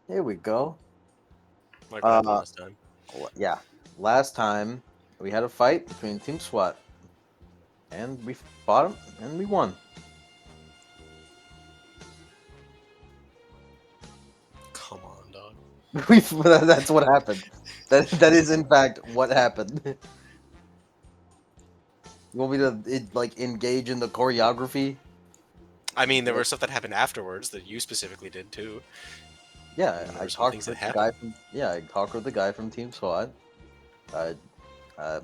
Here we go. Like what happened Uh, last time. yeah. Last time we had a fight between Team SWAT, and we fought him, and we won. Come on, dog. That's what happened. That is in fact what happened. You want me to like engage in the choreography? I mean, there was stuff that happened afterwards that you specifically did too. Yeah, And there I were some talked things that with the guy happened. from I talked with the guy from Team SWAT. I uh,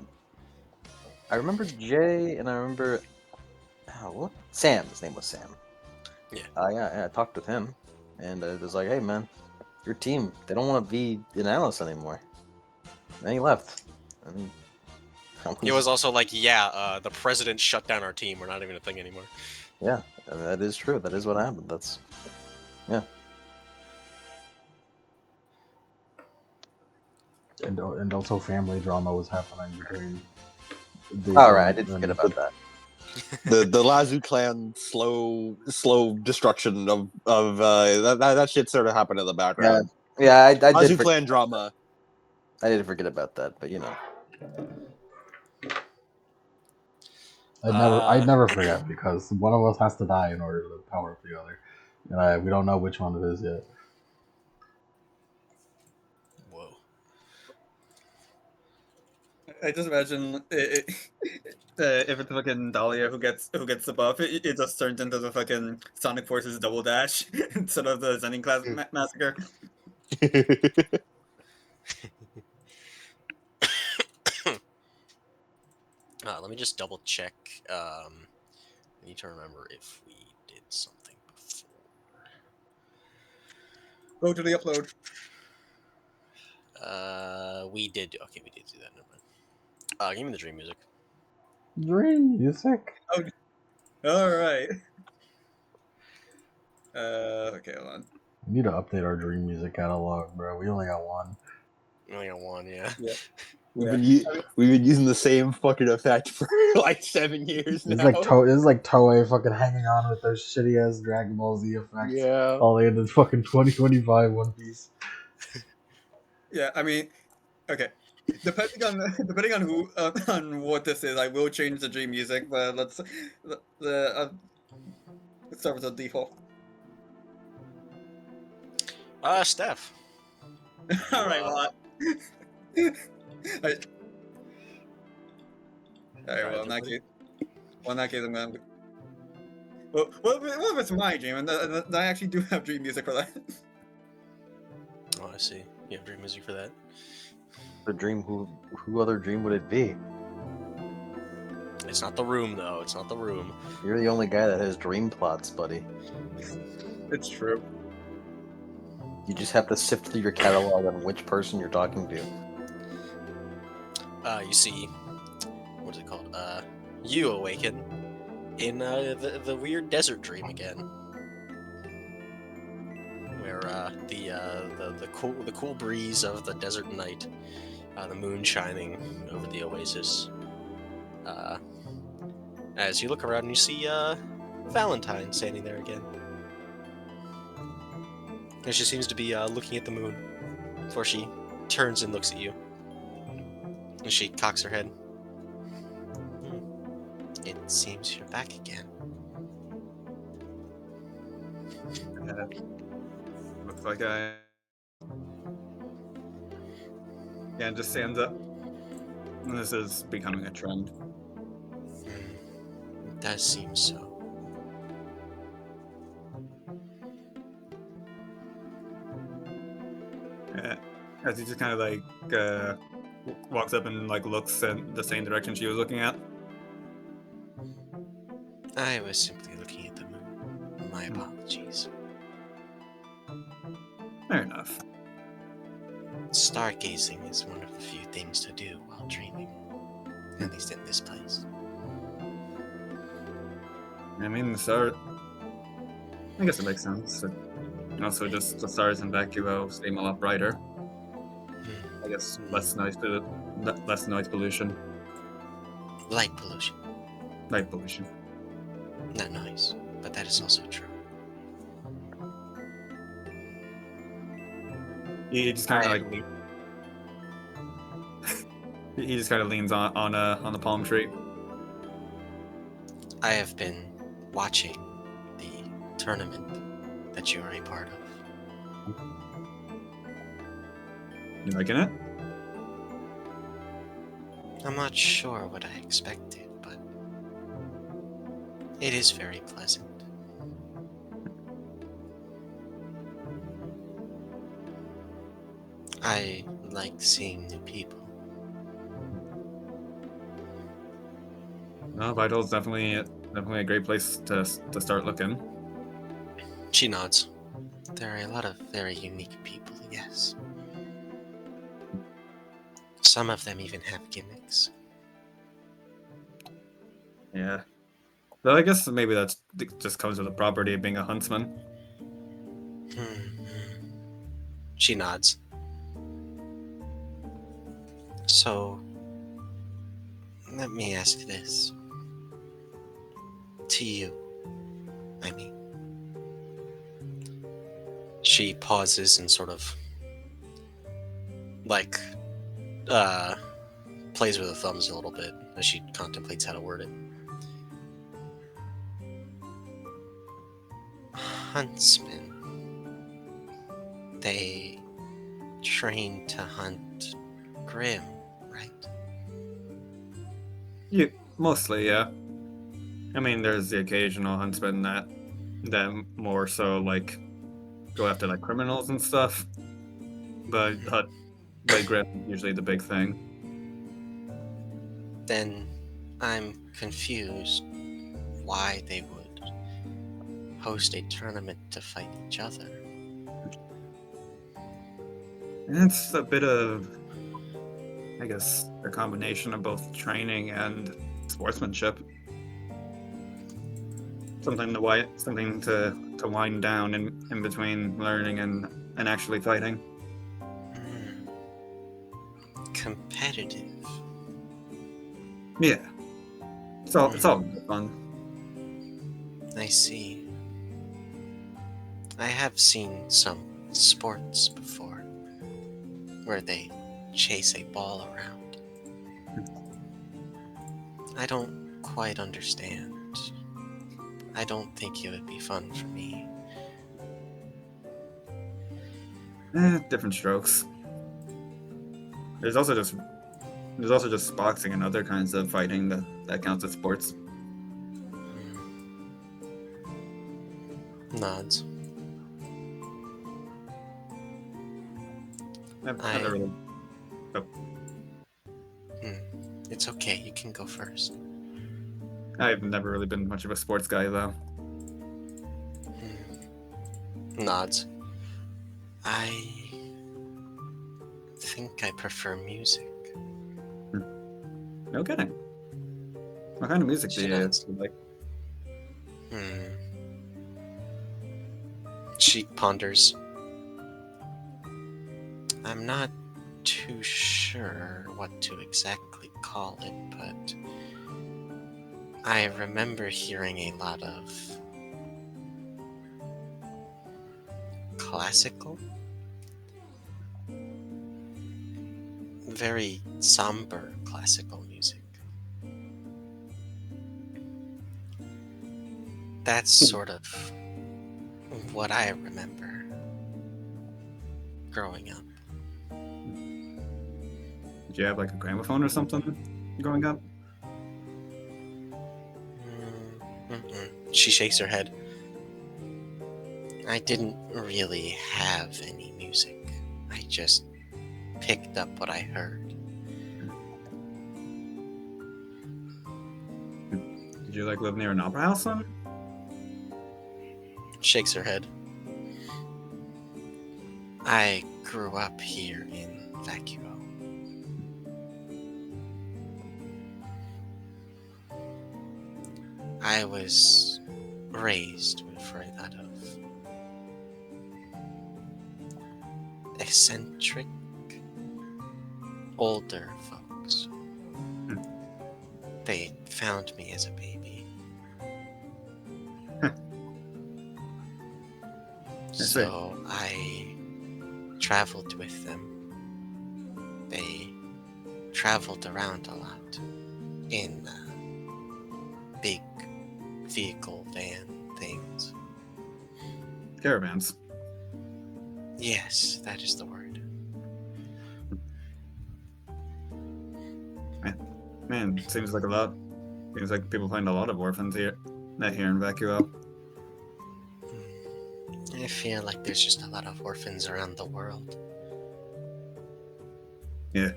I remember Jay, and I remember what Sam. His name was Sam. Yeah. Yeah, I talked with him, and it was like, hey man, your team they don't want to be an analyst anymore. And then he left. And I It was was also like, yeah, the president shut down our team. We're not even a thing anymore. yeah, that is true. That is what happened. That's yeah. And also family drama was happening between the All right, I and did forget and about that. The Lazu clan slow destruction of that shit sort of happened in the Yeah, background. yeah, Lazu clan drama. I did forget about that, but you know. I'd Uh, never forget because one of us has to die in order to power up the other, and we don't know which one it is yet. whoa. I just imagine if it's fucking Dahlia who gets the buff, it just turns into the fucking Sonic Forces double dash instead of the Zenning class massacre. Let me just double check. I need to remember if we did something before. Go to the upload. We did. Okay, we did do that. Never mind. Give me the dream music. Dream music. Oh, all right. Okay, hold on. We need to update our dream music catalog, bro. We only got one. We only got one, yeah. Yeah, We've yeah. been we've been using the same fucking effect for like 7 years It's now. like it's like Toei fucking hanging on with their shitty ass Dragon Ball Z effects. Yeah. All the way into fucking 2025 One Piece. Yeah, I mean, okay. Depending on who on what this is, I will change the dream music. But let's start with the default. Steph. All right, well, I, all right, well, in that case, I'm gonna. Well, what if it's my dream, and I actually do have dream music for that. Oh, I see. You have dream music for that. The dream. Who other dream would it be? It's not the room, though. It's not the room. You're the only guy that has dream plots, buddy. It's true. You just have to sift through your catalog on which person you're talking to. You see, what is it called? You awaken in the weird desert dream again, where the cool breeze of the desert night, the moon shining over the oasis. As you look around, you see Valentine standing there again, and she seems to be looking at the moon before she turns and looks at you, and she cocks her head. It seems you're back again. Looks like I. Yeah, just stands up. This is becoming a trend. It does seem so. As he just kind of like walks up and like looks in the same direction she was looking at. I was simply looking at the moon. My apologies. Fair enough. Stargazing is one of the few things to do while dreaming. At least in this place. I mean, the star. I guess it makes sense. And also, just the stars in vacuum seem a lot brighter. I guess less noise pollution. Light pollution. Light pollution. Not noise, but that is also true. He just kind of I- like he just kind of leans on the palm tree. I have been watching the tournament that you are a part of. You liking it? I'm not sure what I expected, but it is very pleasant. I like seeing new people. No, Vital's definitely a great place to start looking. She nods. There are a lot of very unique people, yes. Some of them even have gimmicks. Yeah. But I guess maybe that's just comes with the property of being a huntsman. Hmm. She nods. So, let me ask this. To you, I mean. She pauses and sort of, like, plays with her thumbs a little bit as she contemplates how to word it. Huntsmen. They train to hunt Grim, right? Yeah, mostly, yeah. I mean, there's the occasional huntsman that more so like go after like criminals and stuff. But Grim is usually the big thing. Then I'm confused why they would host a tournament to fight each other. And it's a bit of, I guess, a combination of both training and sportsmanship. Something to wind down in between learning and actually fighting. Hmm. Competitive. Yeah. It's all fun. I see. I have seen some sports before where they chase a ball around. I don't quite understand. I don't think it would be fun for me. Different strokes. There's also just boxing and other kinds of fighting that counts as sports. Nods. I've I- never really. It's okay, you can go first. I've never really been much of a sports guy though. Nods. I think I prefer music. No kidding. What kind of music do you Yes. like? She ponders. I'm not too sure what to exactly call it, but I remember hearing a lot of classical, very somber classical music. That's sort of what I remember growing up. Did you have like a gramophone or something growing up? She shakes her head. I didn't really have any music. I just picked up what I heard. Did you like live near an opera house then? Shakes her head. I grew up here in Vacuo. I was raised with a lot of eccentric older folks. They found me as a baby. see. So I traveled with them. They traveled around a lot in big vehicle van things. Caravans. Yes, that is the word. Man, seems like a lot. Seems like people find a lot of orphans here in Vacuo. I feel like there's just a lot of orphans around the world. Yeah.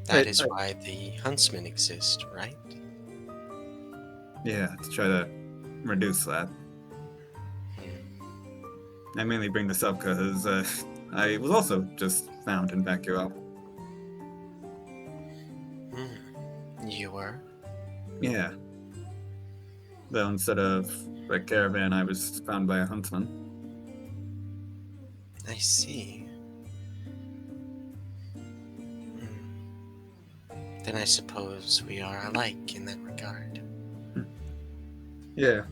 That is why the huntsmen exist, right? Yeah, to try to reduce that. I mainly bring this up because I was also just found in Vacuo. You were? Yeah. Though instead of a caravan, I was found by a huntsman. I see. Then I suppose we are alike in that regard. Yeah.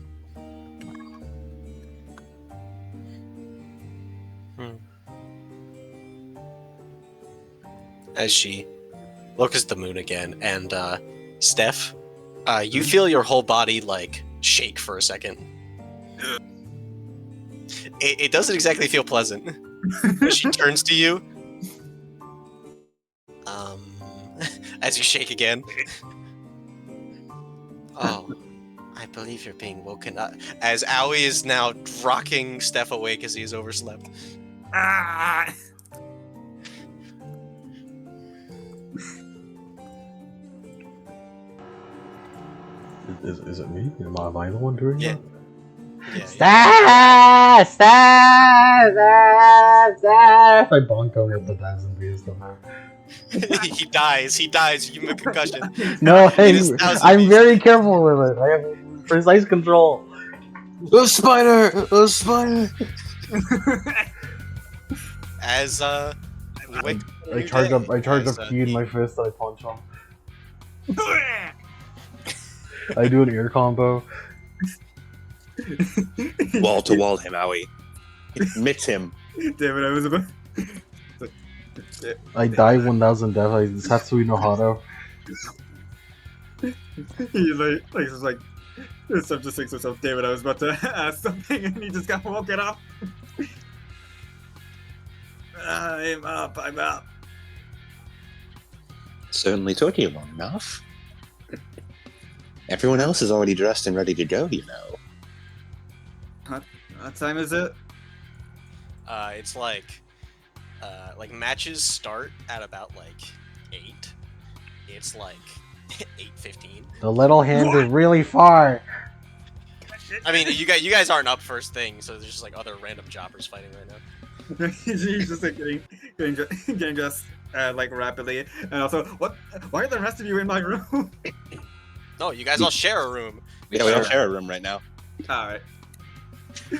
As she looks at the moon again, and Steph, you feel your whole body like shake for a second. It doesn't exactly feel pleasant. She turns to you. As you shake again. Oh, I believe you're being woken up. As Owie is now rocking Steph awake as he has overslept. Ah! Is it me? Am I the one doing Yeah. that? Stop! Stop! I bonk him with the dice and beats them out. He dies. He dies. You give him a concussion. No, I'm Beast. very careful with it. I have precise control. A spider! A spider! As you wake I charge up key in my fist and I punch him. I do an ear combo. Wall to wall him, Owie. Mix him. David, I was about. I die 1000 death. I Satsui no Hado. He it's like Steph just thinks to himself, David, I was about to ask something and he just got woken up. I'm up. Certainly took you long enough. Everyone else is already dressed and ready to go, you know. What time is it? It's like matches start at about 8. It's 8:15. The little hand is really far. I mean, you guys aren't up first thing, so there's just other random jobbers fighting right now. He's just getting dressed rapidly, and also, what? Why are the rest of you in my room? No, you guys all share a room. Yeah, we don't share a room right now. All right.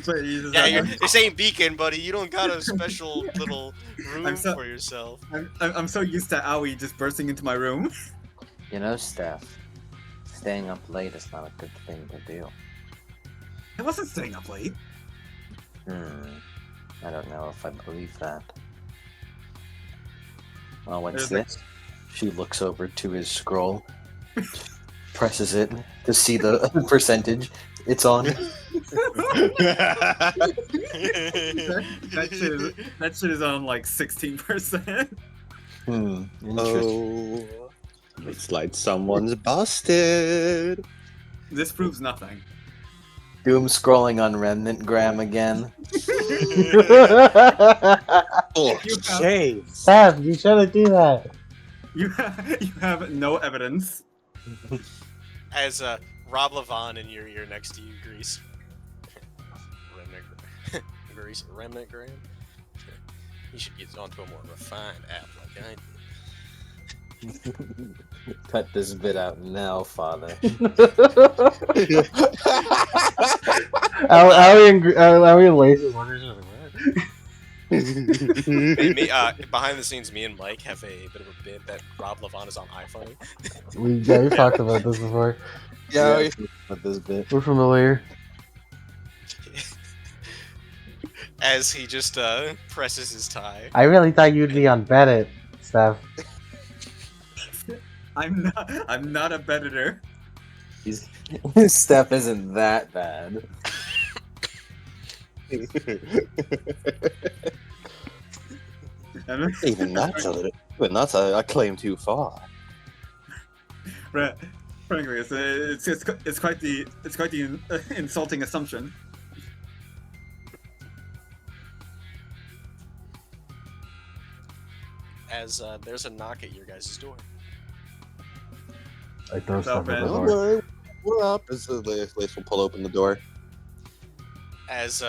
So Yeah, this ain't Beacon, buddy. You don't got a special little room so- for yourself. I'm so used to Owie just bursting into my room. You know, Steph, staying up late is not a good thing to do. I wasn't staying up late. I don't know if I believe that. Well, what's There's this? She looks over to his scroll, presses it to see the percentage. It's on. That shit is on 16%. Interesting. Oh, looks like someone's busted. This proves nothing. Doom scrolling on Remnant Gram again. Oh, You have- shame. Steph, you shouldn't do that. You have no evidence. As Rob Levon and you're next to you, Grease. Remnant Gram. You should get onto a more refined app like I do. Cut this bit out now, father. Allie and Lace is wondering. Behind the scenes, me and Mike have a bit of a bit that Rob Levon is on iPhone. We've talked about this before. But this bit. We're familiar. as he just presses his tie. I really thought you'd be on Reddit, Steph. I'm not a bedditor. His step isn't that bad. Even that's a claim too far. Frankly, it's quite the insulting assumption. As there's a knock at your guys' door. I throw What's up, stuff at the man? door. We're up. As the Lace will pull open the door. As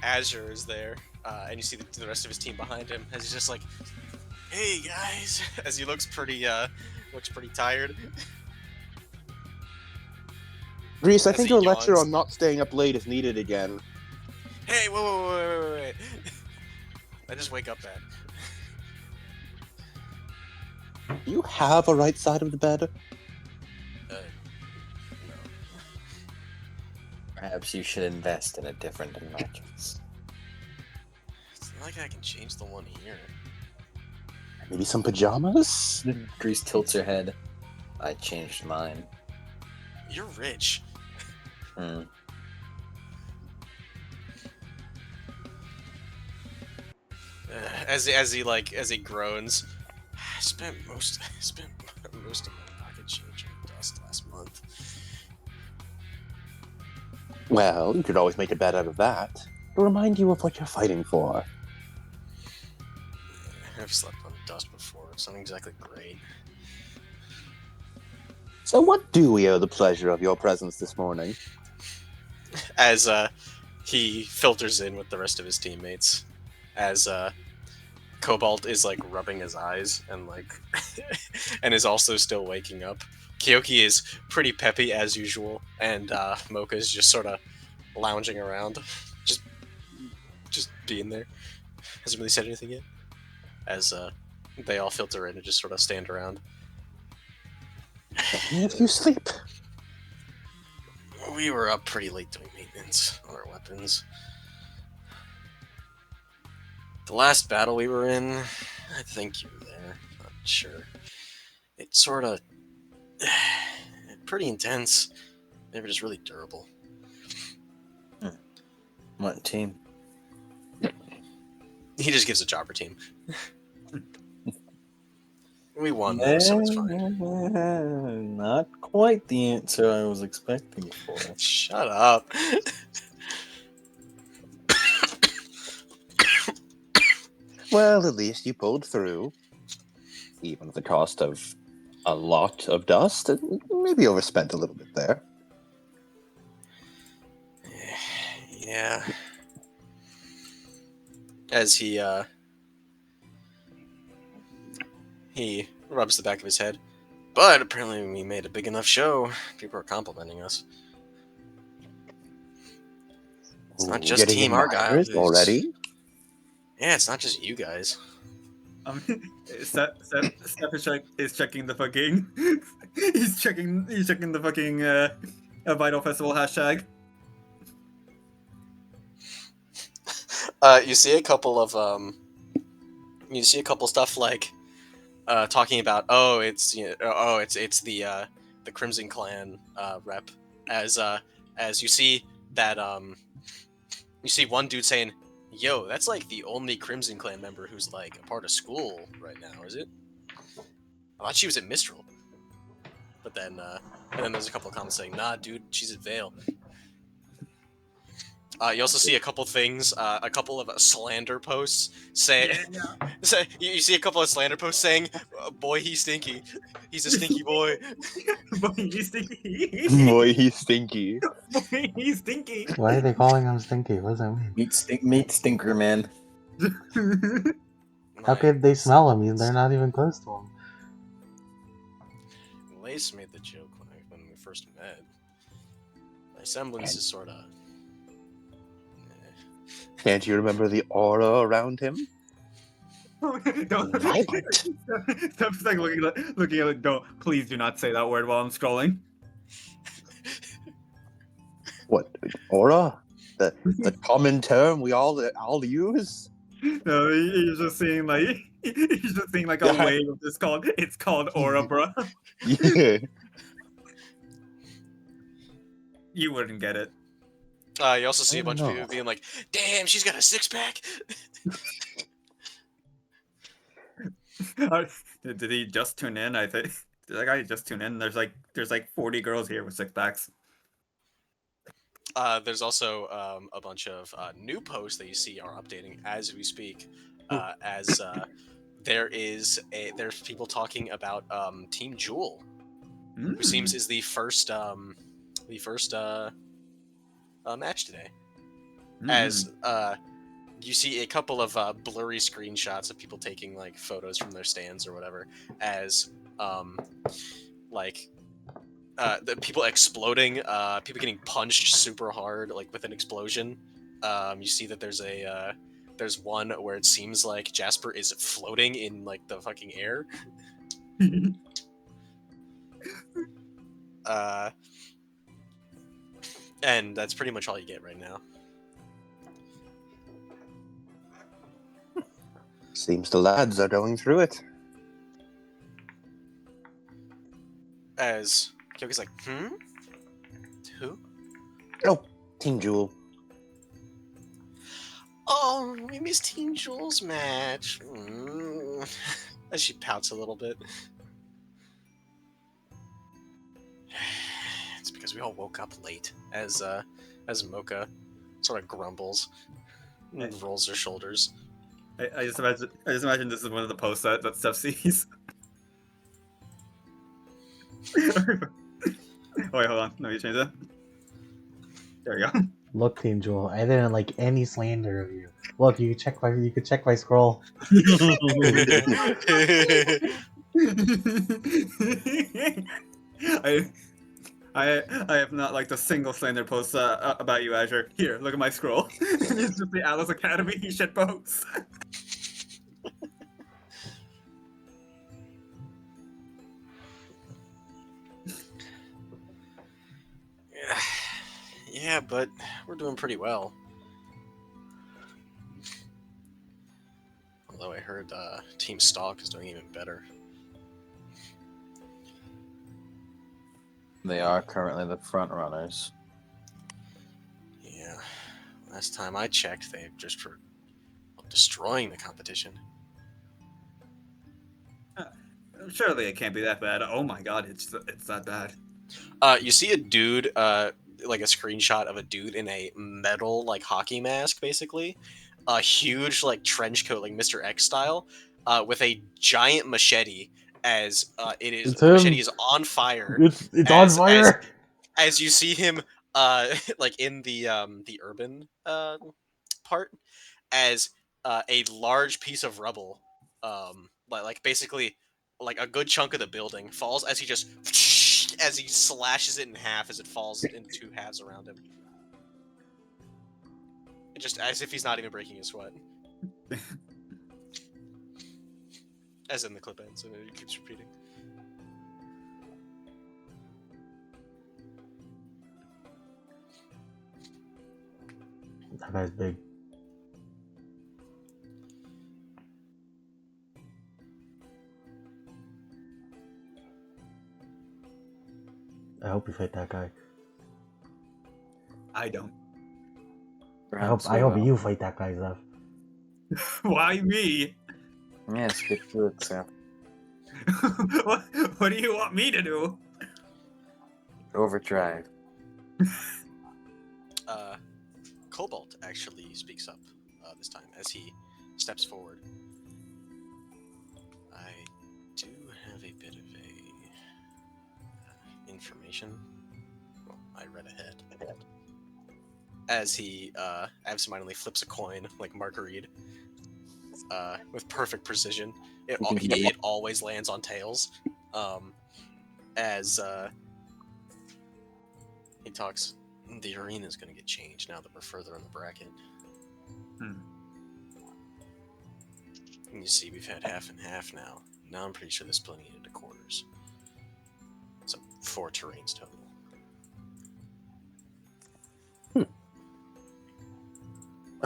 Azure is there, and you see the rest of his team behind him, as he's just like, "Hey guys," as he looks pretty tired. Reese, I As think he your lecture yawns. on not staying up late is needed again. Hey, wait. I just wake up bad. Do you have a right side of the bed? No. Perhaps you should invest in a different mattress. It's not like I can change the one here. Maybe some pajamas? Grease tilts her head. I changed mine. You're rich. Hmm. As he groans, I spent most of my pocket change on dust last month. Well, you could always make a bet out of that. To remind you of what you're fighting for. I've slept on dust before. It's not exactly great. So what do we owe the pleasure of your presence this morning? As he filters in with the rest of his teammates, as Cobalt is like rubbing his eyes and like and is also still waking up. Kyoki is pretty peppy as usual, and Mocha is just sort of lounging around, just being there. Hasn't really said anything yet. As they all filter in and just sort of stand around. If you sleep. We were up pretty late doing maintenance on our weapons. The last battle we were in, I think you were there. Not sure. It's sort of pretty intense. They were just really durable. What team? He just gives a chopper team. We won, though, so it's fine. Not quite the answer I was expecting for. Shut up. Well, at least you pulled through. Even at the cost of a lot of dust, and maybe overspent a little bit there. Yeah. As he rubs the back of his head. But apparently we made a big enough show. People are complimenting us. It's not just Getting Team Argyle. admirers It's- already? Yeah, it's not just you guys. Steph is checking the fucking. He's checking the fucking Vytal Festival hashtag. You see a couple stuff like talking about it's the Crimson Clan rep as you see that you see one dude saying, "Yo, that's like the only Crimson Clan member who's like a part of school right now, is it?" I thought she was at Mistral, but then and then there's a couple of comments saying, "Nah, dude, she's at Vale." You also see a couple things, a couple of slander posts say, you see a couple of slander posts saying, "Boy, he's stinky. He's a stinky boy." Boy, he's stinky. Boy, he's stinky. Boy, he's stinky. Why are they calling him Stinky? What does that mean? Meet Stinker Man. How could they smell him? They're not even close to him. Lace made the joke when we first met. My semblance is sort of. Can't you remember the aura around him? Don't. Vibrant. Steph's like looking at it. Don't. Please do not say that word while I'm scrolling. What? Aura? the common term we all use. No, he's just seeing like he's just seeing like a Yeah. wave of this called. It's called Aura, bro. Yeah. You wouldn't get it. You also see I a bunch don't of people know. being like, "Damn, she's got a six-pack." Did he just tune in? I think did that guy just tune in? There's like 40 girls here with six packs. There's also a bunch of new posts that you see are updating as we speak. There's people talking about Team Jewel, who seems is the first match today. As you see a couple of blurry screenshots of people taking like photos from their stands or whatever, as the people exploding, people getting punched super hard, like with an explosion. You see that there's one where it seems like Jasper is floating in like the fucking air. And that's pretty much all you get right now. Seems the lads are going through it. As Kyoki's like, who? Oh, Team Jewel. Oh, we missed Team Jewel's match. As she pouts a little bit. It's because we all woke up late. As Mocha sort of grumbles and rolls her shoulders. I just imagine this is one of the posts that Steph sees. Wait, hold on. Let me change that. There we go. Look, Team Jewel, I didn't like any slander of you. Look, you could check my scroll. I have not liked a single slander post about you, Azure. Here, look at my scroll. It's just the Alice Academy shit posts. Yeah, but we're doing pretty well. Although I heard Team Stalk is doing even better. They are currently the front runners. Yeah. Last time I checked, they just were destroying the competition. Surely it can't be that bad. Oh my god, it's that bad. You see a dude, like a screenshot of a dude in a metal like hockey mask, basically, a huge like trench coat, like Mr. X style, with a giant machete. As It's the him. machete is on fire. It's on fire. As you see him, like in the urban part, as a large piece of rubble, like basically like a good chunk of the building falls as he just as he slashes it in half as it falls in two halves around him, just as if he's not even breaking a sweat. As in the clip ends, and it keeps repeating. That guy's big. I hope you fight that guy. I don't. I hope you fight that guy, Zeph. Why me? Yes, get through it, Sam. What do you want me to do? Overdrive. Cobalt actually speaks up this time as he steps forward. I do have a bit of information. Well, I read ahead. As he absentmindedly flips a coin like Marguerite with perfect precision. It always lands on tails. As he talks, the arena is going to get changed now that we're further in the bracket. And you see, we've had half and half now. Now I'm pretty sure they're splitting it into quarters. So 4 terrains total.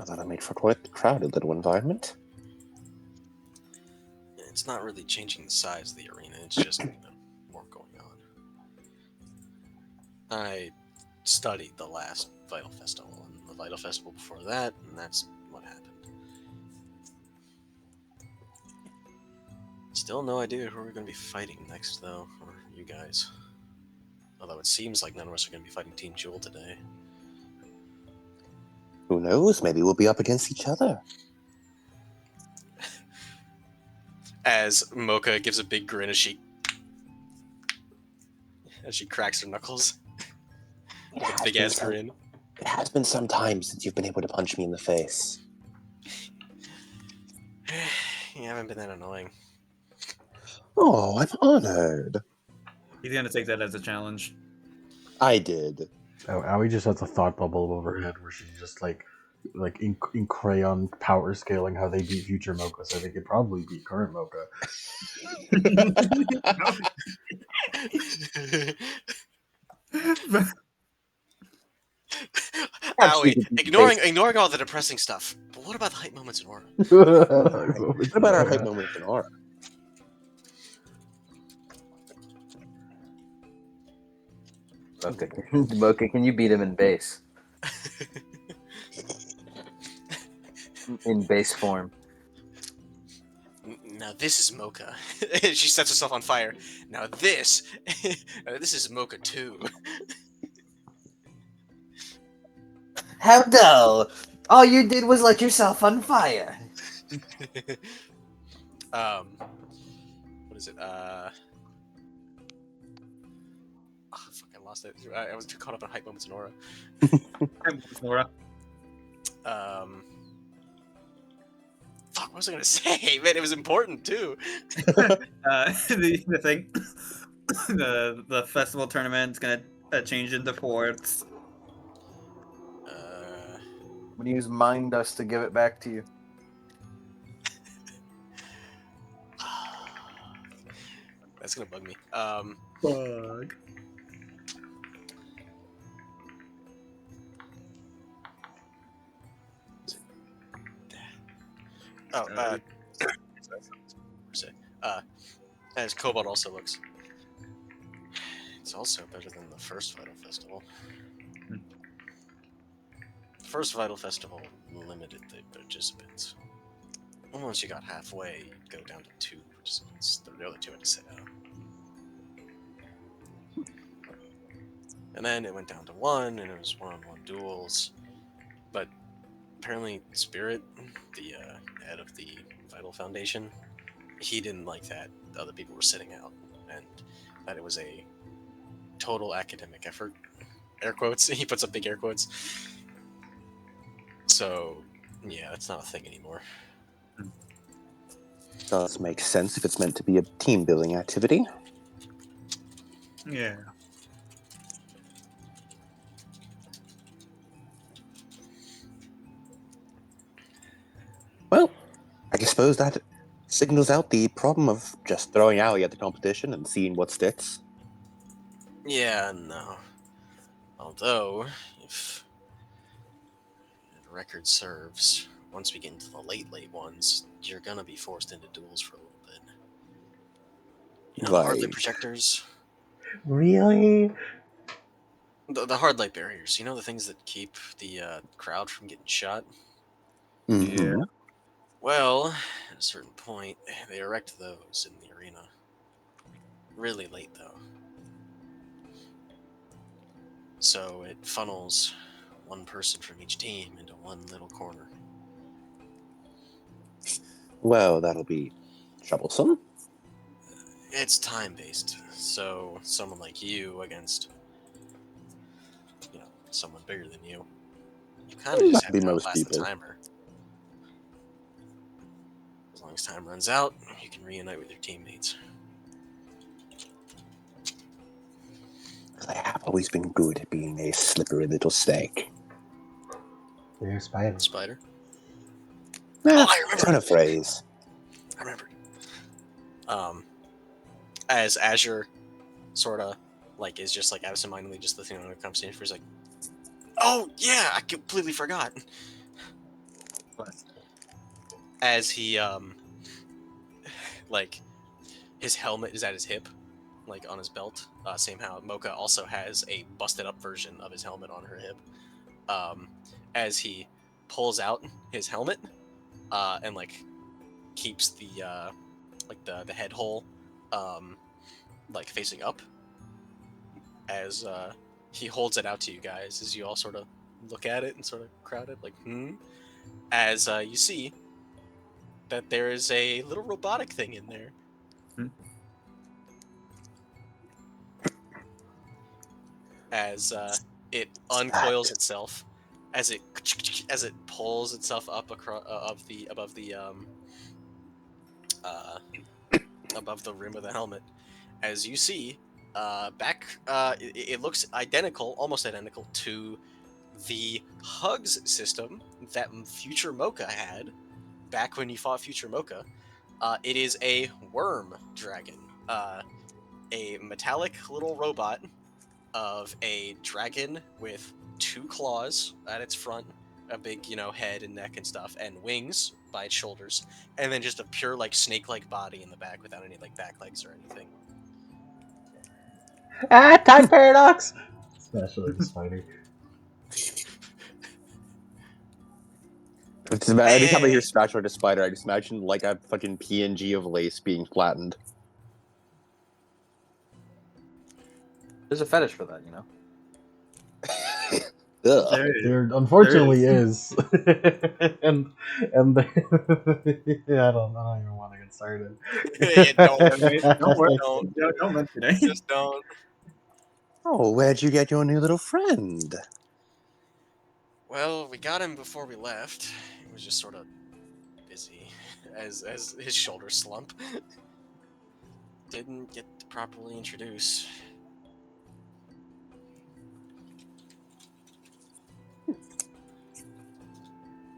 Well, that'll make for quite the crowded little environment. It's not really changing the size of the arena. It's just more going on. I studied the last Vytal Festival and the Vytal Festival before that, and that's what happened. Still no idea who we're going to be fighting next, though, or you guys. Although it seems like none of us are going to be fighting Team Jewel today. Who knows? Maybe we'll be up against each other. As Mocha gives a big grin as she cracks her knuckles. With a big ass grin. It has been some time since you've been able to punch me in the face. You haven't been that annoying. Oh, I'm honored. He's gonna take that as a challenge. I did. Aoi just has a thought bubble over her head where she's just like in crayon power scaling how they beat future Mocha, so they could probably beat current Mocha. Owie, ignoring all the depressing stuff. But what about the hype moments in Aura? What about our hype moments in Aura? Mocha, can you beat him in base? In base form. Now this is Mocha. She sets herself on fire. Now this is Mocha 2. How dull! All you did was let yourself on fire. What is it? Fuck, I lost it. I was too caught up in hype moments in Aura. Nora. Fuck, what was I gonna say? Man, it was important too. The thing, the festival tournament's gonna change into forts. When you use mind dust to give it back to you. That's gonna bug me. Bug. As Cobalt also looks. It's also better than the first Vytal Festival. The first Vytal Festival limited the participants. Once you got halfway, you'd go down to 2 participants. The other 2 had to sit out. And then it went down to 1, and it was one-on-one duels. But apparently Spirit, the head of the Vytal Foundation, he didn't like that other people were sitting out, and that it was a total academic effort. Air quotes. He puts up big air quotes. So, yeah, that's not a thing anymore. Does make sense if it's meant to be a team-building activity. Yeah. Well, I suppose that signals out the problem of just throwing Aoi at the competition and seeing what sticks. Yeah, no. Although, if the record serves, once we get into the late ones, you're gonna be forced into duels for a little bit. You know, the hard light projectors. Really? The hard light barriers, you know, the things that keep the crowd from getting shot? Mm-hmm. Yeah. Well, at a certain point, they erect those in the arena. Really late, though. So it funnels one person from each team into one little corner. Well, that'll be troublesome. It's time-based, so someone like you against, someone bigger than you, you kind of just have That'd be to most outlast the people. timer. As long as time runs out, you can reunite with your teammates. I have always been good at being a slippery little snake. You're a spider. Spider? I remember. Turn a phrase. I remembered. As Azure sort of is just absentmindedly just listening on the conversation, he's like, "Oh yeah, I completely forgot." Bless. As he like his helmet is at his hip, like on his belt. Same how Mocha also has a busted up version of his helmet on her hip. As he pulls out his helmet and like keeps the the head hole like facing up, as he holds it out to you guys, as you all sort of look at it and sort of crowd it, like as you see that there is a little robotic thing in there. Hmm. As it uncoils itself, as it pulls itself up across uh, above the rim of the helmet. As you see, it looks identical, almost identical to the hugs system that Future Mocha had back when you fought Future Mocha. It is a worm dragon, a metallic little robot of a dragon with 2 claws at its front, a big, head and neck and stuff, and wings by its shoulders, and then just a pure, like, snake-like body in the back without any, like, back legs or anything. Ah, time paradox. Especially the spider. Every time I hear Spatula the Spider, I just imagine like a fucking PNG of lace being flattened. There's a fetish for that, you know. Ugh. There unfortunately is. and yeah, I don't even want to get started. Yeah, Don't worry. Don't. Don't mention it. Just don't. Oh, where'd you get your new little friend? Well, we got him before we left. He was just sort of busy, as his shoulders slump. Didn't get to properly introduce.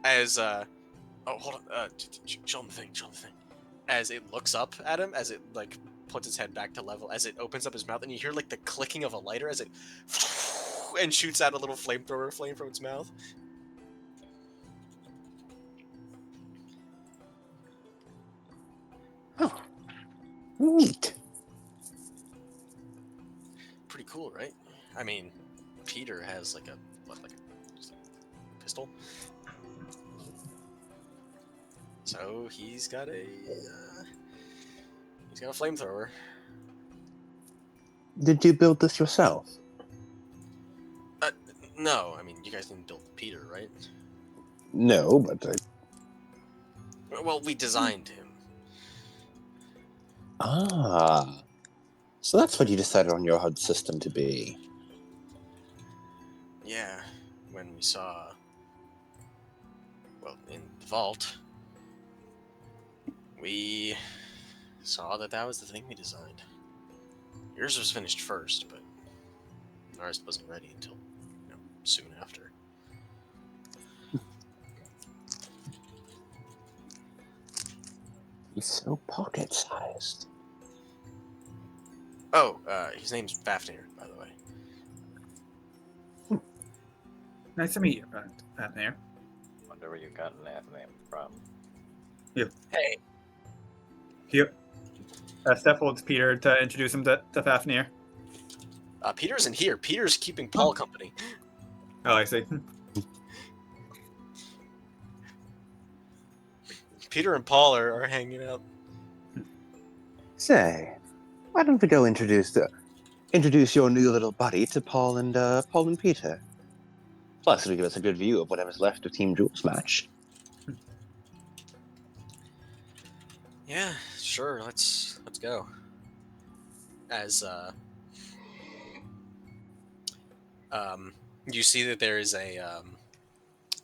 As oh, hold on, show him the thing. As it looks up at him, as it like puts its head back to level, as it opens up his mouth, and you hear like the clicking of a lighter as it and shoots out a little flamethrower flame from its mouth. Oh, neat. Pretty cool, right? I mean, Peter has like just a pistol, so he's got a flamethrower. Did you build this yourself? No, I mean, you guys didn't build Peter, right? No, but Well, we designed him. So that's what you decided on your HUD system to be. Yeah, when we saw, well, in the vault, we saw that was the thing we designed. Yours was finished first, but ours wasn't ready until, soon after. He's so pocket-sized. Oh, his name's Fafnir, by the way. Nice to meet you, Fafnir. Wonder where you got that name from. Hey, Here. Steph holds Peter to introduce him to Fafnir. Peter isn't here. Peter's keeping Paul company. Oh, I see. Peter and Paul are hanging out. Say, why don't we go introduce your new little buddy to Paul and Peter? Plus, it'll give us a good view of whatever's left of Team Jules' match. Yeah, sure. Let's go. As you see that there is a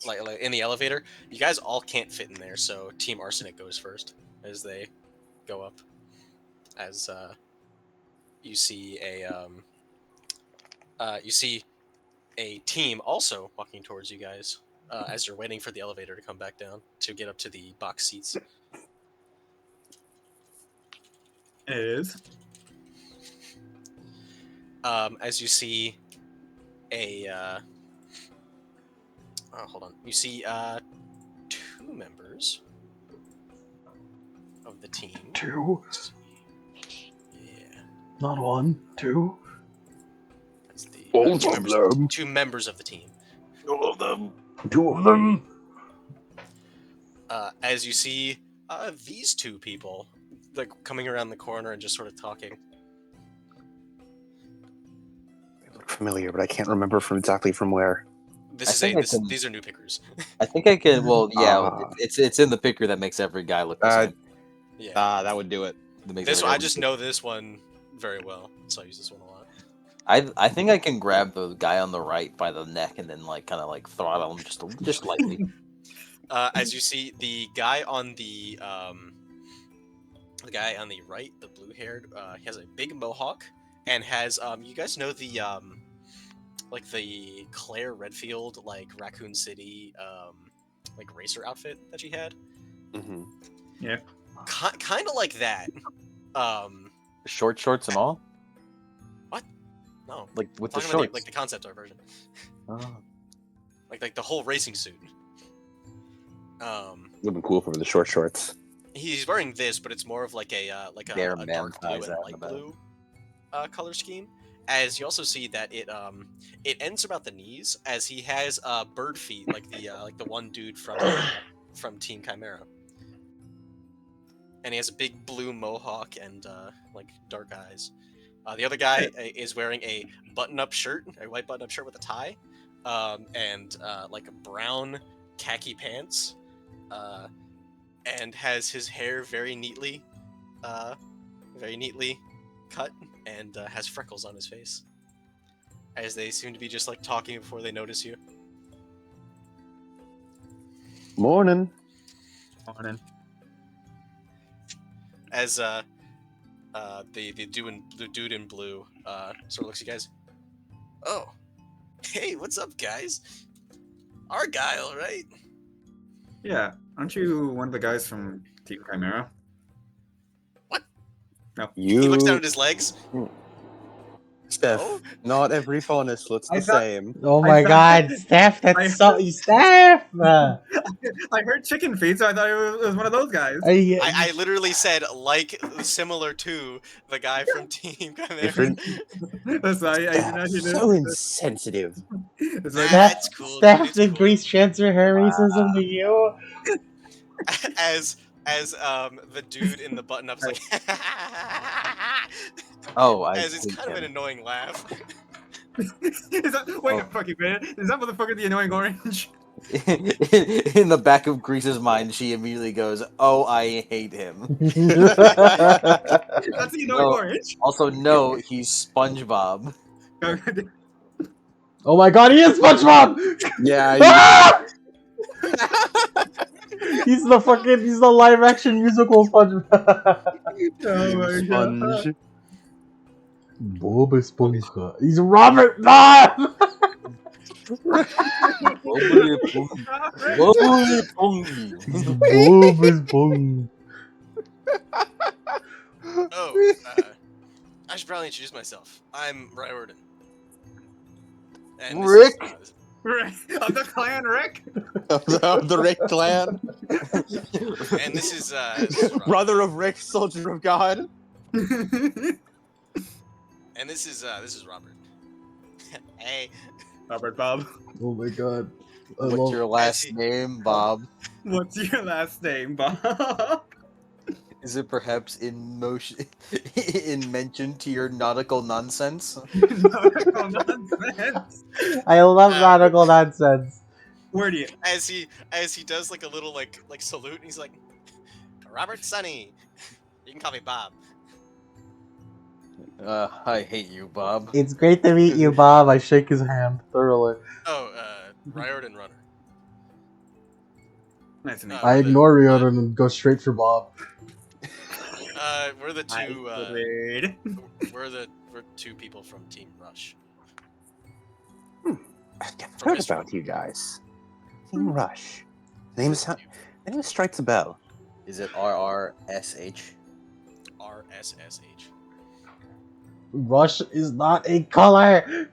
like in the elevator, you guys all can't fit in there, so Team Arsenic goes first as they go up. As you see a team also walking towards you guys as you're waiting for the elevator to come back down to get up to the box seats. It is. As you see a hold on, you see 2 members of the team. 2? Yeah, Not 1, 2. that's the All 2 of members. them. 2 members of the team. All of them. 2 of them. As you see these 2 people like coming around the corner and just sort of talking. They look familiar, but I can't remember exactly from where. These are new pickers. I think I can. Well, yeah, Ah. it's in the picker that makes every guy look the same. Yeah. That would do it. That makes This every- I just know this one very well, so I use this one a lot. I think I can grab the guy on the right by the neck and then like kind of like throttle him just lightly. As you see, the guy on the right, the blue-haired, he has a big mohawk and has you guys know the like the Claire Redfield like Raccoon City like racer outfit that she had? Mm-hmm. Yeah. Kind of like that. Short shorts and all, No, like with the talking about shorts. like the concept art version, Oh. like the whole racing suit. Would have been cool for the short shorts. He's wearing this, but it's more of like a Bare dark man blue ties and out light about. blue color scheme. As you also see that it ends about the knees, as he has bird feet like the one dude from Team Chimera, and he has a big blue mohawk and like dark eyes. The other guy is wearing a button-up shirt, a white button-up shirt with a tie, and like brown khaki pants, and has his hair very neatly cut, and has freckles on his face. As they seem to be just like talking before they notice you. Morning. Morning. As the dude in blue sort of looks at you guys. Oh, hey, what's up, guys? Argyle, right? Yeah, aren't you one of the guys from Team Chimera? You. He looks down at his legs. Steph, Oh? not every phonus looks the I thought- same. Oh I my thought- god, Steph, I that's so. heard- Steph! I heard chicken feet, so I thought it was one of those guys. I literally said like similar to the guy from Team Chimera. Different. That's why I Steph, imagine so insensitive. it's like, That's cool. Steph, dude, it's did cool. Greece transfer her racism to you? as the dude in the button up's like Oh, I as it's hate kind of an him. annoying laugh. is that, wait a Oh. fucking minute. Is that motherfucker the annoying orange? In the back of Grease's mind, she immediately goes, "Oh, I hate him." That's the annoying No. orange? Also, no, he's SpongeBob. Oh my god, he is SpongeBob! Yeah, Ah! He's the live action musical SpongeBob. Oh my god. sponge. Bob Esponja. He's Robert Bob! Bobbly Pongy. Bobbly Pongy. Bob Esponja. Oh, I should probably introduce myself. I'm Riordan. And Rick? Rick, of the clan Rick? of the Rick clan. And this is Robert. Brother of Rick, soldier of God. And this is Robert. Hey, Robert Bob. Oh my god. I What's love your last name, Bob? What's your last name, Bob? Is it perhaps in mention to your nautical nonsense? Nautical nonsense. I love nautical nonsense. Where do you? as he does like a little like salute, and he's like, Robert Sonny. You can call me Bob. I hate you, Bob. It's great to meet you, Bob. I shake his hand thoroughly. Oh, Riordan Runner. Nice to meet you. I ignore Riordan and go straight for Bob. We're the two. Weird. We're two people from Team Rush. I've heard about you guys. Team Rush. Name strikes a bell. Is it RRSH? RSSH. Rush is not a color.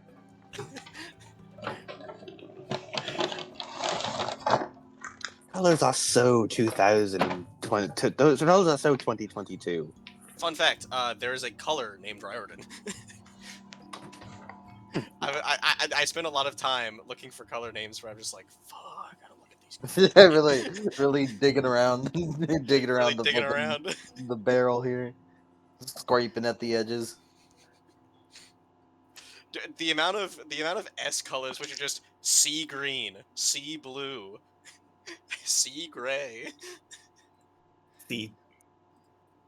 Colors are so 2020. Those colors are so 2022. Fun fact: there is a color named Riordan. I spent a lot of time looking for color names where I'm just like, fuck, I gotta look at these. Really digging around, digging Really around the digging fucking around. the barrel here, scraping at the edges. The amount of S colors, which are just sea green, sea blue, sea gray. See.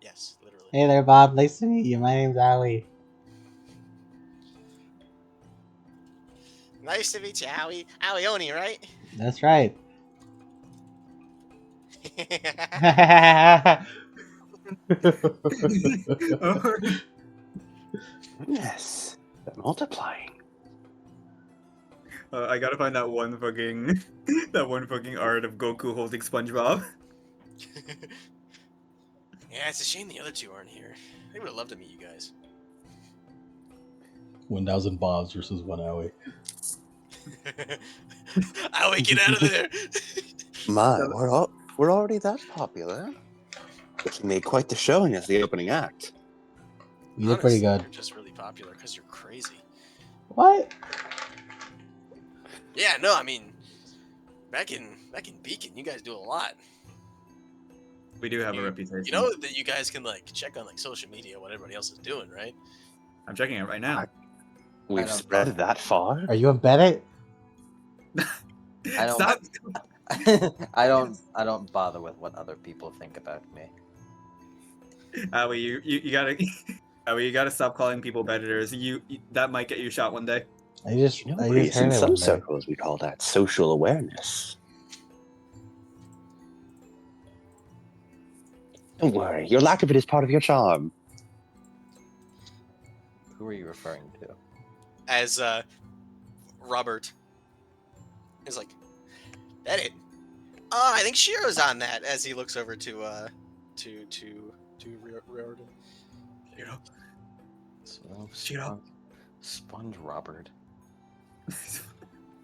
Yes, literally. Hey there, Bob. Nice to meet you. My name's Ali. Nice to meet you, Howie. Alioni, right? That's right. Yes, they're multiplying. I gotta find that one fucking art of Goku holding SpongeBob. Yeah, it's a shame the other two aren't here. They would have loved to meet you guys. 1,000 Bobs versus 1 Owie. Howie, get out of there! My, we're already that popular. Which made quite the showing as the opening act. You did pretty good. You're just really popular because you're crazy. What? Yeah, no, I mean, back in Beacon, you guys do a lot. We do have a reputation. You know that you guys can like check on like social media what everybody else is doing, right? I'm checking it right now. We've don't spread know. that far. Are you embedded? I don't. Stop. I don't bother with what other people think about me. Howie, you gotta Howie, you gotta stop calling people predators. That might get you shot one day. I just You know, heard Greece, it in some one day. circles we call that social awareness. Don't worry, your lack of it is part of your charm. Who are you referring to? As Robert is like, that it? Oh, I think Shiro's on that. As he looks over to Riordan. Shiro. Sponge Robert.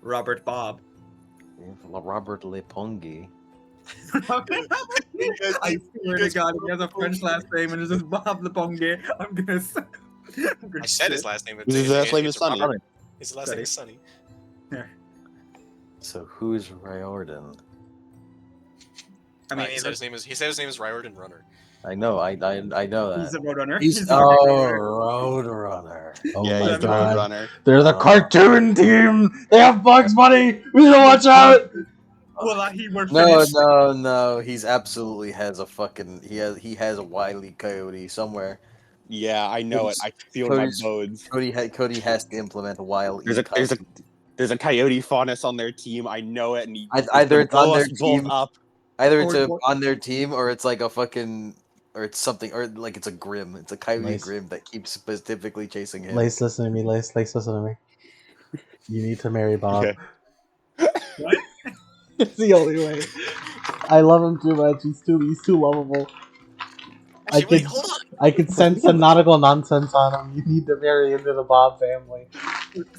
Robert Bob. Robert Lepongi. I swear to God, he has a French last name and it's just Bob Leponge. I'm gonna. I said his last name. His last name is it's Sunny. Robert. His last name is Sunny. So who's Riordan? I mean, he said his name is Riordan Runner. I know I know that. he's a roadrunner. He's a Roadrunner. Oh Yeah, my he's the god. Roadrunner. They're the cartoon team! They have Bugs Bunny! We need to watch out! Well, he were No, finished. no. He's absolutely has a fucking. He has a Wile E. Coyote somewhere. Yeah, I know it. I feel Cody's- my bones. Cody has to implement a Wile E. There's a coyote faunus on their team. I know it, and he Either it's on blow their us both team, up. either it's on their team, or it's like a fucking, or it's something, or like it's a Grim. It's a Coyote Nice. Grim that keeps specifically chasing him. Lace, listen to me. Lace, listen to me. You need to marry Bob. Okay. What? It's the only way. I love him too much. He's too lovable. Actually, wait, could- hold on. I could sense some nautical nonsense on him. You need to marry into the Bob family. Wait a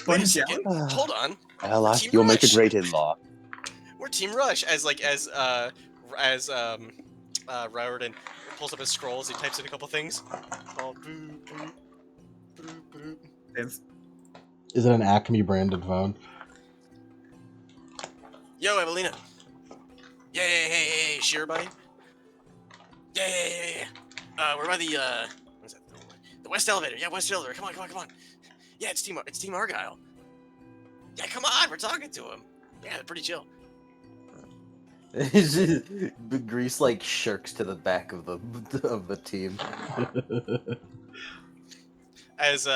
Sponge second. Hold on. Well, Team you'll make a Rush. great in-law. We're Team Rush as Riordan pulls up his scrolls. He types in a couple things. Oh, boo, boo, boo, boo. Yes. Is it an Acme branded phone? Yo, Evelina. Yeah, hey, Sheer buddy. Yeah. We're by the what is that? The West Elevator. Yeah, West Elevator. Come on. Yeah, it's Team Argyle. Yeah, come on. We're talking to him. Yeah, they're pretty chill. Grease like shirks to the back of the team. As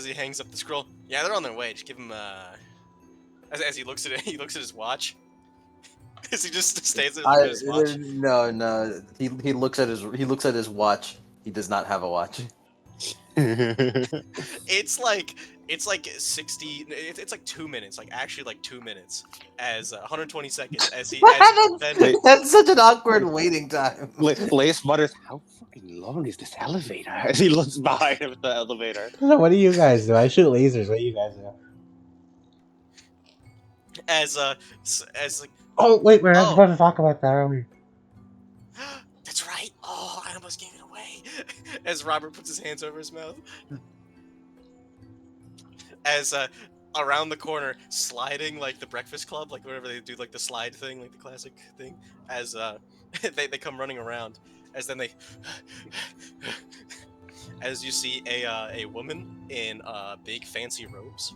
he hangs up the scroll. Yeah, they're on their way. Just give him as he looks at it, he looks at his watch. As he just stays there looking at his watch. No. He looks at his watch. He does not have a watch. It's like 60. It's like 2 minutes. Like actually like 2 minutes. As 120 seconds. As he. That's such an awkward waiting time. Lace mutters, "How fucking long is this elevator?" As he looks behind him at the elevator. So what do you guys do? I shoot lasers. What do you guys do? as like Oh wait, we're not Oh. supposed to talk about that, are we? That's right. Oh, I almost gave it away. As Robert puts his hands over his mouth. As around the corner, sliding like the Breakfast Club, like whenever they do like the slide thing, like the classic thing. As they come running around. As then they, as you see a woman in big fancy robes,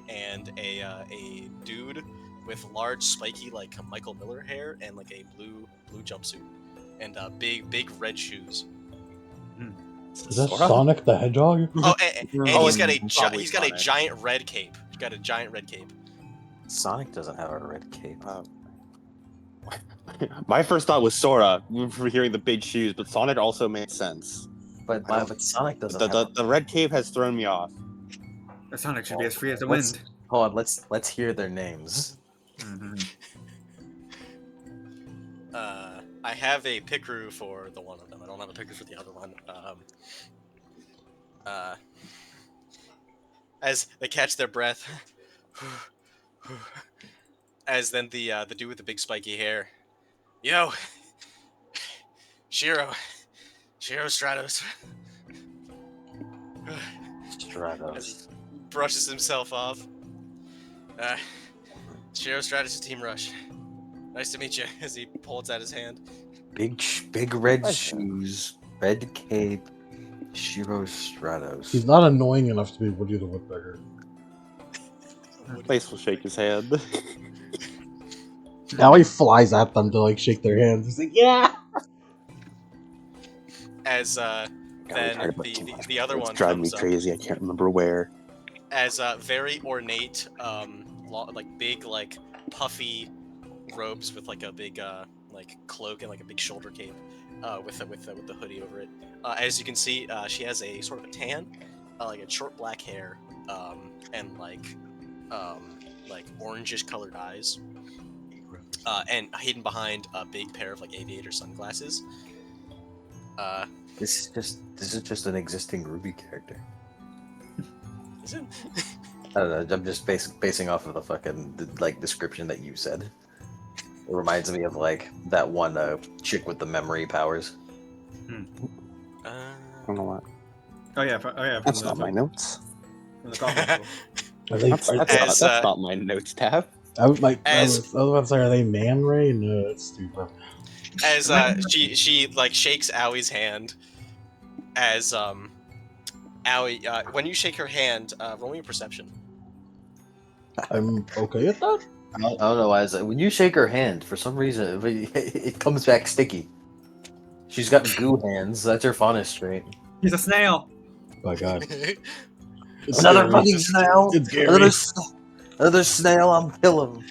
and a dude with large spiky like Michael Miller hair and like a blue jumpsuit and big red shoes. Is that Sora? Sonic the Hedgehog? Oh, and he's got a Probably he's got a Sonic. giant red cape. He's got a giant red cape. Sonic doesn't have a red cape. My first thought was Sora for hearing the big shoes, but Sonic also made sense. But Sonic doesn't The, have. the red cape has thrown me off. The Sonic should be as free as the Let's- wind. Hold on, let's hear their names. Mhm. I have a pickeroo for the one of them. I don't have a pickeroo for the other one. As they catch their breath, as then the dude with the big spiky hair, yo, Shiro Stratos, as Stratos. he brushes himself off. Shiro Stratos' Team Rush. Nice to meet you. As he holds out his hand. Big red Pleasure. shoes, red cape, Shiro Stratos. He's not annoying enough to be Woody the Woodpecker. Lace will shake his hand. Now he flies at them to like shake their hands. He's like, yeah. As God, we then heard about too much. the other It's one driving me comes up crazy. I can't remember where. as very ornate, like big like puffy robes with like a big like cloak and like a big shoulder cape, with the hoodie over it. As you can see, she has a sort of a tan, like a short black hair, and like orangish colored eyes, and hidden behind a big pair of like aviator sunglasses. This is just an existing Ruby character. Is it? I don't know. I'm just basing off of the fucking like description that you said. It reminds me of like that one chick with the memory powers. I don't know what. Oh yeah, from That's the, not my notes. from the coffee table. Are they? As, That's not my notes tab. I was like, I as- was about to say, are they Man Ray? No, that's stupid. As she like shakes Owie's hand, as Owie, when you shake her hand, roll me a perception. I'm okay at that. I don't know why. When you shake her hand, for some reason, it comes back sticky. She's got goo hands. That's her faunus trait. He's a snail. My God, it's Another scary. fucking snail. It's scary. Another snail. I'm killing.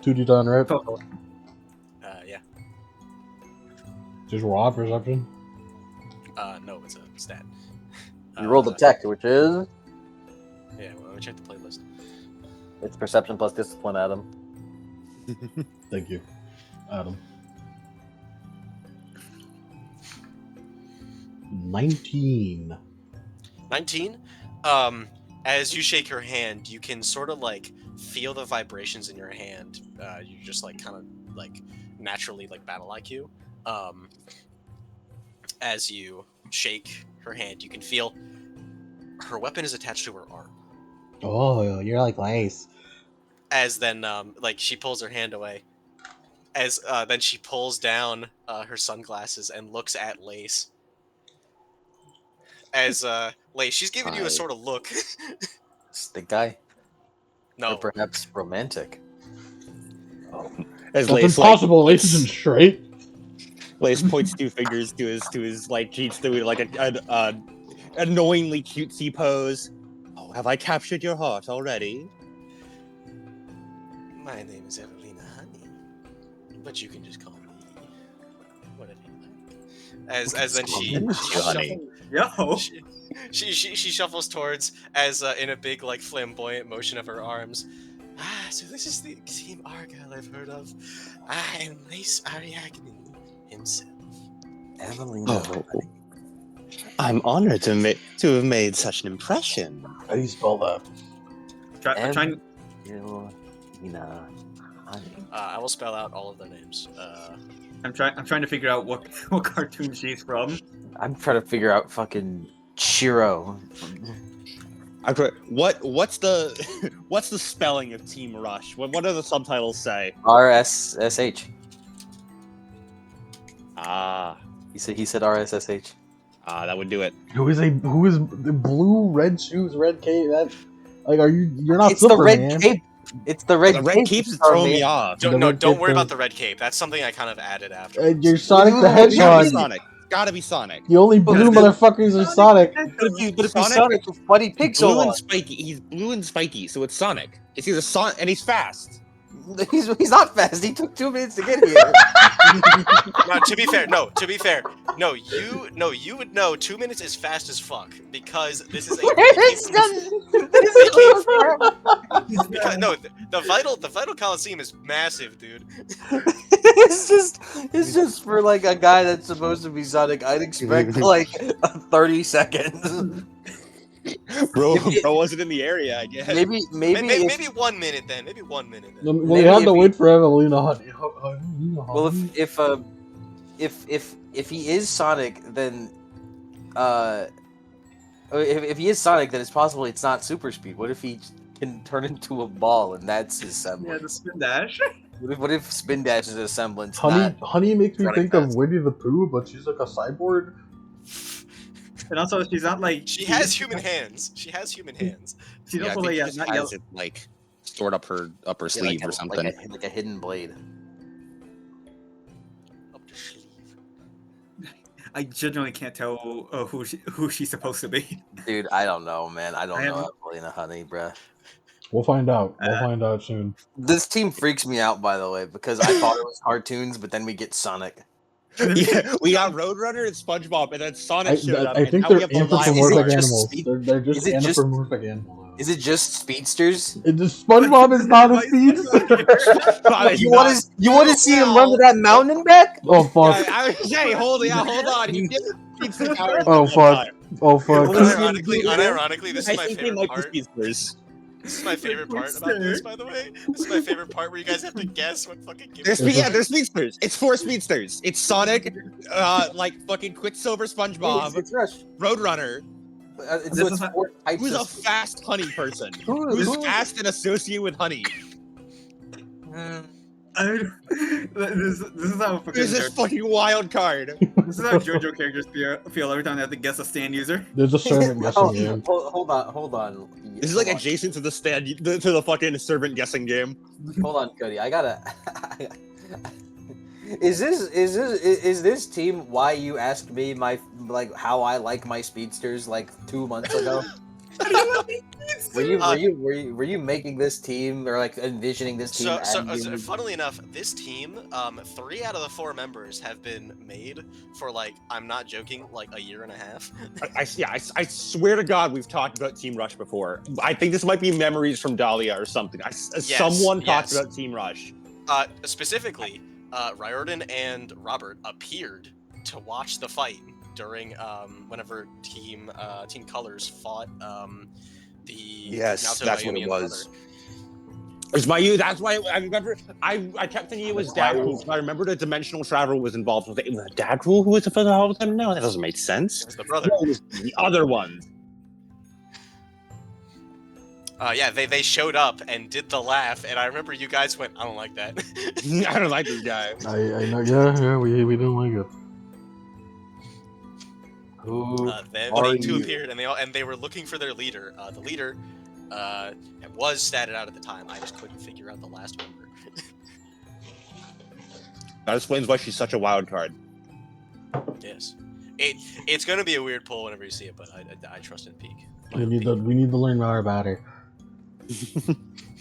2D done, right? Totally. Yeah. Just raw perception. No, it's a stat. You rolled a tech, which is Yeah, well, let me check the playlist. it's perception plus discipline, Adam. Thank you, Adam. 19. 19. As you shake her hand, you can sort of like feel the vibrations in your hand. You just like kind of like naturally like battle IQ. As you shake her hand, you can feel her weapon is attached to her arm. Oh, you're like Lace. As then like she pulls her hand away. As then she pulls down her sunglasses and looks at Lace. As Lace, she's giving you a Hi. sort of look. Stink guy, No, or perhaps romantic. As That's Lace, impossible. Lace isn't straight. Lace points two fingers to his like cheeks, doing like a annoyingly cutesy pose. Oh, have I captured your heart already? my name is Evelina Honey, but you can just call me whatever you like. As then she Honey. Yo. she shuffles towards as in a big like flamboyant motion of her arms. So this is the Team Argyle I've heard of. I am Lace Ariadne himself. Evelina. Oh, I'm honored to have made such an impression. How do you spell that? Try, Evelina Honey. I will spell out all of their names. I'm trying to figure out what cartoon she's from. I'm trying to figure out fucking Shiro. What's the what's the spelling of Team Rush? What do the subtitles say? RSSH. He said RSSH. That would do it. Who is the blue, red shoes, red cape? That like, you're not It's the Superman. red cape. It's the red. The red cape's throwing me off. Don't worry about the red cape. That's something I kind of added after. You're Sonic the Gotta be Hedgehog. Sonic. Gotta be Sonic. The only blue motherfuckers are Sonic. But if he's Sonic with bloody He's pixel blue and on. spiky. He's blue and spiky, so it's Sonic. It's either Sonic, and he's fast. He's not fast. He took 2 minutes to get here. No, to be fair, you would know 2 minutes is fast as fuck because this is a the Vytal Coliseum is massive, dude. it's just for like a guy that's supposed to be Sonic. I'd expect like 30 seconds. Bro wasn't in the area, I guess. Maybe 1 minute then. Maybe 1 minute. Then. Well, you have to wait for Evelina Honey. Well, if he is Sonic, then if he is Sonic, then it's possible it's not super speed. What if he can turn into a ball and that's his semblance? Yeah, the spin dash. What if Spin Dash is a semblance? Honey makes me running think of fast. Winnie the Pooh, but she's like a cyborg. And also, she's not like She has human hands. She's She's Yeah, I also think like she just not has yellow. it like stored up her upper sleeve or something. like a hidden blade. Up the sleeve. I genuinely can't tell who she's supposed to be. Dude, I don't know, man. I don't I know haven't- Evelina Honey, bruh. We'll find out. We'll find out soon. This team freaks me out, by the way, because I thought it was cartoons, but then we get Sonic. Yeah, we got Roadrunner and SpongeBob, and then Sonic showed up. I and think now we they're have the live anthropomorphic Is it just animals. speed- They're just is it just- anthropomorphic animals. Is it just speedsters? SpongeBob is not a speedster. You want to see him run to that mountain and back? Oh fuck! Jay, hold on. He did speedster powers Oh, at one fuck. time. Oh fuck! Unironically, this I is my think they favorite like the part. speedsters. This is my favorite part about this, by the way. This is my favorite part where you guys have to guess what fucking game. They're speedsters. It's 4 speedsters. It's Sonic, like fucking Quicksilver, SpongeBob, It's Rush. Roadrunner, So it's 4 types who's a of... fast honey person. Who- Who's who- fast and associated with honey? This is how fucking Who's this fucking wild card? this is how JoJo characters feel every time they have to guess a stand user. There's a servant guessing game. Hold on. This is like adjacent to the to the fucking servant guessing game. Hold on, Cody. I gotta. Is this team why you asked me how I like my speedsters like 2 months ago? Were you making this team or like envisioning this team? So funnily enough, this team, 3 out of the 4 members have been made for like, I'm not joking, like a year and a half. I swear to God, we've talked about Team Rush before. I think this might be memories from Dahlia or something. Someone talked about Team Rush. Specifically, Riordan and Robert appeared to watch the fight during whenever Team Colors fought the Yes, Naoto that's what Mayumi it and was. brother. It's that's why I remember. I kept thinking it was Dad Rule. I remember the dimensional travel was involved. Was it Dad Rule who was the father all the time? No, that doesn't make sense. It's the brother. No, it was the other one. Yeah, they showed up and did the laugh, and I remember you guys went, I don't like that. I don't like this guy. I know. Yeah. We don't like it. Who Then are they two you? appeared, and they were looking for their leader. The leader was statted out at the time. I just couldn't figure out the last member. That explains why she's such a wild card. Yes, it's gonna be a weird pull whenever you see it, but I trust in Peak. We need to learn more about her.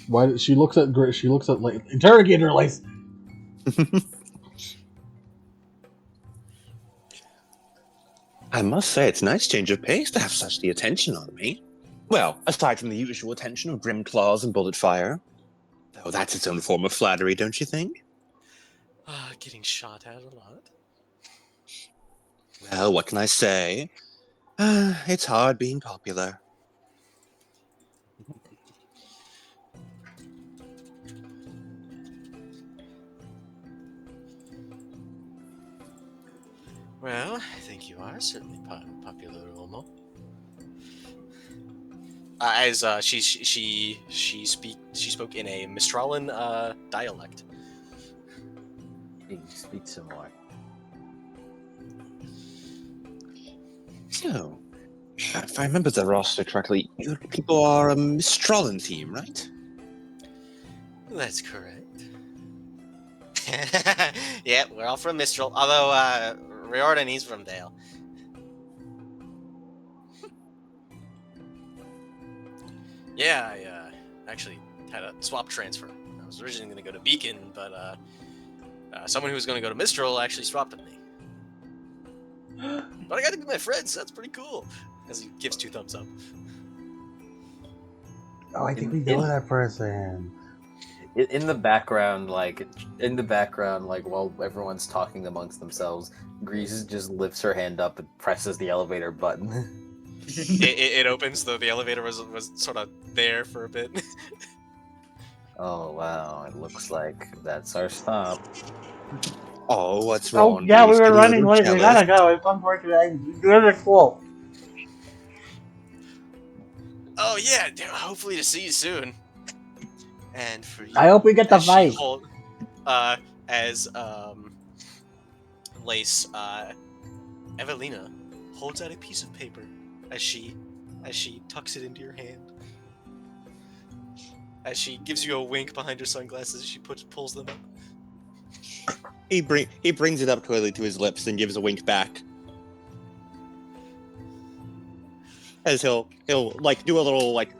Why she looks at like interrogator license. I must say, it's a nice change of pace to have such the attention on me. Well, aside from the usual attention of grim claws and bullet fire. Though that's its own form of flattery, don't you think? Getting shot at a lot. Well, what can I say? It's hard being popular. Well, I think you are certainly popular, Olmo. As she spoke in a Mistralan dialect. You speak some more. So, if I remember the roster correctly, your people are a Mistralan team, right? That's correct. Yeah, we're all from Mistral. Although Riordan, he's from Dale. Yeah, I actually had a swap transfer. I was originally going to go to Beacon, but someone who was going to go to Mistral actually swapped with me. But I got to be my friends. So that's pretty cool. As he gives 2 thumbs up. Oh, I think we know that person. In the background, while everyone's talking amongst themselves, Grease just lifts her hand up and presses the elevator button. It opens, though the elevator was sort of there for a bit. Oh wow, it looks like that's our stop. Oh, what's wrong? Oh yeah, we Reese? were Getting a running little late. We jealous? gotta go. It's unfortunate. We're cool. Oh yeah, hopefully to see you soon. And for you, I hope we get the as she fight. as Lace, Evelina holds out a piece of paper as she tucks it into your hand. As she gives you a wink behind her sunglasses, as she pulls them up. He brings it up quickly to his lips and gives a wink back. As he'll like do a little like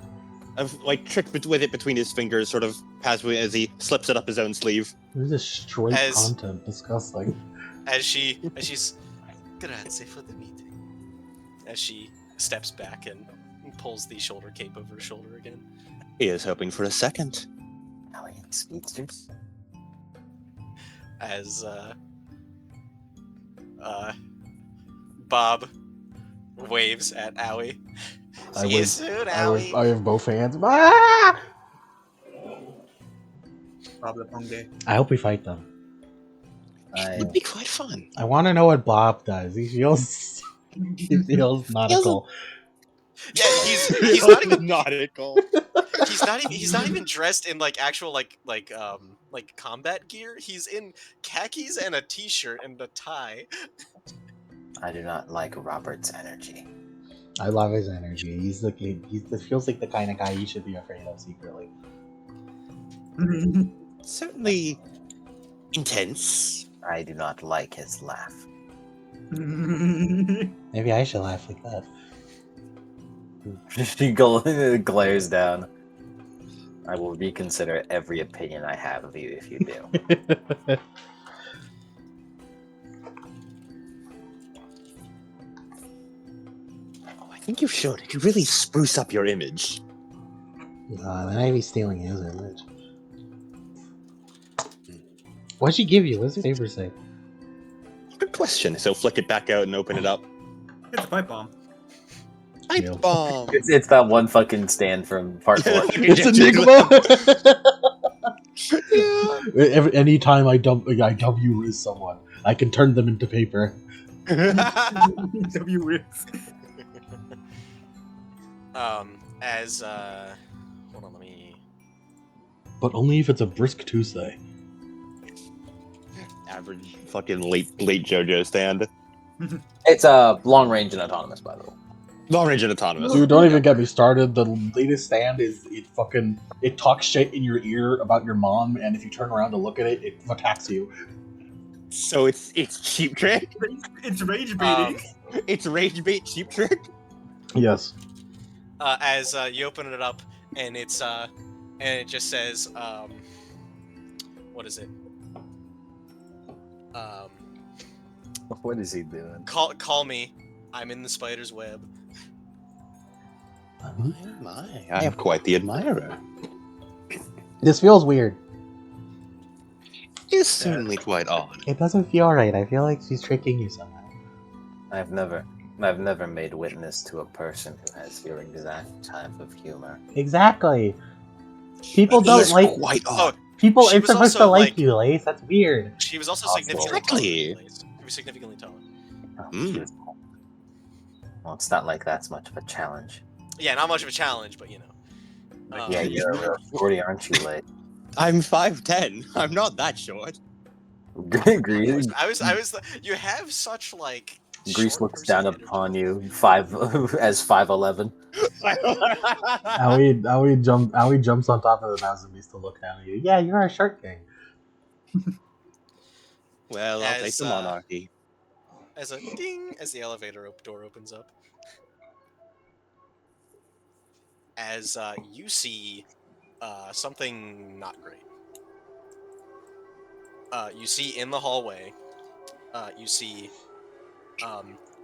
trick with it between his fingers, sort of passively as he slips it up his own sleeve. This is straight As- content. Disgusting. As she's grazie for the meeting. As she steps back and pulls the shoulder cape over her shoulder again. He is hoping for a second. Alien speedsters. As Bob waves at Owie. I See you wave- soon, I Owie. have both hands. Ah! Bob the Ponge. I hope we fight them. It would be quite fun. I want to know what Bob does. He feels nautical. Yeah, he's not even nautical. he's not even dressed in like actual like combat gear. He's in khakis and a t-shirt and a tie. I do not like Robert's energy. I love his energy. He feels like the kind of guy you should be afraid of secretly. Certainly intense. I do not like his laugh. Maybe I should laugh like that. She glares down. I will reconsider every opinion I have of you if you do. Oh, I think you should. It could really spruce up your image. Then I'd be stealing his image. What'd she give you? What's the paper say? Good question. So flick it back out and open it up. It's a pipe bomb. Pipe Yeah. bomb. It's that one fucking stand from part 4. It's Enigma. Anytime I dump you with someone, I can turn them into paper. W Riz. As hold on, let me. But only if it's a brisk Tuesday. Average fucking late JoJo stand. It's a long range and autonomous, by the way. Long range and autonomous. Dude, don't even get me started. The latest stand is it talks shit in your ear about your mom, and if you turn around to look at it, it attacks you. So it's cheap trick. It's rage baiting. It's rage bait cheap trick. Yes. As you open it up and it's and it just says what is it? What is he doing? Call me. I'm in the spider's web. My, I have quite the admirer. This feels weird. It's certainly quite odd. It doesn't feel right. I feel like she's tricking you somehow. I've never made witness to a person who has your exact type of humor. Exactly. People don't It's like quite Oh, odd. people. she It's was supposed to also, like like- you, Lace. That's weird. she was also Possible. significantly Exactly. taller. She was significantly taller. Shoot. Well, it's not like that's much of a challenge. Yeah, not much of a challenge, but you know. Yeah, you're a real shorty, aren't you, Late? I'm 5'10". I'm not that short. Grease, You have such like. Grease short looks person down energy. upon you, as 5'11". Aoi jumps on top of the thousand beasts to look down at you. Yeah, you're a shark king. Well, I'll take the monarchy. As a ding, as the elevator door opens up. As you see something not great. You see in the hallway, you see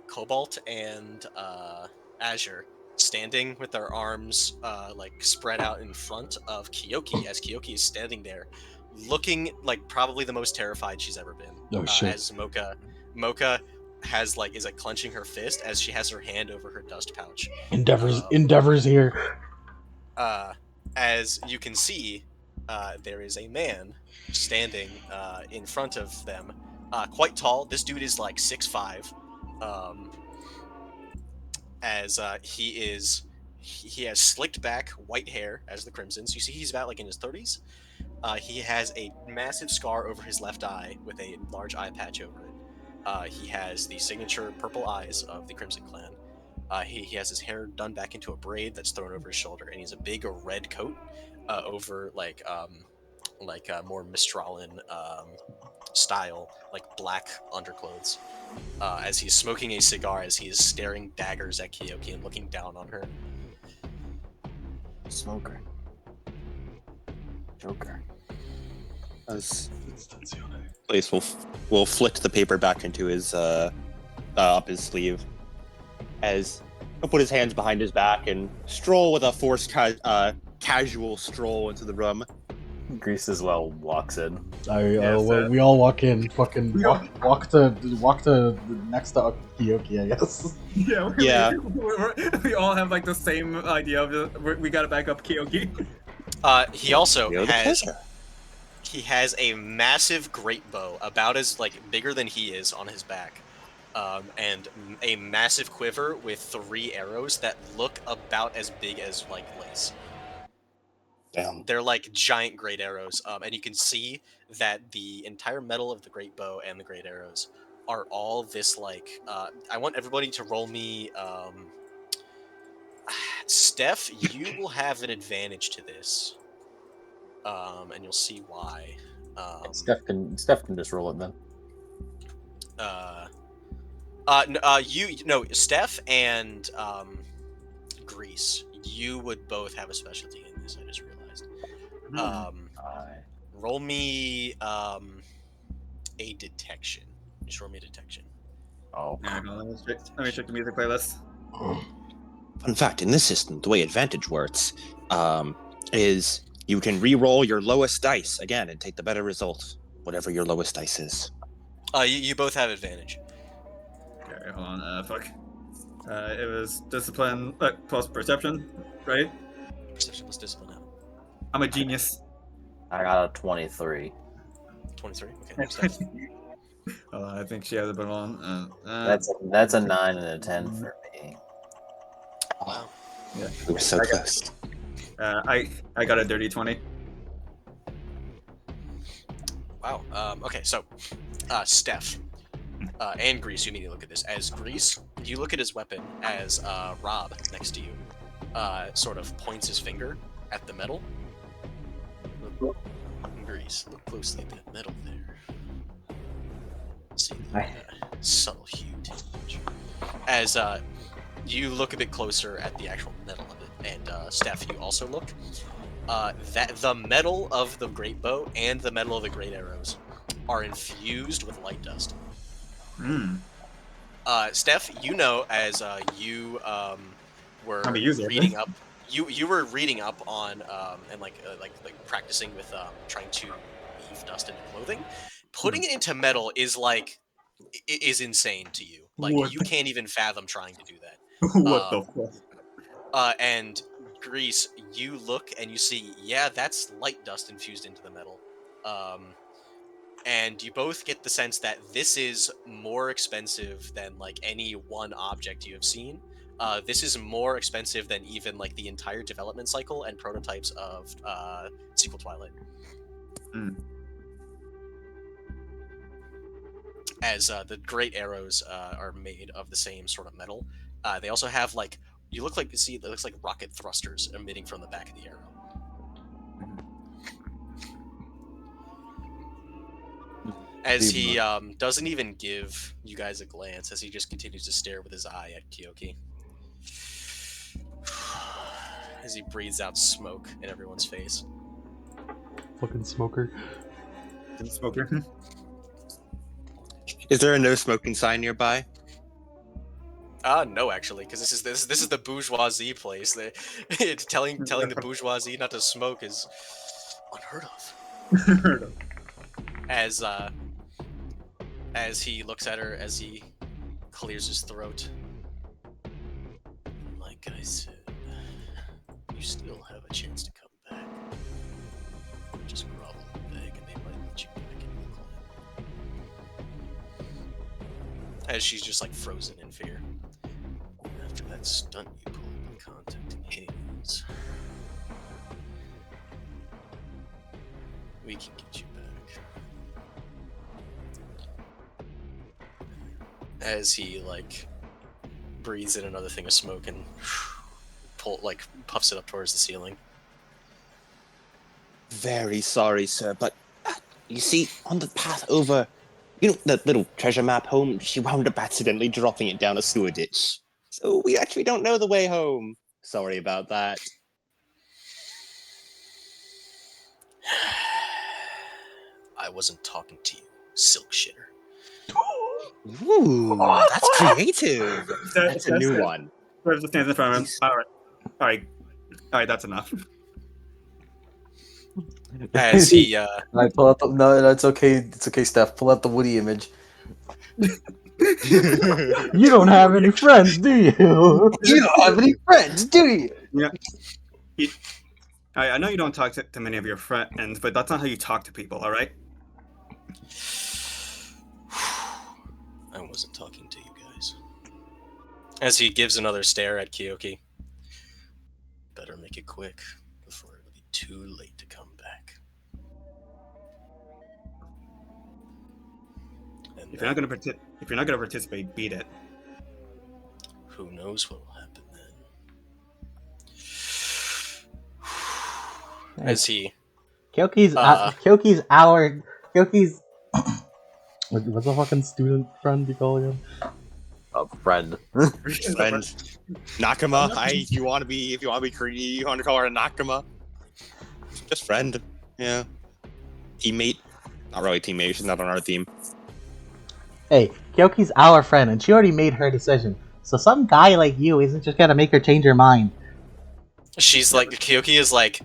Cobalt and Azure standing with their arms like spread out in front of Kiyoki, as Kiyoki is standing there, looking like probably the most terrified she's ever been. Oh shit! As Mocha is clenching her fist as she has her hand over her dust pouch. Endeavor's here. As you can see, there is a man standing in front of them, quite tall. This dude is like 6'5". As he has slicked back white hair as the Crimsons. You see, he's about like in his 30s. He has a massive scar over his left eye with a large eye patch over it. He has the signature purple eyes of the Crimson Clan. He has his hair done back into a braid that's thrown over his shoulder, and he has a big red coat over like more Mistralan style, like black underclothes. As he's smoking a cigar, as he is staring daggers at Kiyoki and looking down on her. Smoker. Joker. Place will flick the paper back into his up his sleeve, as he'll put his hands behind his back and stroll with a forced casual stroll into the room. Grease as well walks in. We all walk in. Fucking walk to next to Kiyoki, I guess. Yeah. We all have like the same idea of we gotta back up Kiyoki. He also has a massive great bow, about as like bigger than he is, on his back, and a massive quiver with 3 arrows that look about as big as like lace. Damn. They're like giant great arrows, and you can see that the entire metal of the great bow and the great arrows are all this like. I want everybody to roll me. Steph, you will have an advantage to this, and you'll see why. Steph can just roll it then. Steph and Grease, you would both have a specialty in this. I just realized. Roll me a detection. Just roll me a detection. Oh. Let me check the music playlist. Fun fact: in this system, the way advantage works is you can re-roll your lowest dice again and take the better result, whatever your lowest dice is. You both have advantage. Okay, hold on. Fuck. It was discipline plus perception, right? Perception plus discipline. Now. I'm a genius. I got a 23. 23. Okay. I think she has a bit on. That's a 9 and a 10 for me. Wow. Yeah. We were so close. I got a dirty 20. Wow. Okay, so Steph and Grease, you immediately look at this. As Grease, you look at his weapon as Rob, next to you, sort of points his finger at the metal. Grease, look closely at that metal there. See the subtle hue tinge. As you look a bit closer at the actual metal of it, and Steph, you also look. That the metal of the great bow and the metal of the great arrows are infused with light dust. Steph, you know, as you were reading up, you were reading up on and like practicing with trying to weave dust into clothing. Putting it into metal is insane to you. Like you can't even fathom trying to do that. What the fuck? And Grease, you look and you see, yeah, that's light dust infused into the metal. and you both get the sense that this is more expensive than like any one object you have seen. This is more expensive than even like the entire development cycle and prototypes of sequel Twilight. Mm. As the great arrows are made of the same sort of metal. They also have like it looks like rocket thrusters emitting from the back of the arrow. As he doesn't even give you guys a glance, as he just continues to stare with his eye at Kyoki. As he breathes out smoke in everyone's face. Fucking smoker. Smoker. Is there a no smoking sign nearby? No, actually, because this is the bourgeoisie place. Telling the bourgeoisie not to smoke is unheard of. As he looks at her, as he clears his throat. Like I said, you still have a chance to come back. Just grovel and beg, and they might let you back in the clan. As she's just like frozen in fear. After that stunt you pulled by contacting Hayes, we can get you back. As he like breathes in another thing of smoke and puffs it up towards the ceiling. Very sorry, sir, but you see, on the path over, that little treasure map home, she wound up accidentally dropping it down a sewer ditch. So we actually don't know the way home. Sorry about that. I wasn't talking to you, silk shitter. Ooh, that's creative. That's a new one. Whoever stands in front of him. All right, that's enough. As he, I pull out the, no, that's okay. It's okay, Steph. Pull out the Woody image. You don't have any friends, do you? You don't have any friends, do you? Yeah. I know you don't talk to many of your friends, but that's not how you talk to people, all right? I wasn't talking to you guys. As he gives another stare at Kyoki. Better make it quick before it'll be too late to come back. And If you're not gonna participate, beat it. who knows what will happen then? As he Kyoki's what's a fucking student friend you call him? A friend. Friend. Nakama. If you want to be creepy, you want to call her a Nakama. Just friend. Yeah. Teammate. Not really teammate, she's not on our team. Hey, Kyoki's our friend, and she already made her decision. So some guy like you isn't just gonna make her change her mind. She's like, Kyoki is like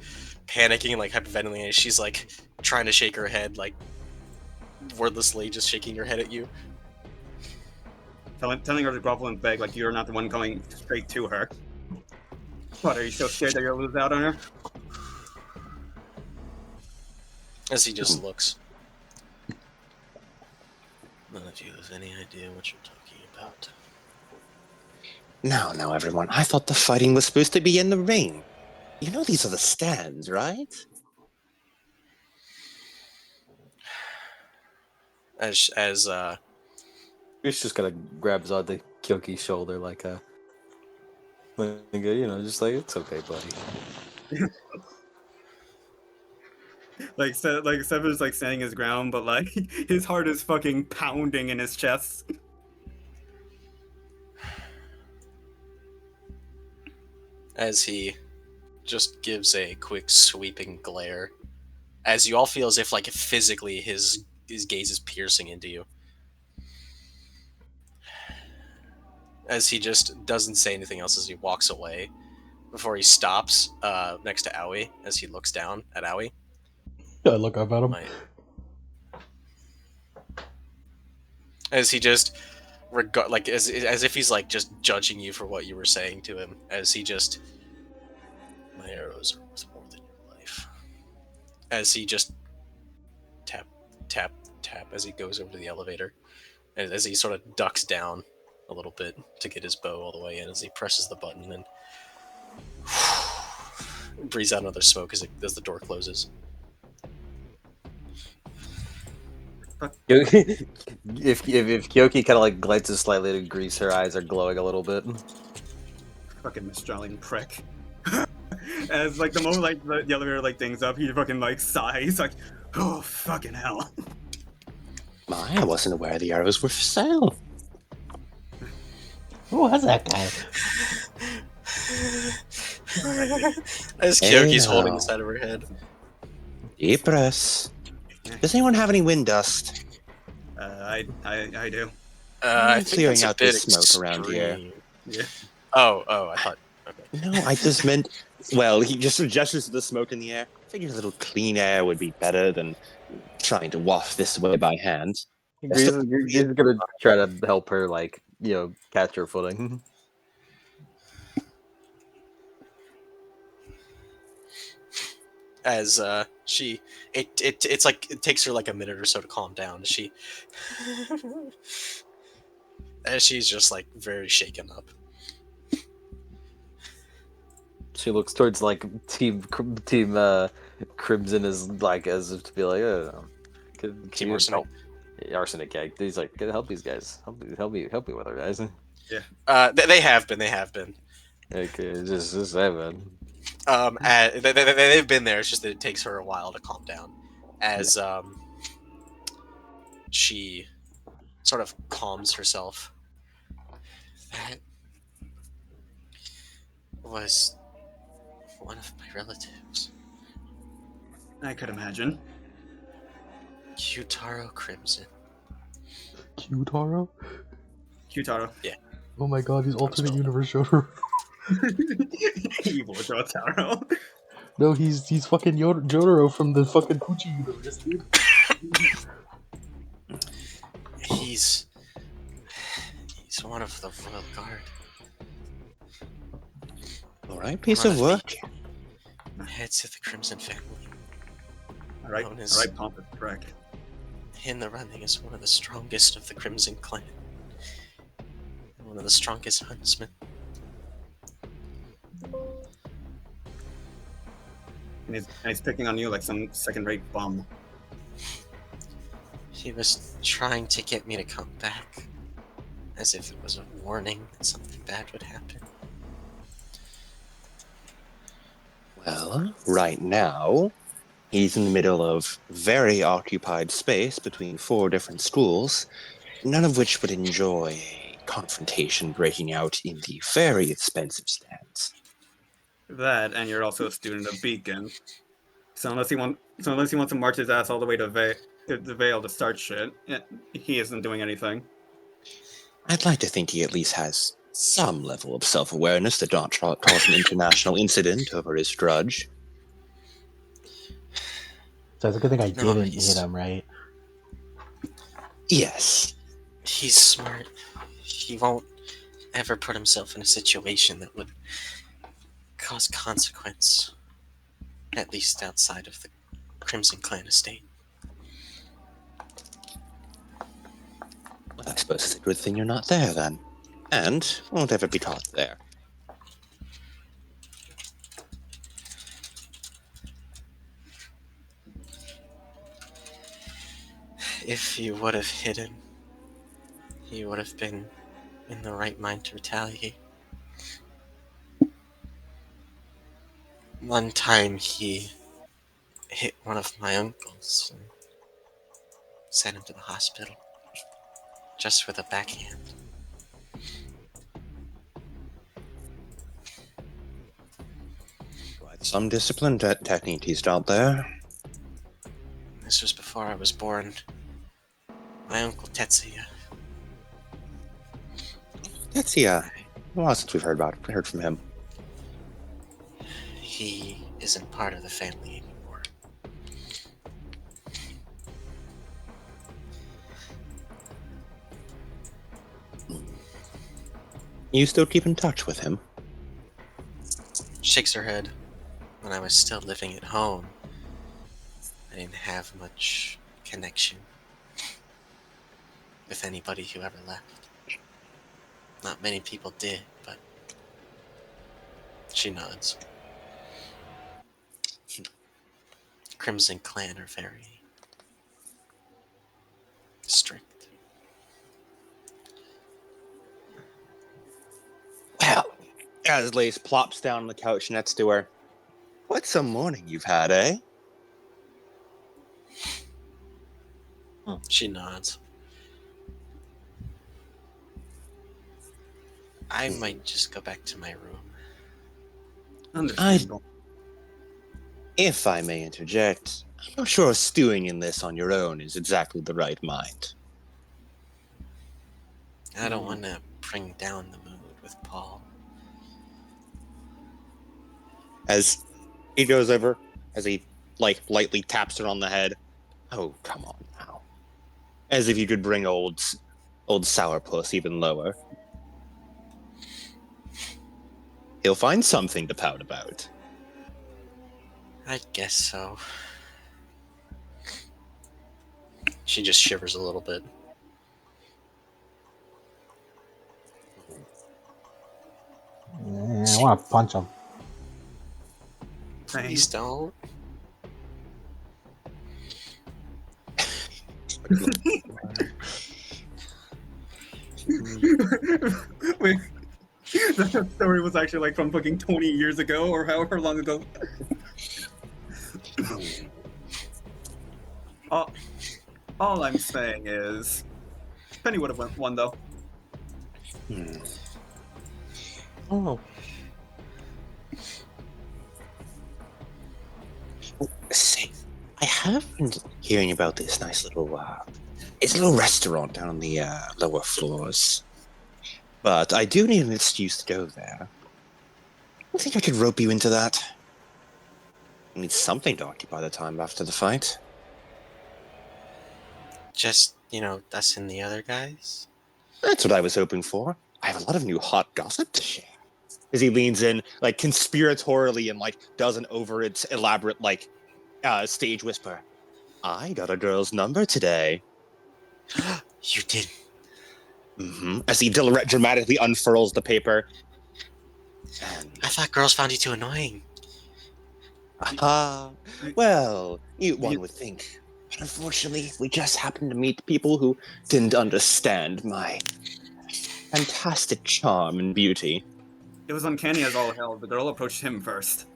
panicking and like hyperventilating, and she's like trying to shake her head, like wordlessly just shaking her head at you. Telling her to grovel and beg like you're not the one going straight to her. What, are you so scared that you'll lose out on her? As he just looks. None of you have any idea what you're talking about. Now, everyone. I thought the fighting was supposed to be in the ring. You know these are the stands, right? As He's just gonna grabs onto Kyoki's shoulder like just like, it's okay, buddy. Like Seven's like standing his ground, but like his heart is fucking pounding in his chest. as he just gives a quick sweeping glare, as you all feel as if like physically his gaze is piercing into you. As he just doesn't say anything else as he walks away, before he stops next to Aoi, as he looks down at Aoi. I look up at him. As he just as if he's like just judging you for what you were saying to him, as he just, my arrows are worth more than your life. As he just tap tap as he goes over to the elevator, as he sort of ducks down a little bit to get his bow all the way in, as he presses the button and breathes out another smoke as the door closes. if Kyoki kind of like glances slightly to Grease, her eyes are glowing a little bit. Fucking Mistraling prick. As like the moment like the elevator like dings up, he fucking like sighs like, oh fucking hell. My, I wasn't aware the arrows were for sale. Who was that guy? As Hey, Kyoki's now. holding the side of her head. Deep breaths. Does anyone have any wind dust? I do. I think Clearing that's a out bit this smoke around here. extreme. Yeah. Oh, I thought. Okay. No, I just meant. Well, he just gestures to the smoke in the air. Figured a little clean air would be better than trying to waft this away by hand. Grease is gonna try to help her, like, catch her footing. As it's like it takes her like a minute or so to calm down. As she's just like very shaken up. She looks towards like Team Crimson as like as if to be like, can Team you Arsenic. help? Arsenic, yeah. He's like, can help these guys. Help me with her, guys. They have been. Okay, it's just seven. They've been there. It's just that it takes her a while to calm down. As she sort of calms herself. That was one of my relatives, I could imagine. Kyutaro Crimson. Q-Taro? Kyutaro. Oh my god, he's alternate universe Jotaro. Evil Jotaro. No, he's fucking Jotaro from the fucking Pucci universe, dude. He's one of the royal guard. All right, piece One of the work. Heads of the Crimson family. Alright, Known as- alright, Pompous prick. In the running as one of the strongest of the Crimson clan. One of the strongest huntsmen. And he's picking on you like some second-rate bum. He was trying to get me to come back. As if it was a warning that something bad would happen. Well, right now, he's in the middle of very occupied space between 4 different schools, none of which would enjoy a confrontation breaking out in the very expensive stands. That, and you're also a student of Beacon. So unless he wants to march his ass all the way to the Vale to start shit, he isn't doing anything. I'd like to think he at least has some level of self-awareness that don't cause an international incident over his grudge. So it's a good thing I No, didn't he's- hit him, right? Yes. He's smart. He won't ever put himself in a situation that would cause consequence. At least outside of the Crimson Clan estate. Well, I suppose it's a good thing you're not there then. And won't ever be taught there. If he would have hit him, he would have been in the right mind to retaliate. One time he hit one of my uncles and sent him to the hospital. Just with a backhand. Quite some discipline technique he's taught there. This was before I was born. My uncle Tetsuya. Tetsuya. A while since we've heard from him. He isn't part of the family anymore. You still keep in touch with him? Shakes her head. When I was still living at home, I didn't have much connection. with anybody who ever left. Not many people did, but she nods. Crimson Clan are very strict. Well, as Lace plops down on the couch next to her, what some morning you've had, eh? She nods. I might just go back to my room. Understandable. If I may interject, I'm not sure stewing in this on your own is exactly the right mind. I don't want to bring down the mood with Paul. As he goes over, as he lightly taps her on the head. Oh, come on now. As if you could bring old sourpuss even lower. He'll find something to pout about. I guess so. She just shivers a little bit. Yeah, I want to punch him. Please don't. Wait, that story was actually like from fucking 20 years ago or however long ago. All I'm saying is, Penny would have won though. Oh. Say, I have been hearing about this nice little, it's a little restaurant down on the lower floors. But I do need an excuse to go there. I think I could rope you into that. I need something to occupy the time after the fight. Just, us and the other guys? That's what I was hoping for. I have a lot of new hot gossip to share. As he leans in, conspiratorially and does an over its elaborate stage whisper. I got a girl's number today. You did. Mm-hmm. As he dramatically unfurls the paper. And I thought girls found you too annoying. Well, one would think. But unfortunately, we just happened to meet people who didn't understand my fantastic charm and beauty. It was uncanny as all hell. The girl approached him first.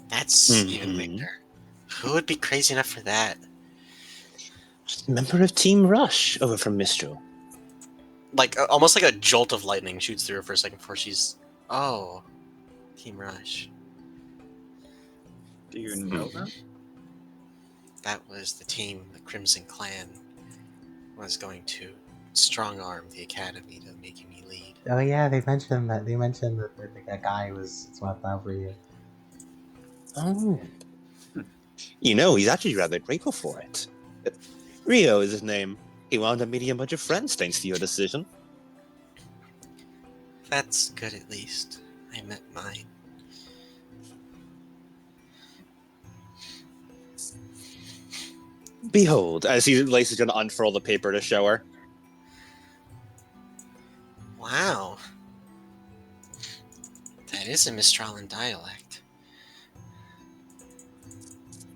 That's even weirder. Who would be crazy enough for that? Member of Team Rush over from Mistral. Almost like a jolt of lightning shoots through her for a second before she's... Oh, Team Rush. Do you know that? That was the team the Crimson Clan was going to strong-arm the Academy to making me lead. Oh yeah, they mentioned that. They mentioned that that guy was swapped out for you. Oh. He's actually rather grateful for it. Rio is his name. He wound up meeting a bunch of friends thanks to your decision. That's good, at least. I met mine. Behold, as Lace is going to unfurl the paper to show her. Wow. That is a Mistralan dialect.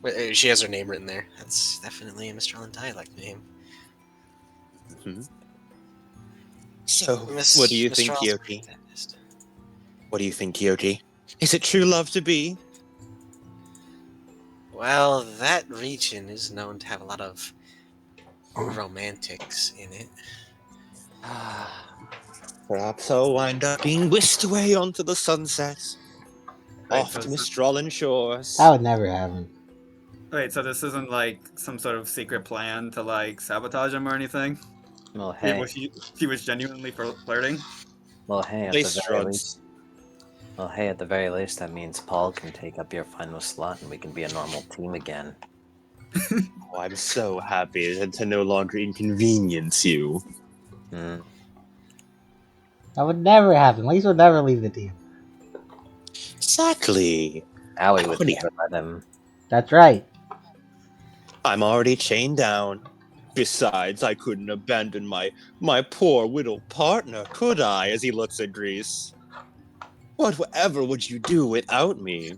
Wait, she has her name written there. That's definitely a Mistralan dialect name. Mm-hmm. So, what do you think, Kyoki? What do you think, Kyoki? Is it true love to be? Well, that region is known to have a lot of romantics in it. Perhaps I'll wind up being whisked away onto the sunset. Right, Off to Mistralan shores. That would never happen. Wait, so this isn't some sort of secret plan to sabotage him or anything? Well, hey. She was genuinely flirting? Well, hey, at Lace the very shrugs. least. Well, hey, at the very least, that means Paul can take up your final slot and we can be a normal team again. Oh, I'm so happy to no longer inconvenience you. Hmm. That would never happen. Lace would never leave the team. Exactly. Allie would What do you- never let him. That's right. I'm already chained down. Besides, I couldn't abandon my poor widow partner, could I? As he looks at Grease. Whatever would you do without me?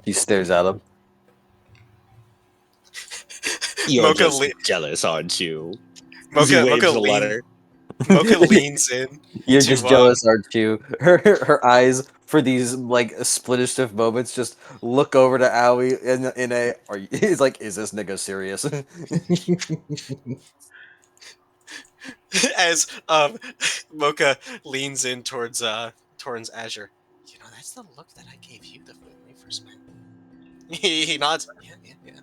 He stares at him. You're Mocha, just jealous, aren't you? As he Mocha, waves Mocha, the letter. Mocha leans in. You're to, just jealous, aren't you? Her eyes for these like split stiff moments just look over to Owie in a. Are you, he's like, is this nigga serious? As Mocha leans in towards Azure. You know, that's the look that I gave you the very first met. He nods. Yeah.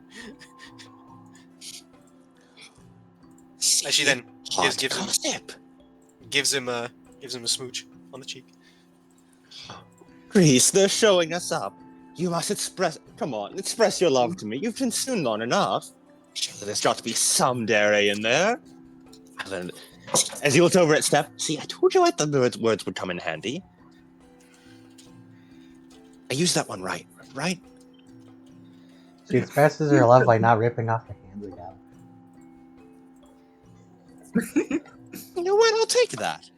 As she then Hot gives gossip. him a smooch on the cheek. Grease, they're showing us up. You must express your love to me. You've been soon long enough. Surely there's got to be some dairy in there. And then, as he looked over at Steph, see, I told you the words would come in handy. I used that one right? She expresses her love by not ripping off her hands again. You know what? I'll take that.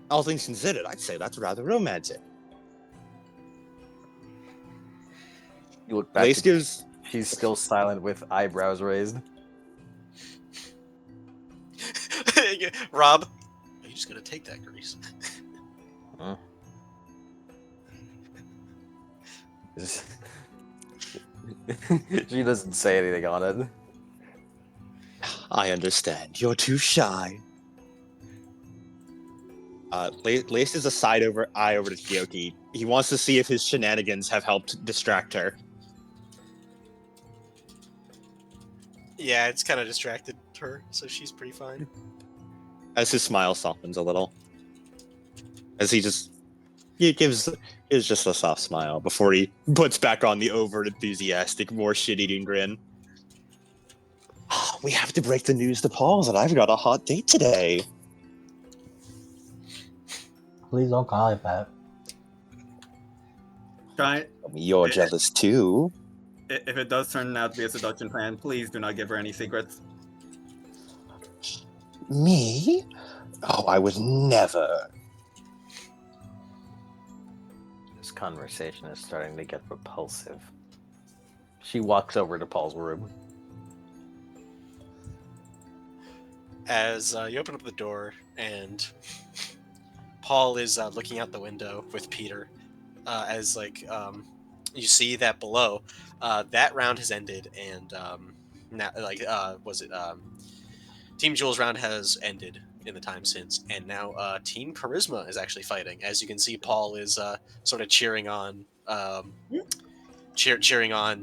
All things considered, I'd say that's rather romantic. You look back. Lace gives. She's still silent with eyebrows raised. Rob, are you just gonna take that, Grease? Huh? She doesn't say anything on it. I understand. You're too shy. Lace is a eye over to Kyoki. He wants to see if his shenanigans have helped distract her. Yeah, it's kind of distracted her, so she's pretty fine. As his smile softens a little. As he gives just a soft smile before he puts back on the over enthusiastic, more shit-eating grin. We have to break the news to Paul that I've got a hot date today. Please don't call it that. Try You're jealous too. if it does turn out to be a seduction plan, please do not give her any secrets. Me? Oh, I would never. This conversation is starting to get repulsive. She walks over to Paul's room. As you open up the door, and Paul is looking out the window with Peter, as you see that below, that round has ended, and now Team Jules round has ended in the time since, and now Team Charisma is actually fighting. As you can see, Paul is sort of cheering on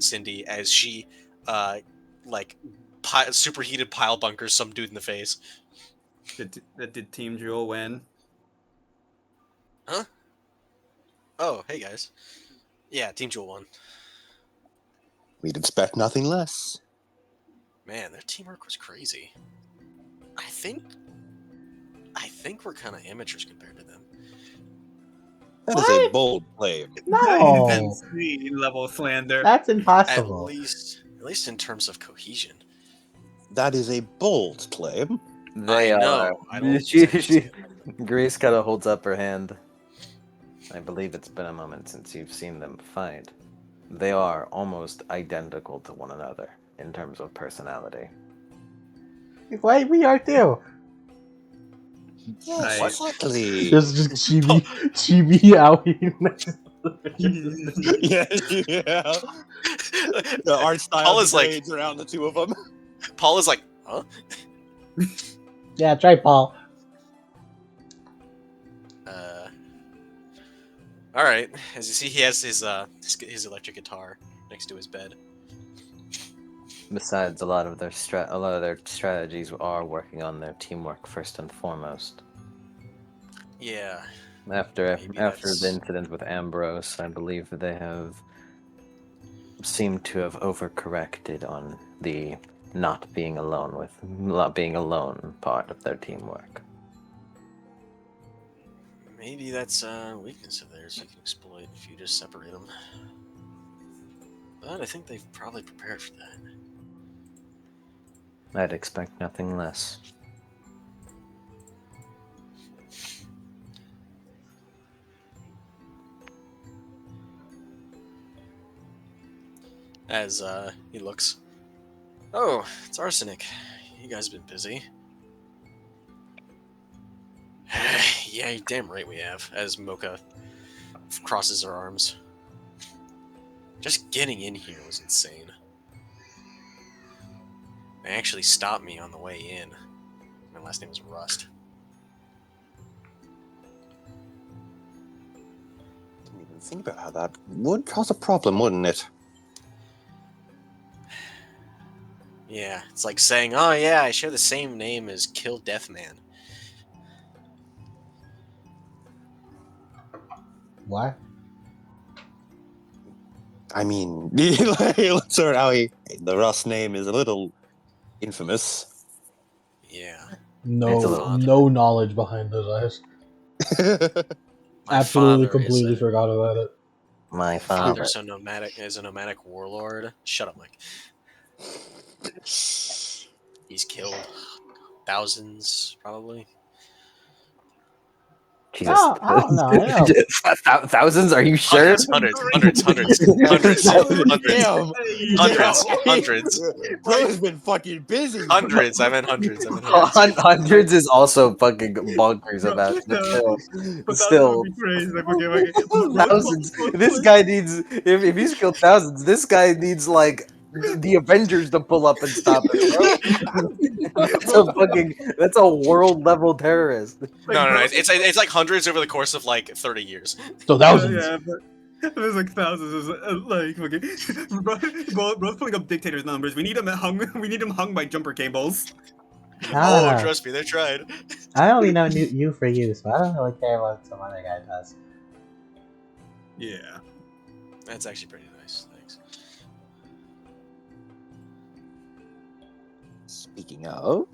Cindy as she superheated pile bunkers some dude in the face. Did Team Jewel win? Huh? Oh, hey guys. Yeah, Team Jewel won. We'd expect nothing less. Man, their teamwork was crazy. I think we're kind of amateurs compared to them. That is a bold claim. No, Insane level slander. that's At impossible. least in terms of cohesion. That is a bold claim. They I are. know. I don't Grace kind of holds up her hand. I believe it's been a moment since you've seen them fight. They are almost identical to one another in terms of personality. Why we are too? Yes, I- exactly. Just chibi out. yeah. The art style Paul is like, degrades around the two of them. Paul is like, huh? Yeah, try Paul. All right. As you see, he has his electric guitar next to his bed. Besides, a lot of their strategies are working on their teamwork first and foremost. Yeah. After Maybe the that's- incident with Ambrose, I believe they have seemed to have overcorrected on the not being alone part of their teamwork. Maybe that's a weakness of theirs you can exploit if you just separate them. But I think they've probably prepared for that. I'd expect nothing less. As he looks. Oh, it's Arsenic. You guys have been busy. Yeah, you're damn right we have. As Mocha crosses her arms. Just getting in here was insane. They actually stopped me on the way in. My last name was Rust. Didn't even think about how that would cause a problem, wouldn't it? Yeah, it's like saying, oh yeah, I share the same name as Kill Deathman. What? I mean, sorry, Howie, the Rust name is a little infamous. Yeah. It's a little No knowledge behind those eyes. My Absolutely, father completely is forgot about it. my a, father. father's a nomadic warlord. Shut up, Mike. He's killed thousands, probably. Jesus. I don't know. I know. Thousands? Are you sure? Hundreds. Damn. Hundreds. Bro has been fucking busy. Hundreds. I meant hundreds. Hundreds is also fucking bonkers about. But still, But that would be crazy. Like, okay. thousands. This guy needs. If he's killed thousands, this guy needs like the Avengers to pull up and stop it, bro. That's a world level terrorist. No. It's like hundreds over the course of like 30 years. So thousands. Yeah, but there's like thousands. Like, okay, bro's pulling up dictators' numbers. We need him hung. We need him hung by jumper cables. Oh, Ah, trust me, they tried. I only know you for you, so I don't really care what some other guy does. Yeah. That's actually pretty nice. Thanks. Speaking of,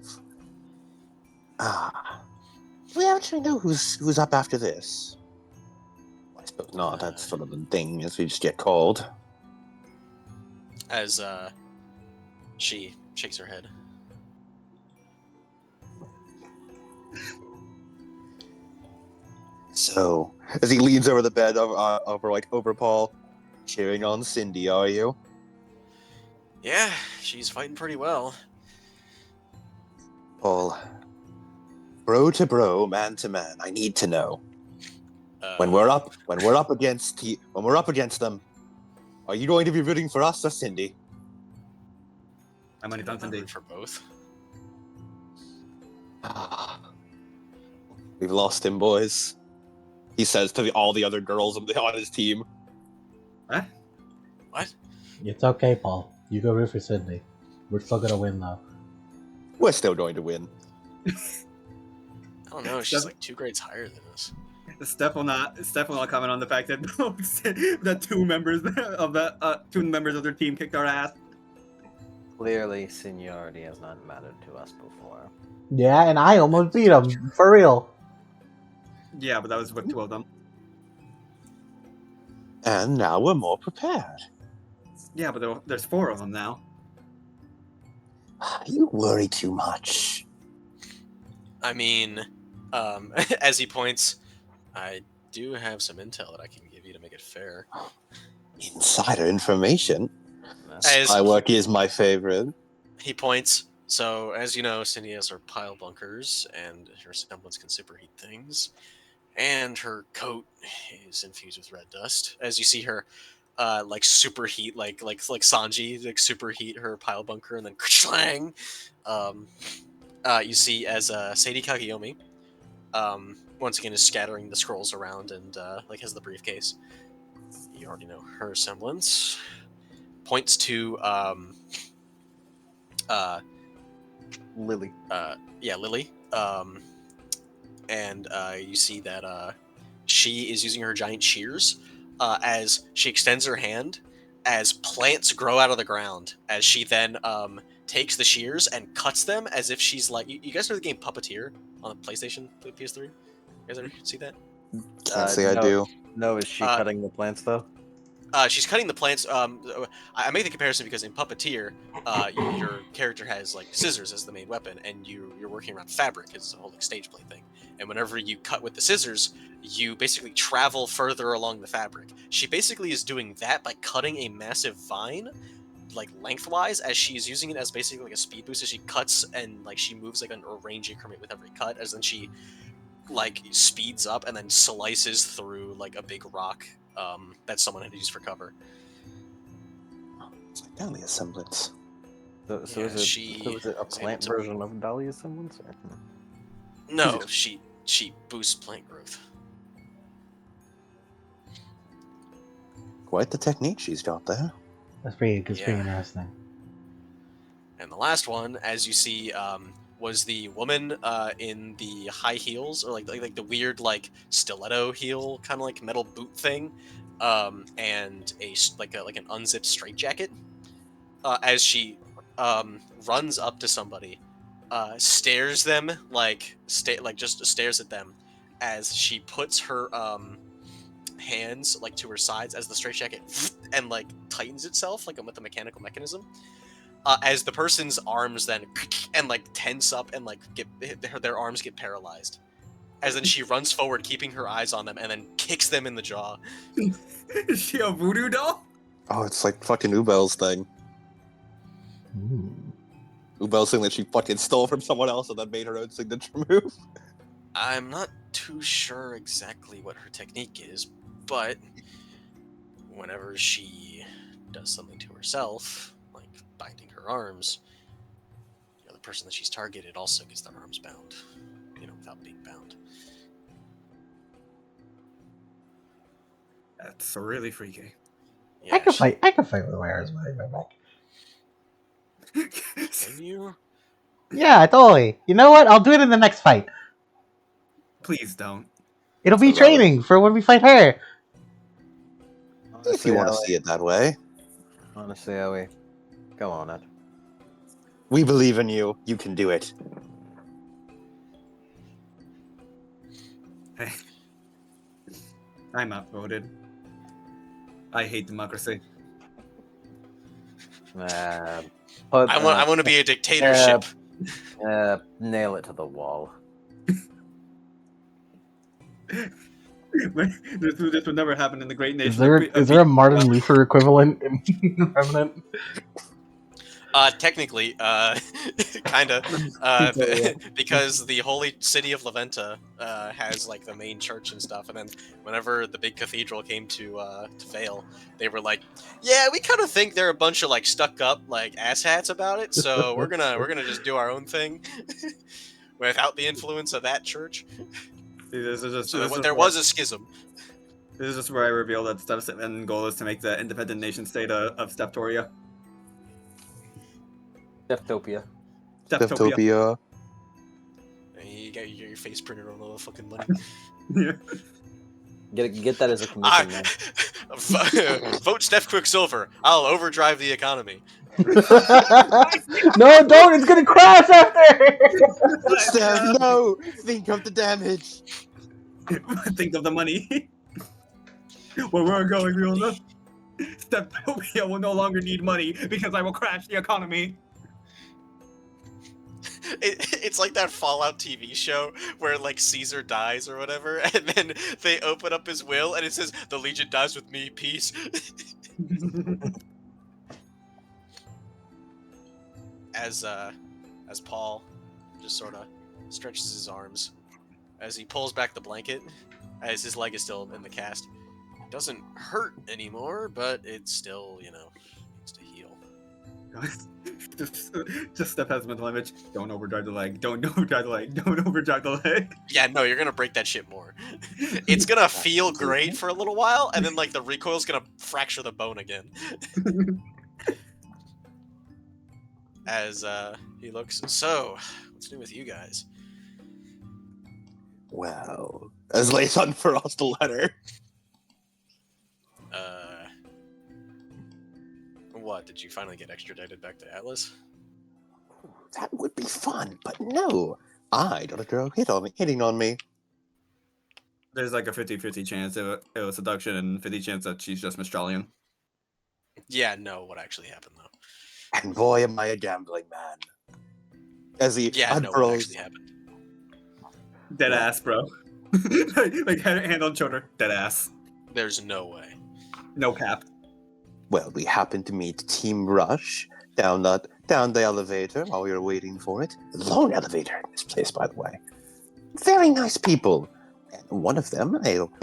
do we actually know who's up after this? I suppose not. That's sort of the thing, as we just get called. As she shakes her head. So, as he leans over the bed over Paul, cheering on Cindy, are you? Yeah, she's fighting pretty well. Paul, bro to bro, man to man, I need to know. When we're up against them, are you going to be rooting for us or Cindy? How many times I'm a day? rooting for both. We've lost him, boys. He says to all the other girls on his team. Huh? What? It's okay, Paul. You go root for Sydney. We're still gonna win, though. We're still going to win. I don't know. She's like 2 grades higher than us. Steph will not comment on the fact that that two members of their team kicked our ass. Clearly, seniority has not mattered to us before. Yeah, and I almost beat him. For real. Yeah, but that was with 2 of them. And now we're more prepared. Yeah, but there's 4 of them now. You worry too much. I mean, as he points, I do have some intel that I can give you to make it fair. Insider information. As My work is my favorite. he points, so as you know, Cindy has her pile bunkers, and her semblance can superheat things, and her coat is infused with red dust. As you see her, like superheat, like Sanji, like superheat her pile bunker, and then clang. You see as Sadie Kageyomi, once again is scattering the scrolls around and like has the briefcase. You already know her semblance. Points to Lily. Lily. And you see that she is using her giant shears as she extends her hand as plants grow out of the ground. As she then takes the shears and cuts them as if she's like... You guys know the game Puppeteer on the PlayStation, the PS3? You guys ever see that? Can't say I do. No, is she cutting the plants though? She's cutting the plants. I make the comparison because in Puppeteer, your character has like scissors as the main weapon, and you're working around fabric as a whole like stage play thing. And whenever you cut with the scissors, you basically travel further along the fabric. She basically is doing that by cutting a massive vine, like lengthwise, as she's using it as basically like a speed boost. As she cuts and like she moves like a range increment with every cut, as then she like speeds up and then slices through like a big rock that someone had to use for cover. It's like only a semblance. So Yeah, is it a plant version of Dahlia's semblance? Or? No, she boosts plant growth. Quite the technique she's got there. That's pretty Yeah. interesting. And the last one, as you see, was the woman in the high heels, or like the weird like stiletto heel kind of like metal boot thing, and like an unzipped straitjacket. As she runs up to somebody, stares them just stares at them, as she puts her hands like to her sides as the straitjacket and like tightens itself like with a mechanical mechanism. As the person's arms then and like tense up and like their arms get paralyzed. As then she runs forward, keeping her eyes on them, and then kicks them in the jaw. Is she a voodoo doll? Oh, it's like fucking Ubel's thing. Ubel's thing that she fucking stole from someone else and then made her own signature move. I'm not too sure exactly what her technique is, but whenever she does something to herself, like binding her arms, the person that she's targeted also gets their arms bound, without being bound. That's really freaky. Yeah, I can fight with my arms behind my back. Can you? Yeah, totally. You know what? I'll do it in the next fight. Please don't. It'll be training for when we fight her. If you want to see it that way. Honestly, Owie, go on it. We believe in you. You can do it. Hey, I'm outvoted. I hate democracy. I want to be a dictatorship. Nail it to the wall. This would never happen in the great nation. Is there a Martin Luther equivalent in Revenant? Technically, kinda, because the holy city of Leventa has like the main church and stuff, and then whenever the big cathedral came to Vale, they were like, "Yeah, we kind of think they're a bunch of like stuck up like asshats about it, so we're gonna just do our own thing without the influence of that church." There was a schism. This is just where I reveal that Steph's end goal is to make the independent nation state of Steptoria. Deftopia. Deftopia. You got your face printed on all the fucking money. Yeah. Get that as a commission, man. Vote Steph Quicksilver. I'll overdrive the economy. No, don't! It's gonna crash after! Steph, no! Think of the damage! Think of the money. Where we're going, we will not. Steptopia will no longer need money because I will crash the economy. It's like that Fallout TV show where like Caesar dies or whatever, and then they open up his will and it says, "The Legion dies with me, peace." As Paul just sort of stretches his arms as he pulls back the blanket, as his leg is still in the cast. It doesn't hurt anymore, but it still, needs to heal. Just Steph has mental image. Don't overdrive the leg. Don't overdrive the leg. Don't overdrive the leg. Yeah, no, you're gonna break that shit more. It's gonna feel great for a little while, and then like the recoil's gonna fracture the bone again. As he looks, so what's new with you guys? Wow. As Lace unfurls the letter. What, did you finally get extradited back to Atlas? That would be fun, but no. I got a girl hitting on me. There's like a 50-50 chance it was seduction and 50 chance that she's just Mistralian. Yeah, no, what actually happened though? And boy, am I a gambling man. As he Yeah, no, what unfurls, actually happened? Dead Yeah. ass, bro. like hand on shoulder, dead ass. There's no way. No cap. well, we happened to meet Team Rush down the elevator while we were waiting for it. Long elevator in this place, by the way. Very nice people. And one of them,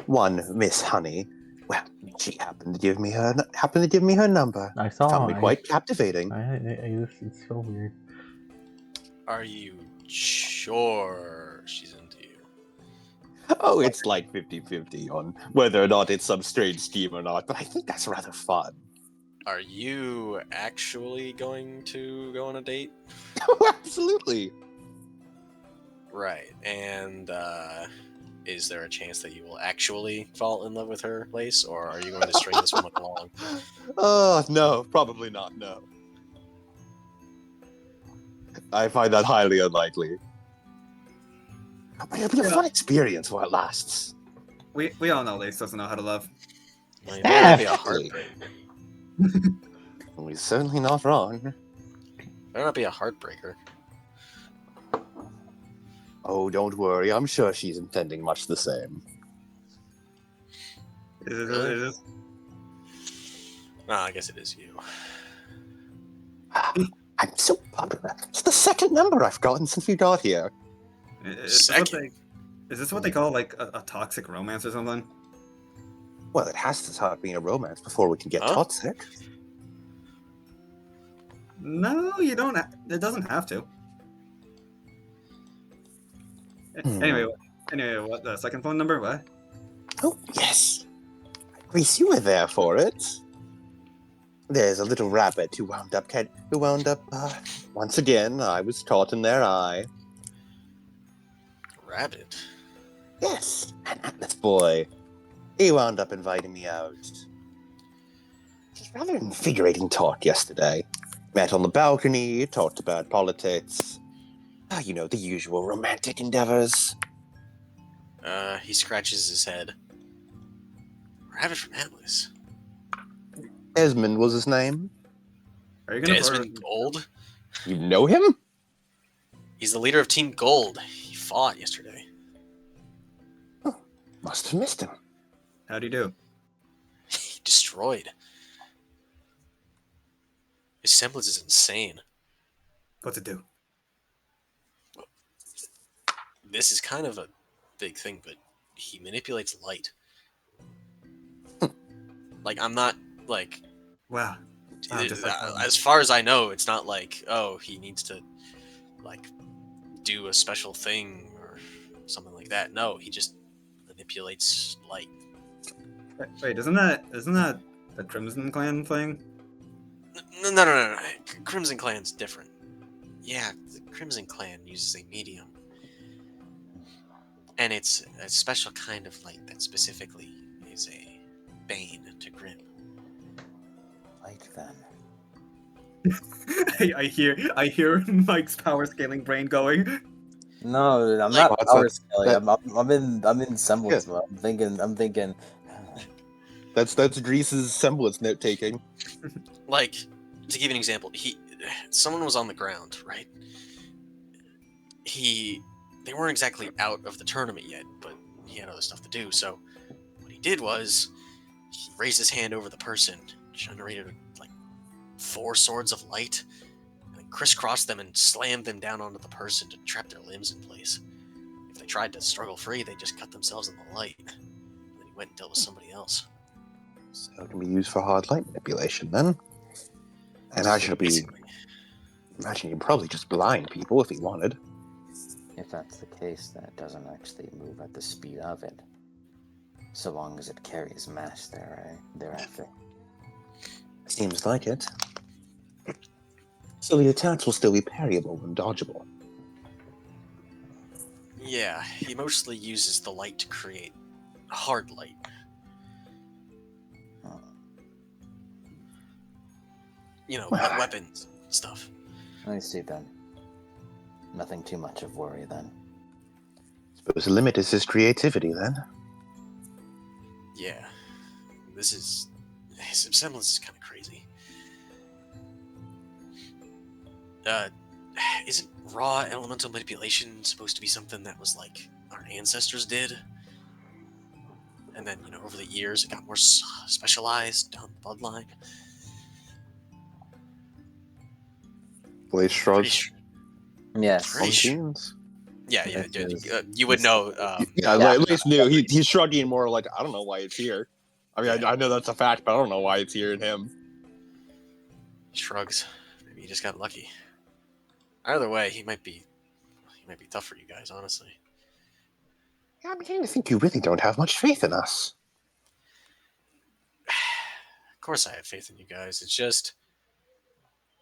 one Miss Honey, well, she happened to give me her number. I saw. Found me quite captivating. It's so weird. Are you sure she's into you? Oh, it's like 50-50 on whether or not it's some strange scheme or not, but I think that's rather fun. Are you actually going to go on a date? Oh, absolutely. Right. And is there a chance that you will actually fall in love with her, Lace, or are you going to string this one along? Oh, no, probably not, no. I find that highly unlikely. But it'll be a fun experience while it lasts. We all know Lace doesn't know how to love. Well, you better not be a Definitely. heartbreaker. We're certainly not wrong. Better not be a heartbreaker. Oh, don't worry. I'm sure she's intending much the same. Is it? No, I guess it is you. I'm so popular. It's the second number I've gotten since we got here. Is this what they call like a toxic romance or something? Well, it has to start being a romance before we can get Huh? toxic. No, you don't. It doesn't have to. Anyway, what the second phone number? What? Oh, yes. Reese, you were there for it. There's a little rabbit who wound up, once again, I was caught in their eye. Rabbit? Yes, an Atlas boy. He wound up inviting me out. It was rather invigorating talk yesterday. Met on the balcony, talked about politics. You know, the usual romantic endeavors. He scratches his head. Rabbit from Atlas. Desmond was his name. Are you gonna? Desmond Gold? You know him? He's the leader of Team Gold. He fought yesterday. Must have missed him. How'd he do? He destroyed. His semblance is insane. What's it do? This is kind of a big thing, but he manipulates light. Like, I'm not, like... Wow. Just like as far as I know, it's not like, oh, he needs to, like, do a special thing or something like that. No, he just manipulates light. Wait, isn't that the Crimson Clan thing? No. Crimson Clan's different. Yeah, the Crimson Clan uses a medium. And it's a special kind of light that specifically is a bane to Grim. Like them. I hear Mike's power scaling brain going. No, I'm Like, not what's power that- scaling. I'm in semblance mode. I'm thinking. That's Grease's semblance note taking. Like, to give you an example, someone was on the ground, right? They weren't exactly out of the tournament yet, but he had other stuff to do. So what he did was he raised his hand over the person, generated like 4 swords of light, and crisscrossed them and slammed them down onto the person to trap their limbs in place. If they tried to struggle free, they just cut themselves in the light. And then he went and dealt with somebody else. So it can be used for hard light manipulation then. And I should be... Basically. Imagine he'd probably just blind people if he wanted. If that's the case, then it doesn't actually move at the speed of it. So long as it carries mass thereafter. Seems like it. So the attacks will still be parryable and dodgeable. Yeah, he mostly uses the light to create hard light. You know, weapons and stuff. I see then. Nothing too much of worry then. Suppose the limit is his creativity then. Yeah. His semblance is kind of crazy. isn't raw elemental manipulation supposed to be something that was like our ancestors did? And then, over the years it got more specialized down the bloodline. Blaze Pretty shrugs. sure. Yes. Pretty sure. Teams. Yeah, This is- you would know. Yeah, Yeah. at least knew. He's shrugging more like, I don't know why it's here. I mean, I know that's a fact, but I don't know why it's here in him. He shrugs. Maybe he just got lucky. Either way, he might be tough for you guys, honestly. I'm beginning to think you really don't have much faith in us. Of course I have faith in you guys. It's just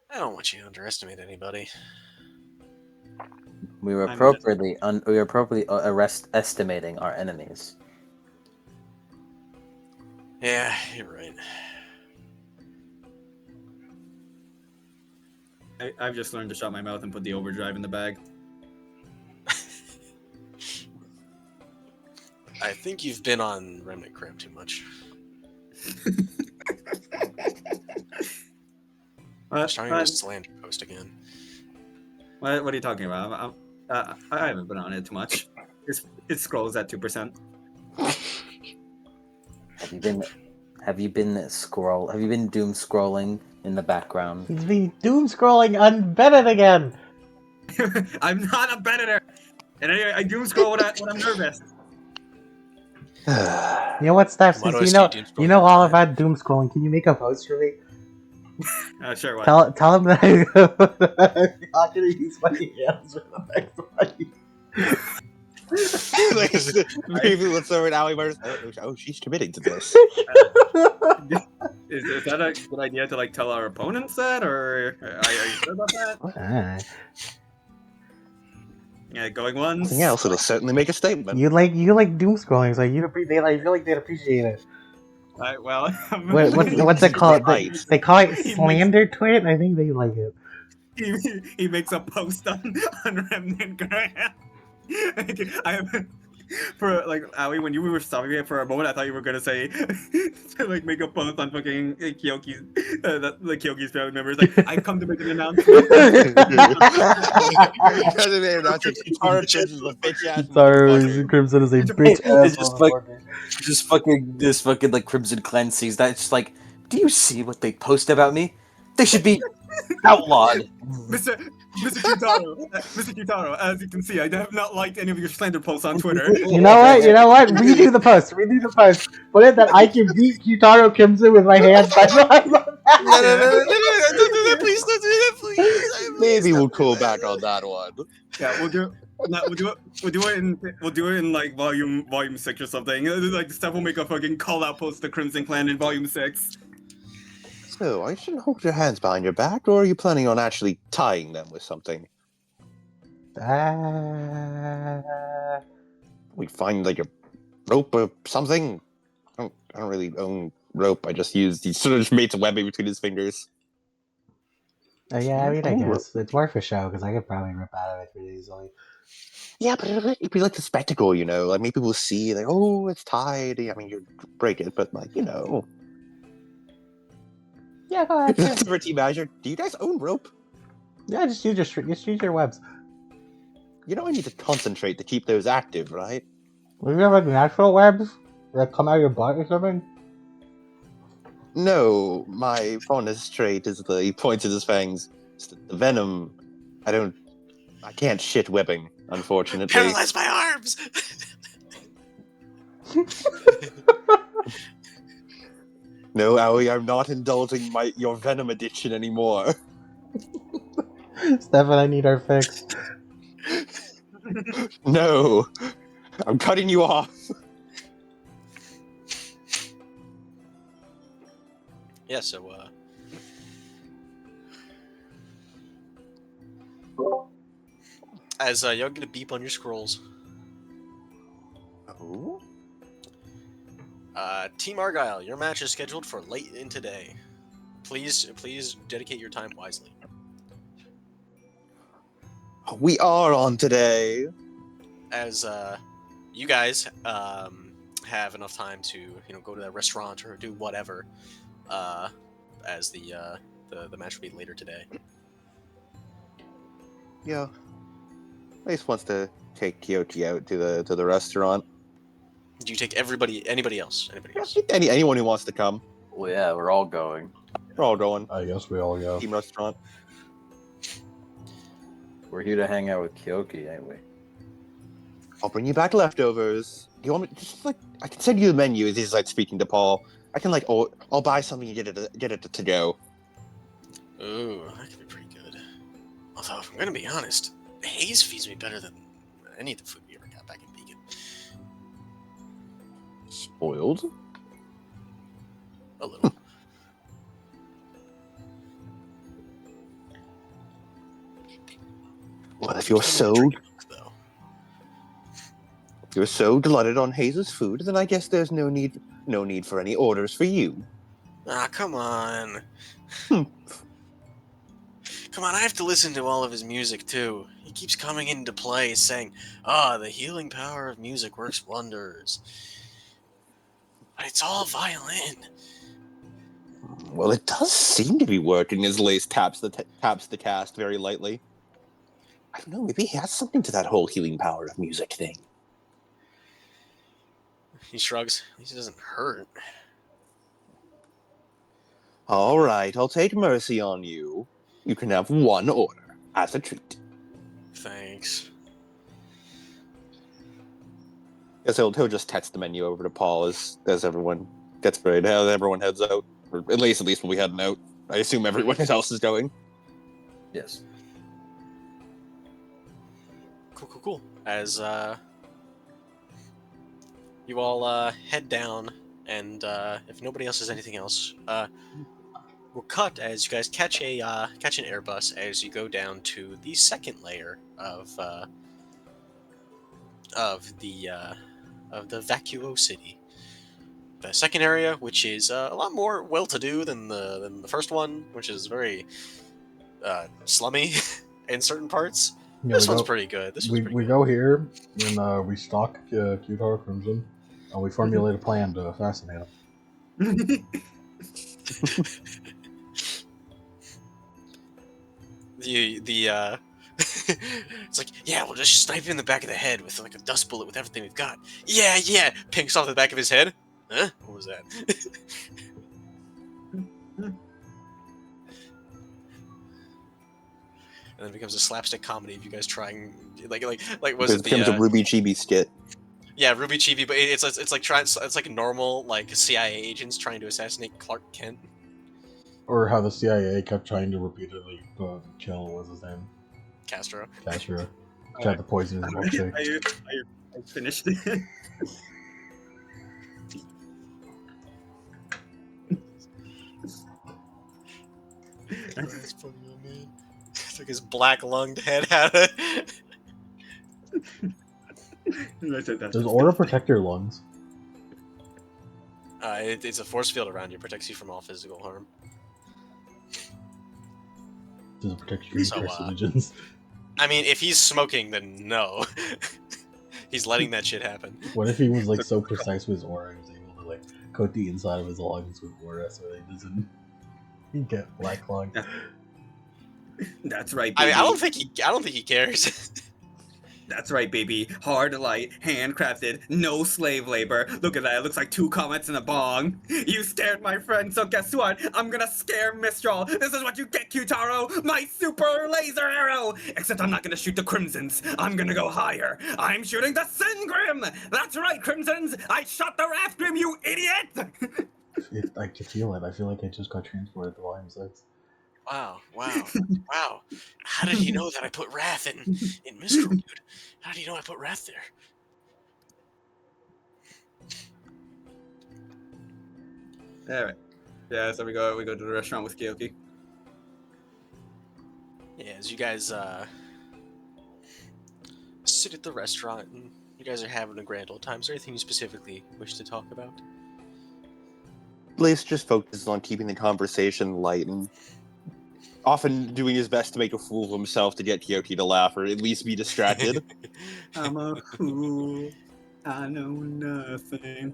I don't want you to underestimate anybody. We were I'm appropriately estimating our enemies. Yeah, you're right. I've just learned to shut my mouth and put the overdrive in the bag. I think you've been on Remnant Crypt too much. I'm starting to slander post again. What are you talking about? I haven't been on it too much. It scrolls at 2%. Have you been doom scrolling in the background? He's been doom scrolling on Bennett again. I'm not a Beneditor! And anyway, I doom scroll when I'm nervous. You know what, Steph? Why do Since I you see doom scrolling you know all all the time? about doom scrolling, can you make a post for me? Sure, what? Tell him that I'm not gonna use my hands for the next one. Maybe let's throw it Allie Murders. Oh, she's committing to this. Is that a good idea to like tell our opponents that, or are you sure about that? Ah. Yeah, going once. Something else, it'll certainly make a statement. You like doom scrolling, so I feel like they'd appreciate it. Alright, well, What's it called? Right. They call it slander twit. I think they like it. he makes a post on Remnant Graham. I haven't. For like Ali, when you were stopping me for a moment, I thought you were gonna say to like make a post on fucking Kyoki's, the Kyoki's family members. Like, I've come to make an announcement. Sorry, Crimson is a bitch It's ass. just fucking like Crimson Clan sees that. It's just like, do you see what they post about me? They should be outlawed. Mr. Kitaro, as you can see, I have not liked any of your slander posts on Twitter. You know what? Redo the post. Put it that I can beat Kitaro Crimson with my hands by No, please don't do that, please. Maybe we'll call back on that one. Yeah, we'll do it in like volume 6 or something. Like Steph will make a fucking call out post to Crimson Clan in volume 6. So, I shouldn't hold your hands behind your back, or are you planning on actually tying them with something? We find like a rope or something? I don't really own rope. I just used he sort of just made some webbing between his fingers. Yeah, I mean, I guess it's worth a show because I could probably rip out of it pretty easily. Yeah, but it'd be like the spectacle, Like maybe people see, like, oh, it's tied. I mean, you break it, but like, Yeah, go ahead. That's for Team Azure. Do you guys own rope? Yeah, just use your webs. I need to concentrate to keep those active, right? Do you have like natural webs that come out of your butt or something? No, my fondest trait is he points at his fangs. It's the venom. I can't shit webbing, unfortunately. Paralyze my arms. No, Aoi, I'm not indulging your venom addiction anymore. Stefan, I need our fix. No, I'm cutting you off. Yeah, so as y'all get a beep on your scrolls. Oh? Team Argyle, your match is scheduled for late in today. Please dedicate your time wisely. We are on today. As you guys have enough time to go to that restaurant or do whatever, as the match will be later today. Yeah. Lace wants to take Kyoki out to the restaurant. Do you take anybody else? Anyone who wants to come. Well, yeah, we're all going. We're all going. I guess we all go. Team restaurant. We're here to hang out with Kyoki, ain't we? I'll bring you back leftovers. Do you want me just like I can send you the menu as he's like speaking to Paul. I can I'll buy something and get it to go. Ooh, that could be pretty good. Although, if I'm gonna be honest, Hayes feeds me better than any of the food we ever got back in Beacon. Spoiled? A little. Well, if you're so Though. glutted on Hayes' food, then I guess there's no need for any orders for you. Ah, come on. Hmm. Come on, I have to listen to all of his music too. He keeps coming into play saying, the healing power of music works wonders. But it's all violin. Well, it does seem to be working as Lace taps the cast very lightly. I don't know, maybe he has something to that whole healing power of music thing. He shrugs. At least it doesn't hurt. All right, I'll take mercy on you. You can have one order as a treat. Thanks. Guess he'll just text the menu over to Paul as everyone gets ready. As everyone heads out, or at least we'll be heading out. I assume everyone else is going. Yes. Cool. As you all head down, and if nobody else has anything else, we'll cut as you guys catch an Airbus as you go down to the second layer of the Vacuo City. The second area, which is a lot more well-to-do than the first one, which is very slummy in certain parts. Yeah, This one's pretty good. We go here and we stalk Q-Tower Crimson, and we formulate a plan to assassinate him. It's like, yeah, we'll just snipe him in the back of the head with like a dust bullet with everything we've got. Yeah, pinks off the back of his head. Huh? What was that? And then it becomes a slapstick comedy of you guys trying, like was it It becomes a Ruby Chibi skit. Yeah, Ruby Chibi, but it's like normal like CIA agents trying to assassinate Clark Kent. Or how the CIA kept trying to repeatedly kill, what's his name? Castro. Tried to poison his milkshake. I finished. That's funny, man. Took his black lunged head out of it. Does Aura protect your lungs? It's a force field around you, protects you from all physical harm. Does it protect your So, carcinogens? I mean, if he's smoking, then no. He's letting that shit happen. What if he was like so precise with his aura, he was able to like coat the inside of his lungs with aura so that he doesn't get black lung? That's right, I baby. mean, I don't think he cares. That's right, baby. Hard light, handcrafted, no slave labor. Look at that, it looks like 2 comets in a bong. You scared my friend, so guess what? I'm gonna scare Mistral. This is what you get, Q-Taro! My super laser arrow! Except I'm not gonna shoot the Crimsons. I'm gonna go higher. I'm shooting the Sin Grim! That's right, Crimsons! I shot the Wrath Grim, you idiot! I can feel it. I feel like I just got transported to Volume 6. Wow. How did he know that I put Wrath in Mistral, dude? How did he know I put Wrath there? Alright. Yeah, so we go to the restaurant with Kyoki. Yeah, as you guys sit at the restaurant and you guys are having a grand old time. Is there anything you specifically wish to talk about? Lace just focuses on keeping the conversation light and often doing his best to make a fool of himself to get Kyoki to laugh or at least be distracted. I'm a fool. I know nothing.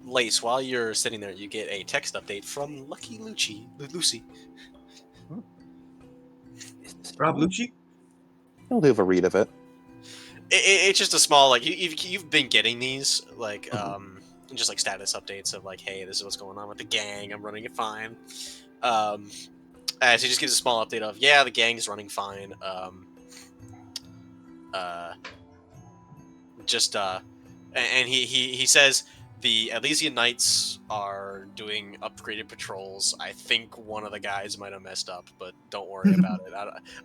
Lace, while you're sitting there, you get a text update from Lucky Lucy. Rob Lucci? I'll leave a read of it. It's just a small like you've been getting these like just like status updates of like, hey, this is what's going on with the gang. I'm running it fine. So he just gives a small update of, yeah, the gang is running fine. And he says the Elysian Knights are doing upgraded patrols. I think one of the guys might have messed up, but don't worry about it.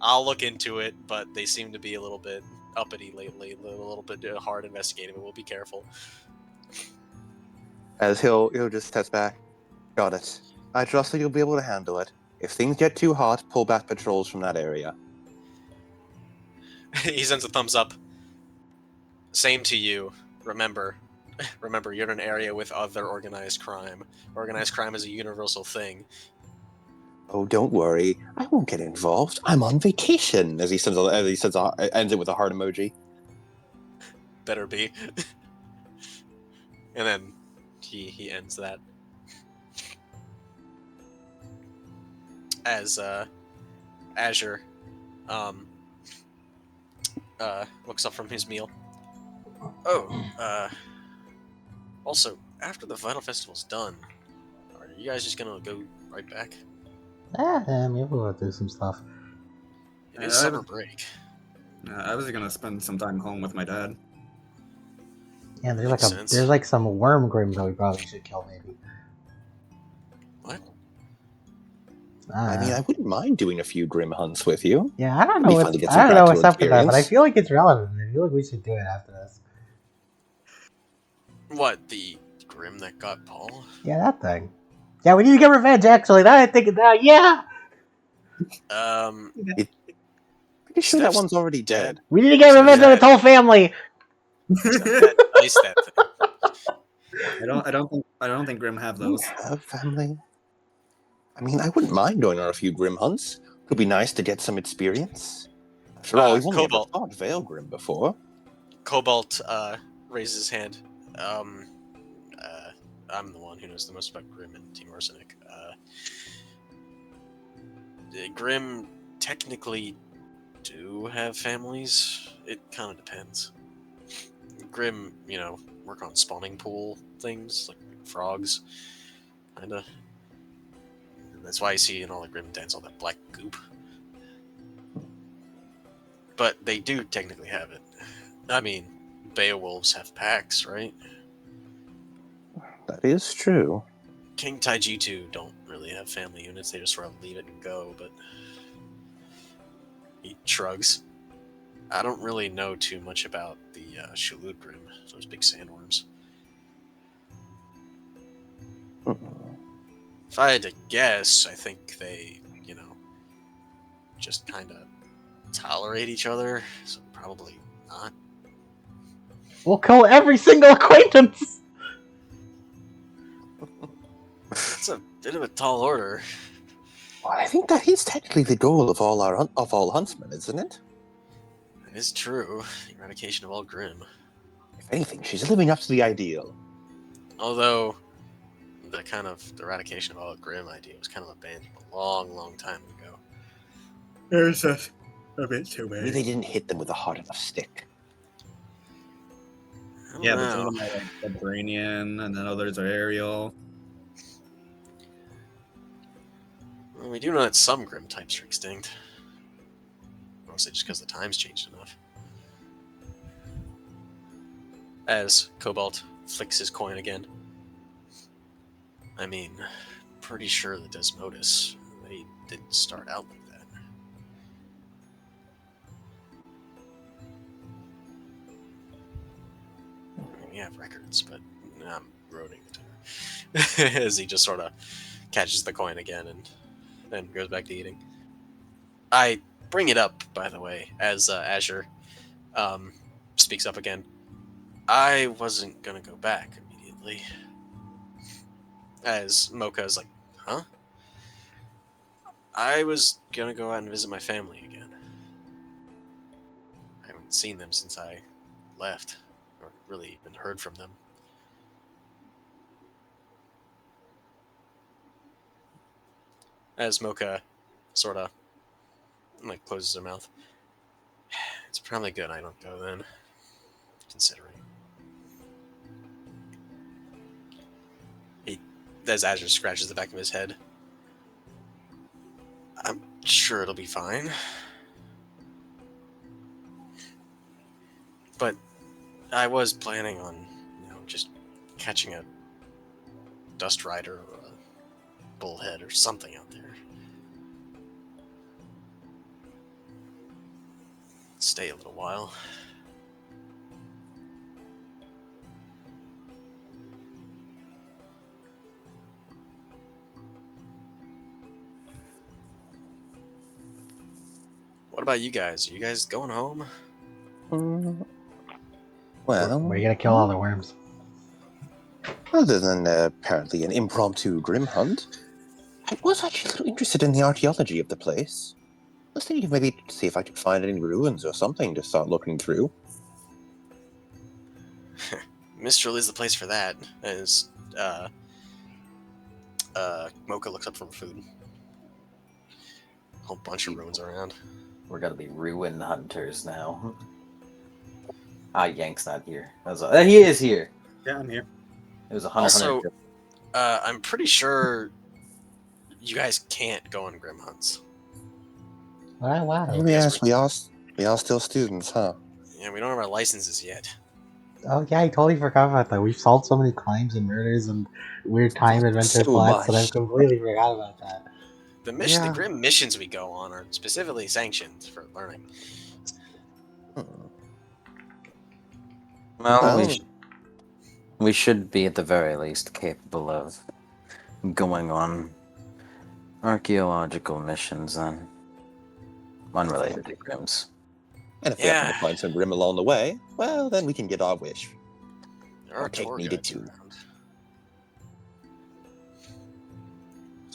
I'll look into it, but they seem to be a little bit uppity lately, a little bit hard investigating, but we'll be careful. As he'll just test back. Got it. I trust that you'll be able to handle it. If things get too hot, pull back patrols from that area. He sends a thumbs up. Same to you. Remember, you're in an area with other organized crime. Organized crime is a universal thing. Oh, don't worry. I won't get involved. I'm on vacation. Ends it with a heart emoji. Better be. And then he ends that. As Azure looks up from his meal. Oh, also, after the Vytal Festival's done, are you guys just gonna go right back? Yeah, maybe we'll do some stuff. It is summer break. I was gonna spend some time home with my dad. Yeah, Makes sense. there's like some worm grim that we probably should kill, maybe. What? I mean, I wouldn't mind doing a few grim hunts with you. Yeah, I don't It'd be know fun to get I some don't know what's practical up with that, but I experience. feel like it's relevant. I feel like we should do it after this. What, the Grim that got Paul? Yeah, that thing. Yeah, we need to get revenge. Actually, now I think of that. Yeah, Pretty sure that Steph's one's already dead. we need to get revenge on its whole family. Ice that thing. I don't think Grim have those. Have family? I mean, I wouldn't mind going on a few grim hunts. Could be nice to get some experience. After all, we've only ever Cobalt. fought Vale Grim before. Cobalt raises his hand. I'm the one who knows the most about Grim and Team Arsenic. Grim technically do have families. It kind of depends. Grim, work on spawning pool things, like frogs. Kinda. That's why you see in all the Grim dens all that black goop. But they do technically have it. I mean, Beowulfs have packs, right? That is true. King Taijitu don't really have family units. They just sort of leave it and go, but he shrugs. I don't really know too much about the Shalut Grim, those big sandworms. If I had to guess, I think they, just kind of tolerate each other, so probably not. We'll kill every single acquaintance. That's a bit of a tall order. Well, I think that is technically the goal of all huntsmen, isn't it? It is true. The eradication of all Grim. If anything, she's living up to the ideal. Although, the eradication of all Grim idea was kind of abandoned a long, long time ago. There's just a bit too Maybe big. they didn't hit them with a hard enough stick. Yeah, but but some of them are like Vibranian, and then others are aerial. well, we do know that some Grim types are extinct. Mostly just because the times changed enough. As Cobalt flicks his coin again. I mean, pretty sure the Desmodus, they didn't start out like that. I mean, we have records, but I'm roading it to her. As he just sort of catches the coin again and then goes back to eating. I bring it up, by the way, as Azure speaks up again. I wasn't gonna go back immediately. As Mocha's like, huh? I was gonna go out and visit my family again. I haven't seen them since I left, or really even heard from them. As Mocha sort of And, like, closes her mouth. It's probably good I don't go then. Considering. As Azure scratches the back of his head. I'm sure it'll be fine. But I was planning on, just catching a dust rider or a bullhead or something out there. Stay a little while. What about you guys? Are you guys going home? Well, We're gonna kill all the worms. other than apparently an impromptu grim hunt, I was actually a little interested in the archaeology of the place. I was thinking of maybe see if I could find any ruins or something to start looking through. Mistral is the place for that. As Mocha looks up from food. A whole bunch of ruins around. We're gonna be ruin hunters now. Yank's not here. He is here. Yeah, I'm here. It was a hunter. Also, I'm pretty sure you guys can't go on grim hunts. Wow. Oh, yes, we are still students, huh? Yeah, we don't have our licenses yet. Oh yeah, I totally forgot about that. We've solved so many crimes and murders and weird time adventure So plots that much. I've completely forgot about that. The grim missions we go on are specifically sanctioned for learning. Well, we should be at the very least capable of going on archaeological missions then. Unrelated to Grimm's. And if we happen to find some grim along the way, well, then we can get our wish. There are cake tour needed guides too. around.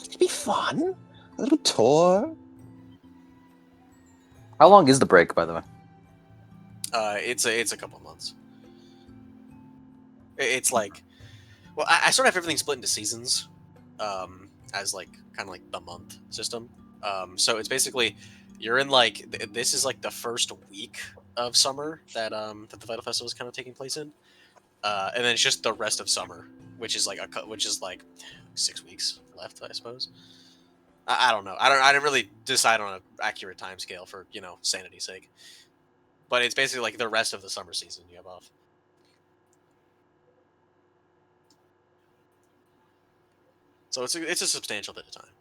It'd be fun. A little tour. How long is the break, by the way? It's a couple months. It's like, well, I sort of have everything split into seasons, as like kind of like the month system. So it's basically you're in like this is like the first week of summer that the Vytal Festival is kind of taking place in, and then it's just the rest of summer, which is like 6 weeks left, I suppose. I don't know. I didn't really decide on an accurate time scale for sanity's sake. But it's basically like the rest of the summer season you have off. So it's a substantial bit of time.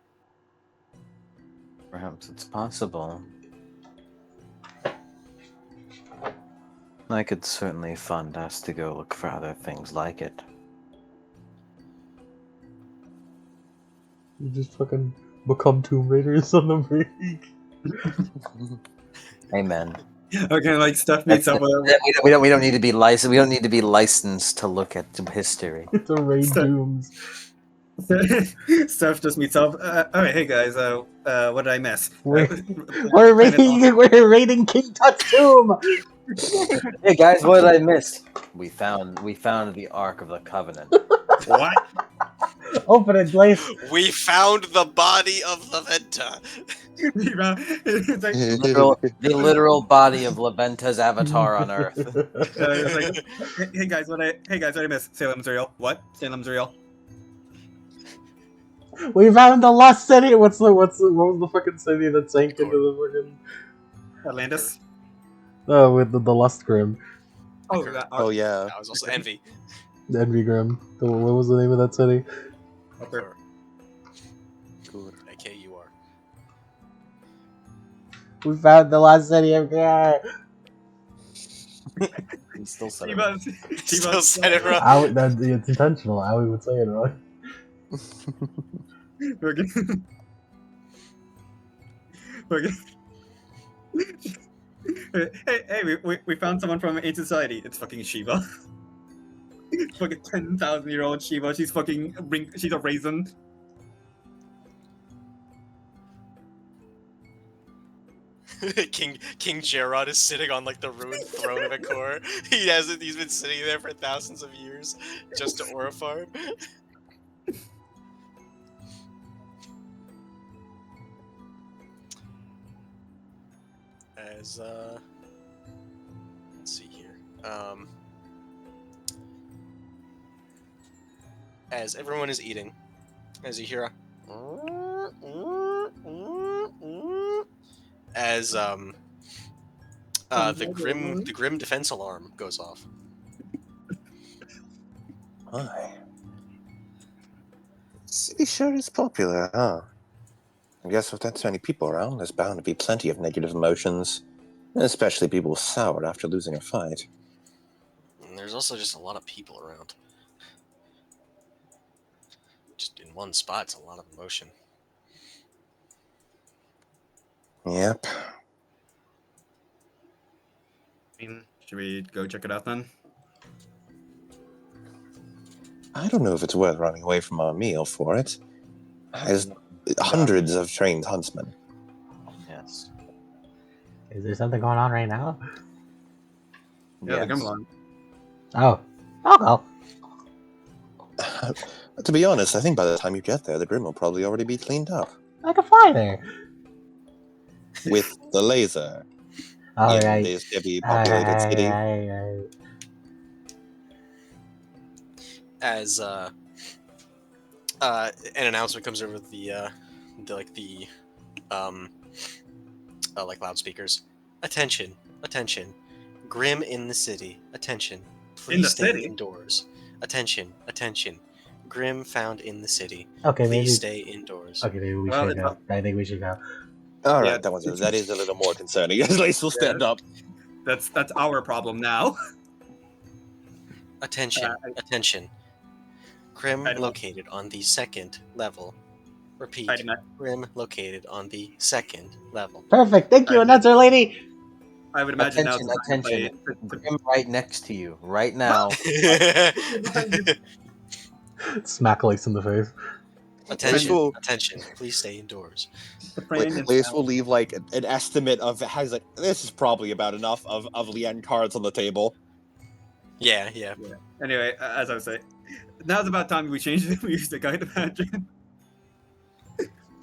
Perhaps it's possible. I could certainly fund us to go look for other things like it. You just fucking become Tomb Raiders on the break. Amen. Okay, like stuff meets up with We don't need to be licensed. We don't need to be licensed to look at history. It's a raid Dooms. Stuff just meets up. Alright, hey guys, what did I miss? We're raiding King Tut's tomb. Hey guys, what did I miss? We found the Ark of the Covenant. What? Open it, Blaze. We found the body of Laventa. The literal body of Laventa's avatar on Earth. It's like, hey guys, what I miss? Salem's real. What? Salem's real. We found the lost city. What was the fucking city that sank into the fucking Atlantis. Oh, with the Lust Grim. Oh yeah. That was also Envy. The Envy Grim. What was the name of that city? Kur. AKUR. We found the lost city of Gar. He still said Still said it wrong. It's intentional. How we would say it wrong. Hey, we found someone from Ancient Society. It's fucking Shiva. Fucking 10,000-year-old Shiva. She's a raisin. King Gerard is sitting on like the ruined throne of Akor. He's been sitting there for thousands of years just to aura farm. as let's see here. As everyone is eating, as you hear as the grim defense alarm goes off. Hi. City sure is popular, huh? I guess with that many people around, there's bound to be plenty of negative emotions, especially people sour after losing a fight. And there's also just a lot of people around. Just in one spot, it's a lot of emotion. Yep. Should we go check it out then? I don't know if it's worth running away from our meal for it. There's hundreds of trained huntsmen. Yes. Is there something going on right now? Yeah, the Yes. grim alarm. Oh. I'll go. To be honest, I think by the time you get there, the Grim will probably already be cleaned up. I can fly there. With the laser All in right. this heavily populated city. Alright. As an announcement comes over the like loudspeakers. Attention, attention. Grim in the city. Attention. Please In the stay city? indoors. Attention, attention. Grim found in the city. Okay, Please maybe. stay indoors. Okay, maybe we Well, should go. I think we should go. All right, Yeah. that is a little more concerning. At least we'll stand up. That's our problem now. Attention, attention. Grim Item- located on the second level. Repeat. Item- Grim located on the second level. Perfect. Thank you, Alright. announcer lady. I would imagine Attention, now. It's time to play- Grim right next to you, right now. Smack Lace in the face. Attention, Will- attention. Please stay indoors. the frame is Lace now- will leave like an estimate of has like this is probably about enough of Leanne cards on the table. Yeah. Anyway, as I was saying, now's about time we change the music. I'd imagine.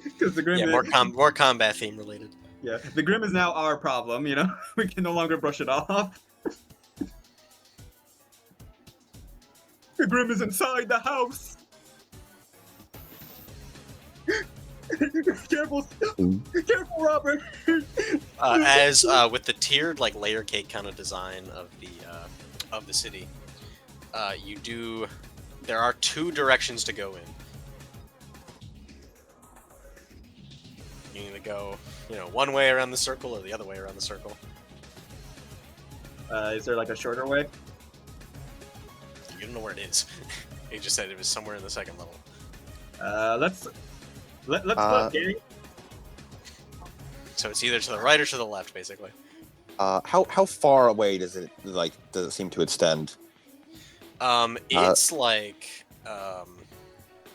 Because the grim, Yeah, more combat theme related. yeah, the grim is now our problem. You know, we can no longer brush it off. The grim is inside the house. Careful, careful, Robert. As with the tiered like layer cake kind of design of the city, there are two directions to go in. You need to go, one way around the circle or the other way around the circle. Is there like a shorter way? You don't know where it is. He just said it was somewhere in the second level. Let's split, gang. So it's either to the right or to the left, basically. How far away does it seem to extend? It's like trying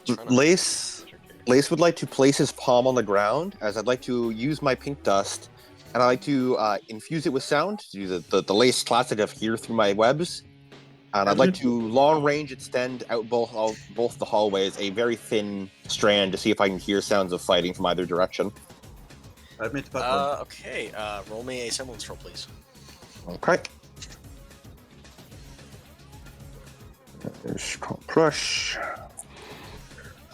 to- Lace would like to place his palm on the ground, as I'd like to use my pink dust, and I like to infuse it with sound to do the Lace classic of hear through my webs. And I'd like to long range extend out both the hallways a very thin strand to see if I can hear sounds of fighting from either direction. I've made the platform. Okay. Roll me a semblance roll, please. Okay. There's crush.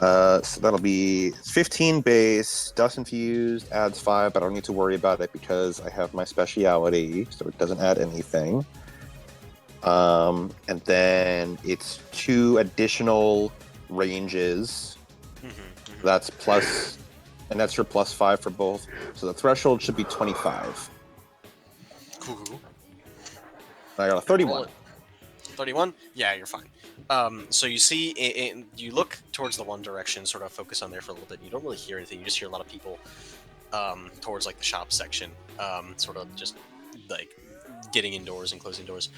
So that'll be 15 base, dust infused, adds 5, but I don't need to worry about it because I have my speciality, so it doesn't add anything. And then it's 2 additional ranges. That's plus, and that's for plus 5 for both. So the threshold should be 25. Cool. I got a 31. 31? Yeah, you're fine. So you see, you look towards the one direction, sort of focus on there for a little bit. You don't really hear anything. You just hear a lot of people towards like the shop section, sort of just like getting indoors and closing doors.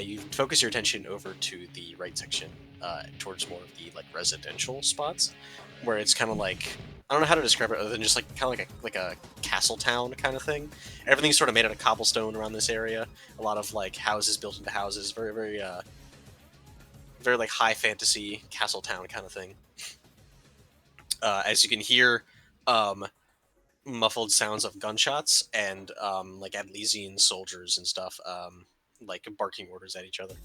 You focus your attention over to the right section, towards more of the like residential spots, where it's kind of like, I don't know how to describe it other than just like kind of like a castle town kind of thing. Everything's sort of made out of cobblestone around this area. A lot of like houses built into houses. Very, very, very like high fantasy castle town kind of thing. As you can hear, muffled sounds of gunshots and like Adlesian soldiers and stuff like barking orders at each other.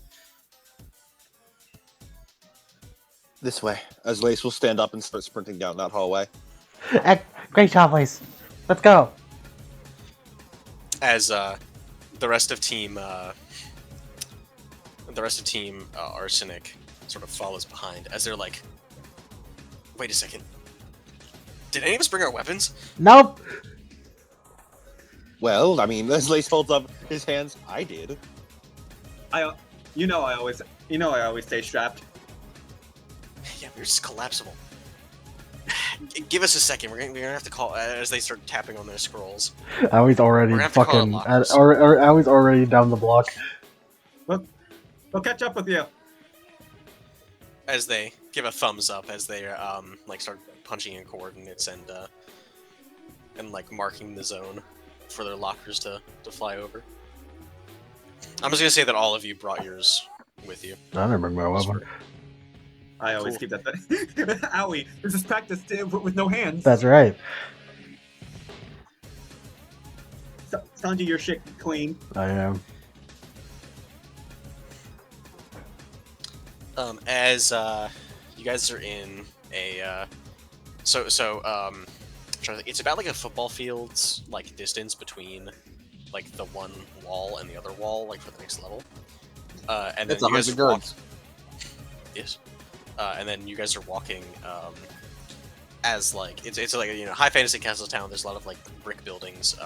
This way. As Lace will stand up and start sprinting down that hallway. Great job, Lace. Let's go. As the rest of team Arsenic sort of follows behind as they're like, wait a second, did any of us bring our weapons? Nope. Well, I mean, as Lace holds up his hands, I did. I always stay strapped. Yeah, we're just collapsible. Give us a second. We're gonna have to call as they start tapping on their scrolls. Owie's already We're gonna have to call fucking. it lockers. Owie's already down the block. We'll catch up with you. As they give a thumbs up as they like start punching in coordinates and like marking the zone for their lockers to fly over. I'm just gonna say that all of you brought yours with you. I didn't bring my weapon. I always keep that thing. Owie, this is practice with no hands. That's right. Sanji, your shit clean. I am. As you guys are in a it's about like a football field's like distance between like the one wall and the other wall, like for the next level. And then It's you guys 100 walk. yards. Yes. And then you guys are walking as like it's like, you know, high fantasy castle town. There's a lot of like brick buildings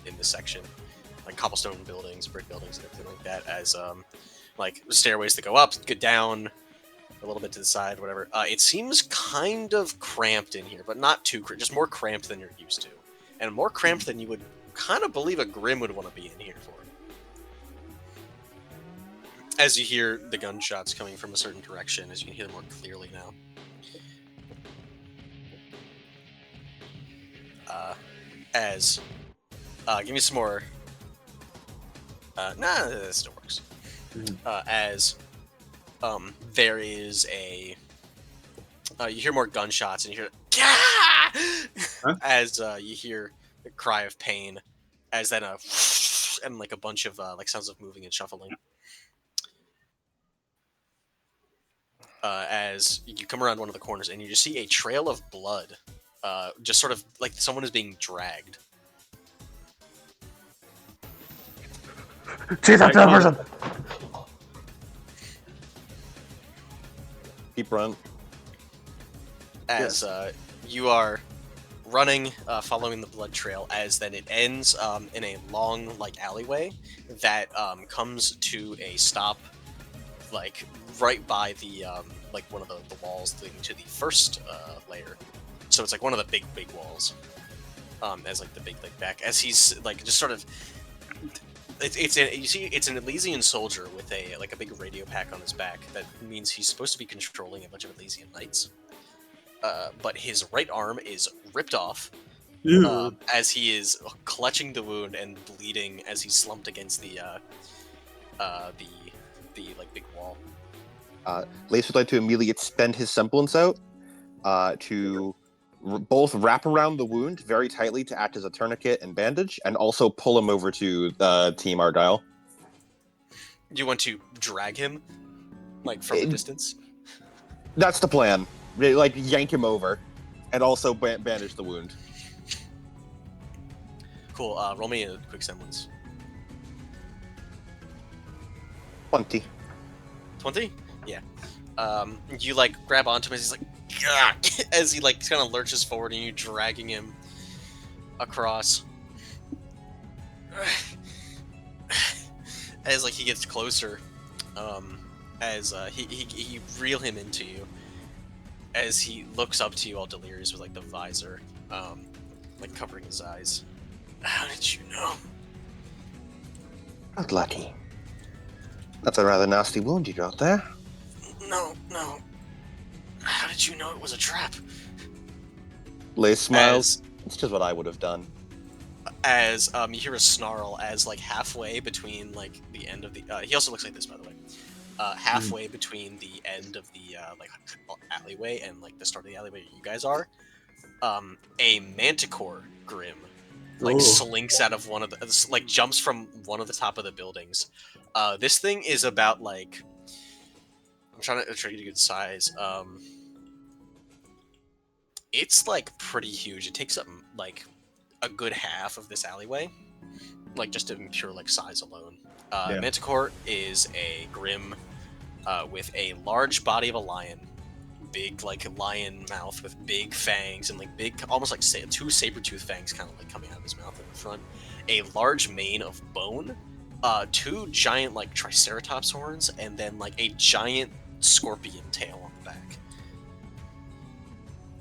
in this section, like cobblestone buildings, brick buildings, and everything like that. As like stairways that go up, go down, a little bit to the side, whatever. It seems kind of cramped in here, but not too cramped. Just more cramped than you're used to, and more cramped than you would kind of believe a Grim would want to be in here for. As you hear the gunshots coming from a certain direction, as you can hear them more clearly now. Give me some more. That still works. There is a. You hear more gunshots, and you hear. Huh? As you hear the cry of pain, as then and like a bunch of like sounds of moving and shuffling. As you come around one of the corners, and you just see a trail of blood, just sort of like someone is being dragged. Chase after that person! Keep running. As you are running, following the blood trail, as then it ends in a long like alleyway that comes to a stop, like right by the like one of the walls leading to the first layer. So it's like one of the big walls. As like the big like back, as he's like just sort of. You see, it's an Elysian soldier with a like a big radio pack on his back. That means he's supposed to be controlling a bunch of Elysian knights. But his right arm is ripped off, as he is clutching the wound and bleeding as he's slumped against the like big wall. Lace would like to immediately expend his semblance out to both wrap around the wound very tightly to act as a tourniquet and bandage, and also pull him over to Team Argyle. You want to drag him, like from a distance? That's the plan. Like yank him over, and also bandage the wound. Cool. Roll me a quick semblance. 20. 20? Yeah. You like grab onto him as he's like, "Gah!" as he like kind of lurches forward, and you dragging him across. As like he gets closer, as he reel him into you, as he looks up to you all delirious with like the visor, like covering his eyes. How did you know? Not lucky. That's a rather nasty wound you got there. No. How did you know it was a trap? Lace smiles. It's just what I would have done. As you hear a snarl as like halfway between like the end of the he also looks like this, by the way, halfway between the end of the like alleyway and like the start of the alleyway you guys are, a manticore grim Ooh. slinks out of one of the jumps from one of the top of the buildings. This thing is about I'm trying to get a good size. It's pretty huge. It takes up a good half of this alleyway, just in pure size alone. Yeah. Manticore is a grim with a large body of a lion, big lion mouth with big fangs and big, almost two saber-tooth fangs kind of coming out of his mouth in the front. A large mane of bone, two giant triceratops horns, and then a giant scorpion tail on the back.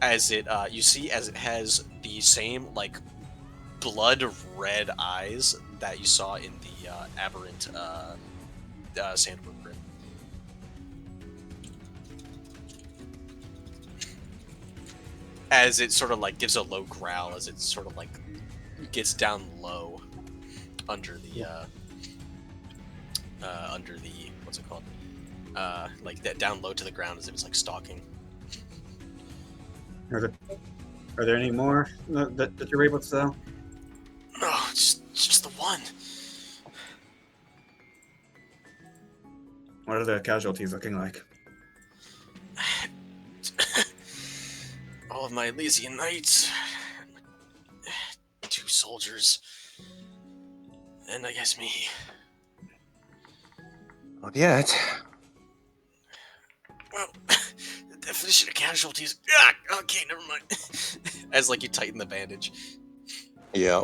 As it it has the same blood red eyes that you saw in the aberrant sandworm grim. As it sort of gives a low growl, as it sort of gets down low under the what's it called? That down low to the ground as it was stalking. Are there any more that you're able to sell? No, it's just the one. What are the casualties looking like? All of my Elysian knights, 2 soldiers, and I guess me. Not yet. Well, the definition of casualties. Okay, never mind. As you tighten the bandage. Yeah.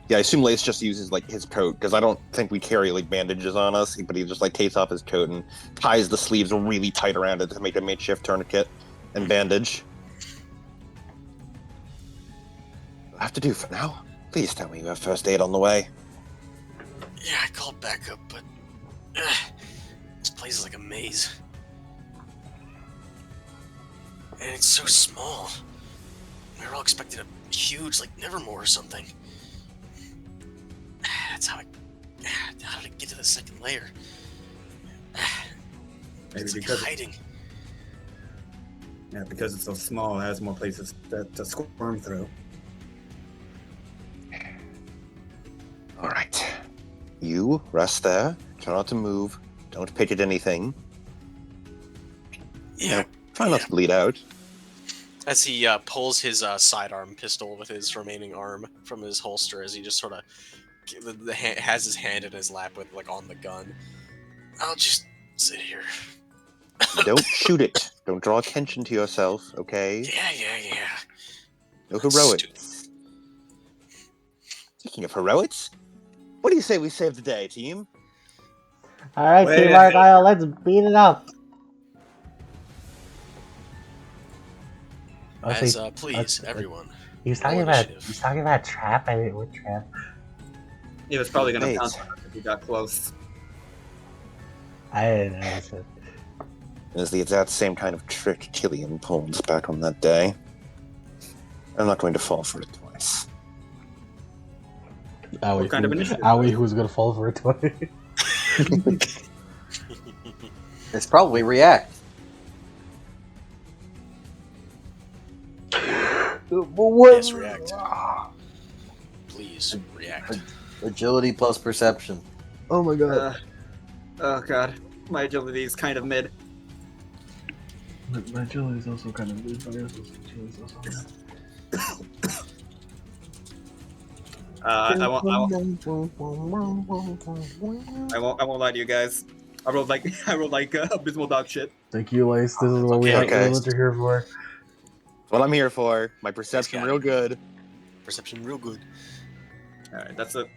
Yeah, I assume Lace just uses his coat, because I don't think we carry bandages on us, but he just takes off his coat and ties the sleeves really tight around it to make a makeshift tourniquet and bandage. What I have to do for now? Please tell me you have first aid on the way. Yeah, I called backup, but this place is like a maze. And it's so small. We were all expecting a huge, Nevermore or something. That's how to get to the second layer. Maybe It's because hiding. Yeah, because it's so small, it has more places to squirm through. All right. You rest there. Try not to move. Don't pitch at anything. Yeah. Try not to bleed out. As he pulls his sidearm pistol with his remaining arm from his holster, as he just sort of has his hand in his lap with on the gun. I'll just sit here. Don't shoot it. Don't draw attention to yourself, okay? Yeah. No heroics. Speaking of heroics, what do you say we save the day, team? Alright, Wait. Team Argyle, let's beat it up. As please, everyone. He was talking roll about initiative. trap. I mean, what trap? He was probably going Wait. to pounce on us if he got close. I didn't notice it. It's the exact same kind of trick Killian pulled back on that day. I'm not going to fall for it twice. What kind of initiative? Owie, who's gonna fall for it twice? It's probably react. Yes, react. Please, react. Agility plus perception. Oh my god. Oh god, my agility is kind of mid. My agility is also kind of weird. My agility is also I won't lie to you guys. I rolled abysmal dog shit. Thank you, Lace. This is what we Okay. have. This is what you're here for. That's what I'm here for. My perception got real it. good. Perception real good. All right, that's it.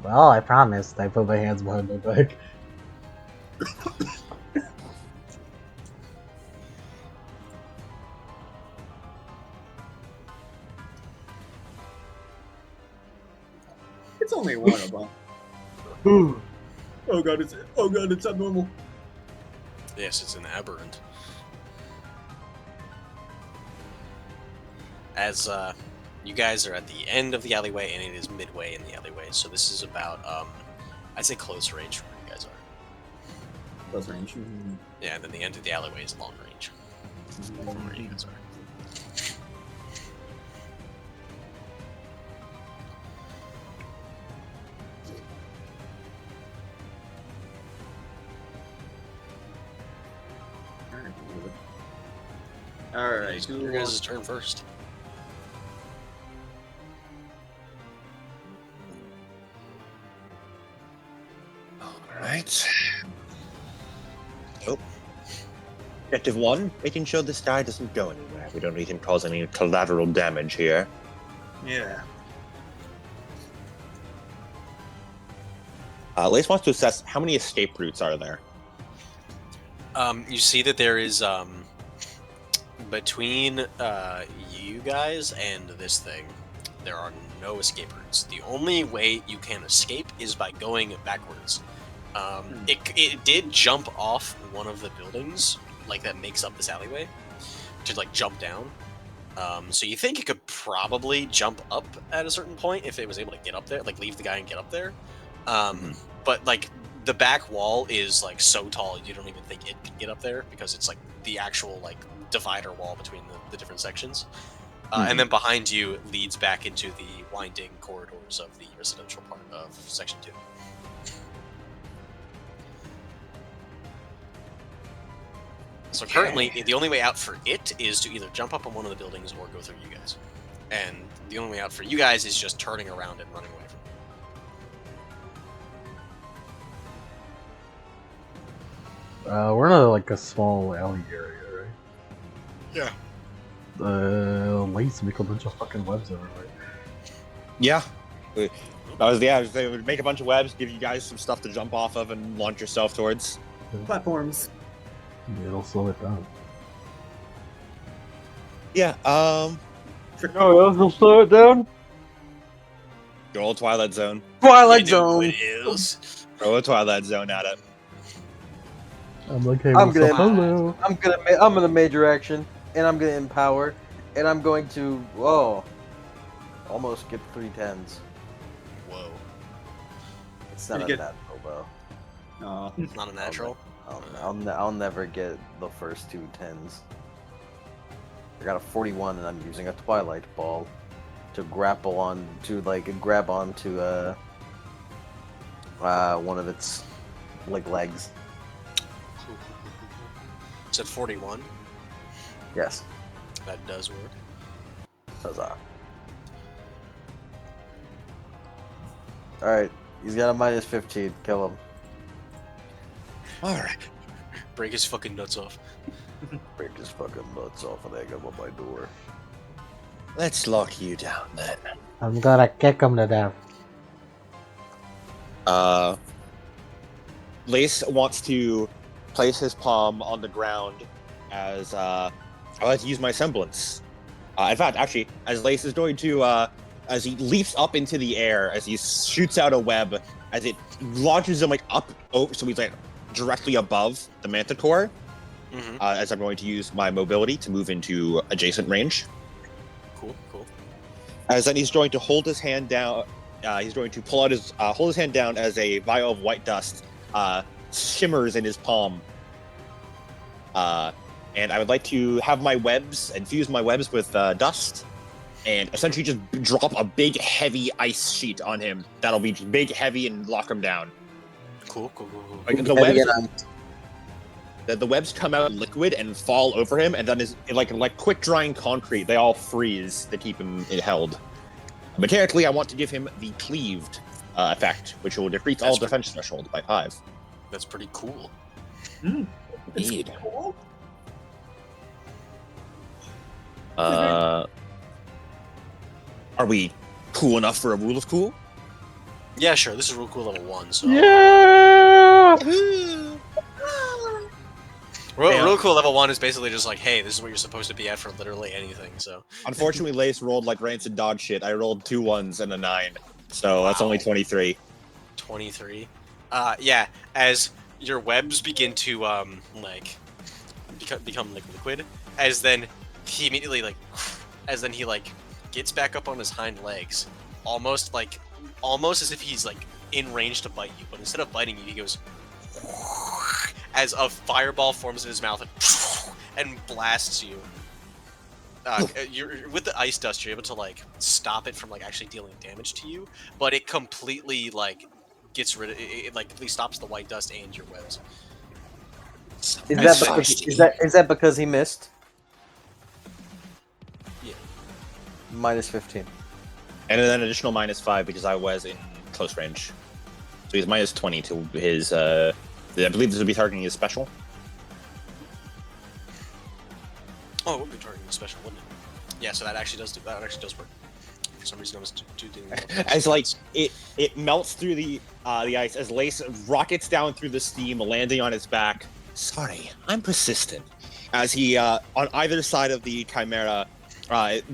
Well, I promised. I put my hands behind my back. It's only one of them. Oh god, it's abnormal. Yes, it's an aberrant. As you guys are at the end of the alleyway, and it is midway in the alleyway, so this is about I'd say close range from where you guys are. Close range. Yeah, and then the end of the alleyway is long range from where you guys are. Alright. Your guys' turn first. Alright. Oh. Objective 1, making sure this guy doesn't go anywhere. We don't need him causing any collateral damage here. Yeah. Lace wants to assess how many escape routes are there. You see that there is between you guys and this thing, there are no escape routes. The only way you can escape is by going backwards. It did jump off one of the buildings, like that makes up this alleyway, to like jump down. So you think it could probably jump up at a certain point if it was able to get up there, like leave the guy and get up there. But like the back wall is like so tall you don't even think it can get up there because it's like the actual like divider wall between the different sections. And then behind you leads back into the winding corridors of the residential part of Section 2. So currently, the only way out for it is to either jump up on one of the buildings or go through you guys. And the only way out for you guys is just turning around and running away from We're in like a small alley area, right? Yeah. Lace make a bunch of fucking webs everywhere. Yeah. They would make a bunch of webs, give you guys some stuff to jump off of and launch yourself towards. Platforms. It'll slow it down. Yeah, Oh, yeah, he'll slow it down. Good old Twilight Zone. Twilight You know who Zone. it is. Throw a Twilight Zone at it. I'm like, hey, I'm what's up? gonna- Hello. I'm gonna major action, and I'm gonna empower, and I'm going to almost get 3 10s. Whoa. It's not You a get- natural though. Oh. It's not a natural. I'll never get the first 2 10s. I got a 41, and I'm using a Twilight Ball to grab onto one of its legs. It's at 41. Yes, That does work. huzzah! All right, he's got a minus 15. Kill him. Alright. Break his fucking nuts off. Break his fucking nuts off and hang him on my door. Let's lock you down then. I'm gonna kick him to death. Lace wants to place his palm on the ground as I like to use my semblance. In fact, actually, as Lace is going to, as he leaps up into the air, as he shoots out a web, as it launches him like up, so he's like directly above the Manticore. As I'm going to use my mobility to move into adjacent range. Cool. As then he's going to hold his hand down. He's going to pull out his hold his hand down as a vial of white dust shimmers in his palm. And I would like to have my webs, infuse my webs with dust, and essentially just drop a big, heavy ice sheet on him. That'll be big, heavy, and lock him down. Cool. Like, the webs come out liquid and fall over him, and then is like quick drying concrete. They all freeze to keep him held. Mechanically, I want to give him the cleaved effect, which will decrease all defense threshold by 5. That's pretty cool. Indeed. Cool. Are we cool enough for a rule of cool? Yeah, sure. This is real cool level 1, so Yeah. real cool level 1 is basically just like, hey, this is what you're supposed to be at for literally anything. So Unfortunately, Lace rolled like rancid dog shit. I rolled 2 1s and a 9, so that's only 23. 23. Yeah. As your webs begin to become like liquid, as then he immediately he gets back up on his hind legs, almost as if he's like in range to bite you, but instead of biting you, he goes as a fireball forms in his mouth and blasts you. You're with the ice dust, you're able to like stop it from like actually dealing damage to you, but it completely like gets rid of it. It like completely stops the white dust and your webs. Is that because he missed? Yeah. -15. And then an additional -5 because I was in close range. So he's -20 to his, I believe this would be targeting his special. Oh, it would be targeting the special, wouldn't it? Yeah, so that actually does work. For some reason, I was doing As like it melts through the ice as Lace rockets down through the steam, landing on his back. Sorry, I'm persistent. As he on either side of the Chimera,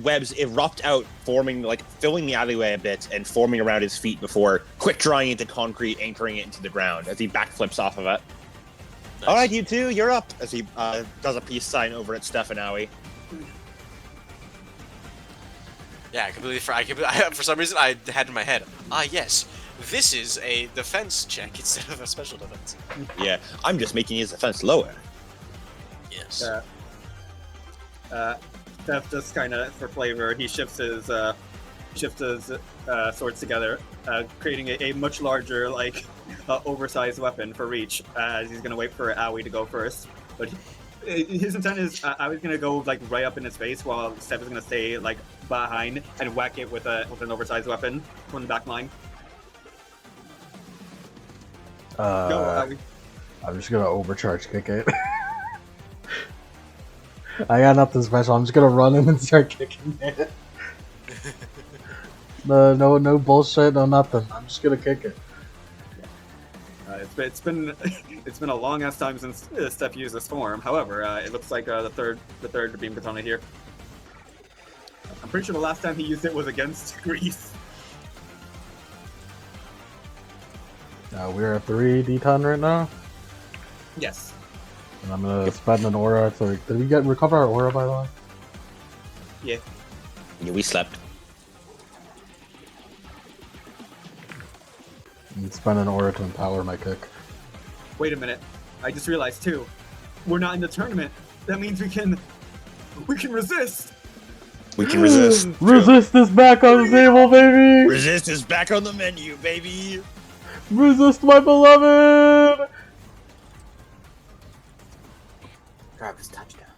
webs erupt out, filling the alleyway a bit and forming around his feet before quick drawing into concrete, anchoring it into the ground as he backflips off of it. Nice. All right, you two, you're up. As he does a peace sign over at Stefanowi. Yeah, I completely. For some reason, I had in my head. Yes, this is a defense check instead of a special defense. Yeah, I'm just making his defense lower. Yes. Steph just kind of for flavor, he shifts his swords together, creating a much larger, oversized weapon for reach. As he's gonna wait for Aoi to go first, but his intent is I was gonna go right up in his face while Steph is gonna stay behind and whack it with an oversized weapon from the back line. Go, Aoi. I'm just gonna overcharge kick it. I got nothing special. I'm just gonna run in and start kicking it. No bullshit, no nothing. I'm just gonna kick it. It's been a long ass time since Steph used this form. However, it looks like the third beam katana here. I'm pretty sure the last time he used it was against Greece. We're at 3 D-ton right now. Yes. And I'm gonna spend an aura. So did we recover our aura by the way? Yeah. Yeah, we slept. And spend an aura to empower my kick. Wait a minute. I just realized too. We're not in the tournament. That means we can resist. We can resist. Resist is back on the table, baby. Resist is back on the menu, baby. Resist, my beloved. Grab his touchdown.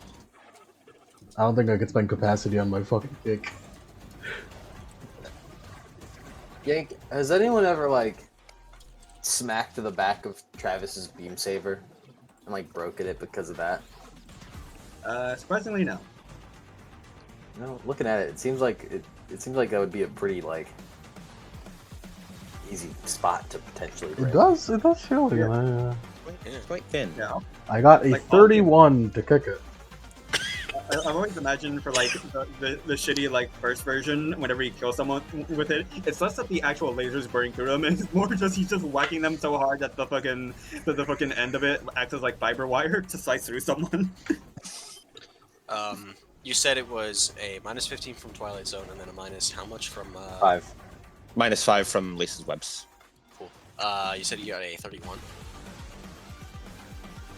I don't think I could spend capacity on my fucking kick. Yank, has anyone ever smacked the back of Travis's beam saber and broken it because of that? Surprisingly, no. No, looking at it, it seems like that would be a pretty easy spot to potentially break. It does feel like Yeah. It's quite thin. No. I got a 31 to kick it. I've always imagined for the shitty first version, whenever you kill someone with it, it's less that the actual lasers burning through them, it's more just he's just whacking them so hard that the fucking end of it acts as fiber wire to slice through someone. You said it was a -15 from Twilight Zone, and then a minus how much from 5. -5 from Lace's webs. Cool. You said you got a 31.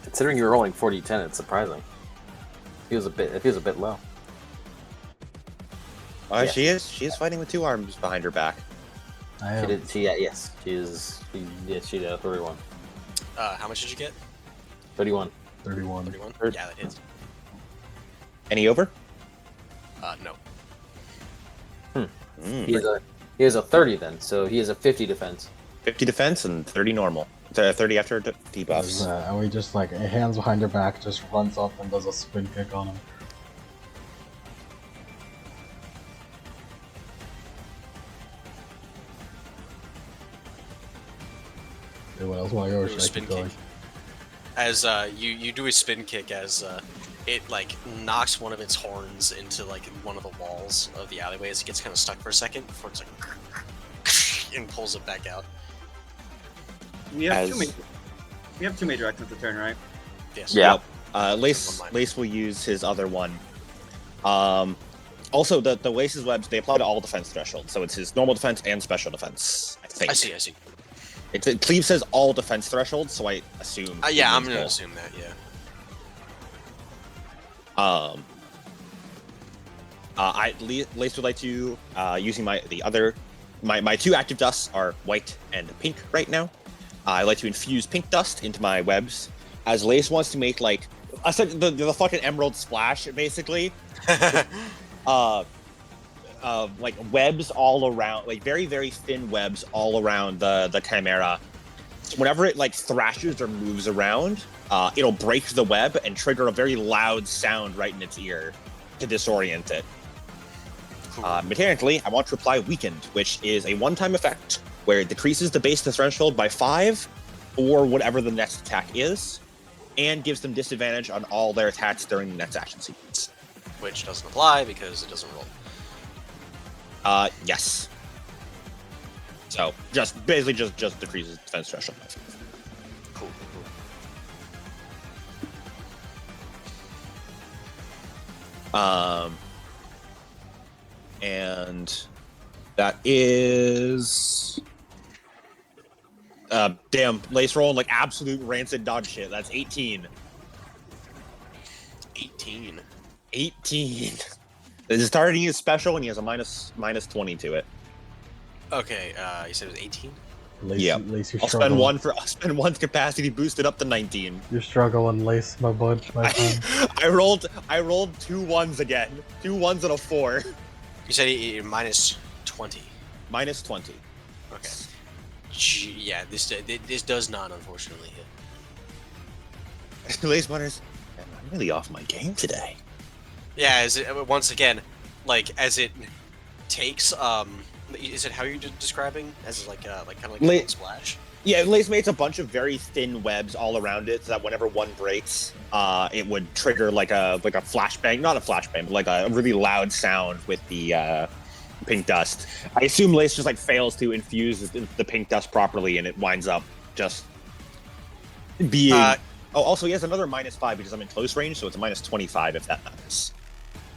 Considering you were rolling 40-10, it's surprising. It feels a bit low. Yeah. Yeah. She is fighting with 2 arms behind her back. I am. She did a 31. How much did you get? 31. 31. 31? Yeah, that hits. Any over? No. He has a 30 then, so he has a 50 defense. 50 defense and 30 normal. 30 after debuffs. And we just hands behind her back, just runs up and does a spin kick on him. Okay, what else want to go? Or should I Spin keep going? kick. As you do a spin kick as it knocks one of its horns into one of the walls of the alleyway as it gets kind of stuck for a second before it's and pulls it back out. We have two major actions to turn, right? Yes. Yeah. Lace will use his other one. Also, the Lace's webs, they apply to all defense thresholds, so it's his normal defense and special defense, I think. I see. Cleave says all defense thresholds, so I assume. Yeah, I'm means gonna all. assume that. Yeah. Lace would like to using my two active dusts are white and pink right now. I like to infuse pink dust into my webs, as Lace wants to make like the fucking emerald splash basically. Like webs all around, like very very thin webs all around the Chimera. So whenever it like thrashes or moves around, it'll break the web and trigger a very loud sound right in its ear to disorient it. Mechanically, I want to apply Weakened, which is a one-time effect where it decreases the base threshold by 5 or whatever the next attack is, and gives them disadvantage on all their attacks during the next action sequence. Which doesn't apply because it doesn't roll. Yes. So just basically just decreases defense threshold. Cool. And that is damn, Lace rolling like absolute rancid dog shit. That's 18. 18. 18. This targeting is special, and he has a minus 20 to it. Okay, you said it was 18? Lace, Lace, you're I'll spend one capacity boosted up to 19. You're struggling, Lace, my bud, my friend. I rolled 2 1s again. 2 1s and a 4. You said minus 20. Minus 20. Okay. Gee, yeah, this does not unfortunately hit. Lace mutters, I'm really off my game today. Yeah, as it, once again, like as it takes is it how you're describing as like kind of like a splash? Yeah, Lace makes a bunch of very thin webs all around it, so that whenever one breaks, it would trigger like a flashbang, not a flashbang, but like a really loud sound with the pink dust. I assume Lace just like fails to infuse the pink dust properly, and it winds up just being. Also, he has another -5 because I'm in close range, so it's a -25 if that matters.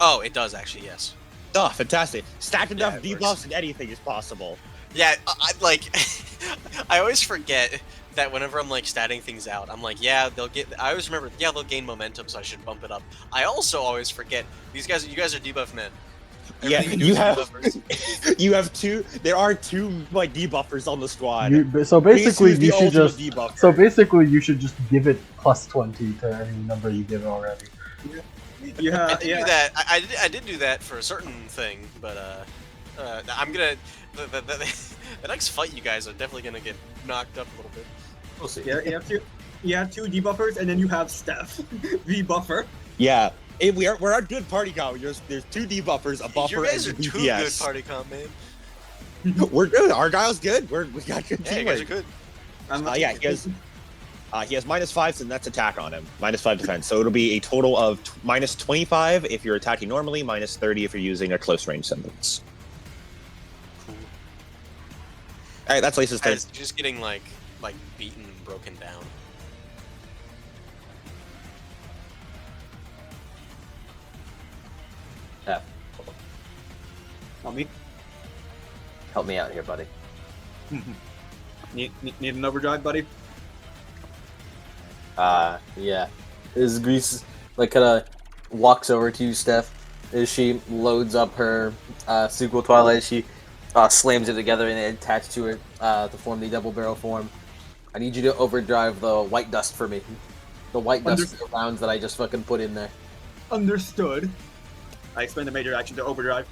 Oh, it does actually, yes. Oh, fantastic! Stacked enough debuffs and anything is possible. Yeah, I like. I always forget that whenever I'm like statting things out, I'm like, yeah, they'll get. I always remember, yeah, they'll gain momentum, so I should bump it up. I also always forget you guys are debuff men. Yeah, you have two. There are 2 like debuffers on the squad. So basically, you should just. So basically, you should just give it +20 to any number you give already. Yeah, I did do that. I did do that for a certain thing, but I'm gonna the next fight you guys are definitely gonna get knocked up a little bit. We'll see. Yeah, you have 2 debuffers, and then you have Steph, the buffer. Yeah, we're a good party comp. There's 2 debuffers, a buffer, You guys are and a too DPS. good party comp, man. We're good. Argyle's good. We got good Yeah, you teamwork. guys are good. Yeah, he has -5, and that's attack on him. -5 defense. So it'll be a total of -25 if you're attacking normally, -30 if you're using a close range semblance. Cool. All right, that's Lace's turn. Just getting like beaten and broken down. Yeah. Not me. Help me out here, buddy. Need an overdrive, buddy? Yeah. As Grease like kind of walks over to you, Steph, as she loads up her sequel Twilight, she slams it together and attached to it to form the double barrel form. I need you to overdrive the white dust for me. The white dust rounds that I just fucking put in there. Understood. I expend a major action to overdrive.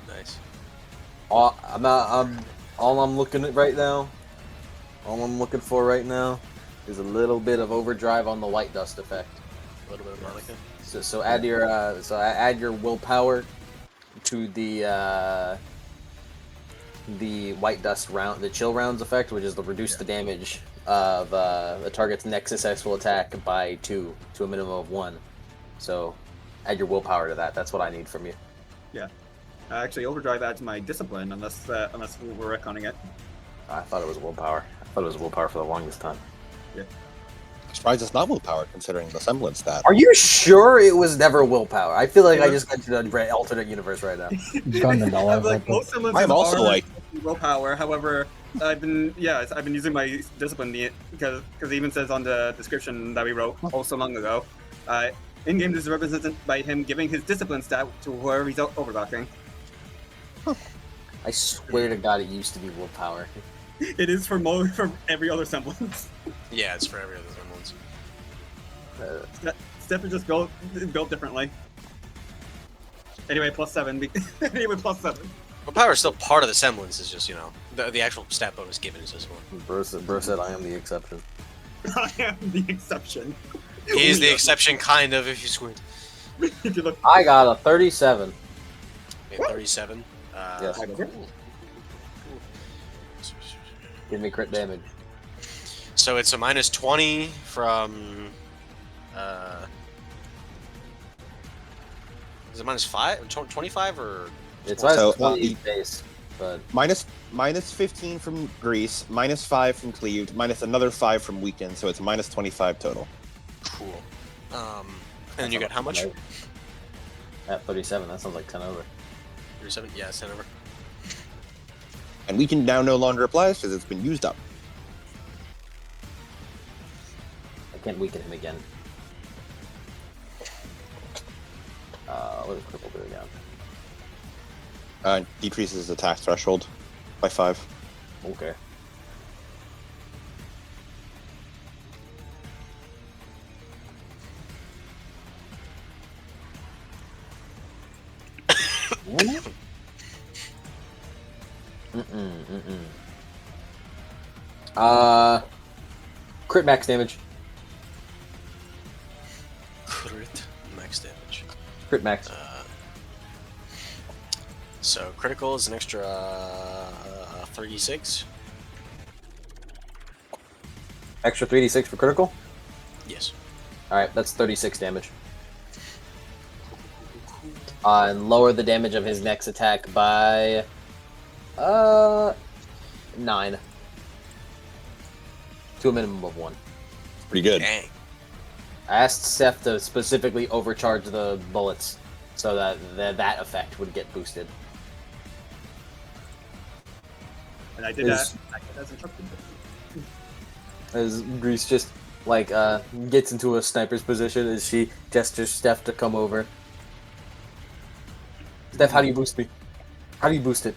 Nice. All I'm looking at right now, all I'm looking for right now is a little bit of overdrive on the white dust effect. A little bit of Monica. So add your add your willpower to the white dust round, the chill rounds effect, which is to reduce the damage of the target's next successful attack by 2 to a minimum of 1. So add your willpower to that. That's what I need from you. Yeah. Actually, overdrive adds my discipline, unless we're retconning it. I thought it was willpower. I thought it was willpower for the longest time. Yeah. I'm surprised it's not willpower, considering the semblance stat. Are you sure it was never willpower? I feel like I just got to the alternate universe right now. Gonna know Like, most summons I'm also are like willpower. However, I've been using my discipline because it even says on the description that we wrote oh so long ago. In-game this is represented by him giving his discipline stat to whoever he's overclocking. I swear to God, it used to be willpower. It is for every other semblance. Yeah, it's for every other semblance. Steph is just built differently. Anyway, +7. Anyway, +7. Well, power is still part of the semblance. It's just the actual stat bonus given is this one. Bro said I am the exception. I am the exception. He is the exception, kind of, if you squint. If you look, I got a 37. Okay, 37. Yes. Give me crit damage. So it's a -20 from. Is it -5? 25 or? It's So, minus 20 base, but minus 15 from Grease, -5 from Cleaved, minus another 5 from Weekend, so it's -25 total. Cool. And then you got how much? At 37, that sounds like 10 over. 37? Yeah, 10 over. And Weekend now no longer applies because it's been used up. I can't weaken him again. What does cripple do again? Decreases his attack threshold by 5. Okay. Crit max damage. Crit max damage. Crit max. So critical is an extra 36. Extra 3d6 for critical? Yes. Alright, that's 36 damage. And lower the damage of his next attack by 9. To a minimum of 1. Pretty good. Dang. I asked Seth to specifically overcharge the bullets so that that effect would get boosted. and I did that as instructed. As Grease just gets into a sniper's position as she gestures Steph to come over. Steph, how do you boost me? How do you boost it?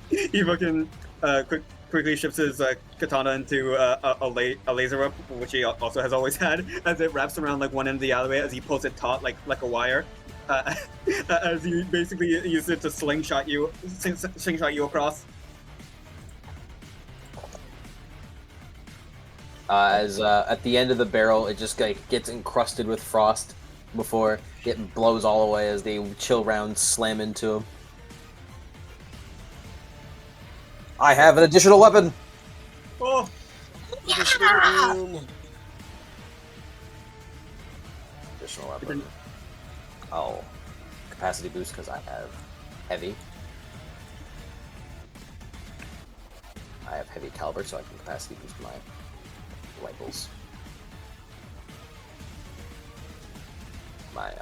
He fucking quickly shifts his katana into a laser whip, which he also has always had, as it wraps around like one end of the alleyway as he pulls it taut like a wire. As he basically uses it to slingshot you across. As at the end of the barrel, it just gets encrusted with frost before it blows all away as the chill rounds slam into him. I have an additional weapon! Oh! Additional weapon. Oh. Capacity boost because I have heavy. I have heavy caliber, so I can capacity boost my rifles. My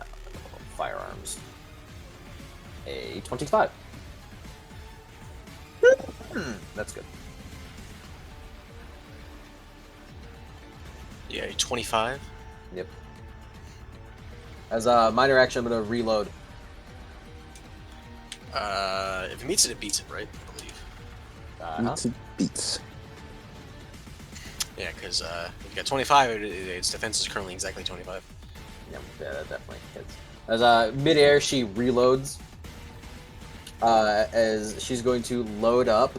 firearms. A 25. That's good. Yeah, 25. Yep. As a minor action, I'm gonna reload. If it meets it, it beats it, right? I believe. Beats. Yeah, because if you got 25, its defense is currently exactly 25. Yep, yeah, that definitely hits. As midair, she reloads. As she's going to load up.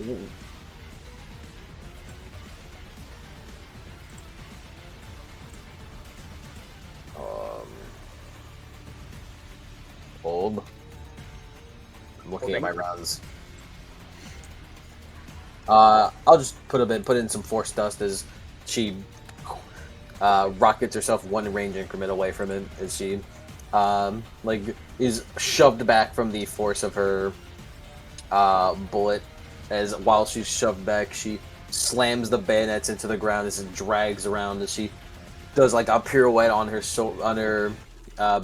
Ooh. Bulb. I'm looking at my rounds. I'll just put in some force dust as she rockets herself one range increment away from him as she is shoved back from the force of her bullet. As while she's shoved back, she slams the bayonets into the ground as it drags around. As she does like a pirouette on her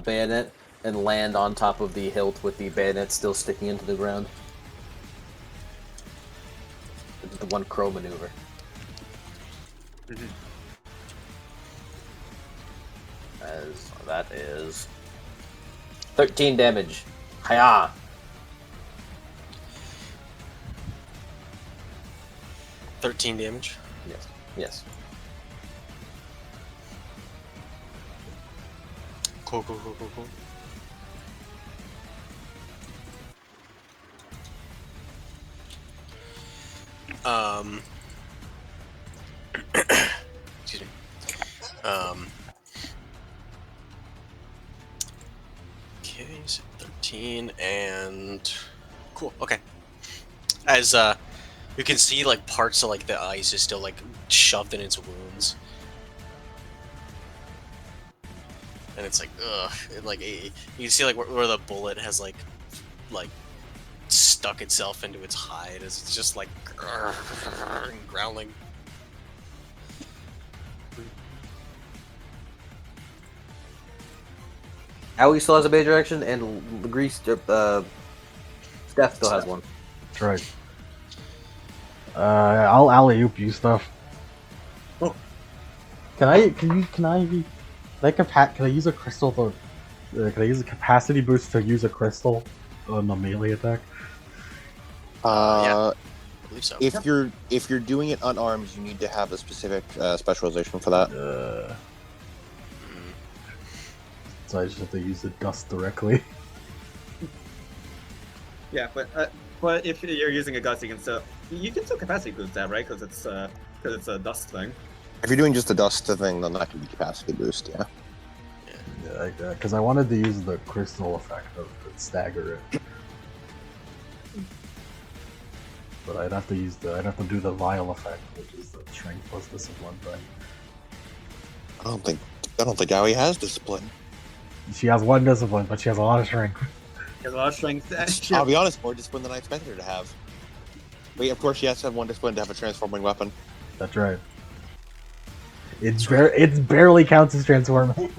bayonet and land on top of the hilt with the bayonet still sticking into the ground. It's the one crow maneuver. As that is 13 damage. Hiya! 13 damage. Yes. Yes. Cool. Excuse me. Okay, so 13 and cool. Okay. As you can see, like parts of like the ice is still like shoved in its wounds, and it's like ugh. You can see like where the bullet has like stuck itself into its hide, as it's just like growling. Owie still has a major action, and Steph still has one. That's right. I'll alley-oop you stuff. Oh. Can I use a crystal to? Can I use a capacity boost to use a crystal on a melee attack? Yeah, I believe so. If you're doing it unarmed, you need to have a specific specialization for that. So I just have to use the dust directly. Yeah, but if you're using a gust, you can still capacity boost that, right? Because it's a dust thing. If you're doing just the dust thing, then that can be capacity boost. Yeah. Yeah, because I wanted to use the crystal effect of stagger it. But I'd have to do the vial effect, which is the strength plus discipline thing. I don't think Owie has discipline. She has one discipline, but she has a lot of strength. She has a lot of strength. I'll be honest, more discipline than I expected her to have. Wait, of course she has to have one discipline to have a transforming weapon. That's right. It barely counts as transforming.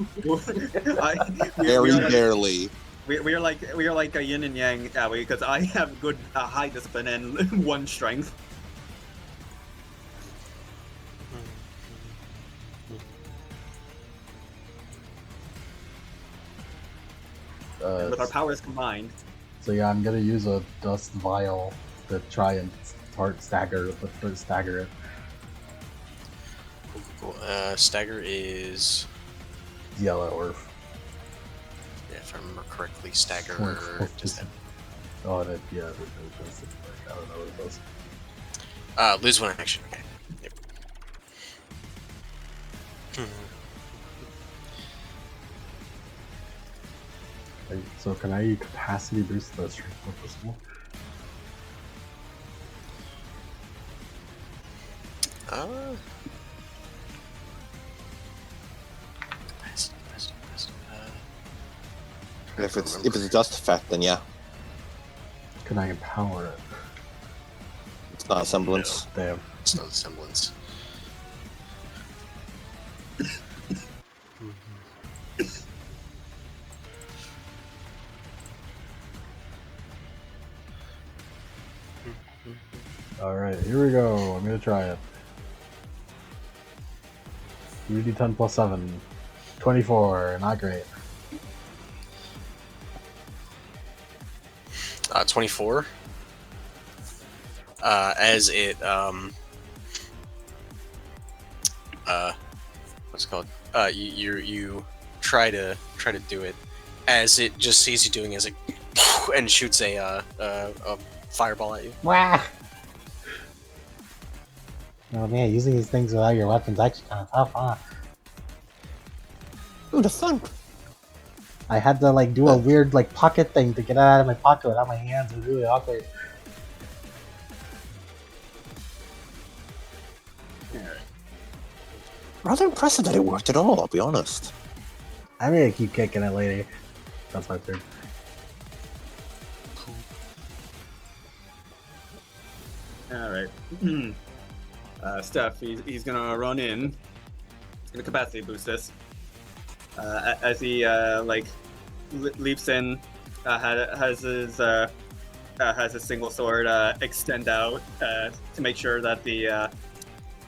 Very barely. We are like a yin and yang, because I have good high discipline and one strength. With our powers combined. So yeah, I'm gonna use a dust vial to try and stagger it. Cool. Stagger is Yellow Earth. Yeah, if I remember correctly, stagger just Oh, that yeah. I don't know what it does. lose one action. Okay. Yep. So can I capacity boost the strength of the school? If it's a dust effect, then yeah. Can I empower it? It's not a semblance. No. Damn. It's not a semblance. Alright, here we go. I'm gonna try it. 3d10 plus 7. 24. Not great. 24. As it what's it called? You try to do it as it just sees you doing as it and shoots a fireball at you. Wah! Oh man, using these things without your weapons actually kind of tough, huh? Ooh, the fun. I had to like do a weird like pocket thing to get it out of my pocket without my hands. It was really awkward. Rather impressive that it worked at all, I'll be honest. I'm gonna keep kicking it later. That's my turn. All right. Steph, he's gonna run in. He's gonna capacity boost this. As he leaps in, has his single sword extend out to make sure that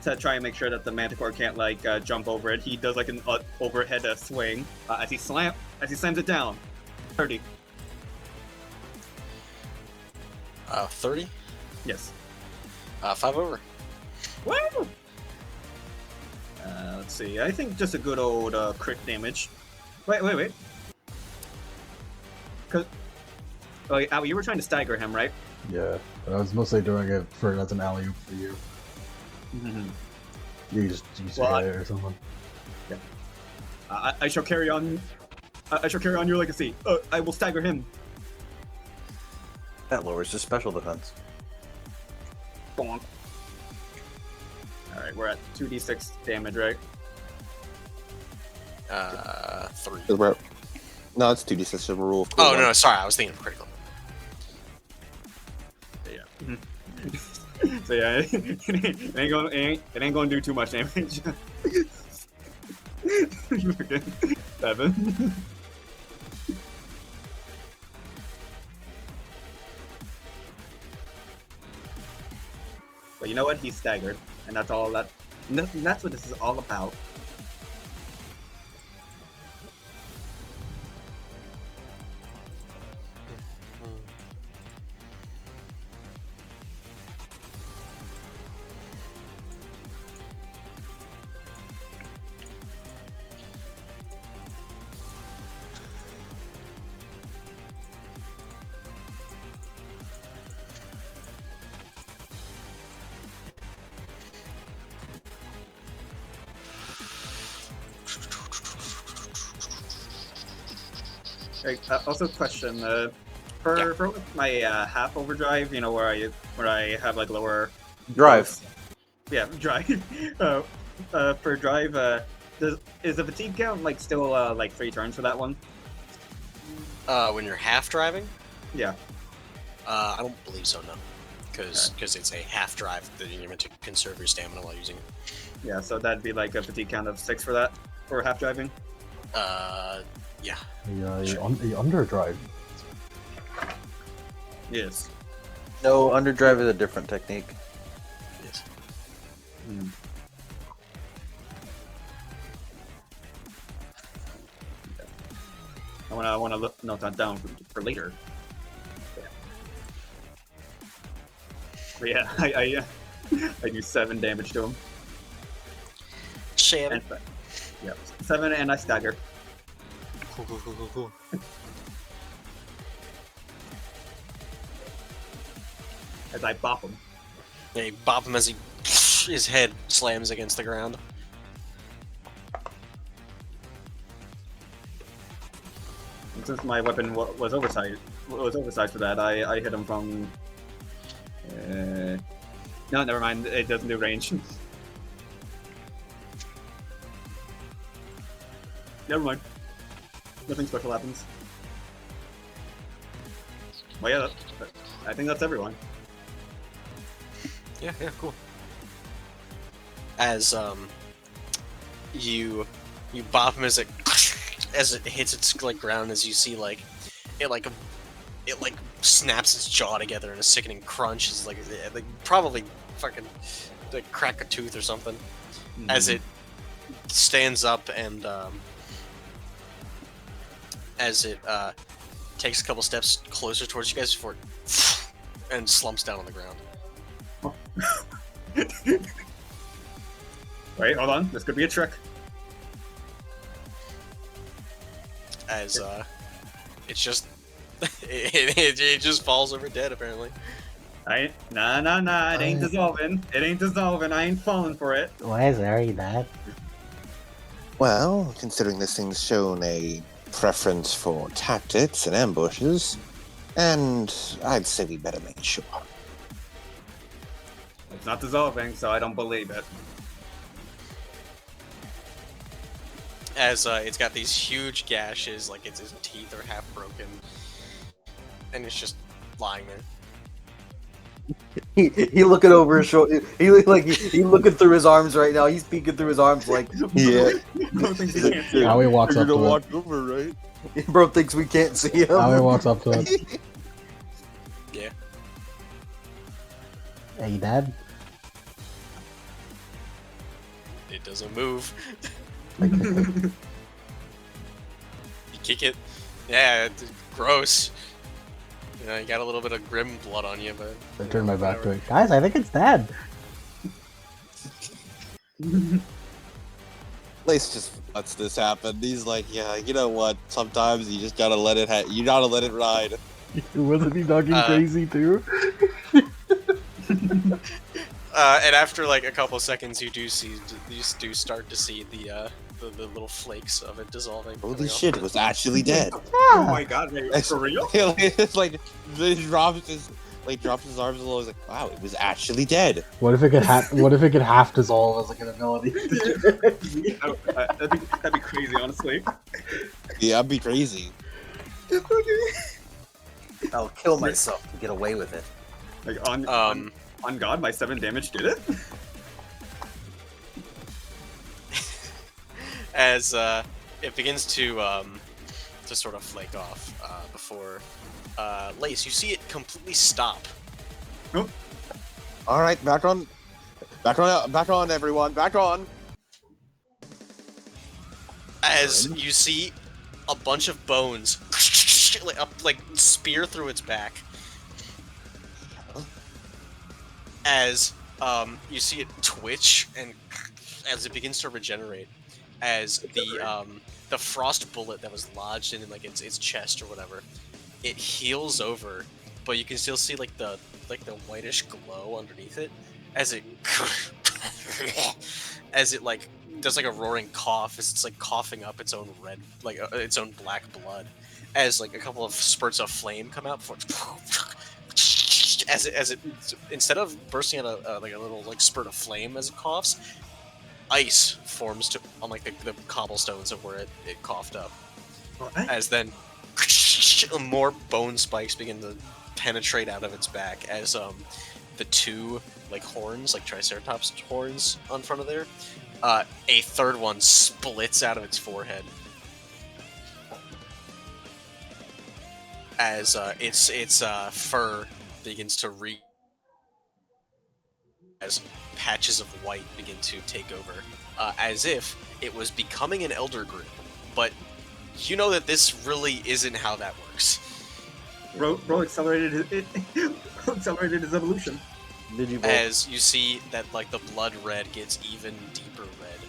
to try and make sure that the Manticore can't jump over it. He does like an overhead swing as he slams it down. 30. 30? Yes. 5 over. Woo! Let's see. I think just a good old crit damage. Wait. Cause, Al, you were trying to stagger him, right? Yeah, but I was mostly doing it as an alley-oop for you. Mm-hmm. You just hit it or something. Yeah. I shall carry on. I shall carry on your legacy. I will stagger him. That lowers his special defense. Bonk. All right, we're at 2d6 damage, right? 3. No, it's 2d6 of a rule. Oh, no, sorry, I was thinking of critical. Yeah. So yeah, it ain't gonna do too much damage. 7. But you know what? He's staggered, and that's all that. That's what this is all about. Also, question for my half overdrive, you know, where I have like lower Drive. Yeah, drive. For drive, is the fatigue count like still like 3 turns for that one? When you're half driving? Yeah. I don't believe so, no. Because it's a half drive that you're meant to conserve your stamina while using it. Yeah, so that'd be like a fatigue count of 6 for that, for half driving? Yeah. The underdrive. Yes. No, underdrive is a different technique. Yes. I wanna note that down for later. But yeah, I do 7 damage to him. 7. Yep, 7, and I stagger. Cool. As I bop him. Yeah, you bop him as his head slams against the ground. And since my weapon was oversized for that, I hit him from. No, never mind. It doesn't do range. Never mind. Nothing special happens. Well, yeah, I think that's everyone. Yeah, cool. As you bop him as it hits its ground, as you see it snaps its jaw together in a sickening crunch. It's like probably fucking crack a tooth or something. Mm-hmm. As it stands up and as it takes a couple steps closer towards you guys before and slumps down on the ground. Wait, hold on. This could be a trick. As it's just it just falls over dead apparently. Nah. It ain't dissolving. It ain't dissolving. I ain't falling for it. Why is Ari that? Well, considering this thing's shown a preference for tactics and ambushes, and I'd say we better make sure. It's not dissolving, so I don't believe it. As it's got these huge gashes, like its teeth are half broken, and it's just lying there. He looking over his shoulder. He looking through his arms right now. He's peeking through his arms like, Yeah. Bro thinks he can't see Howie him. walks up to it. walk over, right? bro thinks we can't see him. Howie walks up to it. Yeah. Hey, Dad. It doesn't move. I kick it. You kick it. Yeah, it's gross. You know, you got a little bit of grim blood on you, but I turn my back to it. Guys, I think it's Dad. Lace just lets this happen. He's like, yeah, you know what? Sometimes you just gotta let it. You gotta let it ride. Wasn't he talking crazy too? And after like a couple seconds, you do start to see the little flakes of it dissolving. Holy shit! It was actually dead. Oh my god, wait, for real? It's like he drops his arms low. He's like, wow, it was actually dead. What if it could what if it could half dissolve as like an ability? That'd be crazy, honestly. Yeah, that'd be crazy. I'll kill myself to get away with it. Like on God, my 7 damage did it. As it begins to sort of flake off before Lace, you see it completely stop. All right, back on, everyone, back on. As you see a bunch of bones like spear through its back. As you see it twitch and as it begins to regenerate, as the frost bullet that was lodged in like its chest or whatever, it heals over, but you can still see like the whitish glow underneath it as it like does like a roaring cough as it's like coughing up its own red its own black blood, as like a couple of spurts of flame come out before as it instead of bursting out a little like spurt of flame as it coughs, ice forms on like the cobblestones of where it coughed up. As then more bone spikes begin to penetrate out of its back as the two like horns, like triceratops horns on front of there, a third one splits out of its forehead as its fur begins to as patches of white begin to take over, as if it was becoming an elder group. But you know that this really isn't how that works. Bro accelerated his evolution. As you see that like the blood red gets even deeper red.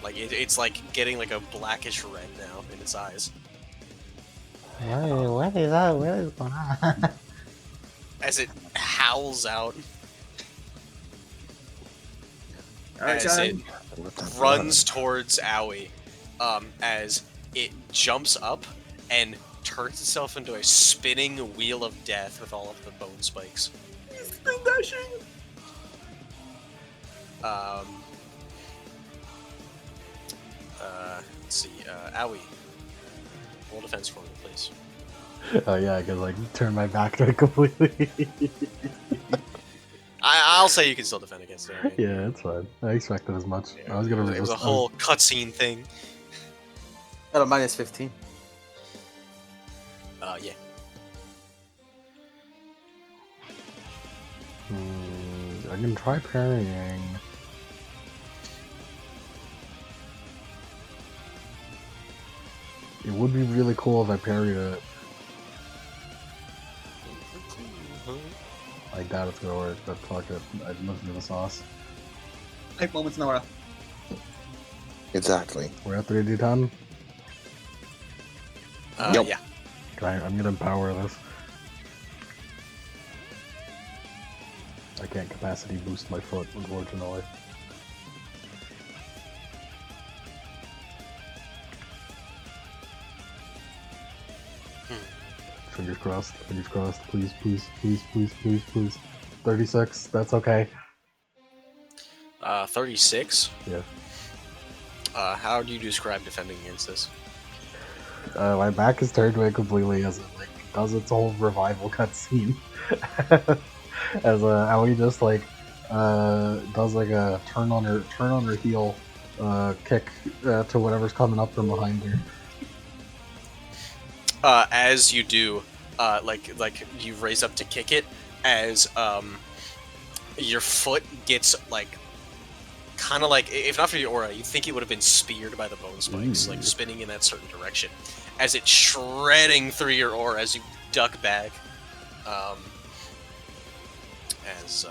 Like it's like getting like a blackish red now in its eyes. What is that? What is going on? As it howls out. Alright, As guys. it runs towards Owie, as it jumps up and turns itself into a spinning wheel of death with all of the bone spikes. Spin dashing. Let's see, Owie, roll defense for me, please. Oh yeah, I can like turn my back to it completely. I'll say you can still defend against it. I mean, Yeah, it's fine. I expected as much. yeah, I was gonna resist. it was a whole cutscene thing. Got a minus 15. Yeah. I can try parrying. It would be really cool if I parried it. I doubt it's gonna work, but fuck it. I'd love to do the sauce. 8 moments an hour. Exactly. We're at 3d10. Yep. Yeah. I'm gonna empower this. I can't capacity boost my foot, unfortunately. Fingers crossed, please, please, please, please, please, please. 36, that's okay. 36. Yeah. How do you describe defending against this? My back is turned away completely as it like does its whole revival cutscene. as Aoi just like does like a turn on her heel kick to whatever's coming up from behind her. As you do, like you raise up to kick it, as your foot gets like kind of like, if not for your aura, you'd think it would have been speared by the bone spikes, like spinning in that certain direction, as it's shredding through your aura as you duck back. As it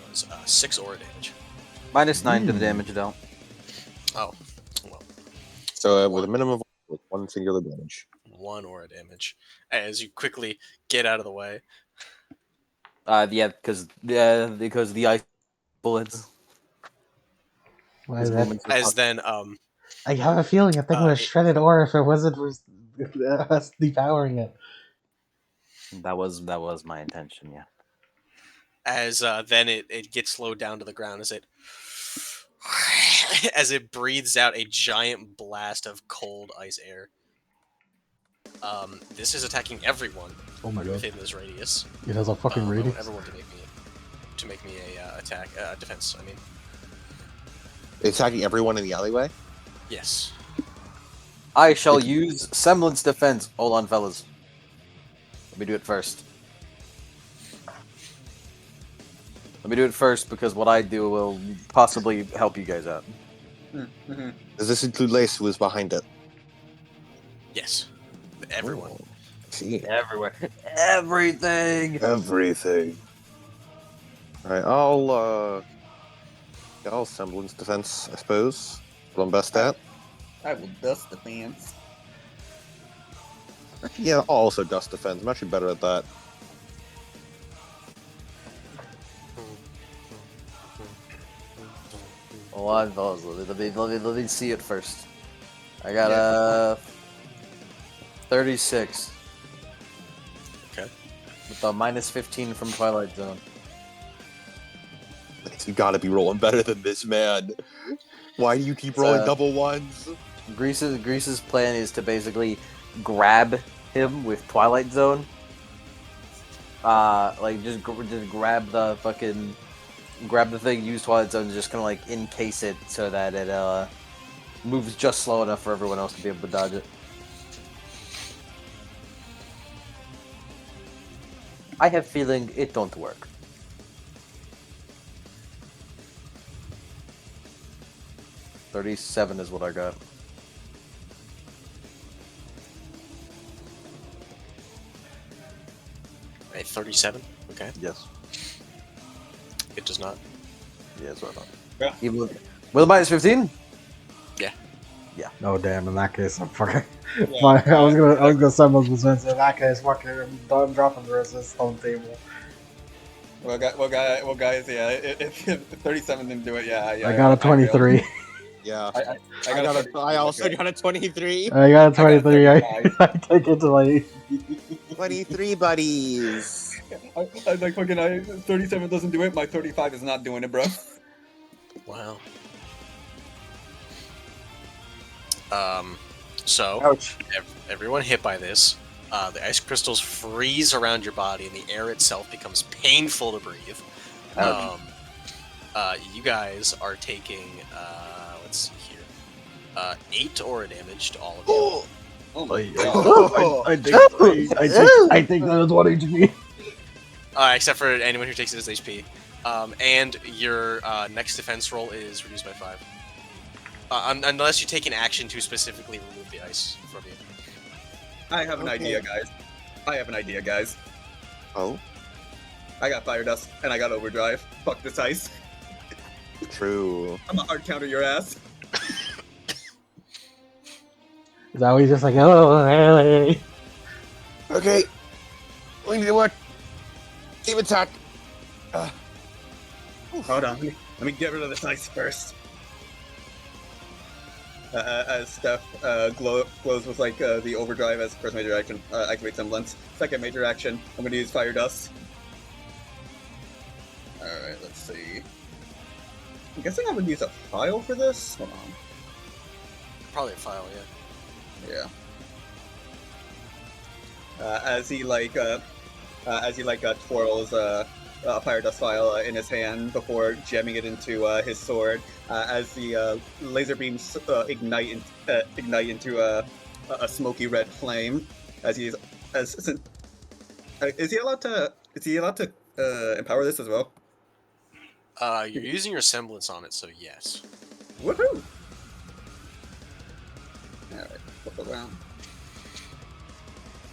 was 6 aura damage. -9 to the damage dealt. Oh, well, So with a minimum of 1 singular damage. 1 aura damage. As you quickly get out of the way. Yeah, because the ice bullets. Why His is that? movements are As tough. then, I have a feeling that thing would have it- shredded ore if it wasn't for us devouring it. That was my intention. Yeah. as then it gets slowed down to the ground as it as it breathes out a giant blast of cold ice air. This is attacking everyone Oh my god! within this radius. It has a fucking I want radius. everyone to make me a attack defense. I mean, It's attacking everyone in the alleyway? yes. I shall use semblance defense. Hold on, fellas. Let me do it first. Let me do it first because what I do will possibly help you guys out. Does this include Lace, who is behind it? Yes. Everyone. See. Everywhere. Everything! Everything. Alright, I'll semblance defense, I suppose. What I'm best at. I will dust the fans. Yeah, I'll also dust defense. I'm actually better at that. Hold on, fellas. Let me see it first. I got a 36. Okay. With a -15 from Twilight Zone. You gotta be rolling better than this, man. Why do you keep rolling double ones? Grease's plan is to basically grab him with Twilight Zone. Like just grab the thing, use Twilight Zone, and just kind of like encase it so that it moves just slow enough for everyone else to be able to dodge it. I have feeling it don't work. $37 is what I got. A 37. Okay. Yes. It does not. Yeah, that's what I thought. Yeah. Even with a -15? Oh damn! In that case, I'm fucking. Yeah. I was gonna semblance defense. In that case, fucking, I'm dropping the resist on the table. Well, guys, yeah, if 37 didn't do it, yeah. I got a 23. Yeah. I also got a 23. I got a 23. I I take it to like. 23 buddies. I like fucking 37 doesn't do it. My 35 is not doing it, bro. Wow. So Ouch. everyone hit by this. The ice crystals freeze around your body, and the air itself becomes painful to breathe. Ouch. You guys are taking, let's see here, 8 aura damage to all of you. Oh my god. I think that was 1 HP. Except for anyone who takes it as HP. And your next defense roll is reduced by 5. Unless you take an action to specifically remove the ice from you. I have an idea, guys. Oh, I got fire dust and I got overdrive. Fuck this ice. true. I'm gonna hard counter your ass. Is that always just like, oh, hey. Okay. We need to work. Team attack. Hold on. Let me get rid of this ice first. As Steph glows with like the overdrive as first major action, activate semblance. Second major action, I'm gonna use fire dust. Alright, let's see. I'm guessing I would use a file for this? Hold on. Probably a file, yeah. Yeah. As he like as he twirls a fire dust vial in his hand before jamming it into his sword. As the laser beams ignite into a smoky red flame. As he's is he allowed to empower this as well? You're using your semblance on it, so yes. Woohoo! Alright, flip around.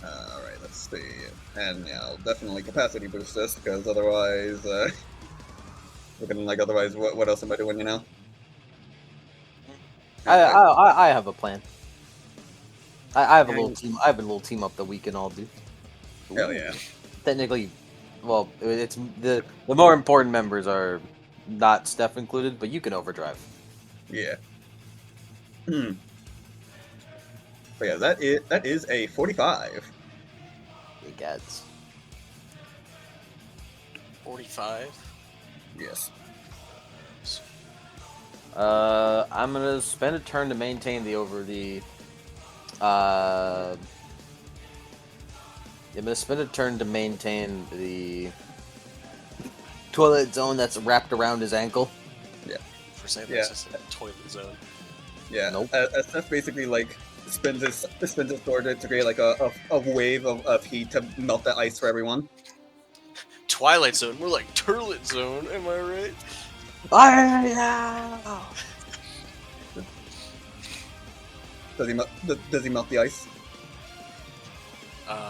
Alright, let's see. And yeah, I'll definitely capacity boost this, because otherwise, looking like otherwise, what else am I doing, you know? I have a plan. I have a little team. I have a little team up that we can all do. Hell yeah. Technically, well, it's the more important members are not Steph included, but you can overdrive. Yeah. But yeah, that is a 45. Big gads. 45. Yes. I'm gonna spend a turn to maintain I'm gonna spend a turn to maintain the toilet zone that's wrapped around his ankle. For saying Yeah. that's just a toilet zone. Yeah. Nope. Steph basically spins his sword to create a wave of heat to melt the ice for everyone. Twilight Zone, more like Turlet Zone, am I right? Does he melt the ice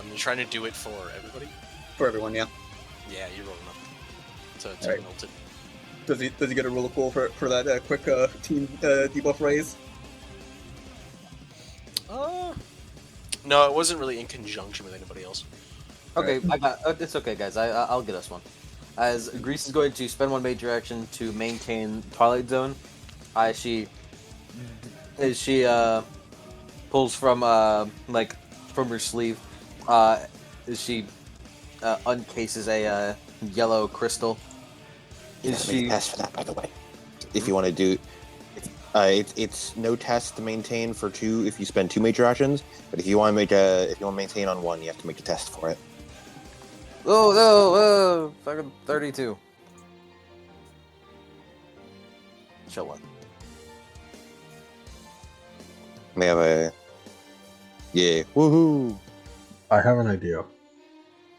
You're trying to do it for everybody? for everyone? Yeah. Yeah, you're rolling up to Alright. melt it. Does he get a roll cool for that quick team debuff raise? No, it wasn't really in conjunction with anybody else. Okay, it's okay, guys. I'll get us one. As Grease is going to spend one major action to maintain Twilight Zone, she pulls from from her sleeve, she uncases a yellow crystal. Test for that, by the way. If you want to do, it's no test to maintain for 2 if you spend 2 major actions. But if you want to maintain on 1, you have to make a test for it. Oh, fucking 32. Show one. We have woohoo! I have an idea.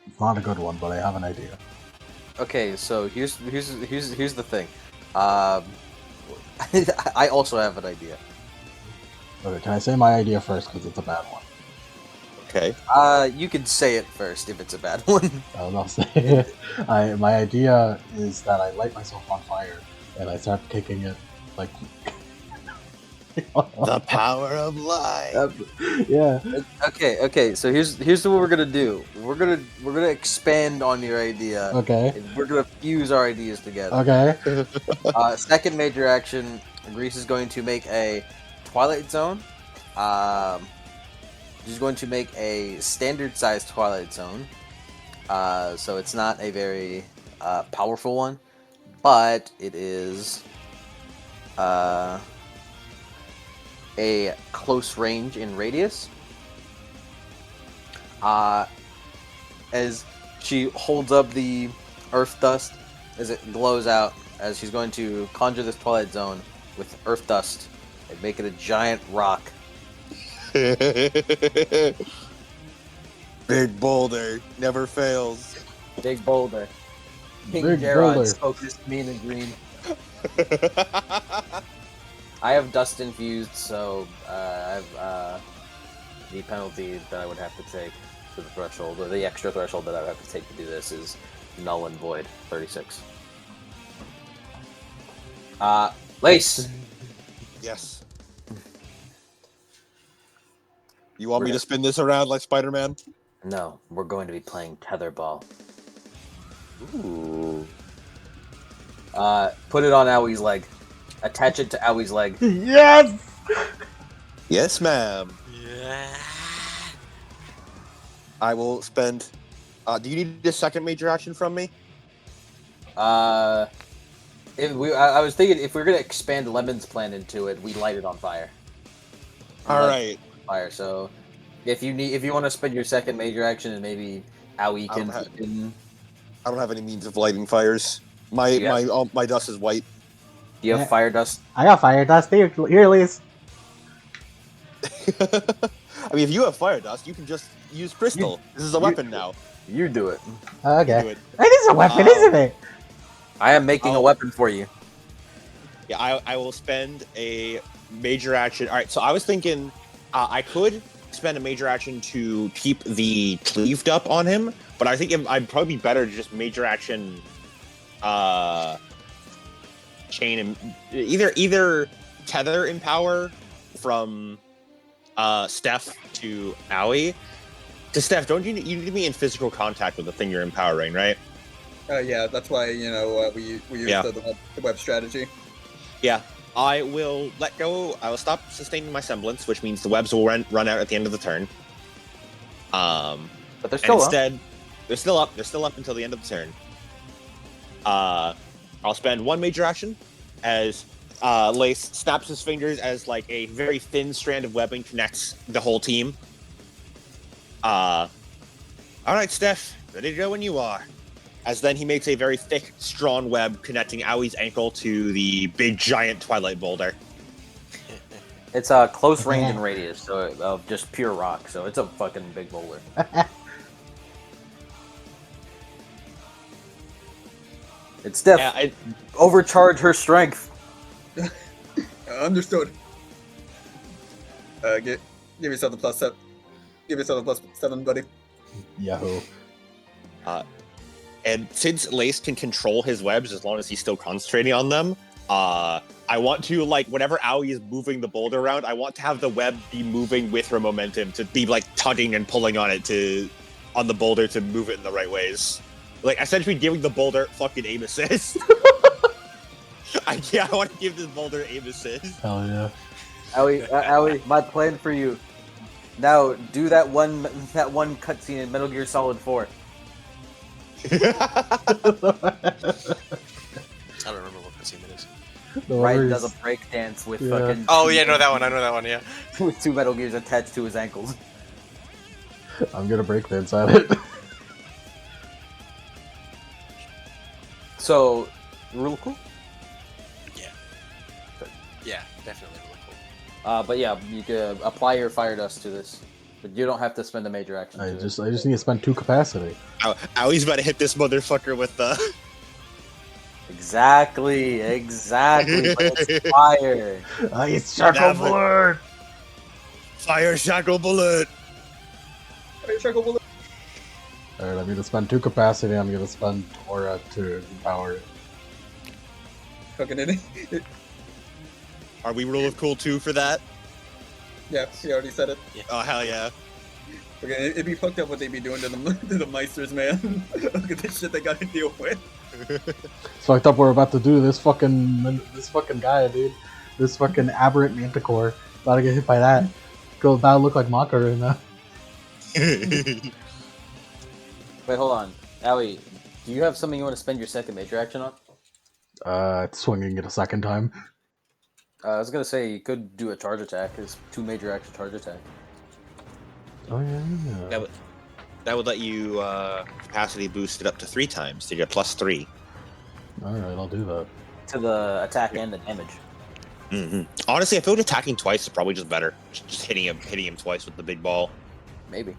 It's not a good one, but I have an idea. Okay, so here's the thing. I also have an idea. Okay, can I say my idea first because it's a bad one? Okay. You can say it first if it's a bad one. I'll say it. My idea is that I light myself on fire and I start kicking it like. The power of light. Yeah. Okay. So here's what we're gonna do. We're gonna expand on your idea. Okay. And we're gonna fuse our ideas together. Okay. Second major action, Grease is going to make a Twilight Zone. She's going to make a standard-sized Twilight Zone. So it's not a very powerful one, but it is a close range in radius. As she holds up the earth dust as it glows out, as she's going to conjure this Twilight Zone with earth dust and make it a giant rock. Big boulder never fails. Big boulder. King Big Gerard's boulder. focused mean and green. I have dust infused, so I have the penalty that I would have to take to the threshold, or the extra threshold that I would have to take to do this is null and void, 36. Lace! Yes. You want me to spin this around like Spider-Man? No, we're going to be playing tetherball. Ooh. Put it on Owie's leg. Attach it to Owie's leg. Yes. Yes, ma'am. Yeah. I will spend. Do you need a second major action from me? I was thinking if we're gonna expand Lemon's plan into it, we light it on fire. All right. Fire. So, if you want to spend your second major action and maybe Owie I can don't have- fucking... I don't have any means of lighting fires. My Yeah. my dust is white. Do you have Yeah. fire dust? I got fire dust. Here, Elise. I mean, if you have fire dust, you can just use crystal. This is a weapon now. You do it. You Okay. do it. It is a weapon, Um, isn't it? I am making a Oh. weapon for you. Yeah, I will spend a major action. All right, so I was thinking I could spend a major action to keep the cleaved up on him, but I think I'd probably be better to just major action chain him, either tether in power from Steph to Owie. To Steph, don't you need to be in physical contact with the thing you're empowering, right? Yeah, that's why we use Yeah. the web strategy. Yeah, I will let go. I will stop sustaining my semblance, which means the webs will run out at the end of the turn. But they're And still up. instead, they're still up. They're still up until the end of the turn. I'll spend one major action as Lace snaps his fingers as like a very thin strand of webbing connects the whole team. All right, Steph, ready to go when you are. As then he makes a very thick, strong web connecting Owie's ankle to the big, giant Twilight boulder. It's a close range and radius, so of just pure rock. So it's a fucking big boulder. It's Steph. Yeah, Overcharge her strength. Understood. Give yourself the +7. Give yourself a +7, buddy. Yahoo. And since Lace can control his webs as long as he's still concentrating on them, I want to, like, whenever Owie is moving the boulder around, I want to have the web be moving with her momentum, to be, like, tugging and pulling on it on the boulder to move it in the right ways. Like, essentially giving the boulder fucking aim assist. I want to give this boulder aim assist. Hell yeah. Owie, my plan for you. Now do that one cutscene in Metal Gear Solid 4. I don't remember what cutscene it is. Raiden does a break dance with Yeah. fucking. Oh yeah, I know that one. Yeah. With 2 Metal Gears attached to his ankles. I'm gonna break dance at it. So, real cool. Yeah, definitely really cool. But yeah, you can apply your fire dust to this, but you don't have to spend a major action. I to it. just need to spend 2 capacity. Owie's about to hit this motherfucker with the... Exactly. But it's fire. It's charcoal bullet. Fire shackle bullet! Alright, I'm gonna spend 2 capacity. I'm gonna spend Aura to power it. Fucking it. Are we rule of cool 2 for that? Yeah, he already said it. Oh, hell yeah. Okay, it'd be fucked up what they'd be doing to the Meisters, man. Look at this shit they gotta deal with. It's fucked up. We're about to do this fucking guy, dude. This fucking aberrant manticore. About to get hit by that. About to look like Makara now. Wait, hold on, Owie. Do you have something you want to spend your second major action on? It's swinging it a second time. I was gonna say you could do a charge attack. It's 2 major action charge attack. Oh yeah. That would let you capacity boost it up to 3 times, so you get +3. Alright, I'll do that. To the attack and the damage. Mm-hmm. Honestly, I feel like attacking twice is probably just better. Just hitting him twice with the big ball. Maybe.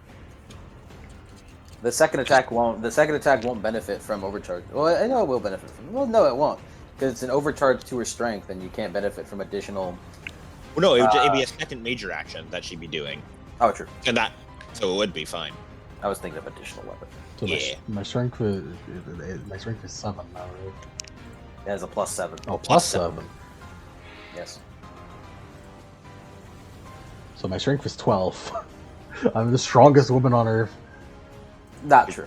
The second attack won't benefit from overcharge. Well, I know it will benefit from. Well, no, it won't, because it's an overcharge to her strength, and you can't benefit from additional. Well, no, it'd be a second major action that she'd be doing, Oh, true. so it would be fine. I was thinking of additional weapon. So Yeah. my strength is 7 now, right? It has a +7. Oh, +7. Yes. So my strength is 12. I'm the strongest woman on earth. Not true.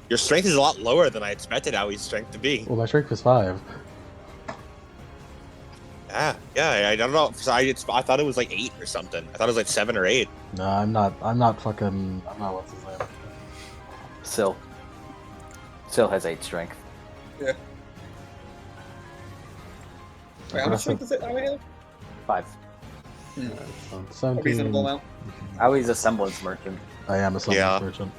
Your strength is a lot lower than I expected Owie's strength to be. Well, my strength is 5. Yeah, I don't know. So I thought it was like 8 or something. I thought it was like 7 or 8. No, I'm not what's his name? Syl has 8 strength. Yeah. Wait, how much strength is it? How many? 5. A 17. reasonable amount. Owie's a semblance merchant. I am a semblance Yeah. merchant.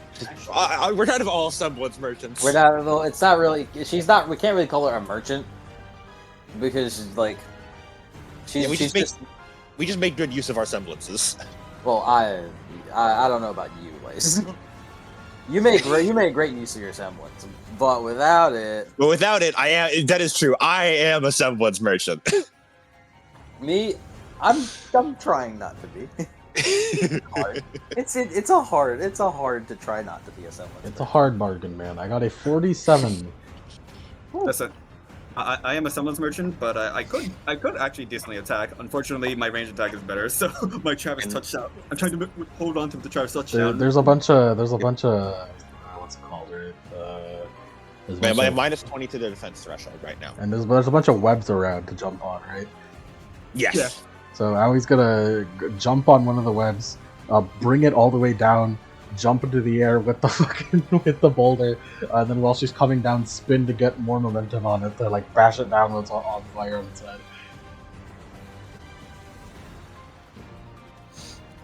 We're kind of all semblance merchants. We're not. Well, it's not really. She's not. We can't really call her a merchant because like she's. Yeah, we she's just make good use of our semblances. Well, I don't know about you, Lace. you made great use of your semblance, but without it, But without it, that is true. I am a semblance merchant. me, I'm trying not to be. Hard. It's a hard to try not to be a semblance. It's a hard bargain, man. I got a 47. Listen, I am a semblance merchant, but I could actually decently attack. Unfortunately, my range attack is better, so my Travis touchdown. I'm trying to hold on to the Travis touchdown. There's a bunch of what's it called, right? There's a bunch My of- minus 20 to the defense threshold right now. and there's a bunch of webs around to jump on, right? Yes. Yeah. So Aui's gonna jump on one of the webs, bring it all the way down, jump into the air with the with the boulder, and then while she's coming down, spin to get more momentum on it to like bash it down when it's on fire on its head.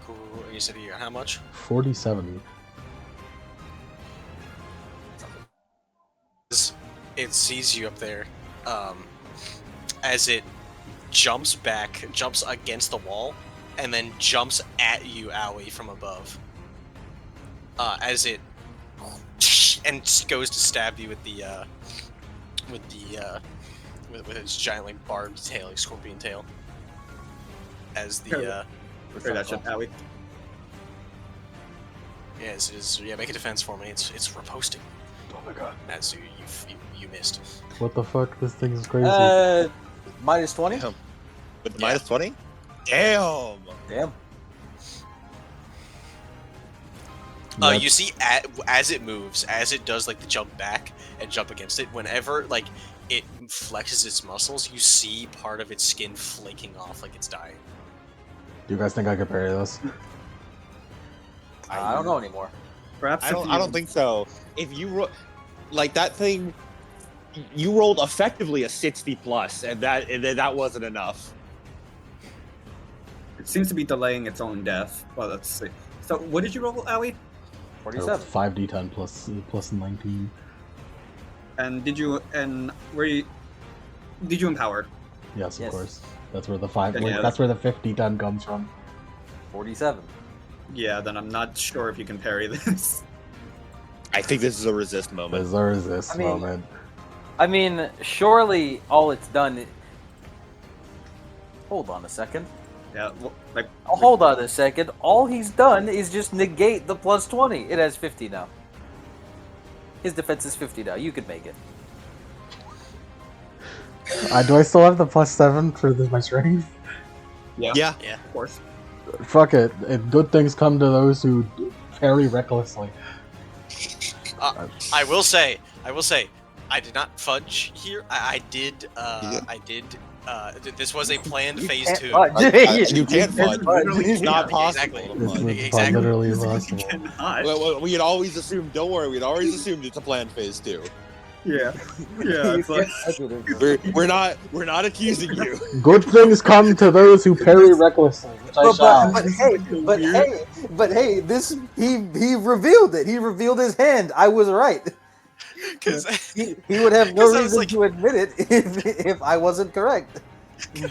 Cool. You said you got how much? 47. It sees you up there, as it jumps back, jumps against the wall, and then jumps at you, Aoi, from above. As it and goes to stab you with its giant like barbed tail, like scorpion tail. As the Hear that shit, Howie. yes, it is. Yeah, make a defense for me. It's riposting. Oh my god. As you missed. What the fuck? This thing is crazy. Minus 20. With the minus 20? Damn! Damn. You see, as it moves, as it does like the jump back and jump against it, whenever like it flexes its muscles, you see part of its skin flaking off like it's dying. Do you guys think I could parry this? I don't know anymore. Perhaps I don't think so. If you like that thing, you rolled effectively a 60 plus, and that wasn't enough. It seems to be delaying its own death. Well, let's see. So, what did you roll, Howie? 47. 5d10 plus 19. And did you empower? Yes, of Yes. course. That's where the 5. Yeah, that's where the 50-10 comes from. 47. Yeah, then I'm not sure if you can parry this. I think this is a resist moment. There's a resist I mean- moment. I mean, surely all it's done. Hold on a second. Yeah, well, like Hold on a second. All he's done is just negate the plus 20. It has 50 now. His defense is 50 now. You could make it. Do I still have the plus 7 for my strength? Yeah. of course. Fuck it. Good things come to those who parry recklessly. I will say, I did not fudge here. I did. This was a planned phase 2. You can't fudge. It's not possible. Exactly. It's literally You impossible. cannot. Well, we had always assumed. Don't worry, we'd always assumed it's a planned phase 2. Yeah, it's like We're not accusing you. Good things come to those who parry recklessly, which I shall. But hey, this he revealed it. He revealed his hand. I was right. Because He would have no 'Cause I was reason like- to admit it if I wasn't correct. you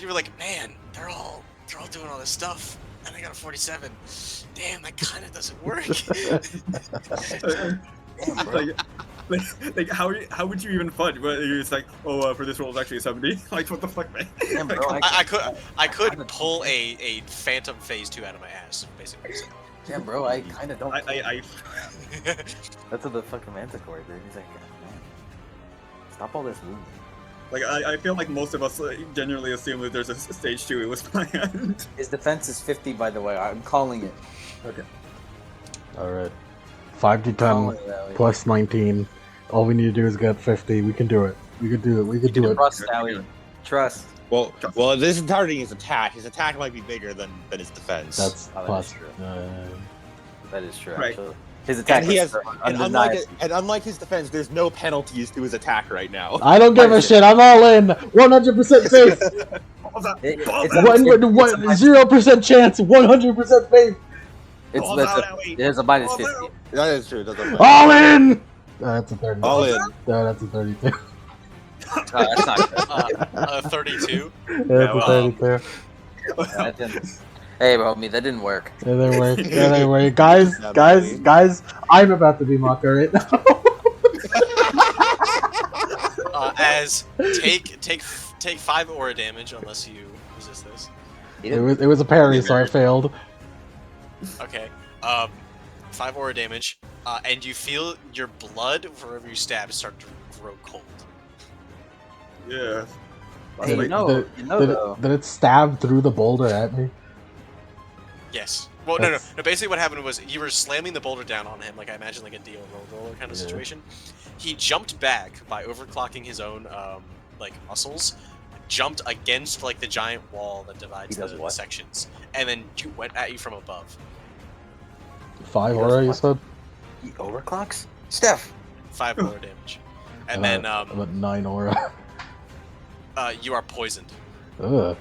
were like, man, they're all doing all this stuff, and I got a 47. Damn, that kind of doesn't work. like how would you even fudge? But you're just like, for this roll is actually a 70. Like, what the fuck, man? Damn, bro, I could pull a phantom phase 2 out of my ass, basically. Damn, bro, I kind of don't. I That's what the fucking Manticore did. He's like, man, stop all this movement. like I feel like most of us genuinely assume that there's a stage 2. It was planned. His defense is 50, by the way. I'm calling it. Okay. Alright. Calling 5d10 it that way. plus 19. All we need to do is get 50. We can do it. We could do it. We could do it. Trust, Howie. Trust. Well, this is targeting his attack. His attack might be bigger than his defense. That's Oh, that plus. is true. That is true. Right. Actually. His attack and he is has, undeniable. and unlike his defense, there's no penalties to his attack right now. I don't give a shit. I'm all in. 100% faith. What was that? It's What was a- that? 0% chance. 100% faith. It's All that's out, a, Owie. there's a minus All 50. out. That is true. That's okay. All in. That's a 30. All in. That's a 32. That's not good. 32. That's well, a 32. That didn't- Hey, homie, that didn't work. It didn't work. It didn't work. Guys, I'm about to be mocked right now. As take 5 aura damage unless you resist this. It was a parry, so I failed. Okay. 5 aura damage, and you feel your blood wherever you stab start to grow cold. Yeah. Hey, Wait, Did it stab through the boulder at me? Yes. Well, no. Basically, what happened was you were slamming the boulder down on him, like I imagine, like a Dio roller kind of Yeah. situation. He jumped back by overclocking his own like muscles, jumped against like the giant wall that divides He does the what? sections, and then went at you from above. 5 aura, you said? He overclocks? Steph! 5 aura damage, and then I'm at 9 aura. you are poisoned Ugh.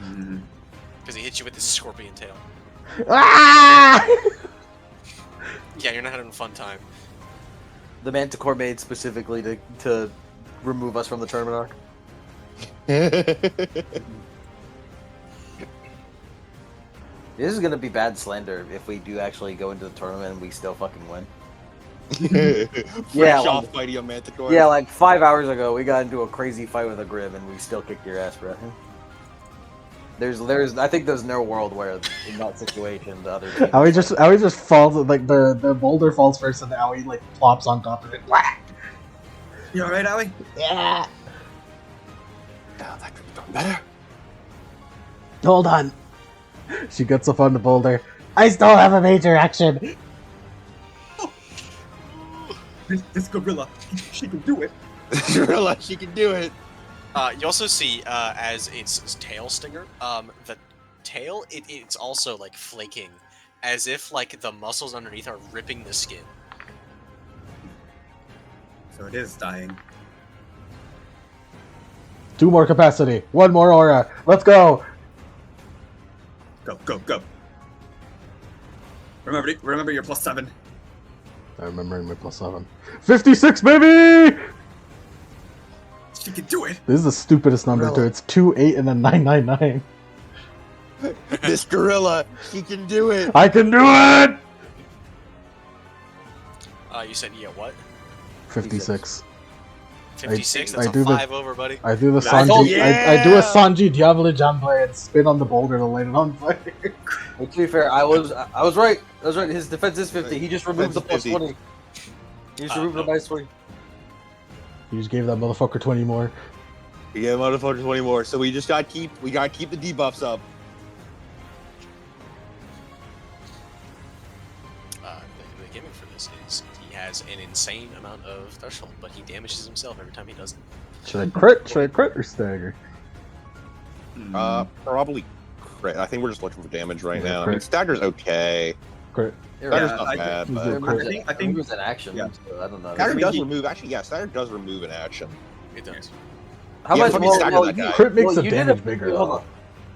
because he hit you with his scorpion tail. Ah! Yeah, you're not having a fun time. The Manticore made specifically to remove us from the tournament arc. This is gonna be bad slander if we do actually go into the tournament and we still fucking win. Fresh like- off fighting a Manticore. Yeah, like 5 hours ago, we got into a crazy fight with a Grib and we still kicked your ass, bro. I think there's no world where in that situation the other team. Owie just falls, like the boulder falls first and Owie like plops on top of it. You alright, Owie? Yeah. Yeah, that could be done better. Hold on. She gets up on the boulder. I still have a major action. This gorilla, she can do it. Gorilla, she can do it. You also see as its tail stinger, the tail it's also like flaking, as if like the muscles underneath are ripping the skin. So it is dying. 2 more capacity. 1 more aura. Let's go. Go, go, go. Remember your +7. I remember my +7. 56, baby! She can do it. This is the stupidest number too. It's 2, 8, and then 999. This gorilla, she can do it. I can do it! You said what? 56. 56. I That's do a the- 5 over, buddy. I do the I told Sanji. you. I do a Sanji Diavolo Jamble and spin on the boulder to light it on fire. Well, to be fair, I was right. I was right. His defense is 50. He just removed the Defense is 50. +20. He just removed the -20. You just gave that motherfucker 20 more. Yeah, motherfucker, 20 more. So we gotta keep the debuffs up. The gimmick for this is he has an insane amount of threshold, but he damages himself every time he does it. Should I crit? Should I crit or stagger? Probably crit. I think we're just looking for damage right Yeah, now. I crit. mean, stagger's okay. Crit. Stagger's Yeah, not I bad, think- but I think- it was an action. Yeah. So I don't know. stagger I mean, does he- remove. Actually, yeah, stagger does remove an action. It does. How Yeah, much? fucking Well, stagger well, that you- guy. Crit makes the you did damage a- bigger. hold though. on.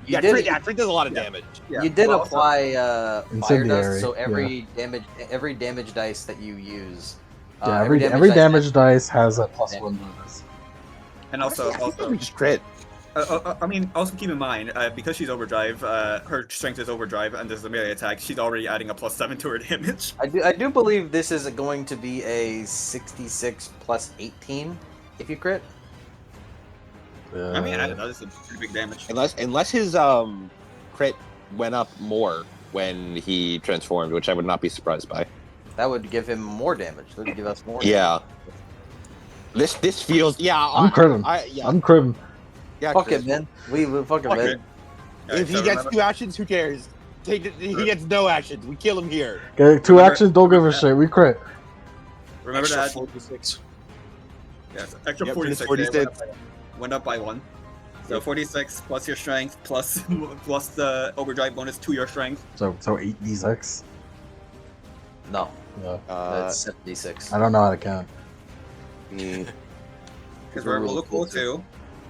You Yeah, did, crit does a lot of Yeah. damage. Yeah. you did well, apply fire Incendiary, dust, so every damage dice that you use. Yeah, every damage dice dice has a +1 bonus. And also, We just crit. I mean, also keep in mind, because she's overdrive, her strength is overdrive, and this is a melee attack. She's already adding a +7 to her damage. I do believe this is going to be a 66 plus 18 if you crit. I mean, that is a pretty big damage. Unless his crit went up more when he transformed, which I would not be surprised by. That would give him more damage. That would give us more. Yeah. This feels I'm critting. Yeah. I'm critting. Yeah, Fuck Chris. it, man. We fuck it, Fuck man. it. If he gets 2 actions, who cares? He gets no actions. We kill him here. Okay, 2 actions, don't give a shit. We crit. Remember Extra that? 46. Yes, extra Yep, 46. 46. Went up by 1. So 46 plus your strength plus the overdrive bonus to your strength. So 8d6. No, Yeah. that's 76. I don't know how to count. Because we're roll cool too.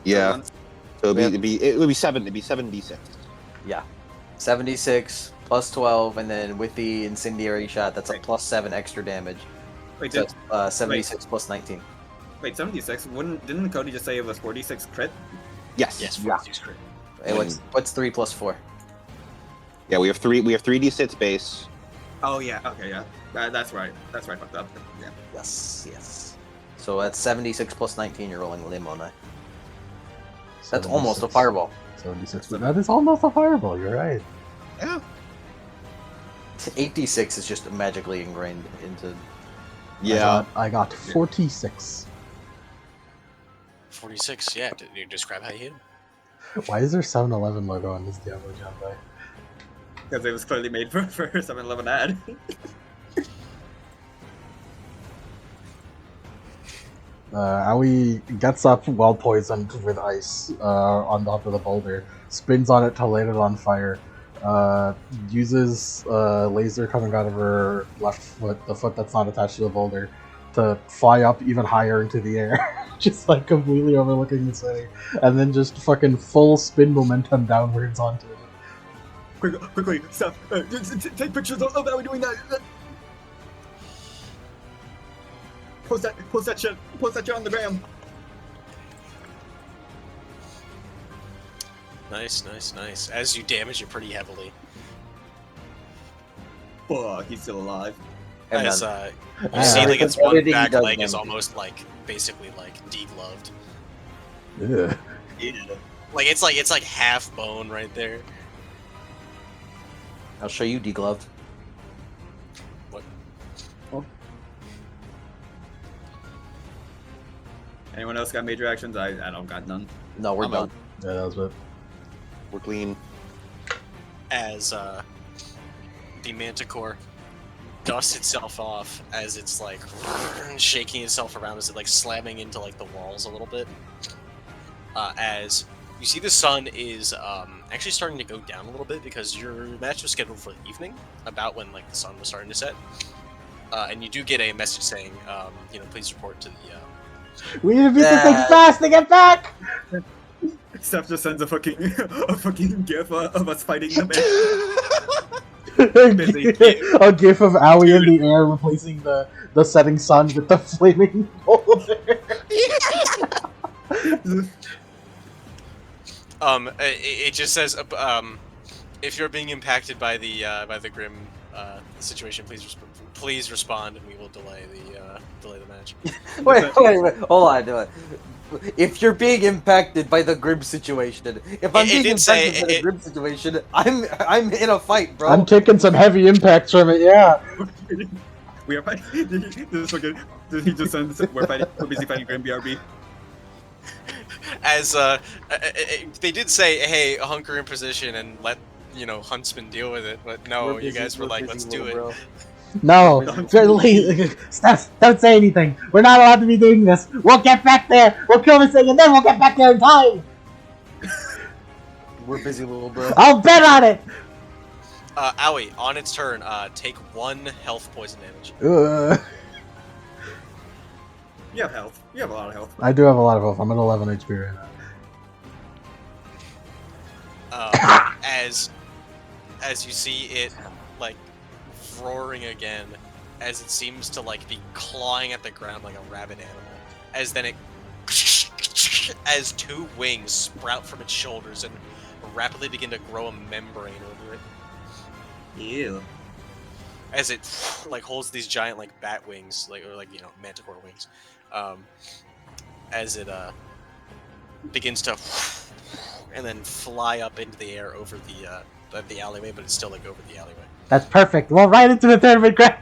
Yeah. So it would be 7. It'd be 7d6. Yeah, 76 plus 12, and then with the incendiary shot, that's a plus 7 extra damage. Wait, So did, that's 76 plus 19. wait, 76? Didn't Cody just say it was 46 crit? Yes. Yes, Yeah. 46 crit. Hey, what's 3 plus 4? Yeah, we have 3d6 base. Oh yeah, okay, yeah. That's right. That's right, fucked up. Yeah. Yes. So that's 76 plus 19, you're rolling limb on that. That's 76. almost a fireball. 76. That is almost a fireball. You're right. Yeah. 8d6 is just magically ingrained into... Yeah. I got 46. 46, yeah. Did you describe how you hit him? Why is there 7-Eleven logo on this Diablo Jumbo? Because it was clearly made for 7-Eleven ad. Aoi gets up well poisoned with ice on top of the boulder, spins on it to light it on fire, uses laser coming out of her left foot, the foot that's not attached to the boulder, to fly up even higher into the air, just like completely overlooking the city, and then just fucking full spin momentum downwards onto it. Quickly, stop. Take pictures of how we're doing that. Post that shit on the gram. Nice. As you damage it pretty heavily. Fuck, he's still alive. And As then- you see, like its one Everything he back does leg is damage. almost like basically like degloved. Ugh. Like it's like half bone right there. I'll show you degloved. Anyone else got major actions? I don't got none. No, we're I'm done. Yeah, that was it. We're clean. As the manticore dusts itself off as it's like shaking itself around, as it like slamming into like the walls a little bit. As you see, the sun is actually starting to go down a little bit because your match was scheduled for the evening, about when like the sun was starting to set. And you do get a message saying, please report to the. We need to beat this thing fast to get back! Steph just sends a fucking gif of us fighting the man. A gif of Aoi in the air replacing the setting sun with the flaming boulder. It just says, if you're being impacted by the grim situation, please respond, and we will delay the match. Wait, hold on. If you're being impacted by the grim situation, if I'm It being did say- impacted by the grim situation, I'm in a fight, bro. I'm taking some heavy impacts from it, yeah. We are fighting. This is so good. He just sends, we're busy fighting Grim BRB. As they did say, hey, hunker in position and let Huntsman deal with it, but no, We're you busy- guys were we're like, busy, let's do little it. bro. No, Steph, don't say anything. We're not allowed to be doing this. We'll get back there. We'll kill this thing, and then we'll get back there in time. We're busy, little bro. I'll bet on it. Aoi, on its turn, take 1 health poison damage. You have health. You have a lot of health. I do have a lot of health. I'm at 11 HP right now. As you see it like roaring again, as it seems to like be clawing at the ground like a rabid animal, as then it as 2 wings sprout from its shoulders and rapidly begin to grow a membrane over it. Ew. As it like holds these giant like bat wings, or manticore wings, as it begins to and then fly up into the air over the alleyway, but it's still like over the alleyway. That's perfect. We'll right into the tournament ground.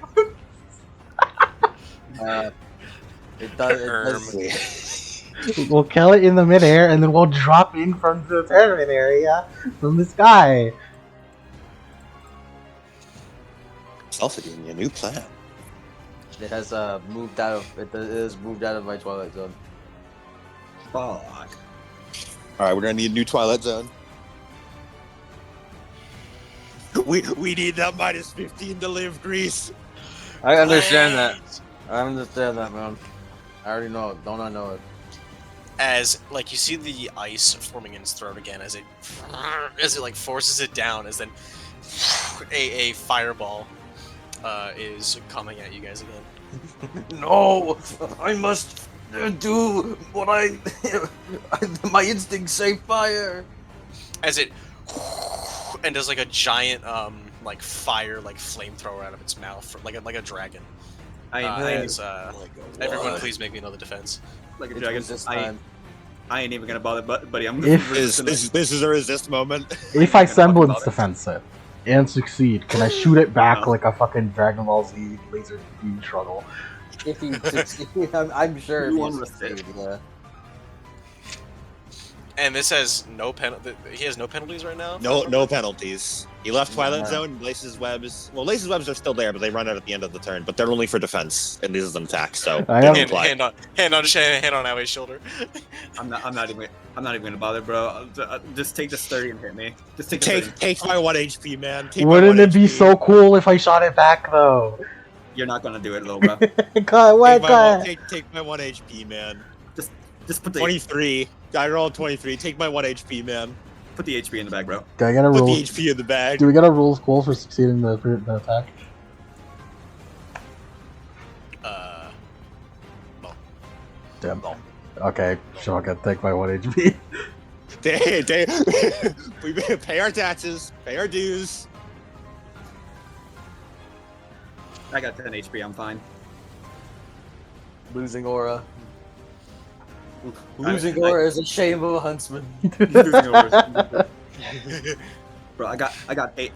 It does. We'll kill it in the midair, and then we'll drop in from the tournament area from the sky. Salsa giving me a new plan. It has moved out of. It has moved out of my Twilight Zone. Fuck. Alright, we're gonna need a new Twilight Zone. We need that minus 15 to live, Grease. I understand that. I understand that, man. I already know it. Don't I know it? As like you see the ice forming in its throat again, as it like forces it down, as then a fireball is coming at you guys again. No, I must do what my instincts say fire. As it and does like a giant like fire like flamethrower out of its mouth like a dragon. Everyone please make me another defense. Like a It dragon. was this time. I ain't even gonna bother, buddy. I'm If- This is a resist moment. If I semblance defense it and succeed, can I shoot it back like a fucking Dragon Ball Z laser beam shuttle? If you succeed, I'm sure if You you want to succeed, yeah. And this has no penalty. He has no penalties right now. No penalties. He left Twilight Yeah. Zone. Lace's webs. Well, Lace's webs are still there, but they run out at the end of the turn. But they're only for defense, and this is an attack. So I they am- don't apply. Hand on Away's shoulder. I'm not even gonna bother, bro. Just take this 30 and hit me. Just take the 30. Take my 1 HP, man. Take my Wouldn't 1 it be HP. so cool if I shot it back though? You're not gonna do it, little bro. Take my 1 HP, man. Just put the 23. I rolled 23. Take my 1 HP, man. put the HP in the bag, bro. Do I get a Put rule? the HP in the bag. Do we get a rules call for succeeding the attack? No. Damn. Okay, sure, I can take my 1 HP. We pay our taxes, pay our dues. I got 10 HP. I'm fine. Losing aura. Losing aura is a shame of a huntsman. Bro, I got eight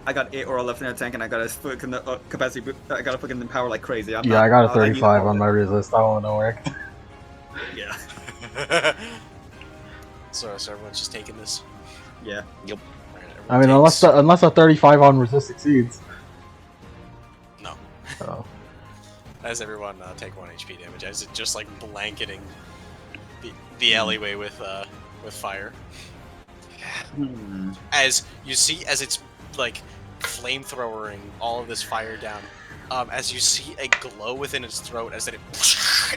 aura left in the tank, and I got a fucking capacity. I got a fucking power like crazy. I got a I need 35 all on of my it. resist. That won't work. Yeah, So everyone's just taking this. yeah. Alright, I mean, everyone takes- unless a 35 on resist succeeds. No. Oh. As everyone take 1 HP damage, as it just like blanketing the alleyway with fire. Hmm. As you see, as it's like flamethrowering all of this fire down, as you see a glow within its throat, as it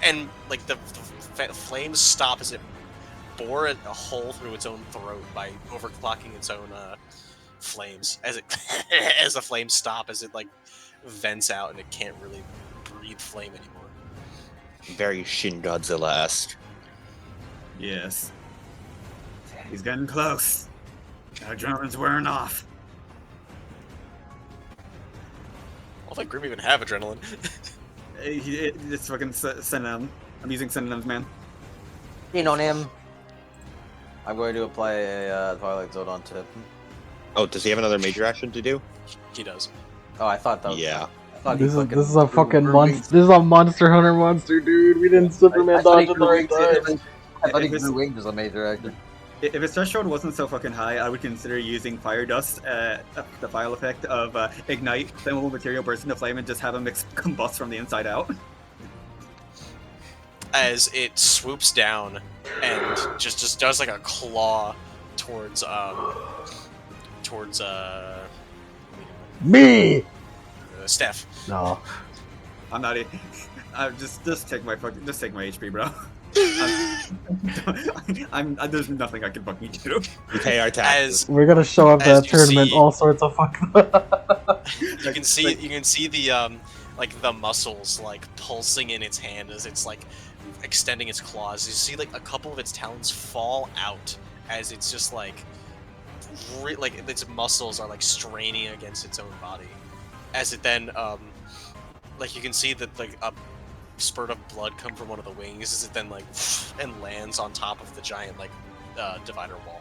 and like the flames stop as it bore a hole through its own throat by overclocking its own flames. As it as the flames stop, as it like vents out and it can't really breathe flame anymore. Very Shin Godzilla-esque. Yes. He's getting close. Our adrenaline's wearing off. I don't think Grim even have adrenaline. It's fucking synonym. I'm using synonyms, man. Synonym. I'm going to apply a Twilight Zone onto him. Oh, does he have another major action to do? He does. Oh, I thought that was... Yeah. I thought This he is a fucking grew monster. wings. This is a Monster Hunter monster, dude. We didn't Superman I thought he dodge at the grew right wings. time. I thought he If it's- grew wings as a major actor. If his threshold wasn't so fucking high, I would consider using Fire Dust, the file effect of Ignite, flammable material burst into flame, and just have him combust from the inside out. As it swoops down and just does like a claw towards Me. Steph. No. I'm not. Just take my HP, bro. There's nothing I can fucking do. We pay our taxes. As We're gonna show up As that you tournament see- all sorts of fuck. you can see the like the muscles like pulsing in its hand as it's like extending its claws. You see like a couple of its talons fall out as it's just like like its muscles are like straining against its own body. As it then like you can see that like a spurt of blood come from one of the wings as it then like and lands on top of the giant like divider wall.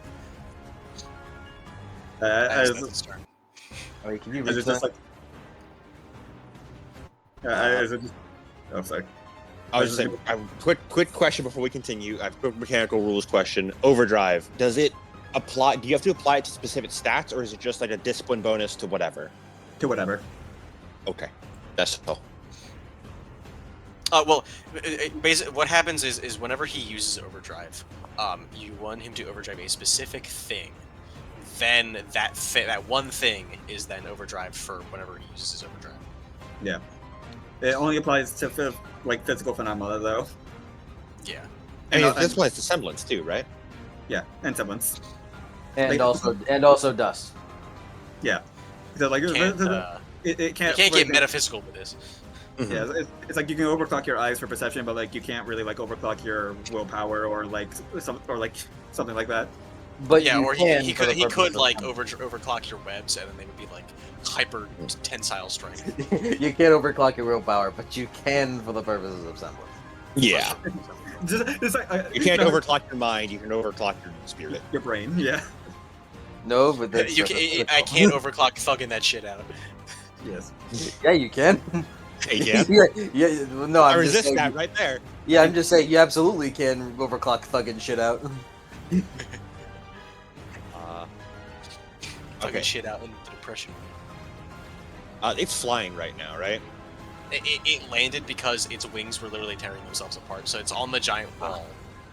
As that's its turn. Wait, can you Is reach it just that? like? Is it just? Oh, sorry. I was just saying, quick question before we continue. I have a quick mechanical rules question. Overdrive, does it apply? Do you have to apply it to specific stats, or is it just like a discipline bonus to whatever? To whatever. Okay, that's all. Well, basically, what happens is whenever he uses overdrive, you want him to overdrive a specific thing. Then that one thing is then overdrive for whenever he uses his overdrive. Yeah. It only applies to physical phenomena, though. Yeah. And And- this one is the semblance too, right? Yeah, and semblance. And like- also dust. Yeah. Like You it can't can't get metaphysical with this. Yeah, it's like you can overclock your eyes for perception, but like you can't really like overclock your willpower or like something like that. But Yeah, you or can he for the could purposes of like assembly. overclock your webs, and then they would be like hyper tensile strength. You can't overclock your willpower, but you can for the purposes of semblance. Yeah. It's like, You can't overclock your mind. You can overclock your spirit. your brain. Yeah. No, but that's I can't overclock thugging that shit out. Yes. Yeah, you can. Hey, yeah. yeah. No, I I'm just resist saying. that right there. Yeah, I'm just saying you absolutely can overclock thugging shit out. Thugging Okay. shit out in the depression. It's flying right now, right? It landed because its wings were literally tearing themselves apart. So it's on the giant wall.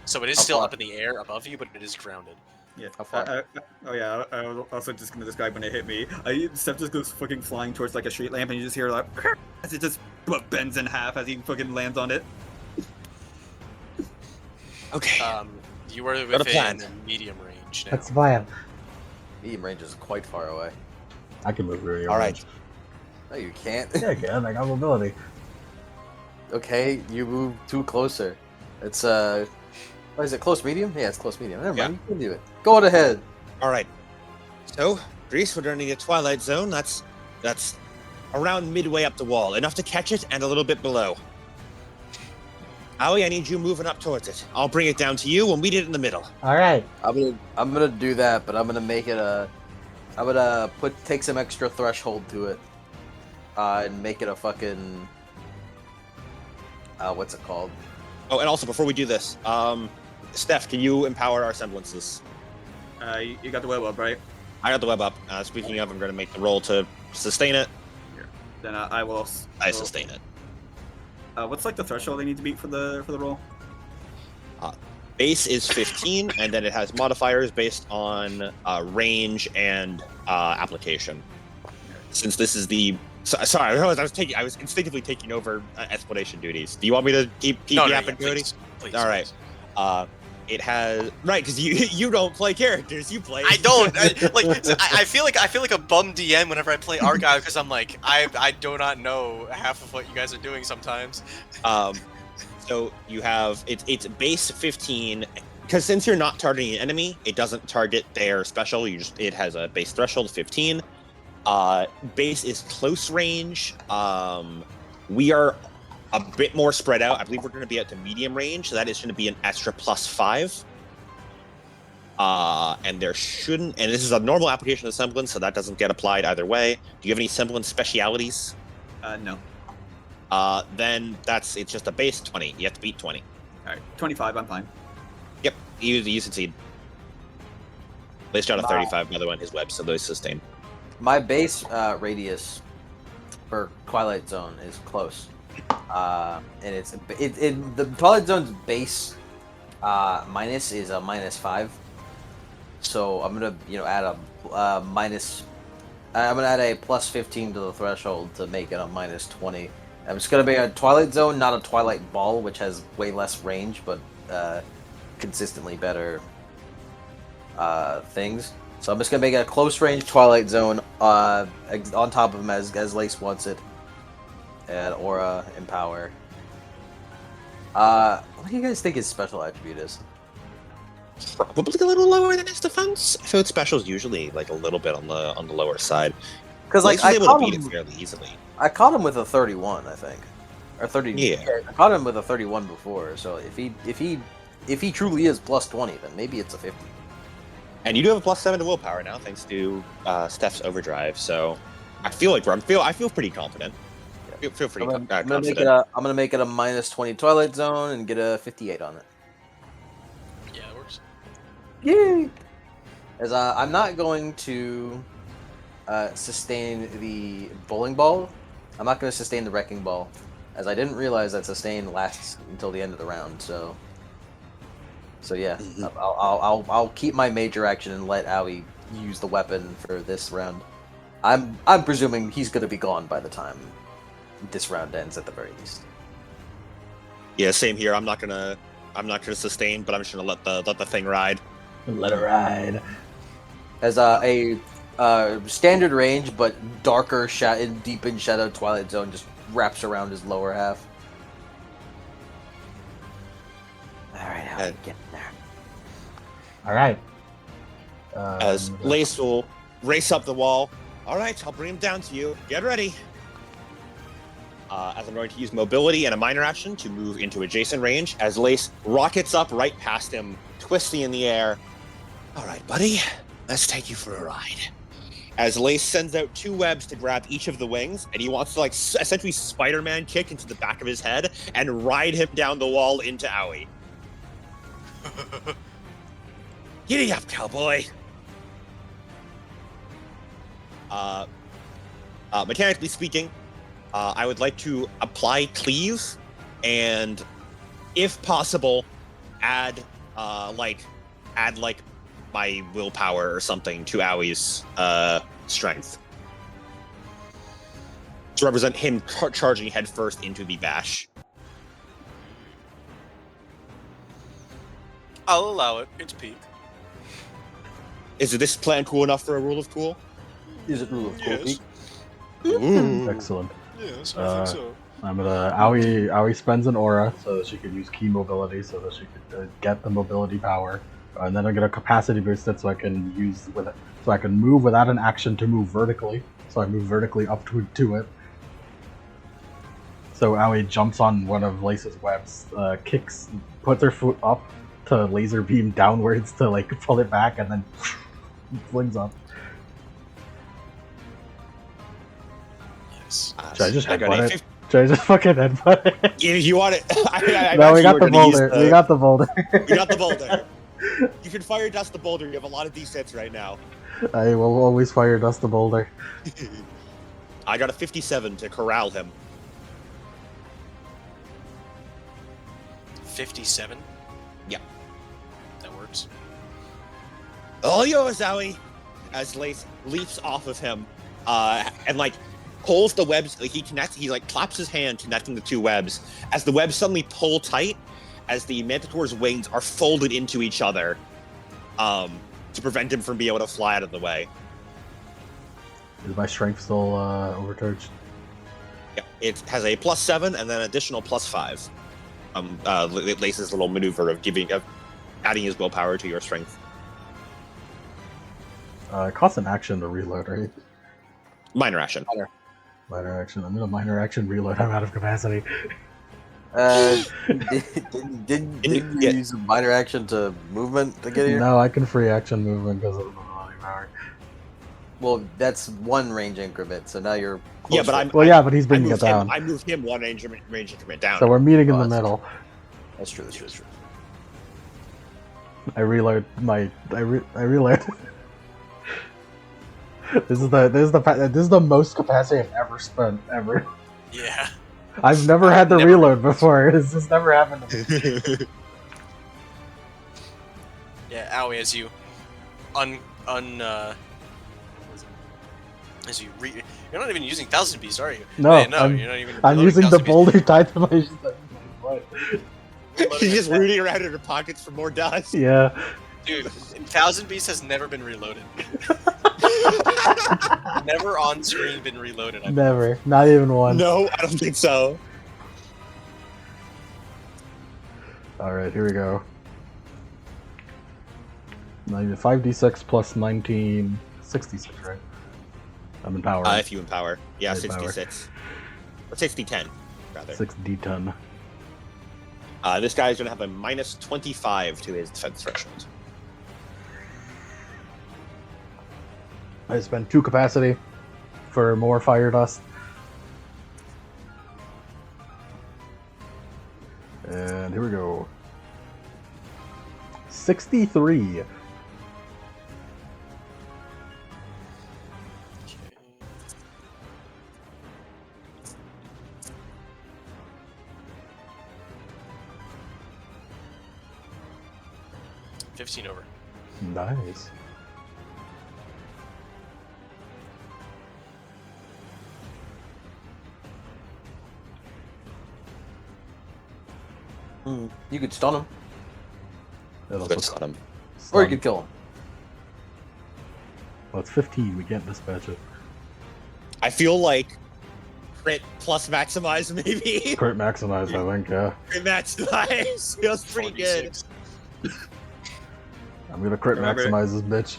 So it is How still far? up in the air above you, but it is grounded. Yeah. How far? Oh yeah. I was also just gonna describe when it hit me. Steph just goes fucking flying towards like a street lamp, and you just hear like as it just bends in half as he fucking lands on it. Okay. You are Got a plan. within medium range now. That's fine. Medium range is quite far away. I can move really. All right. No, you can't. Yeah, I can. I got mobility. Okay, you move too closer. It's what is it? Close medium? Yeah, it's close medium. Never mind. You can do it. Go on ahead. All right. So, Greece, we're turning a twilight zone. That's around midway up the wall, enough to catch it, and a little bit below. Owie, I need you moving up towards it. I'll bring it down to you and meet it in the middle. All right. I'm gonna do that, but I'm gonna make it I'm gonna take some extra threshold to it, and make it a fucking what's it called? Oh, and also before we do this, Steph, can you empower our semblances? You got the web up, right? I got the web up. Speaking of, I'm going to make the roll to sustain it. Then I will. I sustain it. What's like the threshold they need to beat for the roll? Base is 15, and then it has modifiers based on range and application. Since this is the sorry, I was instinctively taking over explanation duties. Do you want me to keep yapping, Cody? Please, All right. It has right because you don't play characters. You play. I don't I feel like a bum DM whenever I play Argyle because I'm like I do not know half of what you guys are doing sometimes. So you have it's base 15 because since you're not targeting an enemy, it doesn't target their special. It has a base threshold of 15. Base is close range. We are a bit more spread out. I believe we're going to be at the medium range, so that is going to be an extra +5. And there shouldn't. And this is a normal application of semblance, so that doesn't get applied either way. Do you have any semblance specialities? No. Then it's just a base 20. You have to beat 20. All right, 25. I'm fine. Yep, you succeed. Placed out a 35 by the way on his web, so those sustain. My base radius for Twilight Zone is close, and the Twilight Zone's base minus is a -5. So I'm gonna add a minus. I'm gonna add a +15 to the threshold to make it a -20. It's gonna be a Twilight Zone, not a Twilight Ball, which has way less range, but consistently better things. So I'm just gonna make it a close range Twilight Zone on top of him as Lace wants it. And Aura, Empower. What do you guys think his special attribute is? Probably a little lower than his defense. I feel its special is usually like a little bit on the lower side. Because like I I able caught to beat him, it fairly easily. I caught him with a 31, I think, or 30. Yeah. I caught him with a 31 before. So if he truly is +20, then maybe it's a 50. And you do have a +7 to willpower now, thanks to Steph's overdrive. So I feel pretty confident. Feel pretty I'm gonna confident. make it a -20 Twilight Zone and get a 58 on it. Yeah, it works. Yay! As I'm not going to sustain the bowling ball. I'm not going to sustain the wrecking ball, as I didn't realize that sustain lasts until the end of the round. So yeah, I'll keep my major action and let Owie use the weapon for this round. I'm presuming he's going to be gone by the time this round ends at the very least. Yeah, same here. I'm not gonna sustain, but I'm just gonna let the thing ride. Let it ride. As a Standard range, but darker, deep in Shadow Twilight Zone just wraps around his lower half. Alright, how do we get in there? Alright. As Lace will race up the wall. All right, I'll bring him down to you. Get ready. As I'm going to use mobility and a minor action to move into adjacent range, as Lace rockets up right past him, twisting in the air. All right, buddy, let's take you for a ride. As Lace sends out 2 webs to grab each of the wings, and he wants to, like, essentially Spider-Man kick into the back of his head and ride him down the wall into Owie. Giddy up, cowboy! Mechanically speaking, I would like to apply cleave, and if possible, add my willpower or something to Owie's strength to represent him charging headfirst into the bash. I'll allow it. It's peak. Is this plan cool enough for a rule of cool? Is it rule of cool? Yes. Ooh. Excellent. Yes, I think so. I'm gonna Owie spends an aura so that she could use key mobility so that she could get the mobility power, and then I'm gonna capacity boost it so I can move without an action to move vertically. So I move vertically up to it. So Owie jumps on one of Lace's webs, puts her foot up to laser beam downwards to like pull it back, and then flings up. Nice. Should I just I got headbutt a it? 50 Should I just fucking headbutt it? If you want it, No, we got the boulder. We got the boulder. You got the boulder. You can fire dust the boulder. You have a lot of D6 right now. I will always fire dust the boulder. I got a 57 to corral him. 57? Yeah. That works. All yours, Owie! As Lace leaps off of him, and like pulls the webs. He like claps his hand, connecting the 2 webs. As the webs suddenly pull tight, as the Manticore's wings are folded into each other, to prevent him from being able to fly out of the way. Is my strength still overcharged? Yeah, it has a +7 and then additional +5. Lace's little maneuver of adding his willpower to your strength. It costs an action to reload, right? Minor action. Minor action. I'm gonna minor action reload. I'm out of capacity. Didn't you use a minor action to movement to get here? No, I can free action movement because of the mobility power. Well, that's 1 range increment, so now you're Yeah, but closer. but he's bringing it down. I moved him 1 range increment down. So we're meeting in Oh, the that's middle. That's true. That's true. That's true. I reload my. I reload. This is the most capacity I've ever spent ever. Yeah. I've never had to reload before. This has never happened to me. Yeah, Owie, as you you're not even using 1000 Beast, are you? No, Hey, no, I'm, you're not even I'm reloading using the 1000 Beast. boulder tied to my. He's just rooting around in her pockets for more dust. Yeah. Dude, 1000 Beast has never been reloaded. Never on screen been reloaded. I Never. Not even one. No, I don't think so. Alright, here we go. 5d6 plus 19. 66, right? I'm in power. If you empower. Yeah, I empower. 66. Or 60-10, rather. 6d10. This guy's going to have a -25 to his defense threshold. I spent 2 capacity for more fire dust. And here we go. 63. Okay. 15 over. Nice. You could stun him, It'll Good put stun him. or you stun. could kill him. Oh, it's 15. We can't dispatch it. I feel like crit plus maximize, maybe. Crit maximize, I think, yeah. Crit maximize feels pretty good. 46. I'm gonna crit Remember- maximize this bitch.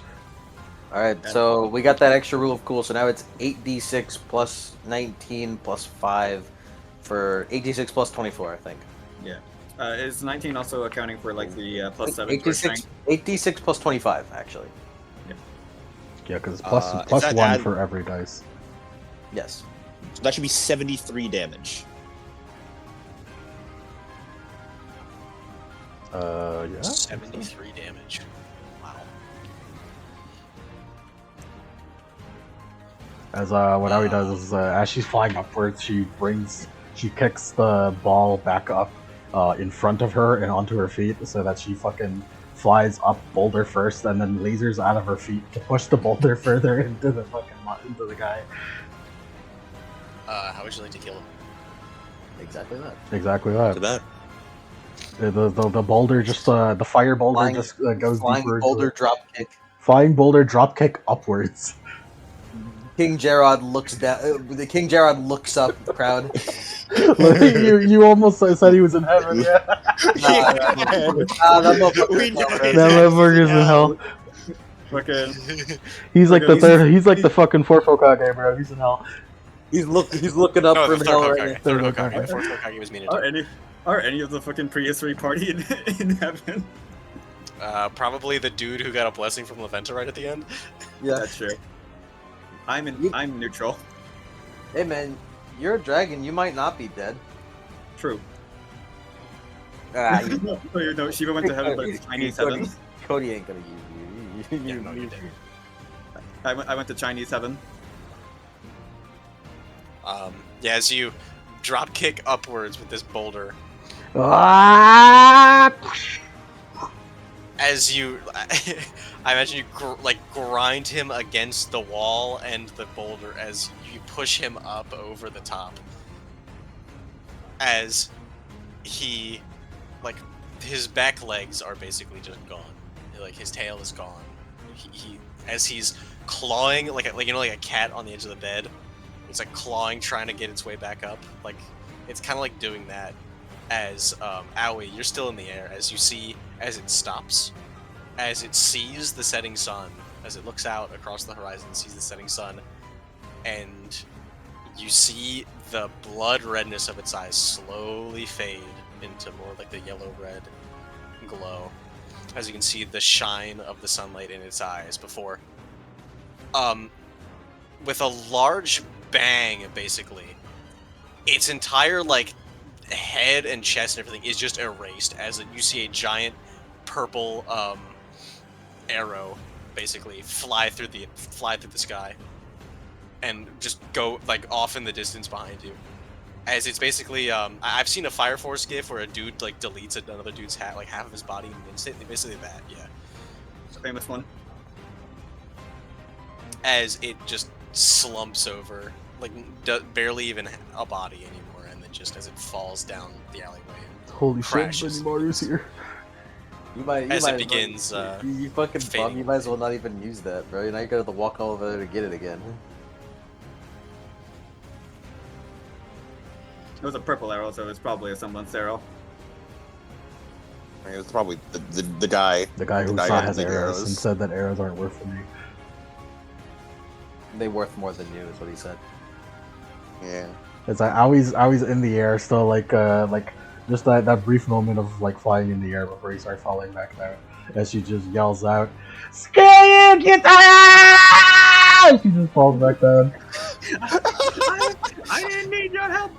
Alright, so we got that extra rule of cool, so now it's 8d6 plus 19 plus 5 for 8d6 plus 24, I think. Is 19 also accounting for like the plus 7 for 8d6, strength? 8d6 plus 25, actually. Yeah, because it's Is plus that 1 add- for every dice. Yes. So that should be 73 damage. Yeah. 73 damage. Wow. As what Aoi does is, as she's flying upwards, she kicks the ball back up in front of her and onto her feet, so that she fucking flies up boulder first, and then lasers out of her feet to push the boulder further into the guy. How would you like to kill him? Exactly that. Exactly To that. that. The boulder just the fire boulder Flying- just goes Flying deeper. boulder drop kick. Flying boulder drop kick upwards. King Gerard looks down. The King Gerard looks up at the crowd. you almost said he was in heaven. Yeah. That motherfucker. We know That motherfucker's in hell. Fucking. He's like the He's- third. He's like the fucking fourth Hokage, bro. He's in hell. He's looking up No, from the hell third right Hokage. now. Third Third Hokage. Hokage. The fourth Hokage was mean Are any of the fucking prehistory party in heaven? Probably the dude who got a blessing from Leventa right at the end. Yeah. That's true. I'm neutral. Hey man, you're a dragon. You might not be dead. True. Ah, you, No, Shiva went to heaven, but it's Chinese Cody, heaven. Cody ain't gonna use you. Yeah, no, you didn't. I went to Chinese heaven. Yeah, as you drop kick upwards with this boulder, Ah! as you, I imagine you grind him against the wall and the boulder as you push him up over the top. As he, his back legs are basically just gone. Like his tail is gone. He as he's clawing like a cat on the edge of the bed. It's like clawing, trying to get its way back up. Like it's kind of like doing that. As Aoi, you're still in the air. As you see, as it stops, as it sees the setting sun, as it looks out across the horizon, sees the setting sun, and you see the blood redness of its eyes slowly fade into more like the yellow-red glow. As you can see the shine of the sunlight in its eyes before, with a large bang, basically, its entire head and chest and everything is just erased as you see a giant purple arrow basically fly through the sky and just go off in the distance behind you. As it's basically I've seen a Fire Force gif where a dude deletes another dude's hat, half of his body in an instant. Basically that, yeah. Famous one. As it just slumps over, barely even a body anymore, and then just as it falls down the alleyway. Holy shit, Crashes. Benny Mario's here. You might. As you it might, begins, you fucking fading bum. You might as well not even use that, bro. Now you gotta walk all over there to get it again. It was a purple arrow, so it's probably a semblance arrow. I mean, it's probably the guy. The guy who The guy saw who his didn't think arrows arrows. and said that arrows aren't worth for me. They worth more than you, is what he said. Yeah. It's always in the air, still just that brief moment of flying in the air before he starts falling back down. As she just yells out, "Screw you, get out!" She just falls back down. I didn't need your help.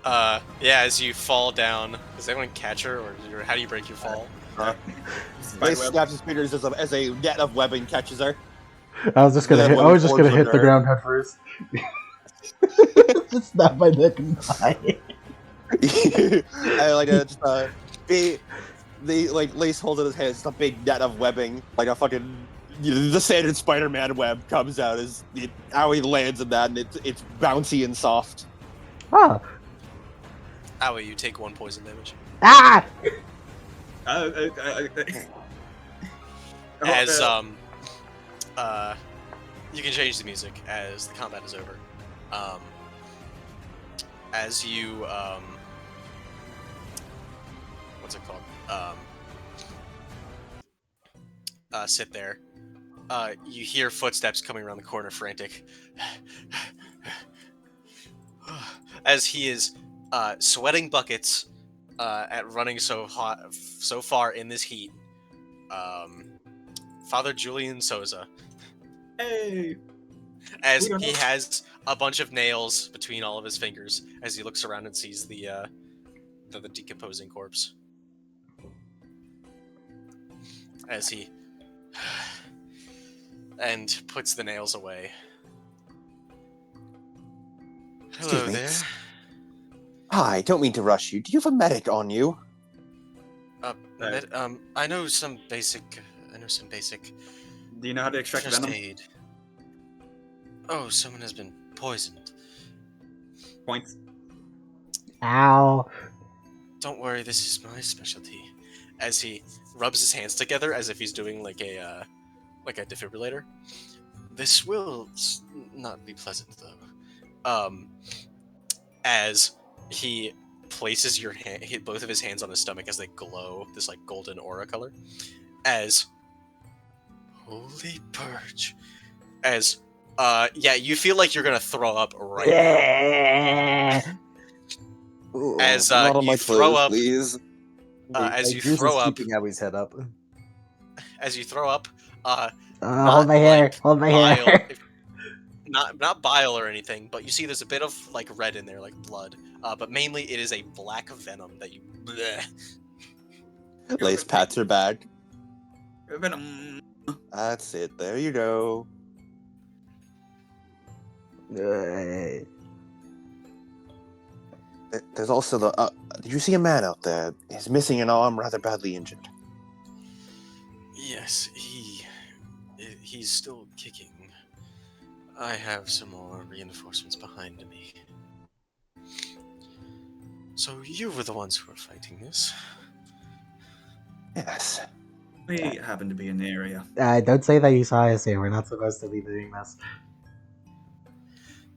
Yeah, as you fall down, does anyone catch her, or how do you break your fall? They snaps his fingers as a net of webbing catches her. I was just gonna Yeah, hit. I was just one gonna hit the there. ground head first. Just snap my neck and die. I the Lace holds in his hand, it's a big net of webbing, like a fucking the standard Spider-Man web comes out as Aoi lands in that, and it's bouncy and soft. Ah, Aoi, you take 1 poison damage. ah! As you can change the music as the combat is over. As you what's it called? Sit there. You hear footsteps coming around the corner, frantic. As he is sweating buckets at running so far in this heat. Father Julian Souza. Hey! As he has a bunch of nails between all of his fingers, as he looks around and sees the decomposing corpse. As he and puts the nails away. Hello Excuse me. there. Hi, don't mean to rush you. Do you have a medic on you? I know some basic. Do you know how to extract First venom? aid. Oh, someone has been poisoned. Points. Ow. Don't worry, this is my specialty. As he rubs his hands together as if he's doing like a defibrillator. This will not be pleasant though. As he places both of his hands on his stomach as they glow this like golden aura color. As holy purge. As you feel like you're gonna throw up right now. As Not on you my throw clothes, up, please. as you Juice throw is up, keeping Abby's head up. as you throw up, Hold my hair. like Hold my bile, hair. not bile or anything, but you see there's a bit of like red in there, like blood. But mainly it is a black venom that you. Bleh. Lace pats her back. Venom. That's it. There you go. There's also the. Did you see a man out there? He's missing an arm, rather badly injured. Yes, he's still kicking. I have some more reinforcements behind me. So you were the ones who were fighting this. Yes. We happen to be in the area. Don't say that you saw us here. We're not supposed to be doing this.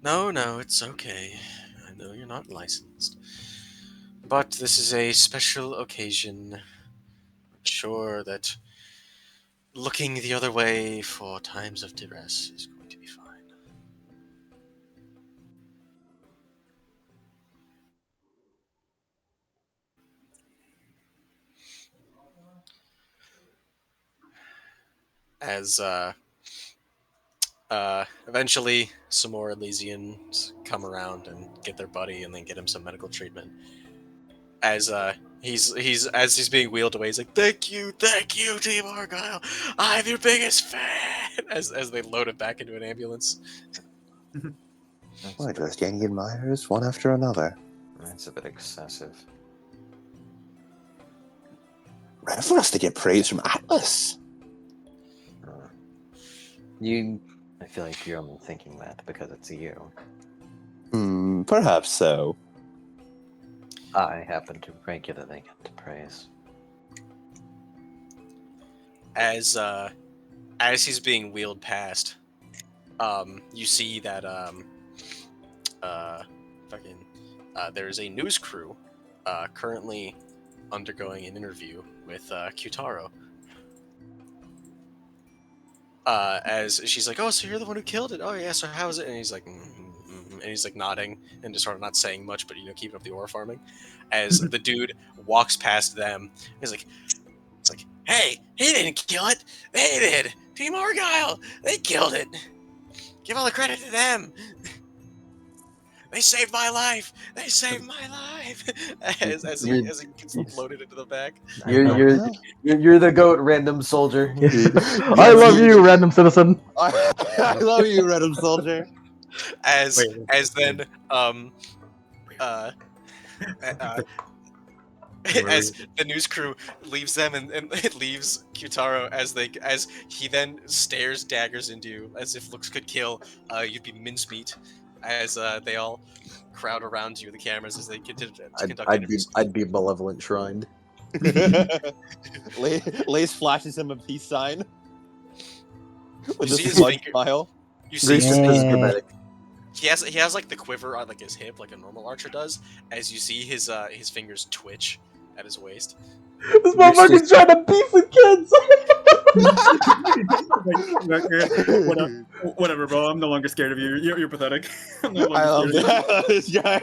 No, it's okay. I know you're not licensed. But this is a special occasion. I'm sure that looking the other way for times of duress is going to be fine. As eventually some more Elysians come around and get their buddy and then get him some medical treatment. As he's being wheeled away, he's like, thank you, Team Argyle. I'm your biggest fan. As they load him back into an ambulance. We're just young admirers, one after another. That's a bit excessive. Rare for us to get praise from Atlas. I feel like you're only thinking that because it's you. Perhaps so. I happen to regularly get to praise. As he's being wheeled past, you see that there's a news crew currently undergoing an interview with Kyutaro. As she's like, oh, so you're the one who killed it? Oh yeah, so how is it? And he's like, and he's like nodding and just sort of not saying much, but keeping up the aura farming. As the dude walks past them, he's like, it's like, hey, he didn't kill it. They did. Team Argyle, they killed it. Give all the credit to them. They saved my life. They saved my life. as he gets loaded into the back. You're the goat, random soldier. I love you, random citizen. I love you, Random Soldier. As then as the news crew leaves them and it leaves Kyutaro as he then stares daggers into you as if looks could kill, you'd be mincemeat. As they all crowd around you, the cameras, as they continue to conduct interviews. I'd be malevolent shrined. Lace flashes him a peace sign with You a see his smug finger- smile. You see Grease his, is Yeah. dramatic. he has like the quiver on like his hip, like a normal archer does. As you see his fingers twitch at his waist. This motherfucker's trying to beef with kids. Whatever, bro. I'm no longer scared of you. You're pathetic. I'm no I love longer scared of you. this guy.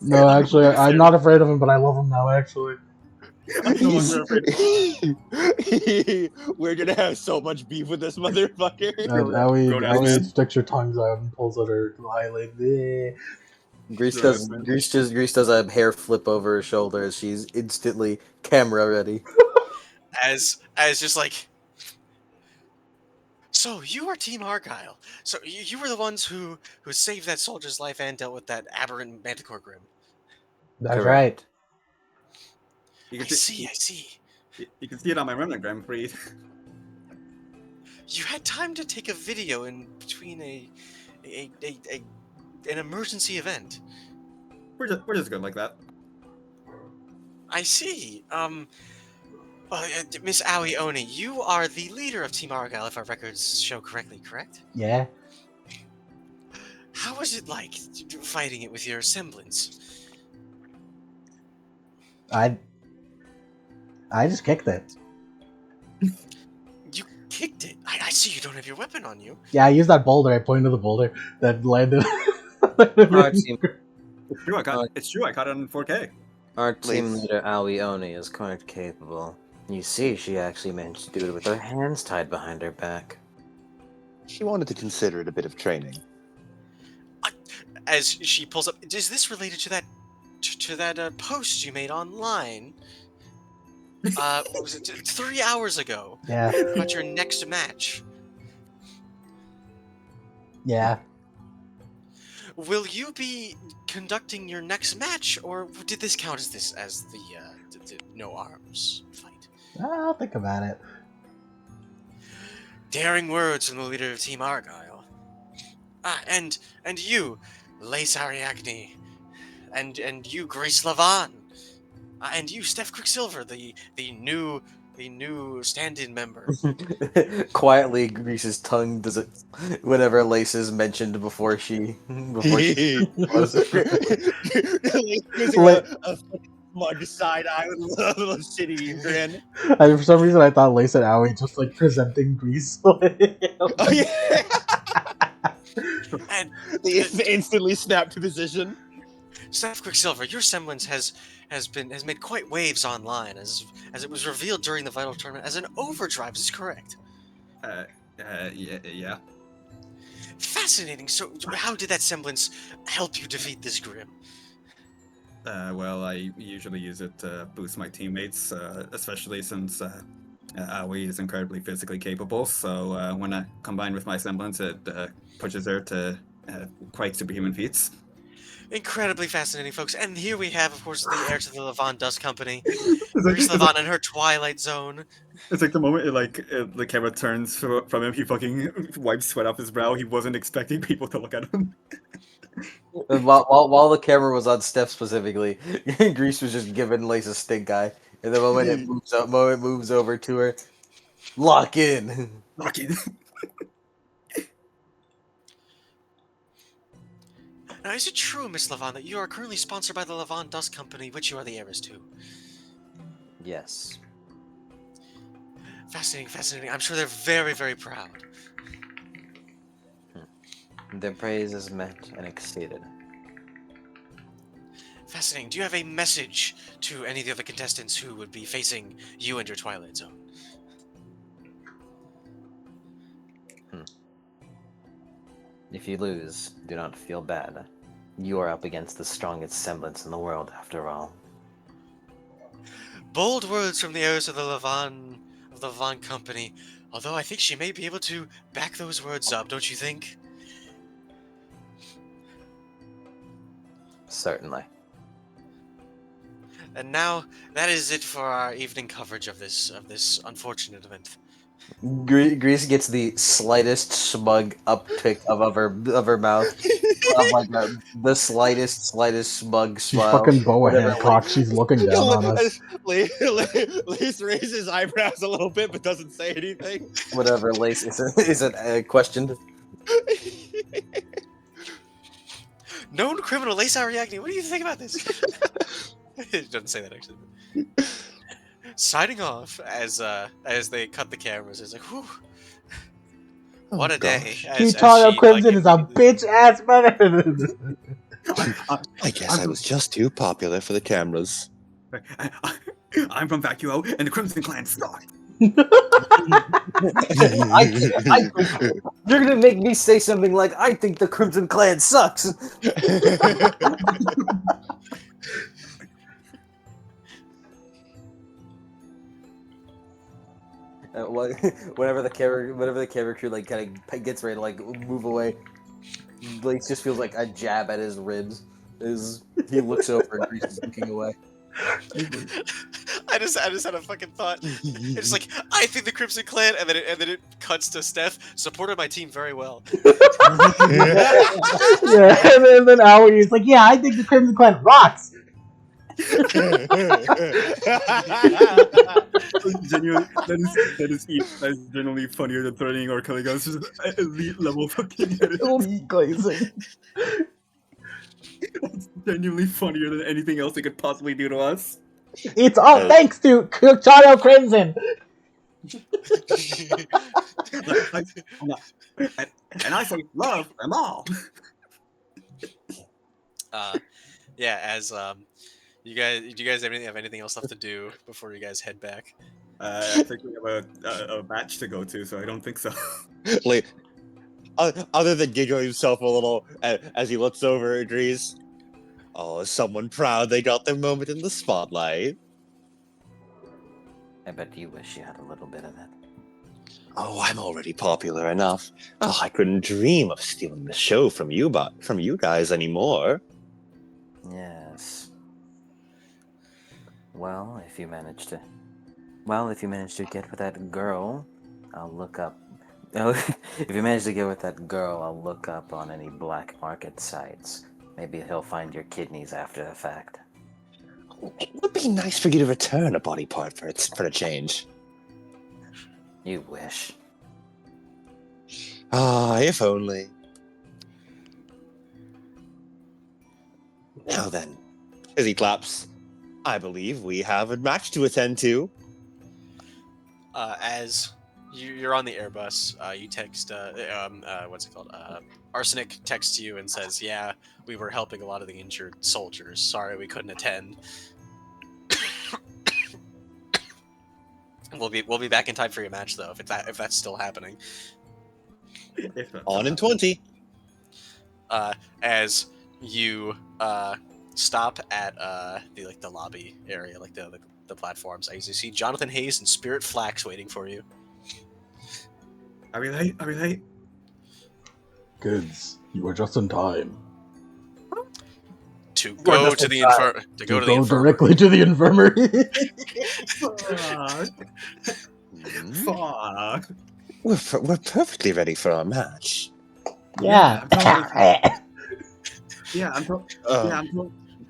No, actually, I'm not afraid of him, but I love him now. Actually, I'm no longer afraid. We're gonna have so much beef with this motherfucker. Go down, man. sticks her tongues out and pulls out her eyelid. Eh. Grease Sure, does man. Grease does a hair flip over her shoulder as she's instantly camera ready. As just like, so you are Team Argyle. So you were the ones who saved that soldier's life and dealt with that aberrant Manticore Grim. that's right. You I can see, see. you can see it on my remnant gram, Freed. You had time to take a video in between an emergency event. We're just good like that. I see. Miss Aoi Oni, you are the leader of Team Argyle, if our records show correctly, correct? Yeah. How was it like fighting it with your semblance? I just kicked it. You kicked it. I see you don't have your weapon on you. Yeah, I used that boulder. I pointed to the boulder that landed. Our team, It's true. It's true. I caught it on 4K. Our team Please. leader, Aoi Oni, is quite capable. You see, she actually managed to do it with her hands tied behind her back. She wanted to consider it a bit of training. As she pulls up, is this related to that post you made online? What was it? 3 hours ago Yeah. about your next match. Yeah. Will you be conducting your next match, or did this count as the no arms fight? I'll think about it. Daring words from the leader of Team Argyle. And you, Lace Ariadne, and you, Grace Lavan, and you, Steph Quicksilver, the new stand-in member. quietly, Grease's tongue does it whenever Lace is mentioned before she was. Gives her a smug side eye with a little shitty grin. For some reason, I thought Lace and Aoi just like presenting Grease. Oh yeah, And they instantly snap to position. Steph Quicksilver, your semblance has made quite waves online, as it was revealed during the Vytal tournament as an overdrive. Is this correct? Yeah. Fascinating. So, how did that semblance help you defeat this Grim? Well, I usually use it to boost my teammates, especially since Aoi is incredibly physically capable. So when I combine with my semblance, it pushes her to quite superhuman feats. Incredibly fascinating, folks. And here we have, of course, the heir to the Levant Dust Company, It's Grease like, Levant in her Twilight Zone. it's like the moment the camera turns from him, he fucking wipes sweat off his brow. He wasn't expecting people to look at him. And while the camera was on Steph specifically, Grease was just giving Lace a stink eye. And the moment it moves over to her, lock in. Lucky. Now, is it true, Miss Levant, that you are currently sponsored by the Levant Dust Company, which you are the heiress to? Yes. Fascinating. I'm sure they're very, very proud. Their praise is met and exceeded. Fascinating. Do you have a message to any of the other contestants who would be facing you and your Twilight Zone? If you lose, do not feel bad. You are up against the strongest semblance in the world, after all. Bold words from the heiress of the Levant Company. Although I think she may be able to back those words up, don't you think? Certainly. And now that is it for our evening coverage of this unfortunate event. Grease gets the slightest smug uptick of her mouth, of like the slightest smug She's smile. fucking Boa Whatever, Hancock. She's looking down on us. Lace raises his eyebrows a little bit, but doesn't say anything. whatever Lace isn't questioned. Known criminal Lace Ariadne, what do you think about this? It doesn't say that actually. Signing off as they cut the cameras. It's like, whew, what a day. Victoria Crimson is a bitch ass man. I guess I was just too popular for the cameras. I'm from Vacuo, and the Crimson Clan suck. You're gonna make me say something like, "I think the Crimson Clan sucks." Whenever the camera crew like kind of gets ready to like move away, Lace just feels like a jab at his ribs. He looks over and Grease is looking away. I just had a fucking thought. It's like, I think the Crimson Clan, and then it cuts to Steph, supported my team very well. Yeah, and then Owie is like, yeah, I think the Crimson Clan rocks. That is genuinely funnier than threatening or killing us. Just elite level fucking Elite glazing. It's genuinely funnier than anything else they could possibly do to us. It's all thanks to Charo Crimson. And I say love them all. Yeah, as do you guys have anything else left to do before you guys head back? I think we have a match to go to, so I don't think so. Like, other than giggling himself a little as he looks over at Grease. Oh, is someone proud they got their moment in the spotlight? I bet you wish you had a little bit of it. Oh, I'm already popular enough. Oh, I couldn't dream of stealing the show from you guys anymore. Yes. Well, if you manage to get with that girl, I'll look up. If you manage to get with that girl, I'll look up on any black market sites. Maybe he'll find your kidneys after the fact. It would be nice for you to return a body part for a change. You wish. Ah, if only. Now then, As he claps, I believe we have a match to attend to. As you're on the Airbus, you text, what's it called? Arsenic texts you and says, "Yeah, we were helping a lot of the injured soldiers. Sorry we couldn't attend. We'll be back in time for your match though, if that's still happening." On in 20. As you stop at the lobby area, like the platforms, as you see Jonathan Hayes and Spirit Flax waiting for you. Are we late? Are we late? Kids, you are just in time. To go to the infirmary. To go to the infirmary. Directly to the infirmary. Fuck. we're perfectly ready for our match. Yeah.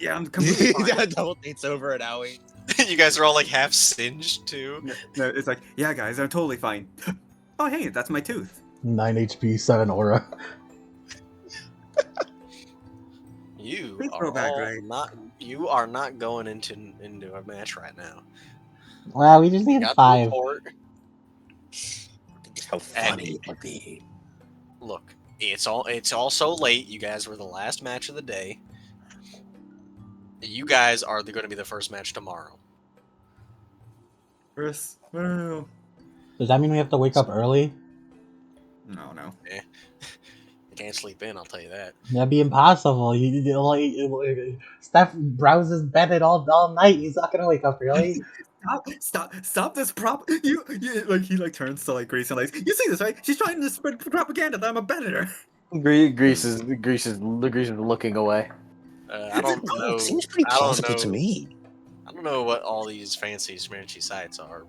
I'm completely fine. Double dates over at Owie. You guys are all like half singed too. No, it's like, yeah, guys, I'm totally fine. Oh, hey, that's my tooth. 9 HP, 7 aura. You Please are throw back, all right? you are not going into a match right now. Well, we just You need got the 5. report. How funny it would be. Look, it's all so late. You guys were the last match of the day. You guys are going to be the first match tomorrow. Chris, no. Does that mean we have to wake up early? No. I can't sleep in, I'll tell you that. That'd be impossible. Steph browses Bennett all night. He's not gonna wake up early. Stop this prop. You he turns to Grease and you see this, right? She's trying to spread propaganda that I'm a Benneter. Grease is looking away. I don't know. It seems pretty plausible to me. I don't know what all these fancy smirchy sites are,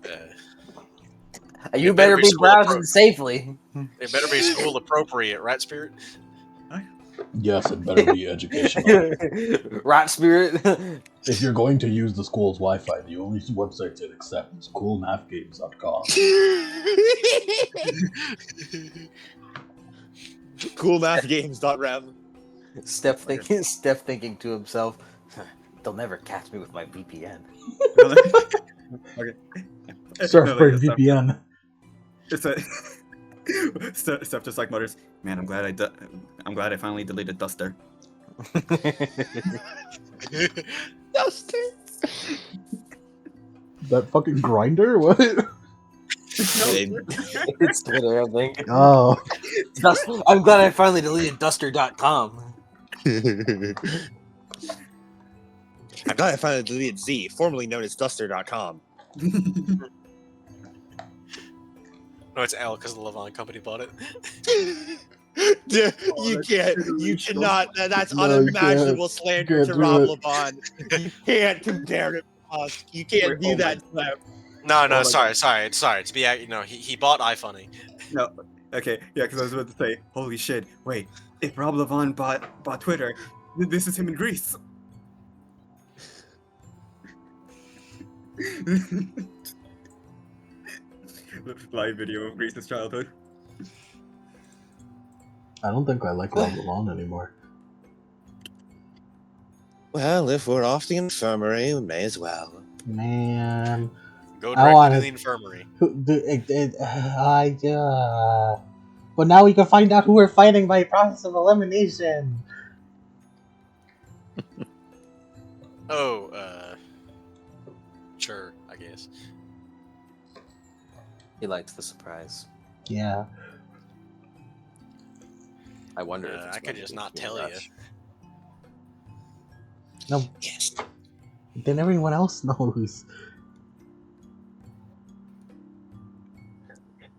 but You It better better be be school browsing safely. It better be school appropriate, right, Spirit? Yes, it better be educational. Right, Spirit? If you're going to use the school's Wi-Fi, the only websites it accepts is coolmathgames.com. Coolmathgames.rem. Steph thinking to himself, they'll never catch me with my VPN. Okay. Surfbird Steph- VPN. It's a Steph just like mutters, "Man, I'm glad I finally deleted Duster." Duster. That fucking grinder? What? It's Twitter, I think. Oh. I'm glad I finally deleted Duster.com. I'm glad I finally deleted Z, formerly known as Duster.com. No, it's L because the Levon company bought it. You cannot. That's No, you unimaginable can't. slander You to can't Rob do it. Levon. You can't compare it to us. You can't Wait, do oh that to them. No, my sorry. To be, he bought iFunny. No, okay, yeah, because I was about to say, holy shit, wait, if Rob Levon bought Twitter, this is him in Greece. Live video of Greece's childhood. I don't think I like Rob Lamont anymore. Well, if we're off the infirmary, we may as well. Man. Go I directly wanna- to the infirmary. But now we can find out who we're fighting by process of elimination. Oh, sure, I guess. He likes the surprise. Yeah. I wonder if it's I could going just to not be tell Rush. No. Yes. Then everyone else knows.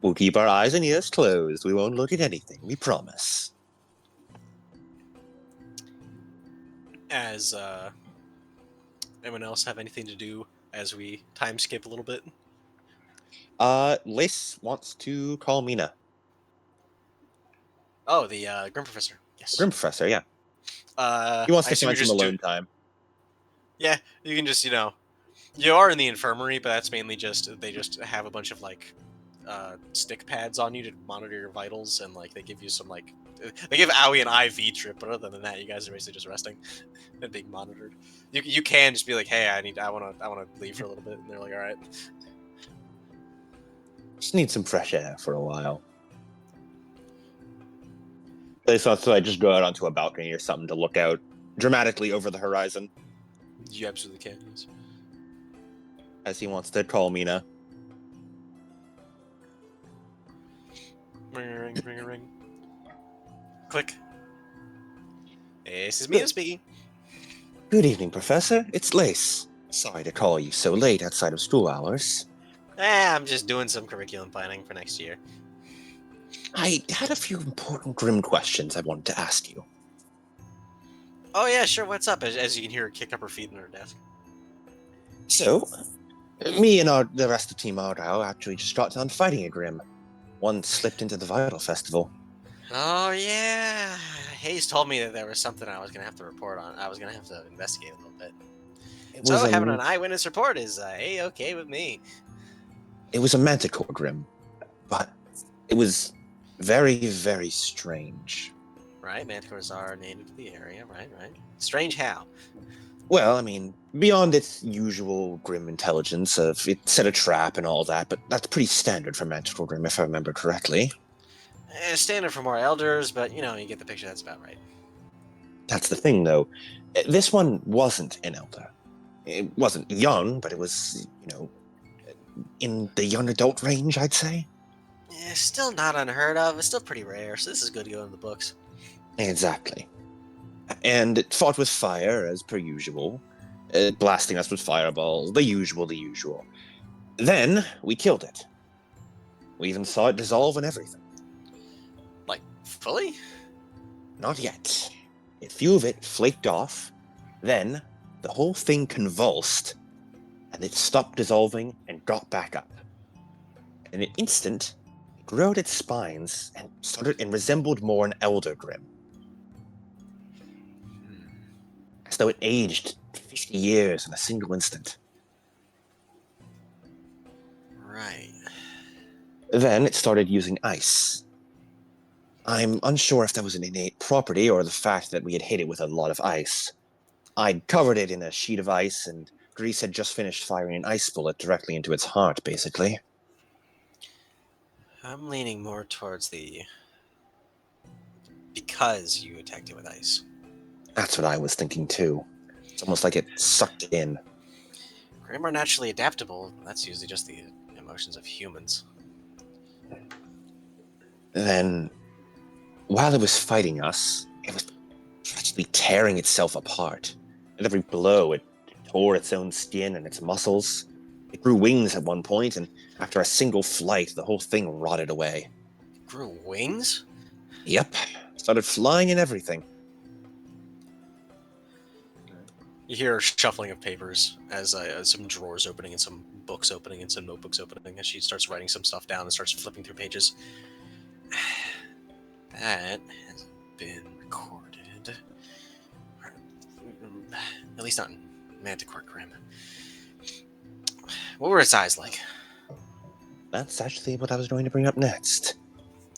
We'll keep our eyes and ears closed. We won't look at anything. We promise. As anyone else have anything to do as we time skip a little bit? Lace wants to call Mina. Oh, the Grim Professor. Yes. Grim Professor, yeah. He wants I to assume find you're some just alone time. Yeah, you can just, you are in the infirmary, but that's mainly they just have a bunch of, stick pads on you to monitor your vitals, and, they give you some, they give Aoi an IV trip, but other than that, you guys are basically just resting and being monitored. You can just be like, hey, I want to leave for a little bit, and they're like, all right. Just need some fresh air for a while. Lace wants to just go out onto a balcony or something to look out dramatically over the horizon. You absolutely can, yes. As he wants to call Mina. Ring, ring, ring. Click. This is Mina speaking. Good evening, Professor. It's Lace. Sorry to call you so late outside of school hours. I'm just doing some curriculum planning for next year. I had a few important Grim questions I wanted to ask you. Oh yeah, sure, what's up? As you can hear her kick up her feet in her desk. So, me and the rest of Team Argyle actually just got done fighting a Grim. One slipped into the Vytal Festival. Oh yeah, Hayes told me that there was something I was gonna have to report on. I was gonna have to investigate a little bit. So having an eyewitness report is A-okay with me. It was a Manticore Grim, but it was very, very strange. Right, manticores are native to the area. Right. Strange how? Well, I mean, beyond its usual Grim intelligence of it set a trap and all that, but that's pretty standard for Manticore Grim, if I remember correctly. Standard for more elders, but you get the picture. That's about right. That's the thing, though. This one wasn't an elder. It wasn't young, but it was, in the young adult range, I'd say. Yeah, still not unheard of. It's still pretty rare, so this is good to go in the books. Exactly. And it fought with fire, as per usual, blasting us with fireballs, the usual. Then, we killed it. We even saw it dissolve and everything. Like, fully? Not yet. A few of it flaked off, then the whole thing convulsed, and it stopped dissolving and got back up. In an instant, it grew out its spines and resembled more an elder grim. As though it aged 50 years in a single instant. Right. Then it started using ice. I'm unsure if that was an innate property or the fact that we had hit it with a lot of ice. I'd covered it in a sheet of ice, and Grease had just finished firing an ice bullet directly into its heart, basically. I'm leaning more towards the because you attacked it with ice. That's what I was thinking too. It's almost like it sucked it in. Grim are naturally adaptable. That's usually just the emotions of humans. Then, while it was fighting us, it was practically tearing itself apart. At every blow, it tore its own skin and its muscles. It grew wings at one point, and after a single flight, the whole thing rotted away. It grew wings? Yep, started flying and everything. You hear shuffling of papers as some drawers opening and some books opening and some notebooks opening as she starts writing some stuff down and starts flipping through pages. That has been recorded. At least not in Manticore Grim. What were its eyes like? That's actually what I was going to bring up next.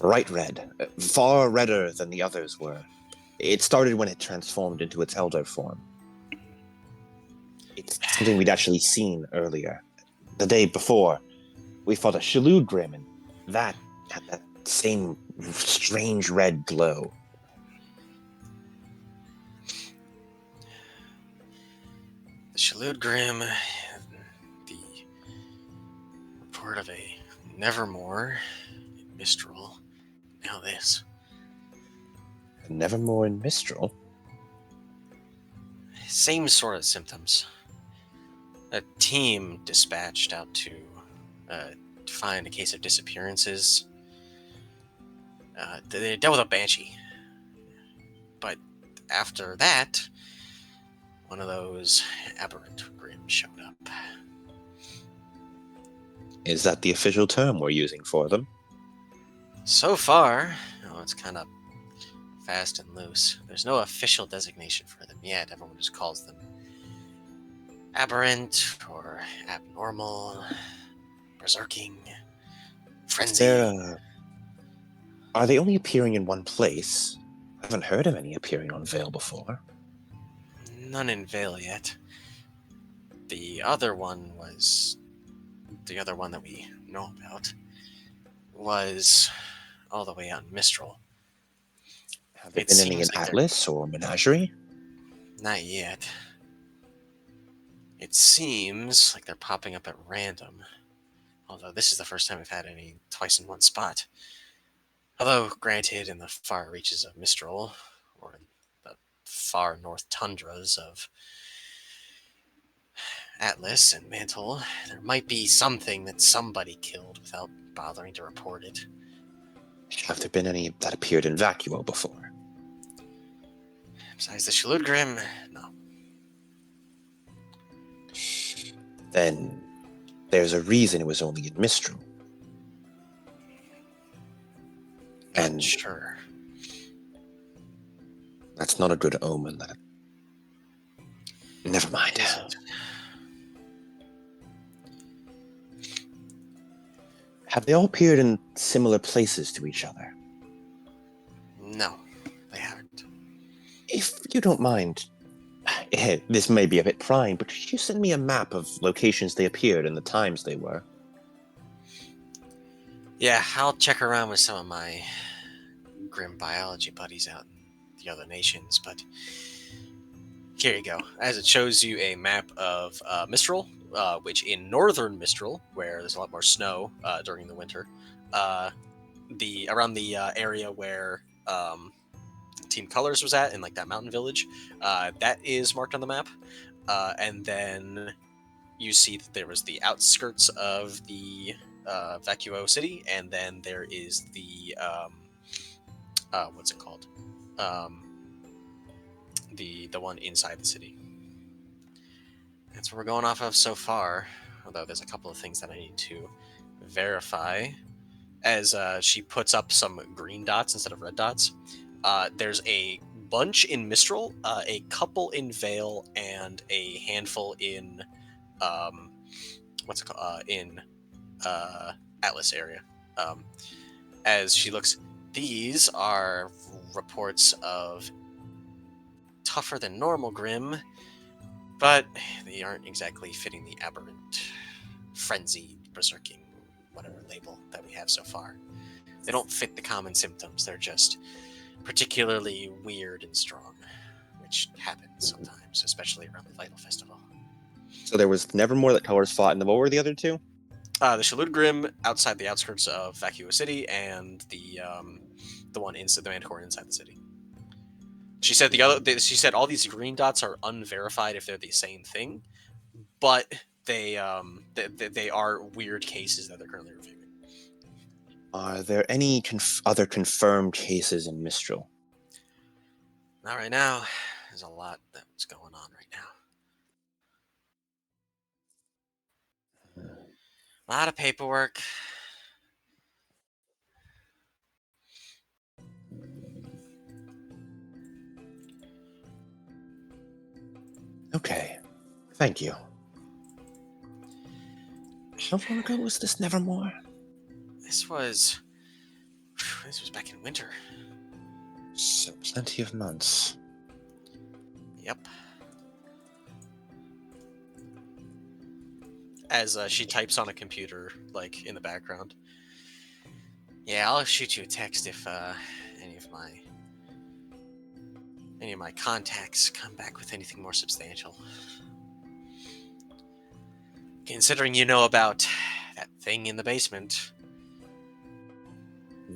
Bright red, far redder than the others were. It started when it transformed into its elder form. It's something we'd actually seen earlier. The day before, we fought a Shalood Grim, and that had that same strange red glow. The Shalood Grim, the report of a Nevermore in Mistral. Now this. Nevermore in Mistral? Same sort of symptoms. A team dispatched out to find a case of disappearances. They dealt with a banshee. But after that, one of those aberrant grims showed up. Is that the official term we're using for them? So far, it's kind of fast and loose. There's no official designation for them yet. Everyone just calls them aberrant or abnormal, berserking, frenzy. Are they only appearing in one place? I haven't heard of any appearing on Vale before. None in Vale yet. The other one that we know about was all the way out in Mistral. Have there It been any in seems like Atlas or Menagerie? Not yet. It seems like they're popping up at random. Although this is the first time we've had any twice in one spot. Although, granted, in the far reaches of Mistral, or in the far north tundras of Atlas and Mantle, there might be something that somebody killed without bothering to report it. Have there been any that appeared in Vacuo before? Besides the Shalood Grim, no. Then there's a reason it was only in Mistral. And Sure. that's not a good omen. Never mind. Have they all appeared in similar places to each other? No, they haven't. If you don't mind, this may be a bit prying, but could you send me a map of locations they appeared and the times they were? Yeah, I'll check around with some of my grim biology buddies out in the other nations, but here you go. As it shows you a map of Mistral, which in northern Mistral, where there's a lot more snow during the winter, around the area where Team Colors was at, in like that mountain village, that is marked on the map. And then you see that there was the outskirts of the Vacuo city, and then there is the what's it called? The one inside the city. That's what we're going off of so far. Although there's a couple of things that I need to verify as she puts up some green dots instead of red dots. There's a bunch in Mistral, a couple in Vale, and a handful in what's it called? In Atlas area. As she looks, these are reports of tougher than normal Grim, but they aren't exactly fitting the aberrant, frenzied, berserking, whatever label that we have so far. They don't fit the common symptoms. They're just particularly weird and strong, which happens sometimes, especially around the Vytal Festival. So there was Nevermore that Colors fought, and then what were the other two? The Shalud Grim outside the outskirts of Vacuous City, and the one inside the Manticore inside the city. She said she said all these green dots are unverified if they're the same thing, but they are weird cases that they're currently reviewing. Are there any other confirmed cases in Mistral? Not right now. There's a lot that's going on right now. A lot of paperwork. Okay. Thank you. How long ago was this Nevermore? This was back in winter. So plenty of months. Yep. As she types on a computer, like, in the background. Yeah, I'll shoot you a text if any of my contacts come back with anything more substantial. Considering you know about that thing in the basement.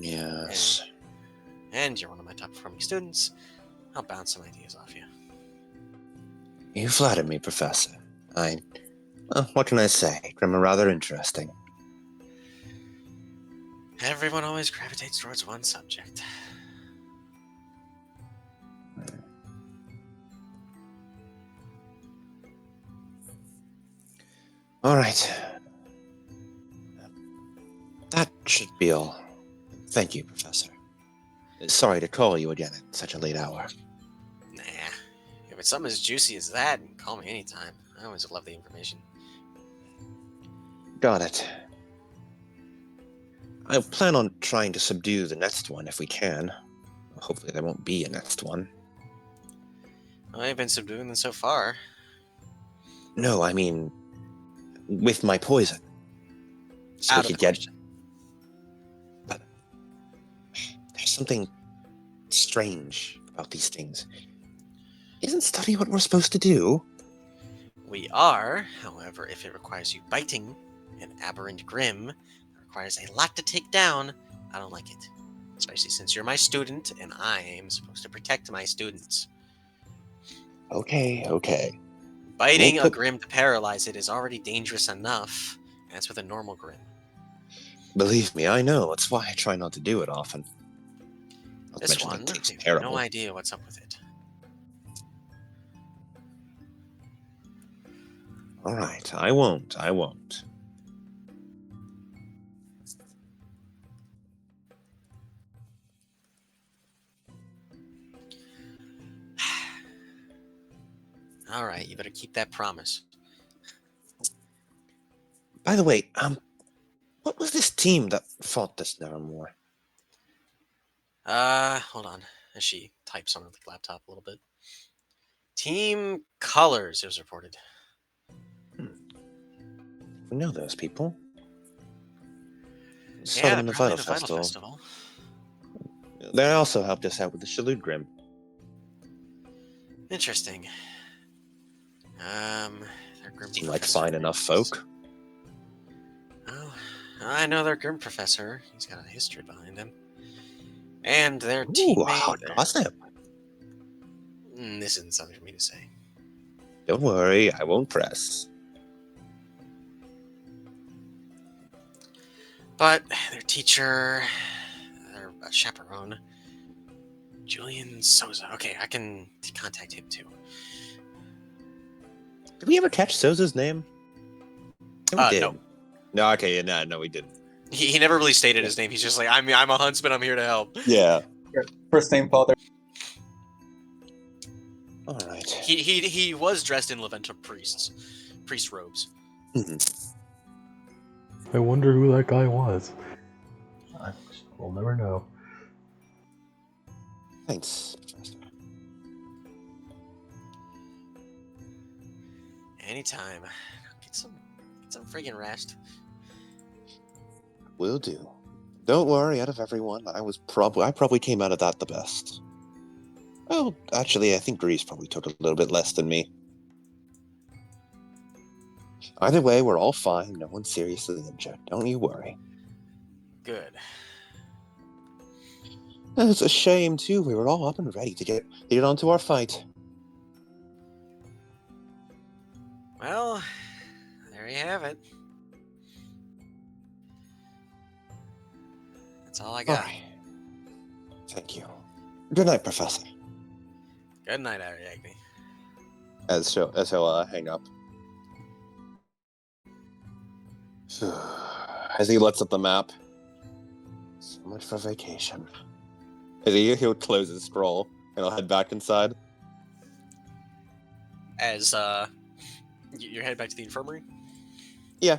Yes. And you're one of my top performing students, I'll bounce some ideas off you. You flatter me, Professor. What can I say? Grim are rather interesting. Everyone always gravitates towards one subject. All right. That should be all. Thank you, Professor. Sorry to call you again at such a late hour. Nah. If it's something as juicy as that, call me anytime. I always love the information. Got it. I plan on trying to subdue the next one if we can. Hopefully there won't be a next one. I've been subduing them so far. No, I mean, with my poison. So Out we of could the get... question. But there's something strange about these things. Isn't study what we're supposed to do? We are, however, if it requires you biting an aberrant Grim, that requires a lot to take down, I don't like it. Especially since you're my student, and I am supposed to protect my students. Okay. Biting a Grim to paralyze it is already dangerous enough. That's with a normal Grim. Believe me, I know. That's why I try not to do it often. Not to This mention one, that tastes we have terrible. no idea what's up with it. All right, I won't. All right, you better keep that promise. By the way, what was this team that fought this Nevermore? Hold on. As she types on her laptop a little bit. Team Colors, it was reported. We know those people. Saw Yeah, them in the probably Vytal Festival. Festival. They also helped us out with the Shalud Grim. Interesting. Their Grim Seem like Professor fine enough folk. Well, I know their Grim Professor. He's got a history behind him. And their Ooh, hot teammate... gossip. This isn't something for me to say. Don't worry, I won't press. But their teacher, their chaperone, Julian Souza. Okay, I can contact him too. Did we ever catch Souza's name? Yeah, we did. No. No, okay, no, we didn't. He never really stated his name. He's just like, I'm a huntsman. I'm here to help. Yeah. First name father. All right. He was dressed in Leventa priest robes. I wonder who that guy was. We'll never know. Thanks, Professor. Anytime. Get some friggin' rest. Will do. Don't worry. Out of everyone, I probably came out of that the best. Well, actually, I think Grease probably took a little bit less than me. Either way, we're all fine. No one's seriously injured. Don't you worry. Good. It's a shame, too. We were all up and ready to get on to our fight. Well, there you have it. That's all I got. All right. Thank you. Good night, Professor. Good night, Ariadne. As he'll hang up. As he looks at the map. So much for vacation. As he'll close his scroll and he'll head back inside. As you're headed back to the infirmary. Yeah.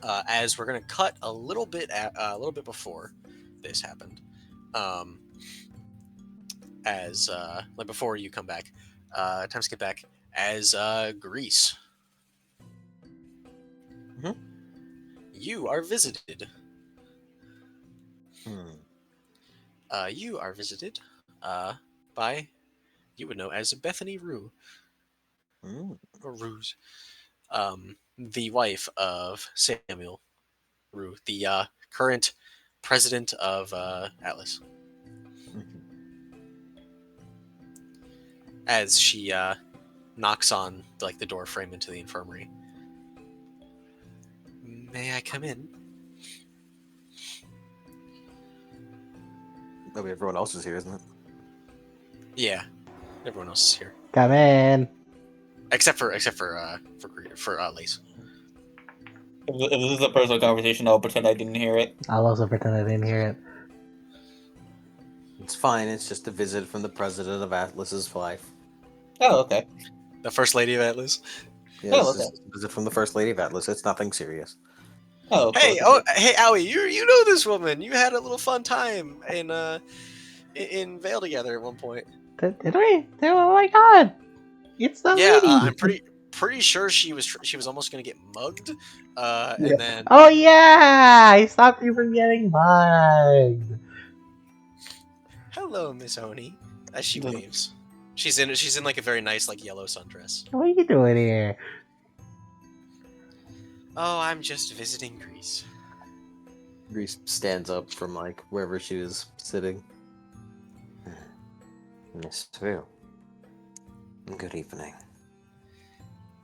As we're gonna cut a little bit before this happened. As like before you come back, time skip back. As Greece. You are visited. You are visited by, you would know as Bethany Rue. Or Ruse. The wife of Samuel Rue, the current president of Atlas. As she knocks on like the door frame into the infirmary. May I come in? Oh, everyone else is here, isn't it? Yeah, everyone else is here Come in. except for Lace. If this is a personal conversation, I'll pretend I didn't hear it. I'll also pretend I didn't hear it. It's fine. It's just a visit from the president of Atlas's wife. Oh, okay. The first lady of Atlas. Yeah, Oh, this is a visit from the first lady of Atlas. It's nothing serious. Oh, Hey, cool. hey, Owie, you know this woman. You had a little fun time in Vale together at one point. Did we? Oh my god! It's the Yeah, lady! I'm pretty sure she was almost gonna get mugged, and then Oh yeah! I stopped you from getting mugged! hello, Miss Oni, as she waves. She's in like a very nice like yellow sundress. What are you doing here? Oh, I'm just visiting Greece. Grease stands up from like wherever she was sitting. Miss Vu. Good evening.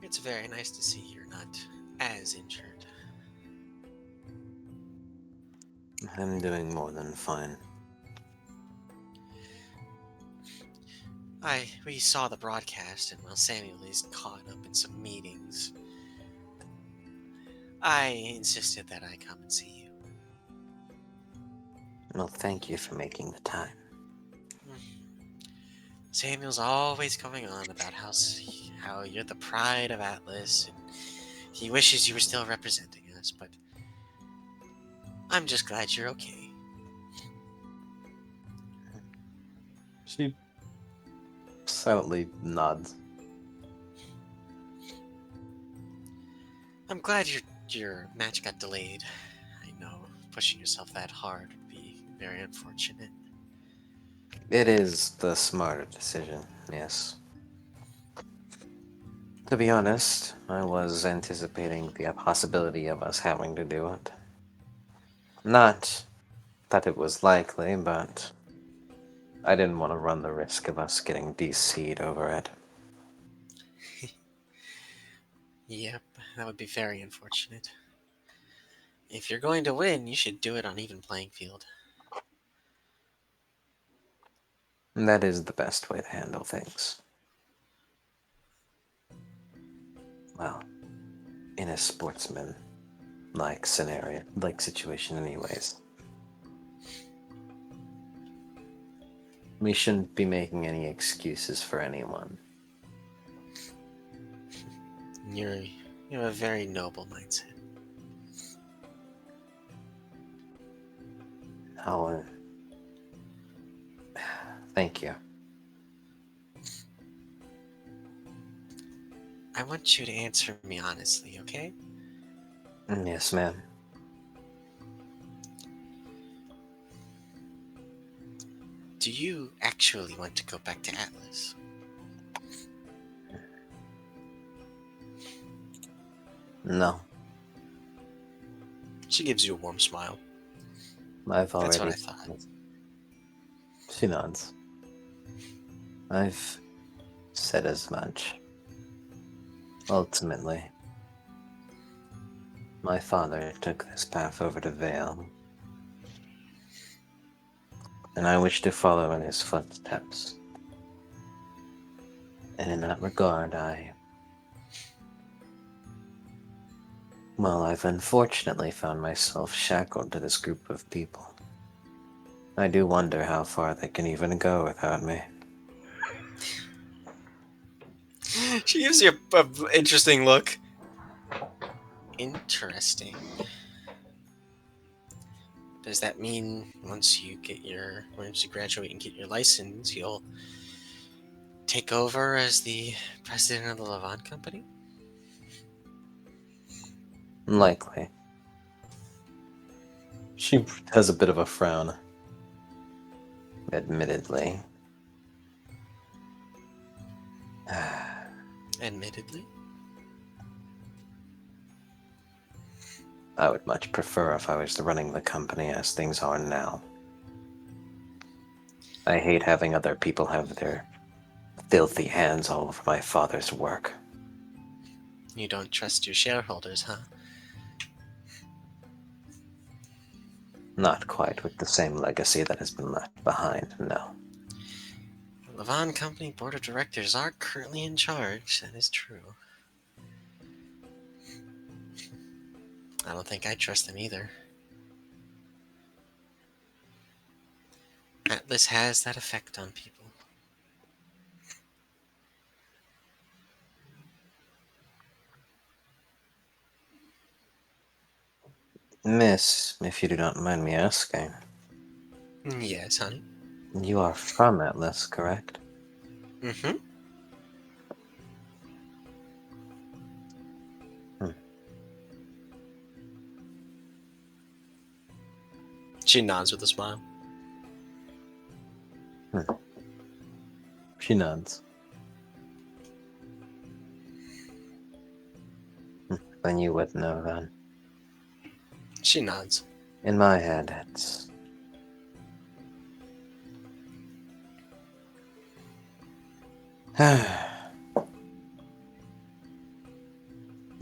It's very nice to see you're not as injured. I'm doing more than fine. We saw the broadcast, and while Samuel is caught up in some meetings, I insisted that I come and see you. Well, thank you for making the time. Samuel's always going on about how you're the pride of Atlas, and he wishes you were still representing us, but I'm just glad you're okay. She silently nods. I'm glad your match got delayed. I know pushing yourself that hard would be very unfortunate. It is the smarter decision, yes. To be honest, I was anticipating the possibility of us having to do it. Not that it was likely, but I didn't want to run the risk of us getting DC'd over it. Yep, that would be very unfortunate. If you're going to win, you should do it on even playing field. That is the best way to handle things. Well, in a sportsman like scenario, like situation, anyways. We shouldn't be making any excuses for anyone. You have a very noble mindset. How? Thank you. I want you to answer me honestly, okay? Yes, ma'am. Do you actually want to go back to Atlas? No, She gives you a warm smile. I've That's already. what I thought. She nods. I've said as much. Ultimately, my father took this path over to Vale, and I wish to follow in his footsteps. And in that regard, I've unfortunately found myself shackled to this group of people. I do wonder how far they can even go without me. She gives you a interesting look. Interesting. Does that mean once you graduate and get your license, you'll take over as the president of the Levant Company? Likely. She has a bit of a frown. Admittedly. Admittedly. I would much prefer if I was running the company as things are now. I hate having other people have their filthy hands all over my father's work. You don't trust your shareholders, huh? Not quite with the same legacy that has been left behind, no. The Levant Company Board of Directors are currently in charge, that is true. I don't think I trust them either. Atlas has that effect on people. Miss, if you do not mind me asking, Yes, honey. you are from Atlas, correct? Mm-hmm. She nods with a smile. She nods. Then you would know then. She nods. In my head, it's...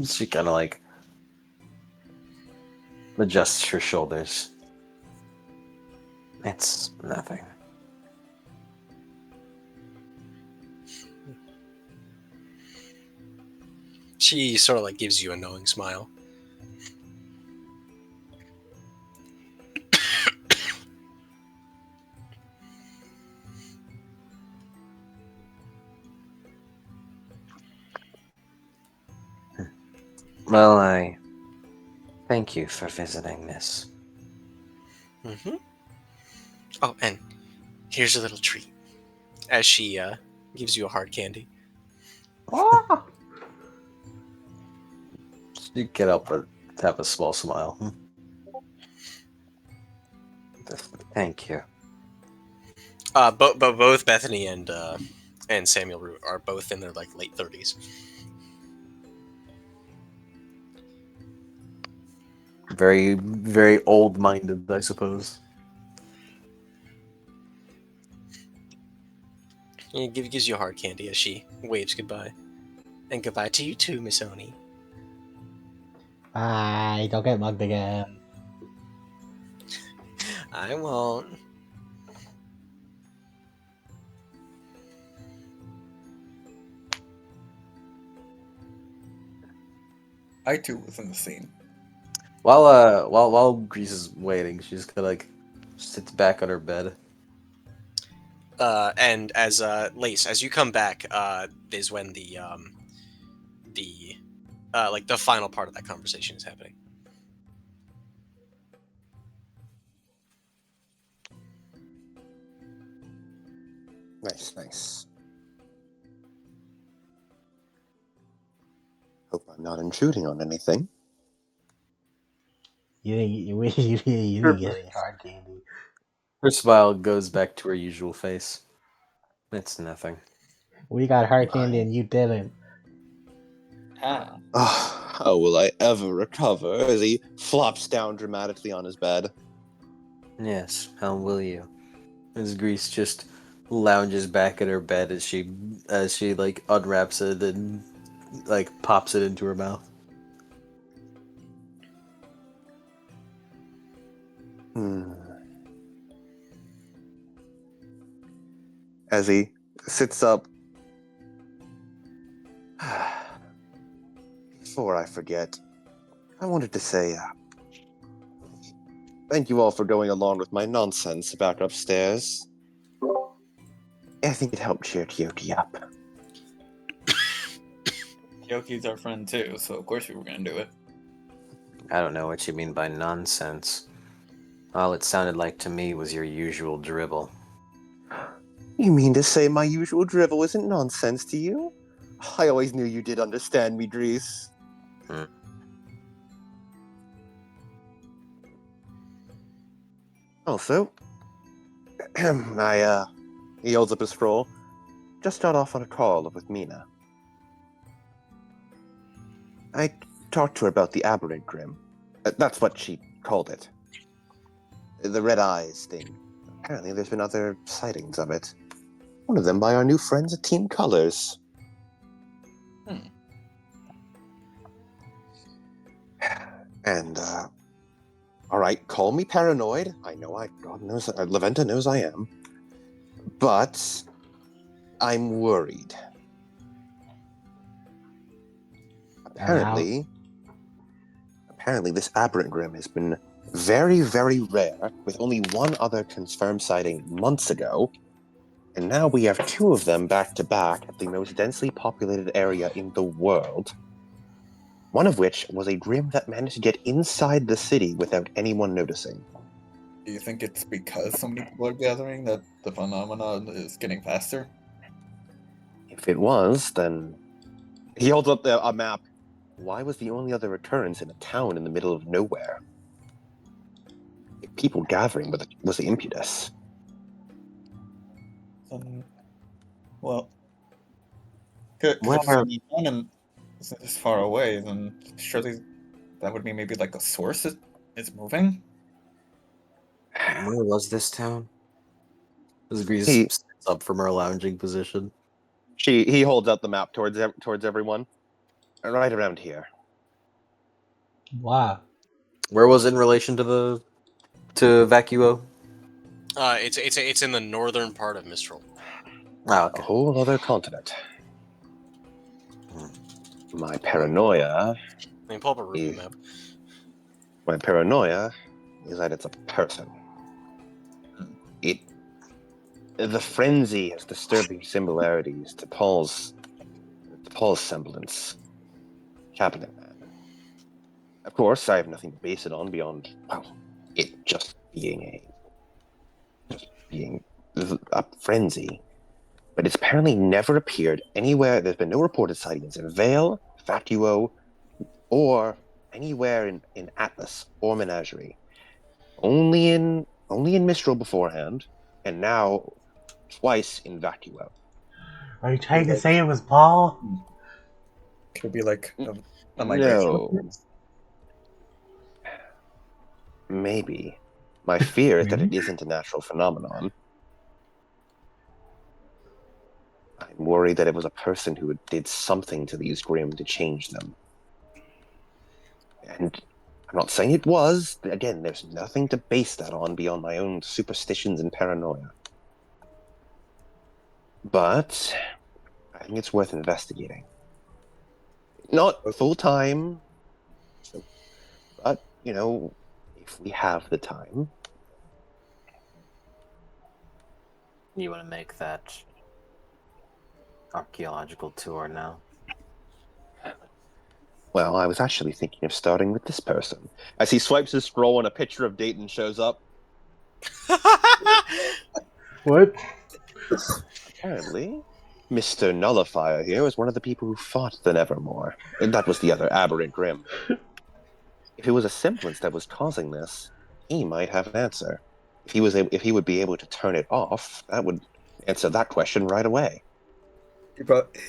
She kind of like adjusts her shoulders. It's nothing. She sort of like gives you a knowing smile. Well, I thank you for visiting, Miss. Mm-hmm. Oh, and here's a little treat. As she gives you a hard candy. You get up and have a small smile. Thank you. Both Bethany and Samuel Root are both in their like late 30s. Very, very old-minded, I suppose. He gives you a hard candy as she waves goodbye. And goodbye to you too, Miss Oni. Bye. Don't get mugged again. I won't. I too was in the scene. While Grease is waiting, she's gonna like sits back on her bed. And as Lace, as you come back, is when the like the final part of that conversation is happening. Nice. Hope I'm not intruding on anything. You didn't get any hard candy. Her smile goes back to her usual face. It's nothing. We got hard candy and you didn't. Ah. How will I ever recover? As he flops down dramatically on his bed. Yes, how will you? As Grease just lounges back in her bed as she like unwraps it and like pops it into her mouth. As he sits up. Before I forget, I wanted to say thank you all for going along with my nonsense back upstairs. I think it helped cheer Kyoki up. Yoki's our friend too, so of course we were gonna do it. I don't know what you mean by nonsense. All it sounded like to me was your usual dribble. You mean to say my usual dribble isn't nonsense to you? I always knew you did understand me, Dries. Also, he holds up his scroll. Just got off on a call with Mina. I talked to her about the aberrant grim. That's what she called it. The red eyes thing. Apparently there's been other sightings of it. One of them by our new friends at Team Colors. And, alright, call me paranoid. I know God knows, Laventa knows I am. But, I'm worried. Apparently, this aberrant grim has been very, very rare, with only one other confirmed sighting months ago. And now we have two of them back to back at the most densely populated area in the world. One of which was a grim that managed to get inside the city without anyone noticing. Do you think it's because so many people are gathering that the phenomenon is getting faster? If it was, then... He holds up a map. Why was the only other occurrence in a town in the middle of nowhere? If people gathering was the impetus. Well, if the phenomenon isn't this far away, then surely that would mean maybe like a source is moving? Where was this town? As Grease sits up from her lounging position. He holds out the map towards everyone. Right around here. Wow. Where was it in relation to Vacuo? It's in the northern part of Mistral. Oh, okay. A whole other continent. My paranoia. I mean, pull up a route map. My paranoia is that it's a person. The frenzy has disturbing similarities to Paul's semblance. Cabinet man. Of course, I have nothing to base it on beyond, it just being a frenzy. But it's apparently never appeared anywhere. There's been no reported sightings in Vale, Vacuo, or anywhere in Atlas or Menagerie. Only in Mistral beforehand, and now twice in Vacuo. Are you trying to say it was Paul? Could be like a migration. No. Maybe. My fear is that it isn't a natural phenomenon. I'm worried that it was a person who did something to these Grimm to change them. And I'm not saying it was. Again, there's nothing to base that on beyond my own superstitions and paranoia. But I think it's worth investigating. Not full time, but you know, if we have the time. You want to make that archaeological tour now? Well, I was actually thinking of starting with this person. As he swipes his scroll and a picture of Dayton shows up. What? Apparently, Mr. Nullifier here was one of the people who fought the Nevermore. And that was the other aberrant Grim. If it was a semblance that was causing this, he might have an answer. If he would be able to turn it off, that would answer that question right away. You probably,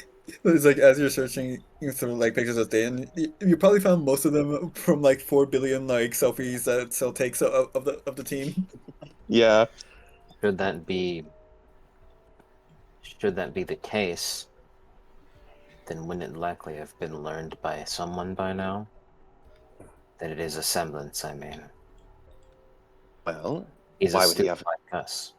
it's like as you're searching through like pictures of Dan, you probably found most of them from like 4 billion like selfies that Cell takes of the team. Yeah. Should that be the case, then wouldn't it likely have been learned by someone by now? That it is a semblance, I mean. Well, He's why a would he student have? like us.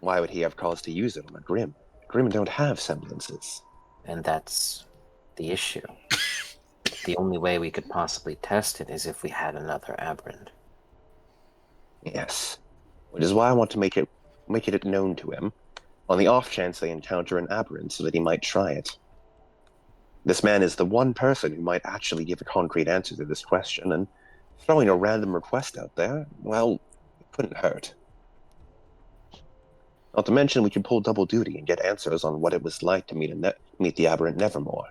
Why would he have cause to use it on a Grim? Grim don't have semblances. And that's the issue. The only way we could possibly test it is if we had another aberrant. Yes, which is why I want to make it known to him, on the off chance they encounter an aberrant, so that he might try it. This man is the one person who might actually give a concrete answer to this question, and throwing a random request out there, well, it couldn't hurt. Not to mention, we could pull double duty and get answers on what it was like to meet the aberrant Nevermore.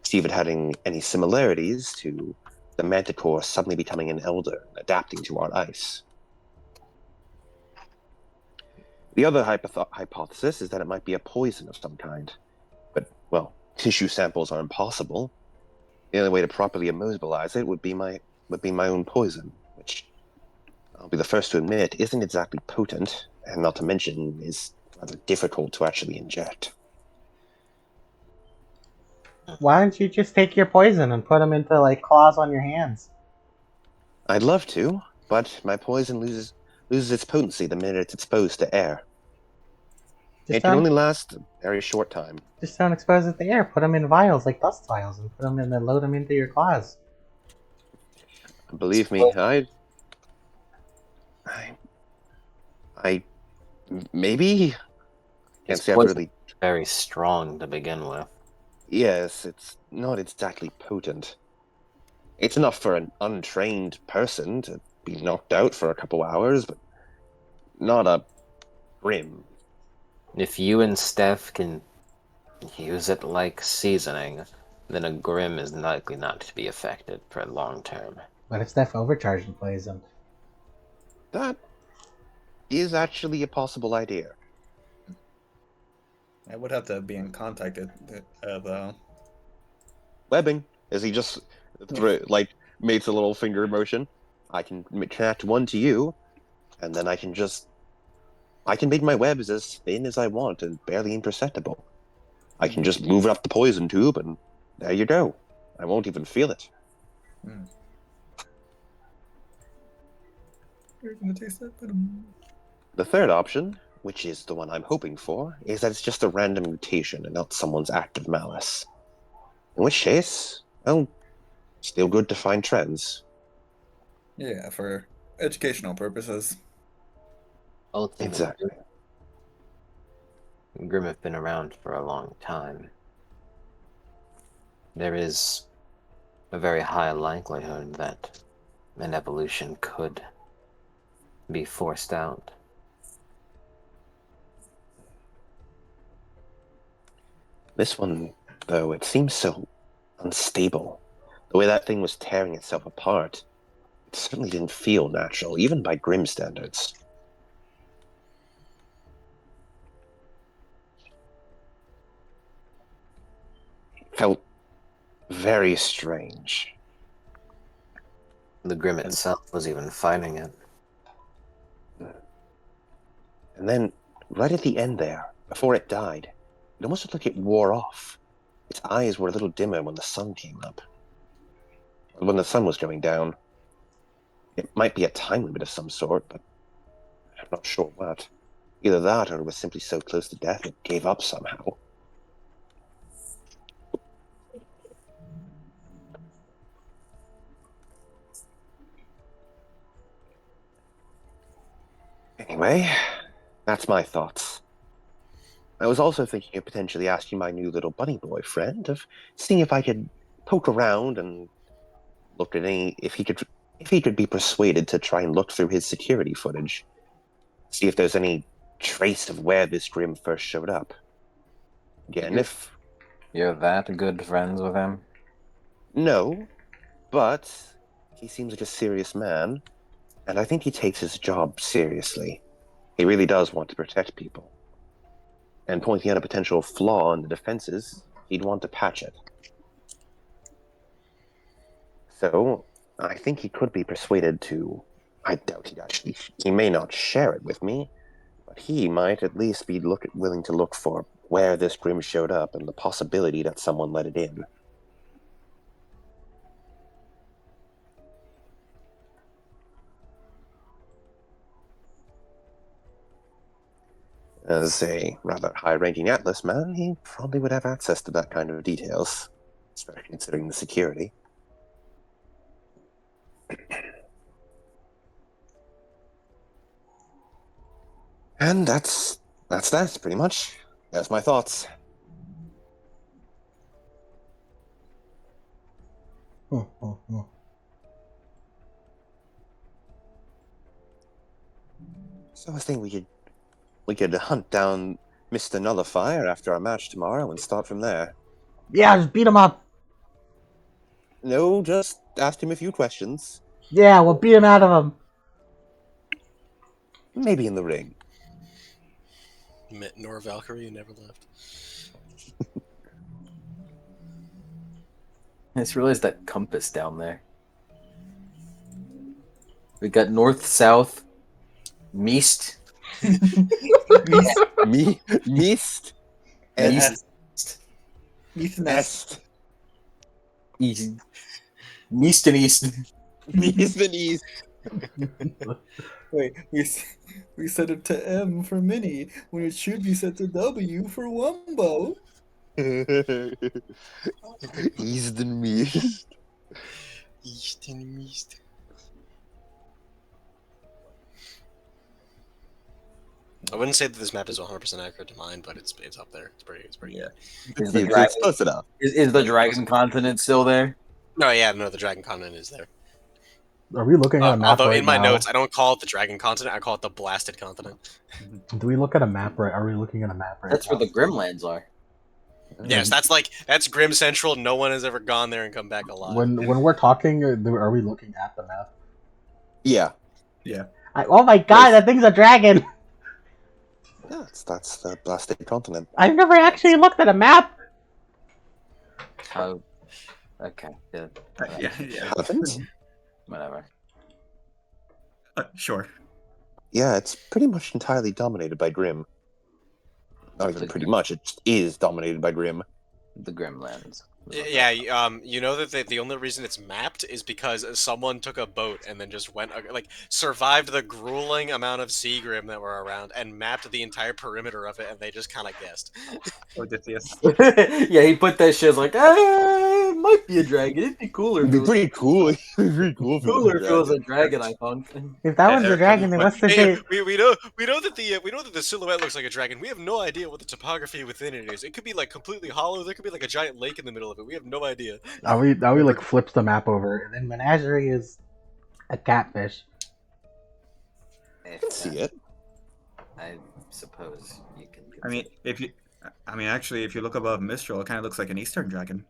See if it had any similarities to the Manticore suddenly becoming an elder and adapting to our ice. The other hypothesis is that it might be a poison of some kind. But, well, tissue samples are impossible. The only way to properly immobilize it would be my own poison, which I'll be the first to admit isn't exactly potent, and not to mention is rather difficult to actually inject. Why don't you just take your poison and put them into like claws on your hands? I'd love to, but my poison loses its potency the minute it's exposed to air. Just It can don't, only last a very short time. just don't expose it to air. Put them in vials, like dust vials, and put them in and load them into your claws. Believe me, I maybe can't His say I've poison really. is very strong to begin with. Yes, it's not exactly potent. It's enough for an untrained person to be knocked out for a couple hours, but not a Grim. If you and Steph can use it like seasoning, then a Grim is likely not to be affected for long term. But if Steph overcharged the poison, That is actually a possible idea. I would have to be in contact though. Webbing, as he just makes a little finger motion. I can connect one to you, and then I can make my webs as thin as I want and barely imperceptible. I can just move it up the poison tube, and there you go. I won't even feel it. You're gonna taste that. The third option, which is the one I'm hoping for, is that it's just a random mutation and not someone's act of malice. In which case, well, still good to find trends. Yeah, for educational purposes. Ultimately, Exactly. Grim have been around for a long time. There is a very high likelihood that an evolution could be forced out. This one, though, it seems so unstable. The way that thing was tearing itself apart, it certainly didn't feel natural, even by Grim standards. It felt very strange. The Grim itself was even fighting it. And then, right at the end there, before it died, it almost looked like it wore off. Its eyes were a little dimmer when the sun came up. When the sun was going down. It might be a time limit of some sort, but I'm not sure what. Either that, or it was simply so close to death it gave up somehow. Anyway, that's my thoughts. I was also thinking of potentially asking my new little bunny boy friend of seeing if I could poke around and look at if he could be persuaded to try and look through his security footage, see if there's any trace of where this Grim first showed up. Again, if You're that good friends with him? no, but he seems like a serious man, and I think he takes his job seriously. He really does want to protect people. And pointing out a potential flaw in the defenses, he'd want to patch it. So, I think he could be persuaded to... I doubt he may not share it with me, but he might at least be willing to look for where this Grim showed up and the possibility that someone let it in. As a rather high-ranking Atlas man, he probably would have access to that kind of details, especially considering the security. And that's that, pretty much. That's my thoughts. So I was thinking we could hunt down Mr. Nullifier after our match tomorrow and start from there. Yeah, just beat him up. No, just ask him a few questions. Yeah, we'll beat him out of him. Maybe in the ring. Met Nora Valkyrie and never left. I just realized that compass down there. We got north, south, meast. Meast. East. Est. East. Meast and east. Meast and east. Wait, we set it to M for mini when it should be set to W for Wumbo. East and meast. East and East. I wouldn't say that this map is 100% accurate to mine, but it's up there. It's pretty good. It's close enough. Is the dragon continent still there? No, the Dragon Continent is there. Are we looking at a map Although right in my now? notes, I don't call it the Dragon Continent. I call it the Blasted Continent. Do we look at a map right? Are we looking at a map right That's now? where the Grimlands are. Yes, that's Grim Central. No one has ever gone there and come back alive. When we're talking, are we looking at the map? Yeah. Oh my god, that thing's a dragon! Yeah, that's the Blasted Continent. I've never actually looked at a map! Oh, okay. Yeah, Yeah. Haven't? whatever. Sure. Yeah, it's pretty much entirely dominated by Grim. Not even pretty much, it just is dominated by Grim. The Grimlands. Yeah, you know that the only reason it's mapped is because someone took a boat and then just went, survived the grueling amount of sea grim that were around and mapped the entire perimeter of it, and they just kind of guessed. Odysseus. Yeah, he put that shit like, it might be a dragon. It'd be cooler. It'd be pretty cool. It'd be pretty cool if it was Cooler a if it was dragon. a dragon, I thunk. If that was a dragon, then what's the Hey, date? we know that the silhouette looks like a dragon. We have no idea what the topography within it is. It could be like completely hollow. There could be like a giant lake in the middle of it. We have no idea. Are we like flips the map over, and then Menagerie is a catfish. I can see it. I suppose you can. Actually, if you look above Mistral, it kind of looks like an Eastern dragon.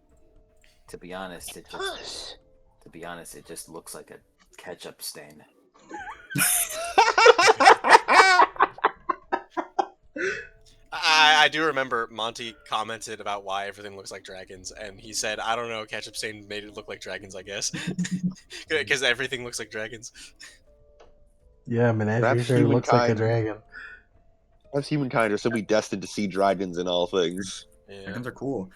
To be honest, it just looks like a ketchup stain. I do remember Monty commented about why everything looks like dragons, and he said, "I don't know, ketchup stain made it look like dragons, I guess, because everything looks like dragons." yeah, Menagerie Perhaps sure looks like a humankind- dragon. Perhaps humankind are simply destined to see dragons in all things. Yeah. Dragons are cool.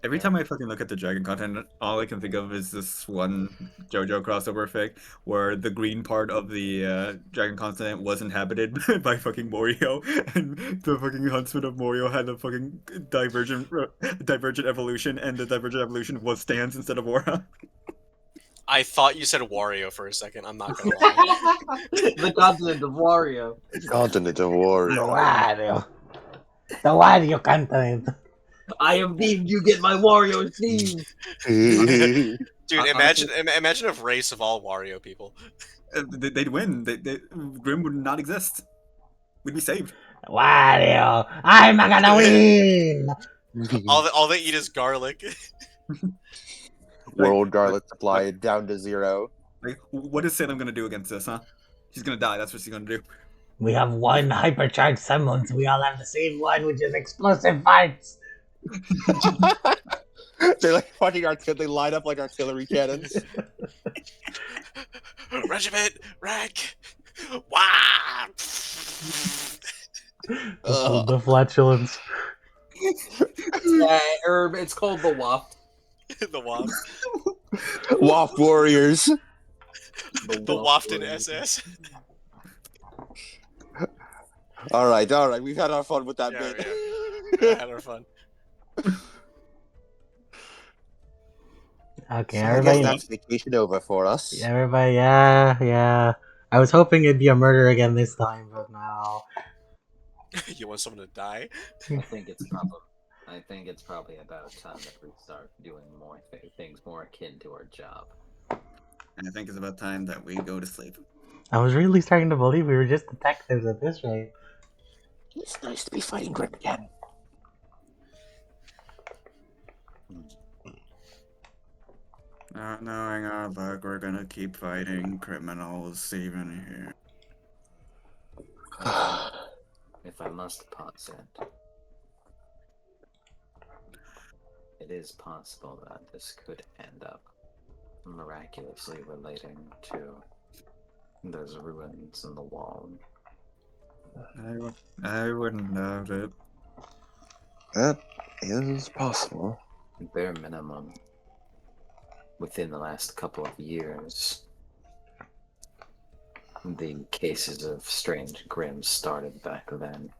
Every time I fucking look at the dragon content, all I can think of is this one JoJo crossover fic where the green part of the dragon continent was inhabited by fucking Morio, and the fucking huntsman of Morio had a fucking divergent evolution, and the divergent evolution was Stans instead of Aura. I thought you said Wario for a second. I'm not gonna lie. The continent of Wario. The continent of Wario. Wario. The Wario continent. I am deemed. You get my Wario theme. Dude, Honestly- imagine a race of all Wario people. They'd win. Grim would not exist. We'd be saved. Wario. I'm not gonna win. All they eat is garlic. World garlic supply down to 0. Like, what is Salem gonna do against this, huh? She's gonna die. That's what she's gonna do. We have one hypercharged summons. We all have the same one, which is explosive fights. They're like fucking they line up like artillery cannons. Regiment, rank, wah! The flatulence. Yeah, Herb. It's called the Waft. The waft, Waft warriors. the wafted SS. All right. We've had our fun with that Yeah, bit. we had our fun. Okay, So I guess everybody. that's vacation over for us. Everybody, yeah. I was hoping it'd be a murder again this time, but no. You want someone to die? I think it's probably about time that we start doing more things more akin to our job. And I think it's about time that we go to sleep. I was really starting to believe we were just detectives at this rate. It's nice to be fighting Grim again. Not knowing our luck, we're gonna keep fighting criminals even here. If I must pause it, it is possible that this could end up miraculously relating to those ruins in the wall. I wouldn't doubt it. That is possible. Bare minimum, within the last couple of years, the cases of strange Grimm started back then.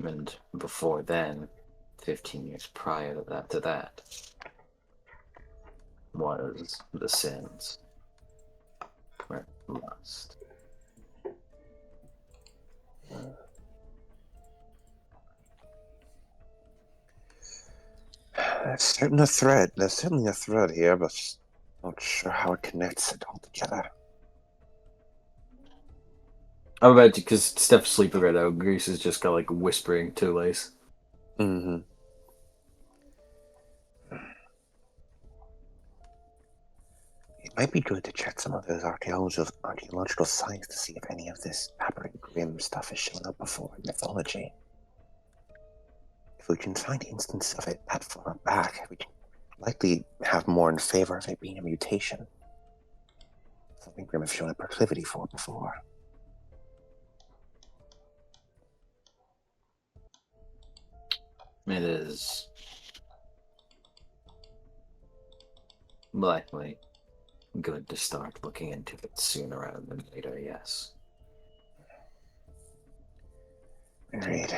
And before then, 15 years prior to that was the sins. Or lust. There's certainly a thread here, but not sure how it connects it all together. I'm about to, because Steph's sleeping right now. Grease is just got like whispering to Lace. Mm-hmm. It might be good to check some of those archaeological sites to see if any of this aberrant grim stuff has shown up before in mythology. If we can find instances of it that far back, we can likely have more in favor of it being a mutation. Something Grim have shown a proclivity for before. It is likely good to start looking into it sooner rather than later, yes. Agreed.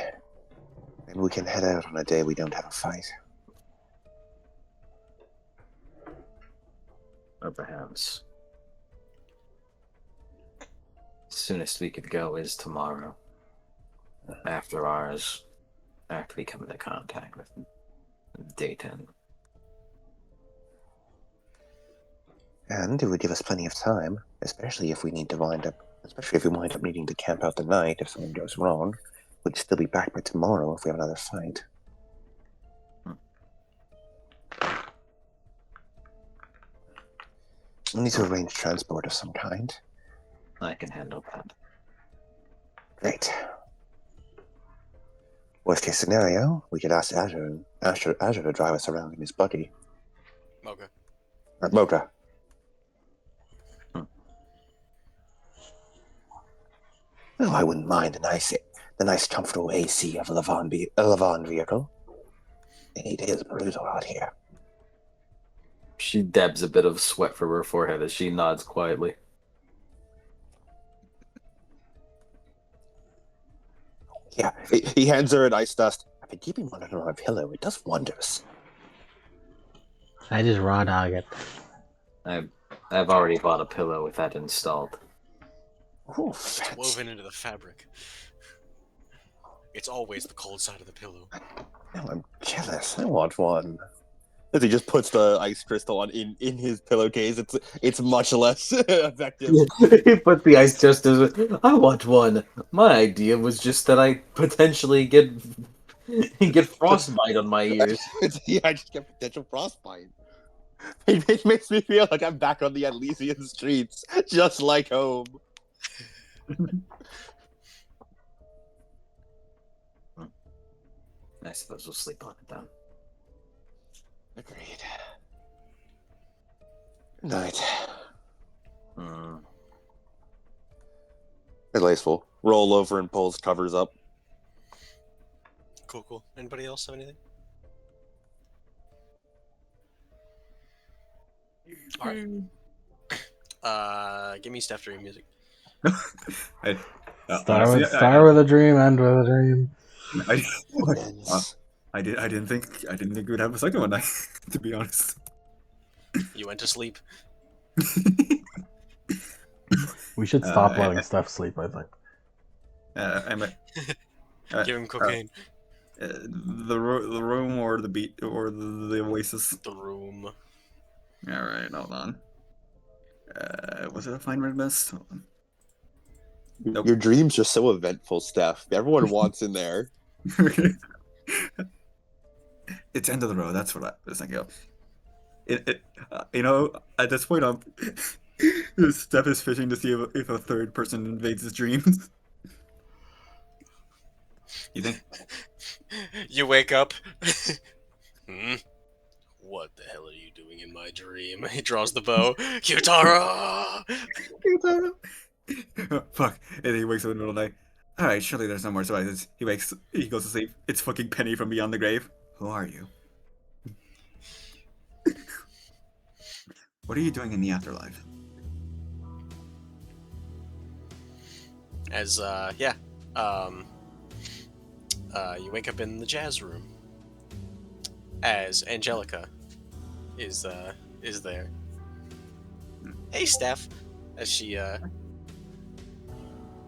Maybe we can head out on a day we don't have a fight. Or perhaps soonest we could go is tomorrow. After we come into contact with Dayton. And it would give us plenty of time, especially if we wind up needing to camp out the night if something goes wrong. We'd still be back by tomorrow if we have another fight. We need to arrange transport of some kind. I can handle that. Great. Worst case scenario, we could ask Azure to drive us around in his buggy. Okay. Mocha. Oh, I wouldn't mind the nice comfortable AC of a Levon vehicle. It is brutal out here. She dabs a bit of sweat from her forehead as she nods quietly. Yeah, he hands her an ice dust. I've been keeping one under my pillow. It does wonders. I just raw dog it. I've already bought a pillow with that installed. Oh, It's fancy. woven into the fabric. It's always the cold side of the pillow. Now I'm jealous. I want one. As he just puts the ice crystal on in his pillowcase, it's much less effective. He put the ice just as I want one. My idea was just that I potentially get frostbite on my ears. Yeah, I just get potential frostbite. It makes me feel like I'm back on the Elysian streets, just like home. I suppose we'll sleep on it then. Agreed. Good night. Laceful. Roll over and pulls covers up. Cool. Anybody else have anything? Alright. Give me Steph Dream music. Start with a dream, end with a dream. I didn't think we'd have a second one. To be honest. You went to sleep. We should stop letting Steph sleep, I think. Give him cocaine. The room or the beat or the oasis. The room. All right, hold on. Was it a fine red mist? Hold on. Nope. Your dreams are so eventful, Steph. Everyone wants in there. It's end of the road. That's what I was thinking of. You know, at this point, Steph is fishing to see if a third person invades his dreams. You think? You wake up. What the hell are you doing in my dream? He draws the bow. Kyutaro! Fuck. And he wakes up in the middle of the night. Alright, surely there's no more surprises. He goes to sleep. It's fucking Penny from beyond the grave. Who are you? What are you doing in the afterlife? You wake up in the jazz room as Angelica is there. Hey, Steph, as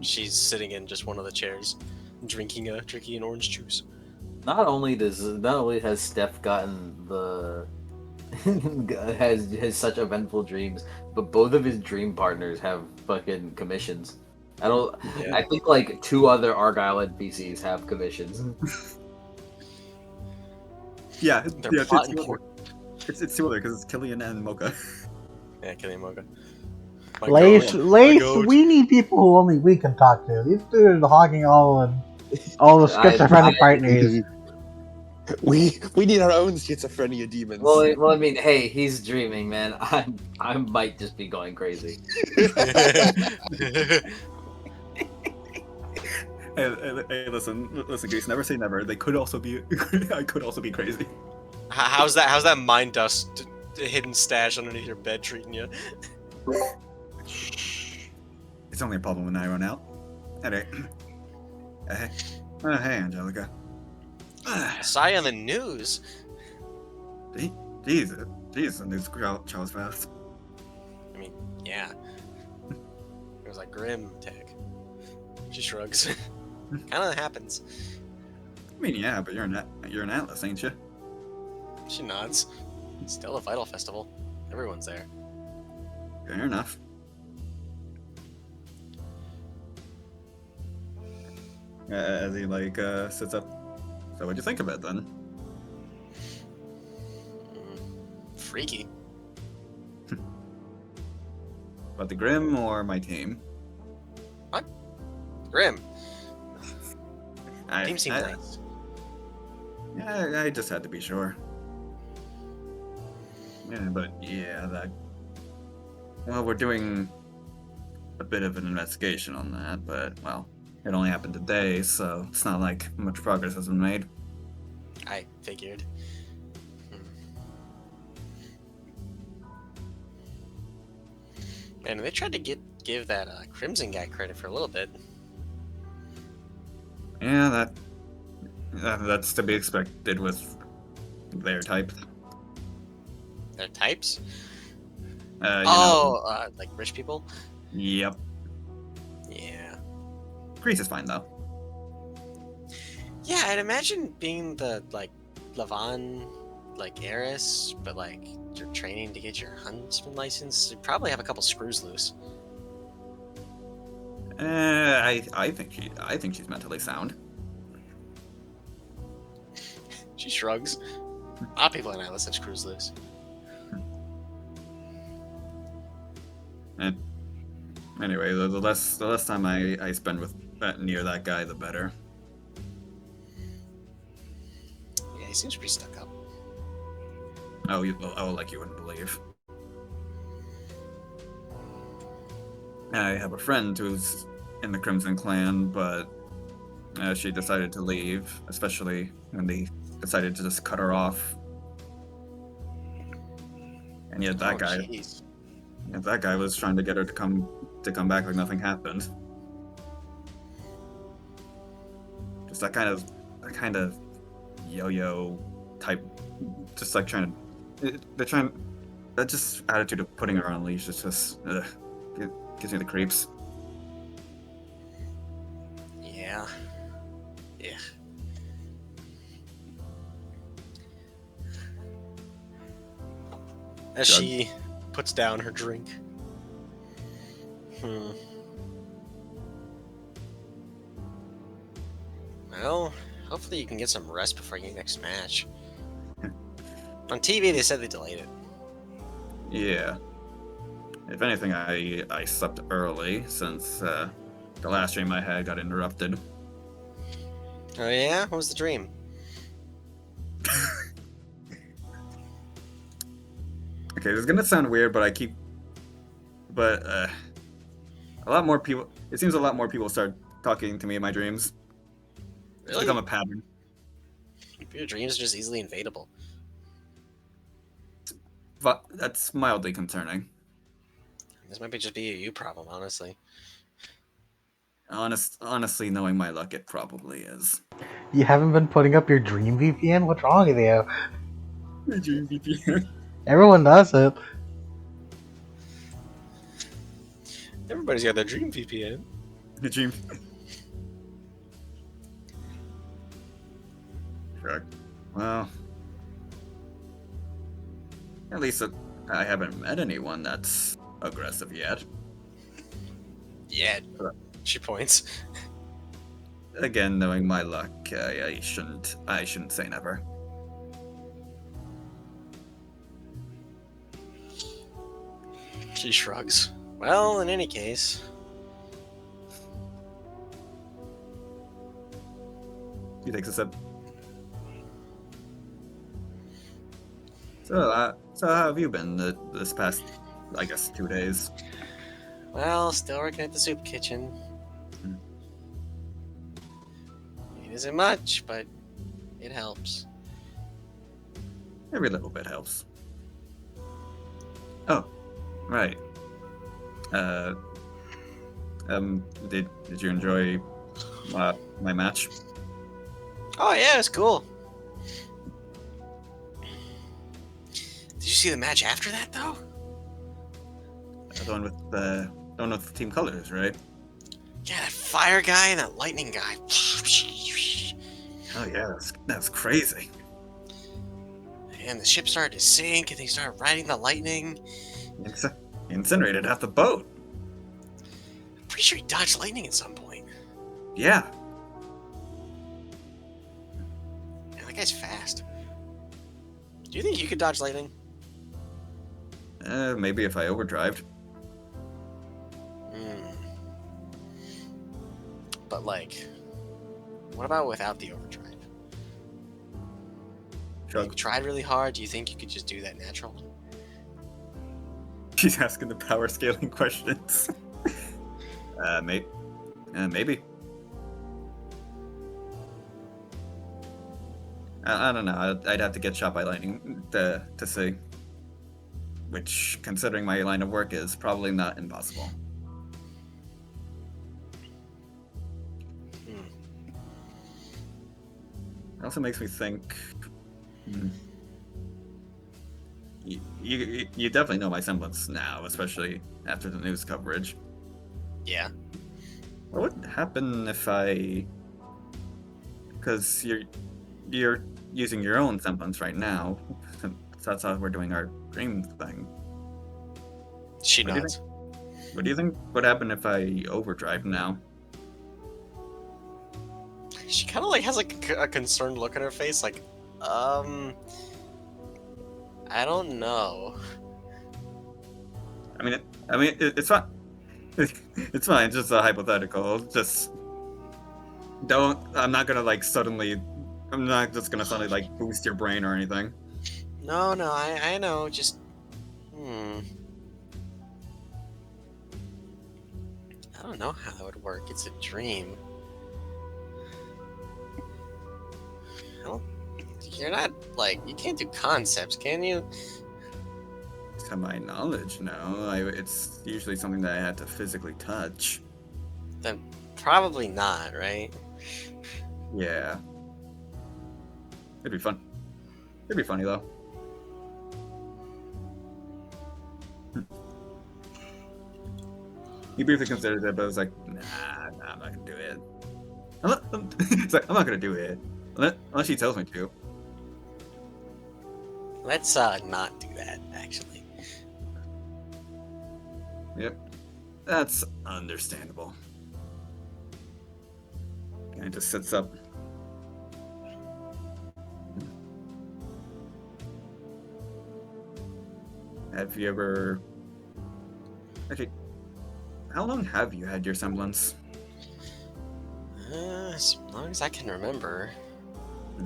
she's sitting in just one of the chairs, drinking an orange juice. Not only has Steph gotten has such eventful dreams, but both of his dream partners have fucking commissions. I think like 2 other Argyle NPCs have commissions. Yeah, They're plotting for. It's 2 other because it's Killian and Mocha. Yeah, Killian Mocha. Lace, we need people who only we can talk to. These dudes are hogging all the schizophrenic partners. We need our own schizophrenia demons. Well, I mean, hey, he's dreaming, man. I might just be going crazy. Hey, listen, Goose. Never say never. They could also be. I could also be crazy. How's that mind dust hidden stash underneath your bed treating you? It's only a problem when I run out. Anyway. Hey, Angelica. Saw you on the news. Jeez, the news travels fast. I mean, yeah. It was like Grim tag. She shrugs. Kind of happens. I mean, yeah, but you're an Atlas, ain't you? She nods. Still a Vytal festival. Everyone's there. Fair enough. As he sits up. So what'd you think of it then? Freaky. About the Grim or my team? What? Grim. Team Team seems nice. Yeah, I just had to be sure. Yeah, but yeah, well, we're doing a bit of an investigation on that, but, well, it only happened today, so it's not like much progress has been made. I figured. And they tried to give that Crimson guy credit for a little bit. Yeah, that's to be expected with their type. Their types? Like rich people? Yep. Yeah. Greece is fine though. Yeah, I'd imagine being the, like, Lavon, like, heiress, but, like, you're training to get your huntsman license, you probably have a couple screws loose. I think she's mentally sound. She shrugs. A lot of people in Atlas have screws loose. Anyway, the less time I spend with near that guy, the better. Yeah, he seems pretty stuck up. Oh, like you wouldn't believe. I have a friend who's in the Crimson Clan, but she decided to leave, especially when they decided to just cut her off. And yet that guy was trying to get her to come back like nothing happened. Just that kind of yo-yo type, just like that just attitude of putting her on a leash is just gives me the creeps. Yeah. Yeah. As she puts down her drink. Well, hopefully you can get some rest before your next match. On TV, they said they delayed it. Yeah. If anything, I slept early since the last dream I had got interrupted. Oh yeah? What was the dream? Okay, this is gonna sound weird, but a lot more people. It seems a lot more people start talking to me in my dreams. It's Really? become a pattern. Your dreams are just easily invadable. But that's mildly concerning. This might just be a you problem, honestly. Honestly, knowing my luck, it probably is. You haven't been putting up your dream VPN? What's wrong with you? My dream VPN. Everyone does it. Everybody's got their dream VPN. The dream. Sure. Well, at least I haven't met anyone that's aggressive yet. Yeah. She points. Again, knowing my luck, I shouldn't say never. She shrugs. Well, in any case. He takes a sip. So how have you been this past, I guess, 2 days? Well, still working at the soup kitchen. It isn't much, but it helps. Every little bit helps. Oh, right. Did you enjoy my match? Oh yeah, it's cool. Did you see the match after that though? The one with the team colors, right? Yeah, that fire guy and that lightning guy. Oh yeah, that's crazy. And the ship started to sink, and they started riding the lightning. Incinerated half the boat. I'm pretty sure he dodged lightning at some point. Yeah. Yeah, that guy's fast. Do you think you could dodge lightning? Maybe if I overdrived. But like, what about without the overdrive? Shrug. You tried really hard. Do you think you could just do that naturally? She's asking the power scaling questions. Maybe. I don't know. I'd have to get shot by lightning to see. Which, considering my line of work, is probably not impossible. It also makes me think. you definitely know my semblance now, especially after the news coverage. Yeah. What would happen if I? Because you're using your own semblance right now. Since that's how we're doing our dream thing. She What do you nods. What do you think would happen if I overdrive now? She kind of like has like a concerned look on her face, like, I don't know. It's fine. It's fine. It's just a hypothetical. Just don't. I'm not gonna like suddenly. I'm not just gonna suddenly like boost your brain or anything. No, I know. Just, I don't know how that would work. It's a dream. You're not like you can't do concepts, can you? To my knowledge, no. It's usually something that I had to physically touch. Then probably not, right? Yeah. It'd be fun. It'd be funny though. He briefly considered it, but was like, nah, I'm not gonna do it. It's like, I'm not gonna do it. Unless she tells me to. Let's not do that, actually. Yep. That's understandable. And it just sits up. Have you ever... Okay, how long have you had your semblance? As long as I can remember. I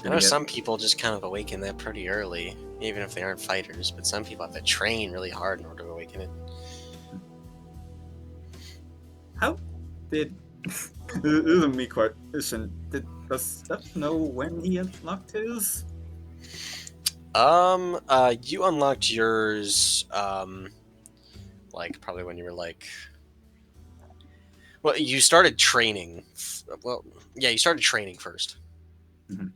Did know you get- some people just kind of awaken that pretty early, even if they aren't fighters, but some people have to train really hard in order to awaken it. How did... This is a me question. Does Steph know when he unlocked his? You unlocked yours, like, probably when you were, like... Well, you started training. Well, yeah, you started training first. Mm-hmm.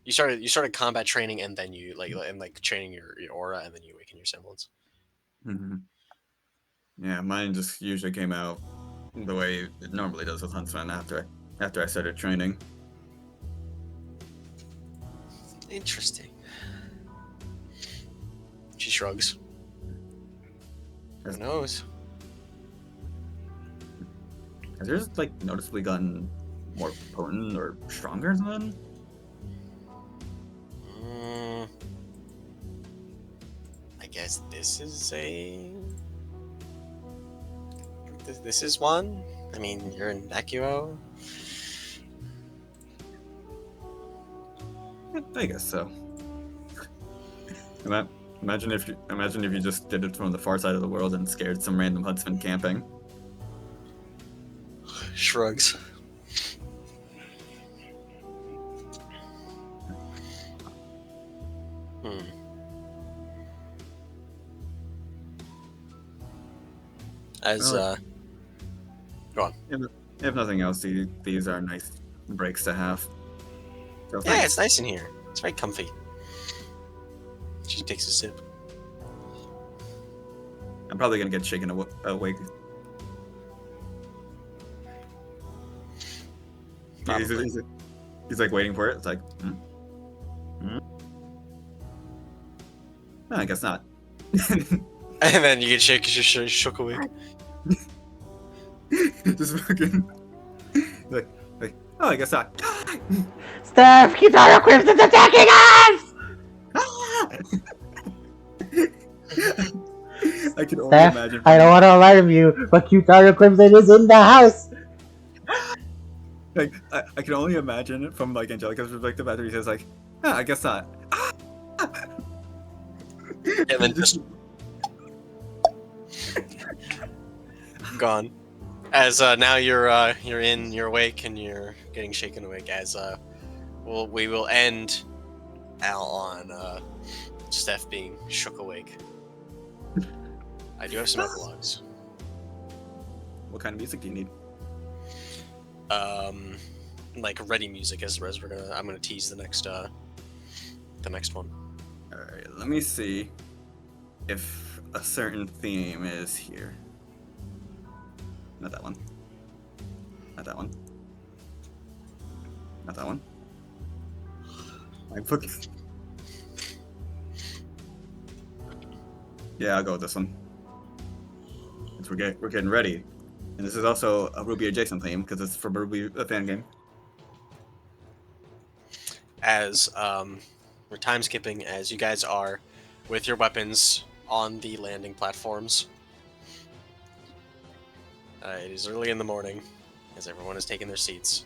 You started combat training, and then you, like training your aura, and then you awaken your semblance. Mm-hmm. Yeah, mine just usually came out the way it normally does with Huntsman after I started training. Interesting. She shrugs. Who knows? Has yours like noticeably gotten more potent or stronger than? I guess this is a. This is one. I mean, you're in Vacuo. I guess so. Imagine if you just did it from the far side of the world and scared some random huntsman camping. Shrugs. As go on. If nothing else, these are nice breaks to have. So Yeah, thanks. it's nice in here. It's very comfy. She takes a sip. I'm probably gonna get shaken awake. He's like waiting for it. It's like, No, I guess not. And then you get shook awake. Just fucking like, oh, I guess not. Steph, Kitara Crimson's attacking us! I can only Steph, imagine. I don't want to alarm you, but Kitara Crimson is in the house! Like, I can only imagine it from like Angelica's perspective after he says like, I guess not. And then just gone. As now you're awake and you're getting shaken awake. As we will end Al on Steph being shook awake. I do have some epilogues. What kind of music do you need? Like ready music as we're I'm gonna tease the next one. Alright, let me see if a certain theme is here. Not that one. Not that one. Not that one. My book. Yeah, I'll go with this one. Since we're getting ready. And this is also a Ruby adjacent theme, because it's for Ruby, a fan game. As we're time skipping, as you guys are with your weapons on the landing platforms. It is early in the morning, as everyone is taking their seats.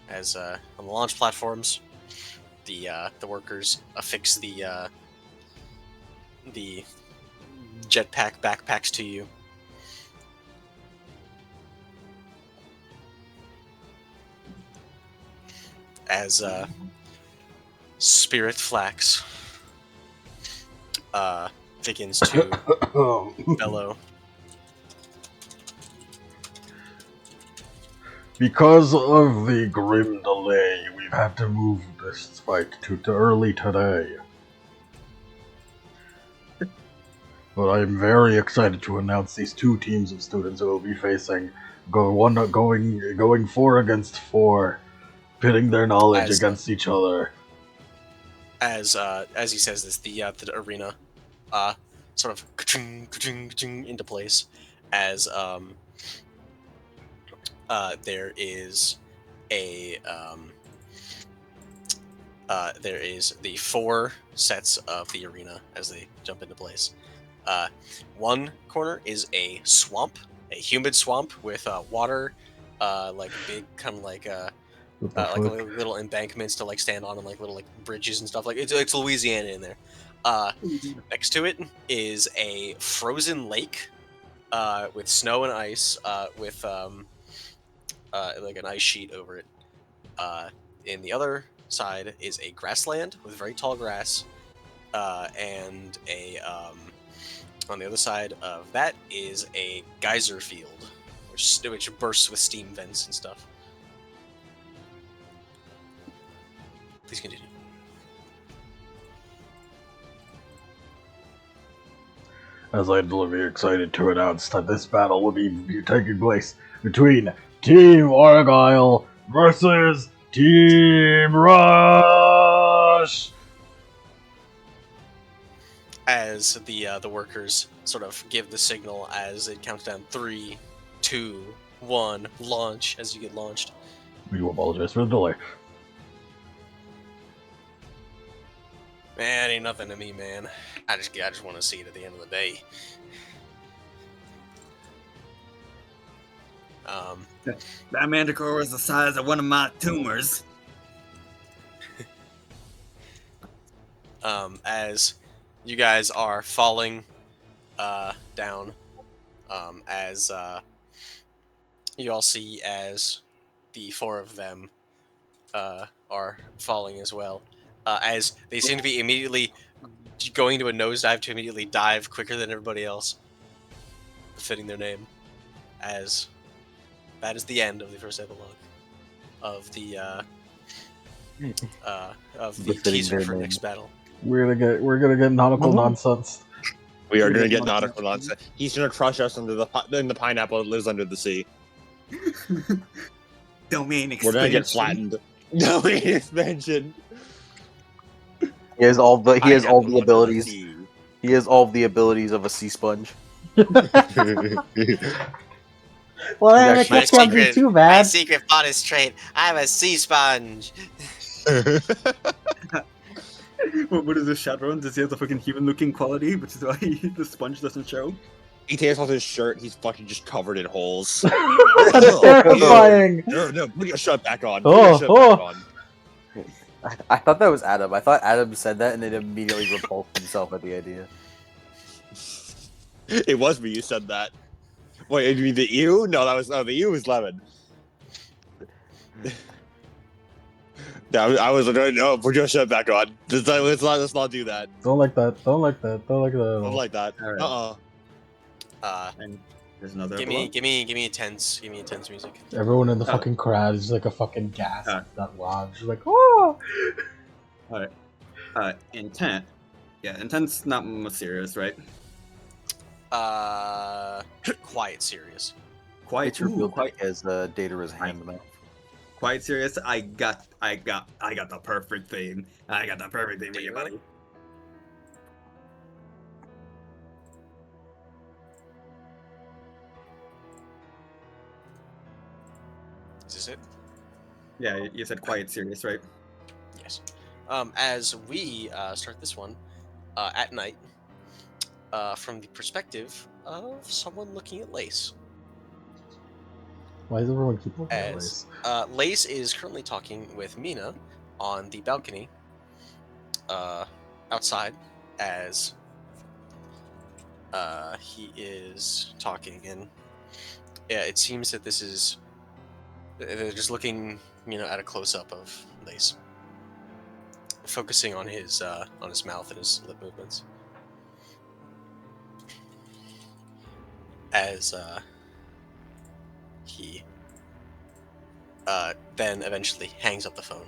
As on the launch platforms, the workers affix the jetpack backpacks to you. As Spirit Flax begins to bellow. Because of the grim delay, we've had to move this fight to early today. But I'm very excited to announce these two teams of students who will be facing going 4 against 4, pitting their knowledge against each other. As he says this, the arena sort of ka-chung, ka-chung, ka-chung into place as there is the 4 sets of the arena as they jump into place. One corner is a swamp, a humid swamp with water, like big kind of like little embankments to like stand on, and like little like bridges and stuff. Like it's Louisiana in there. Next to it is a frozen lake with snow and ice, with like an ice sheet over it. In the other side is a grassland with very tall grass, and on the other side of that is a geyser field, which bursts with steam vents and stuff. Please continue. As I'm very excited to announce that this battle will be taking place between Team Argyle versus Team Rush! As the workers sort of give the signal as it counts down 3, 2, 1, launch as you get launched. We do apologize for the delay. Man, ain't nothing to me, man. I just want to see it at the end of the day. That manticore was the size of one of my tumors. As you guys are falling down, as you all see as the 4 of them are falling as well. As they seem to be immediately going to a nosedive to immediately dive quicker than everybody else, befitting their name. As that is the end of the first epilogue of the teaser for next battle. We're gonna get nautical nonsense. We are gonna get nautical nonsense. He's gonna crush us in the pineapple that lives under the sea. Domain expansion. We're gonna get flattened. Domain expansion. He has all the abilities. He has all the abilities of a sea sponge. Well, that can't be too My bad. secret bonus trait, I'm a sea sponge. What is this, Shadowrun? Does he have the fucking human-looking quality, which is why the sponge doesn't show? He takes off his shirt. He's fucking just covered in holes. That's terrifying. No, put your shirt back on. I thought that was Adam. I thought Adam said that and then immediately repulsed himself at the idea. It was me. You said that. Wait, you mean the ew? No, the ew was Lemon. No, I was like, no, put your shirt back on. Let's not do that. Don't like that. Don't like that. Don't like that. Right. And there's another. Give me a tense music. Everyone in the fucking crowd is like a fucking gas that lodge. Like, oh! Alright. Intent. Yeah, intense, not mysterious, right? Quiet serious. Quite, It's revealed quite, as Data is hand mouth. quite serious. I got the perfect thing. I got the perfect thing for you, buddy. Is this it? Yeah, you said quiet serious, right? Yes. As we start this one at night, from the perspective of someone looking at Lace. Why does everyone keep looking at As Lace? Lace is currently talking with Mina on the balcony outside, as he is talking, and yeah, it seems that this is they're just looking, at a close up of Lace, focusing on his mouth and his lip movements. As he then eventually hangs up the phone.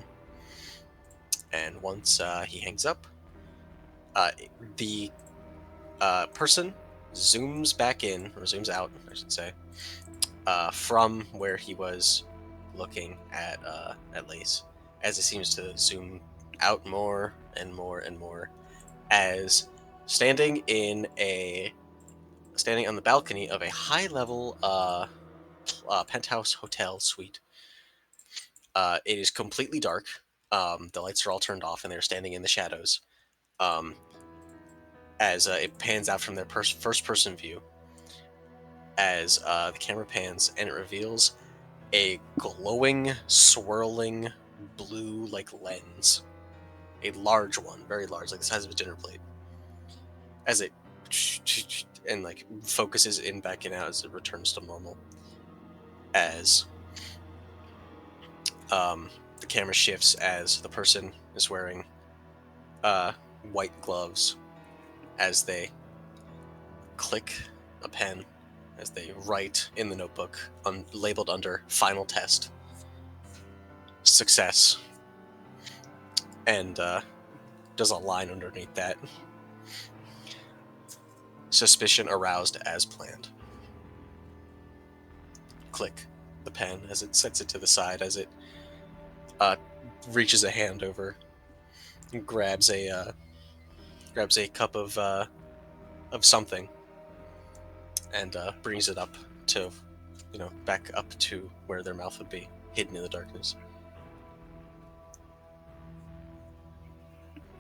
And once he hangs up, the person zooms back in, or zooms out, I should say, from where he was looking at Lace, as it seems to zoom out more and more and more, as standing on the balcony of a high-level penthouse hotel suite. It is completely dark. The lights are all turned off, and they're standing in the shadows. As it pans out from their first-person view, as the camera pans, and it reveals a glowing, swirling blue like lens, a large one, very large, like the size of a dinner plate. As it and like focuses in, back and out as it returns to normal. As the camera shifts, as the person is wearing white gloves, as they click a pen, as they write in the notebook labeled under final test, success, and does a line underneath that, suspicion aroused as planned. Click the pen as it sets it to the side, as it reaches a hand over and grabs a cup of something, and brings it up to, back up to where their mouth would be, hidden in the darkness.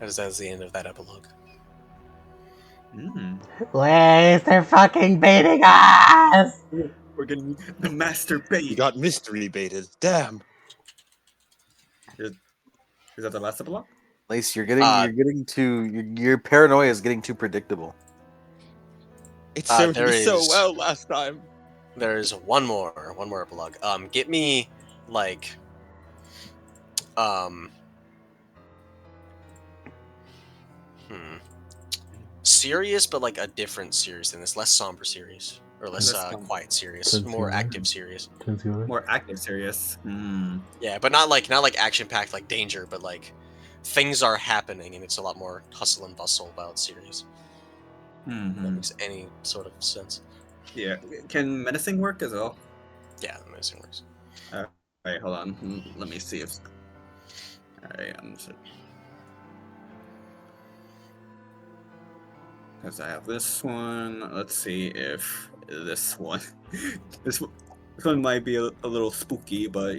That is the end of that epilogue. Lace, they're fucking beating us! We're getting the master bait. You got mystery baited. Damn. Is that the last epilogue? Lace, your paranoia is getting too predictable. It served there me so is- well last time. There's one more epilogue. Get me like serious, but like a different series than this, less somber series, or less quiet series, more active series. More active serious. Yeah, but not like action packed like danger, but like things are happening and it's a lot more hustle and bustle about series. If that makes any sort of sense. Yeah. Can menacing work as well? Yeah, menacing works. Alright, hold on. Let me see if. Alright, because I have this one. Let's see if this one. this one might be a little spooky, but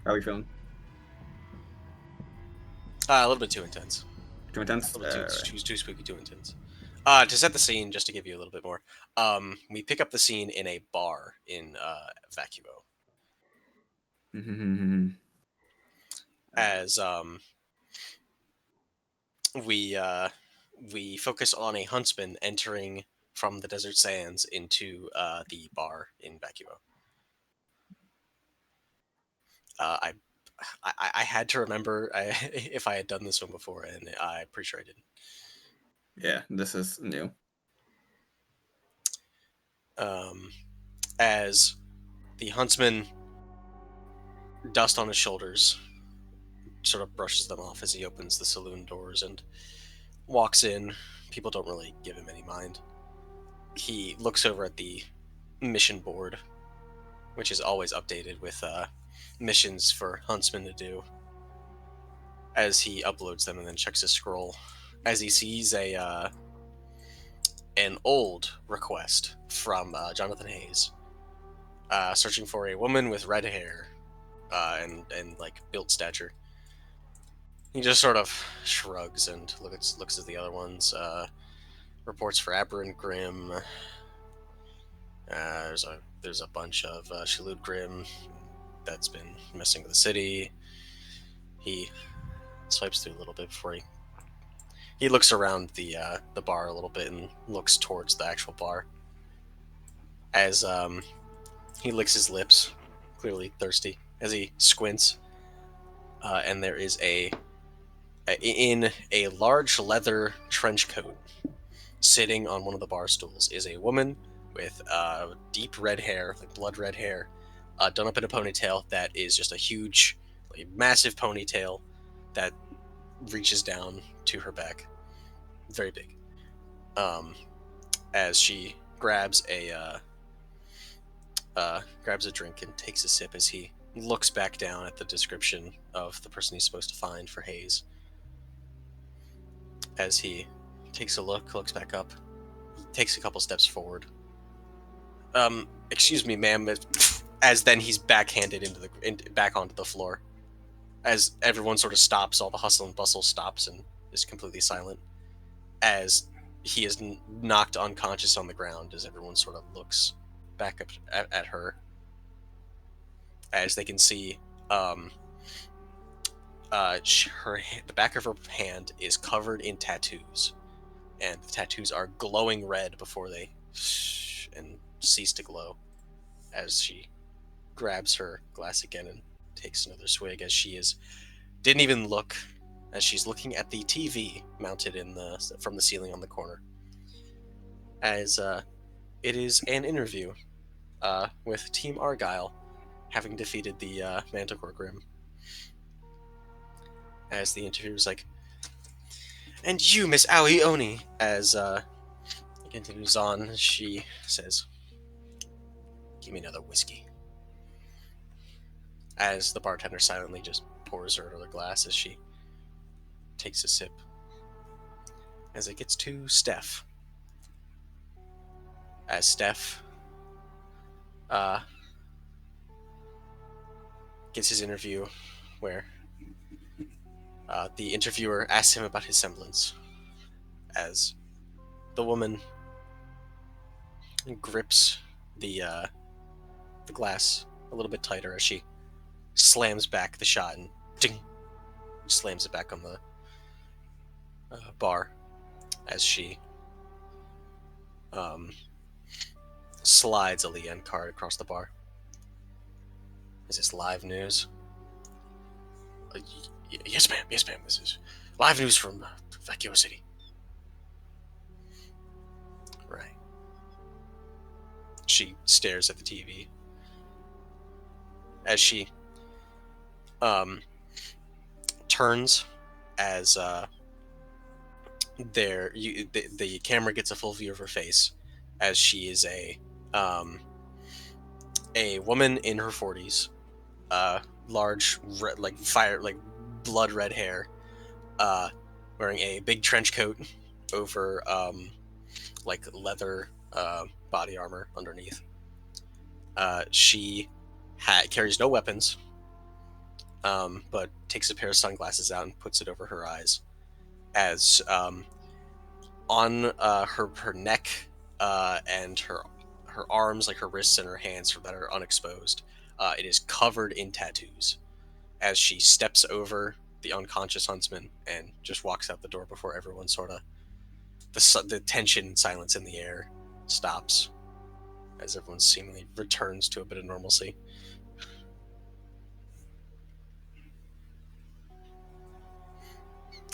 How are we feeling? A little bit too intense. Too intense? A little bit too spooky, too intense. To set the scene, just to give you a little bit more, we pick up the scene in a bar in Vacuo. As we focus on a huntsman entering from the desert sands into the bar in Vacuo. I had to remember if I had done this one before, and I'm pretty sure I didn't. Yeah, this is new. As the huntsman dust on his shoulders, sort of brushes them off as he opens the saloon doors and walks in. People don't really give him any mind. He looks over at the mission board, which is always updated with missions for huntsmen to do, as he uploads them and then checks his scroll, as he sees an old request from Jonathan Hayes, searching for a woman with red hair and like built stature. He just sort of shrugs and looks at the other ones. Reports for Aberrant Grim. There's a bunch of Shalud Grim that's been messing with the city. He swipes through a little bit before he looks around the bar a little bit and looks towards the actual bar. As he licks his lips, clearly thirsty, as he squints, and there is in a large leather trench coat, sitting on one of the bar stools, is a woman with deep red hair, like blood red hair, done up in a ponytail that is just a huge, like, massive ponytail that reaches down to her back, very big. As she grabs a drink and takes a sip, as he looks back down at the description of the person he's supposed to find for Hayes. As he takes a look, looks back up, takes a couple steps forward. Excuse me, ma'am. As then he's backhanded back onto the floor. As everyone sort of stops, all the hustle and bustle stops and is completely silent. As he is knocked unconscious on the ground, as everyone sort of looks back up at her. As they can see, the back of her hand is covered in tattoos, and the tattoos are glowing red before they and cease to glow. As she grabs her glass again and takes another swig, as didn't even look, as she's looking at the TV mounted from the ceiling on the corner. As it is an interview with Team Argyle, having defeated the Manticore Grim. As the interviewer's like, "And you, Miss Aoi Oni," as it continues on, she says, "Give me another whiskey." As the bartender silently just pours her another glass as she takes a sip. As it gets to Steph. As Steph gets his interview, where the interviewer asks him about his semblance, as the woman grips the glass a little bit tighter as she slams back the shot and ding, slams it back on the bar, as she slides a Lien card across the bar. Is this live news? Yes, ma'am. Yes, ma'am. This is live news from Vacuo City. Right. She stares at the TV as she turns, as the camera gets a full view of her face, as she is a woman in her 40s, large blood red hair, wearing a big trench coat over like leather body armor underneath. She carries no weapons, but takes a pair of sunglasses out and puts it over her eyes, as on her neck and her arms, like her wrists and her hands that are unexposed, it is covered in tattoos, as she steps over the unconscious huntsman and just walks out the door before everyone sort of the tension and silence in the air stops, as everyone seemingly returns to a bit of normalcy.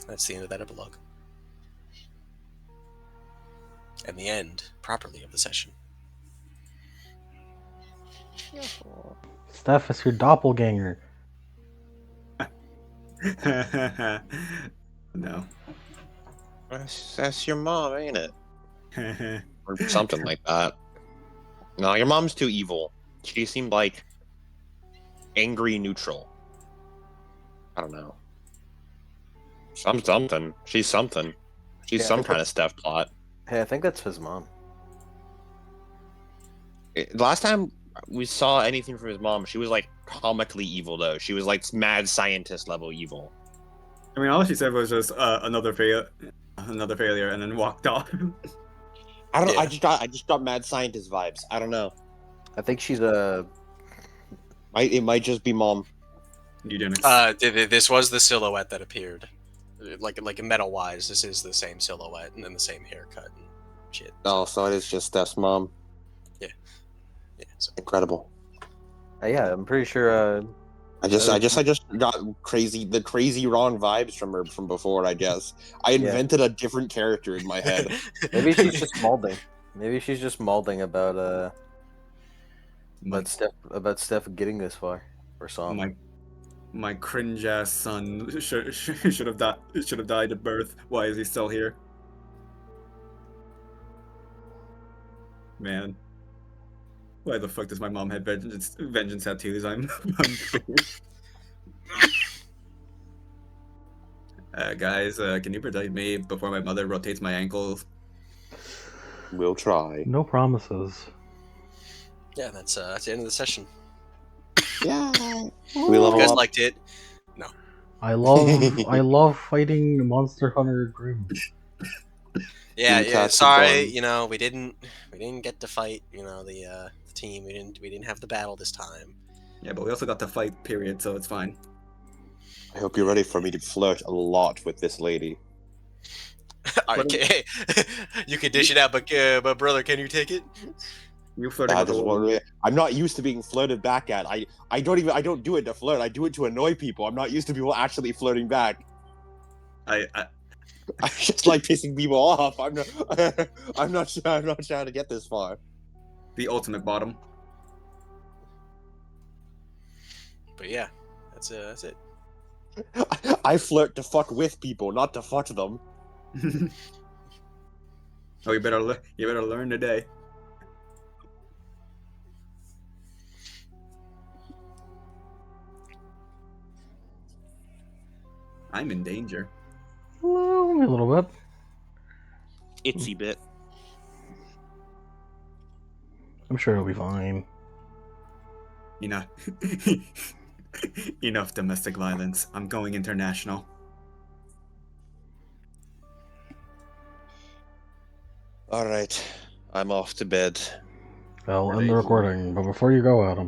That's the end of that epilogue. And the end, properly, of the session. Steph is your doppelganger. No. That's your mom, ain't it? Or something like that. No, your mom's too evil. She seemed like angry neutral. I don't know. Something. She's something. She's Yeah, I some think kind of Steph plot. Hey, I think that's his mom. Last time we saw anything from his mom, she was like comically evil though. She was like mad scientist level evil. I mean, all she said was just another failure, and then walked off. I don't. Yeah. I just got mad scientist vibes. I don't know. I think she's a. It might just be mom. Eugenics. This was the silhouette that appeared, like meta wise. This is the same silhouette and then the same haircut and shit. Oh, so it is just Steph's mom. Yeah. So. Incredible. Yeah, I'm pretty sure. I just got the crazy wrong vibes from her from before. I guess I Yeah. invented a different character in my head. Maybe she's just molding. Maybe she's just molding about Steph getting this far or something. My cringe ass son should have died at birth. Why is he still here? Man. Why the fuck does my mom have vengeance tattoos? I'm guys, can you protect me before my mother rotates my ankles? We'll try. No promises. Yeah, that's the end of the session. Yeah. We If level you guys up. liked it. I love fighting Monster Hunter Grim. Yeah, Team yeah. Cats Sorry, is we didn't get to fight. The team. We didn't have the battle this time. Yeah, but we also got to fight, period, so it's fine. I hope you're ready for me to flirt a lot with this lady. Okay, you can dish it out, but brother, can you take it? You flirting I with a just woman. want. I'm not used to being flirted back at. I don't do it to flirt. I do it to annoy people. I'm not used to people actually flirting back. I I just like pissing people off. I'm not. I'm not trying to get this far. the ultimate bottom. But yeah, that's it. I flirt to fuck with people, not to fuck them. Oh, you better learn today. I'm in danger. Well, only a little bit. Itsy bit. I'm sure it'll be fine. Enough domestic violence. I'm going international. All right, I'm off to bed. I'll end the recording, but before you go, Adam.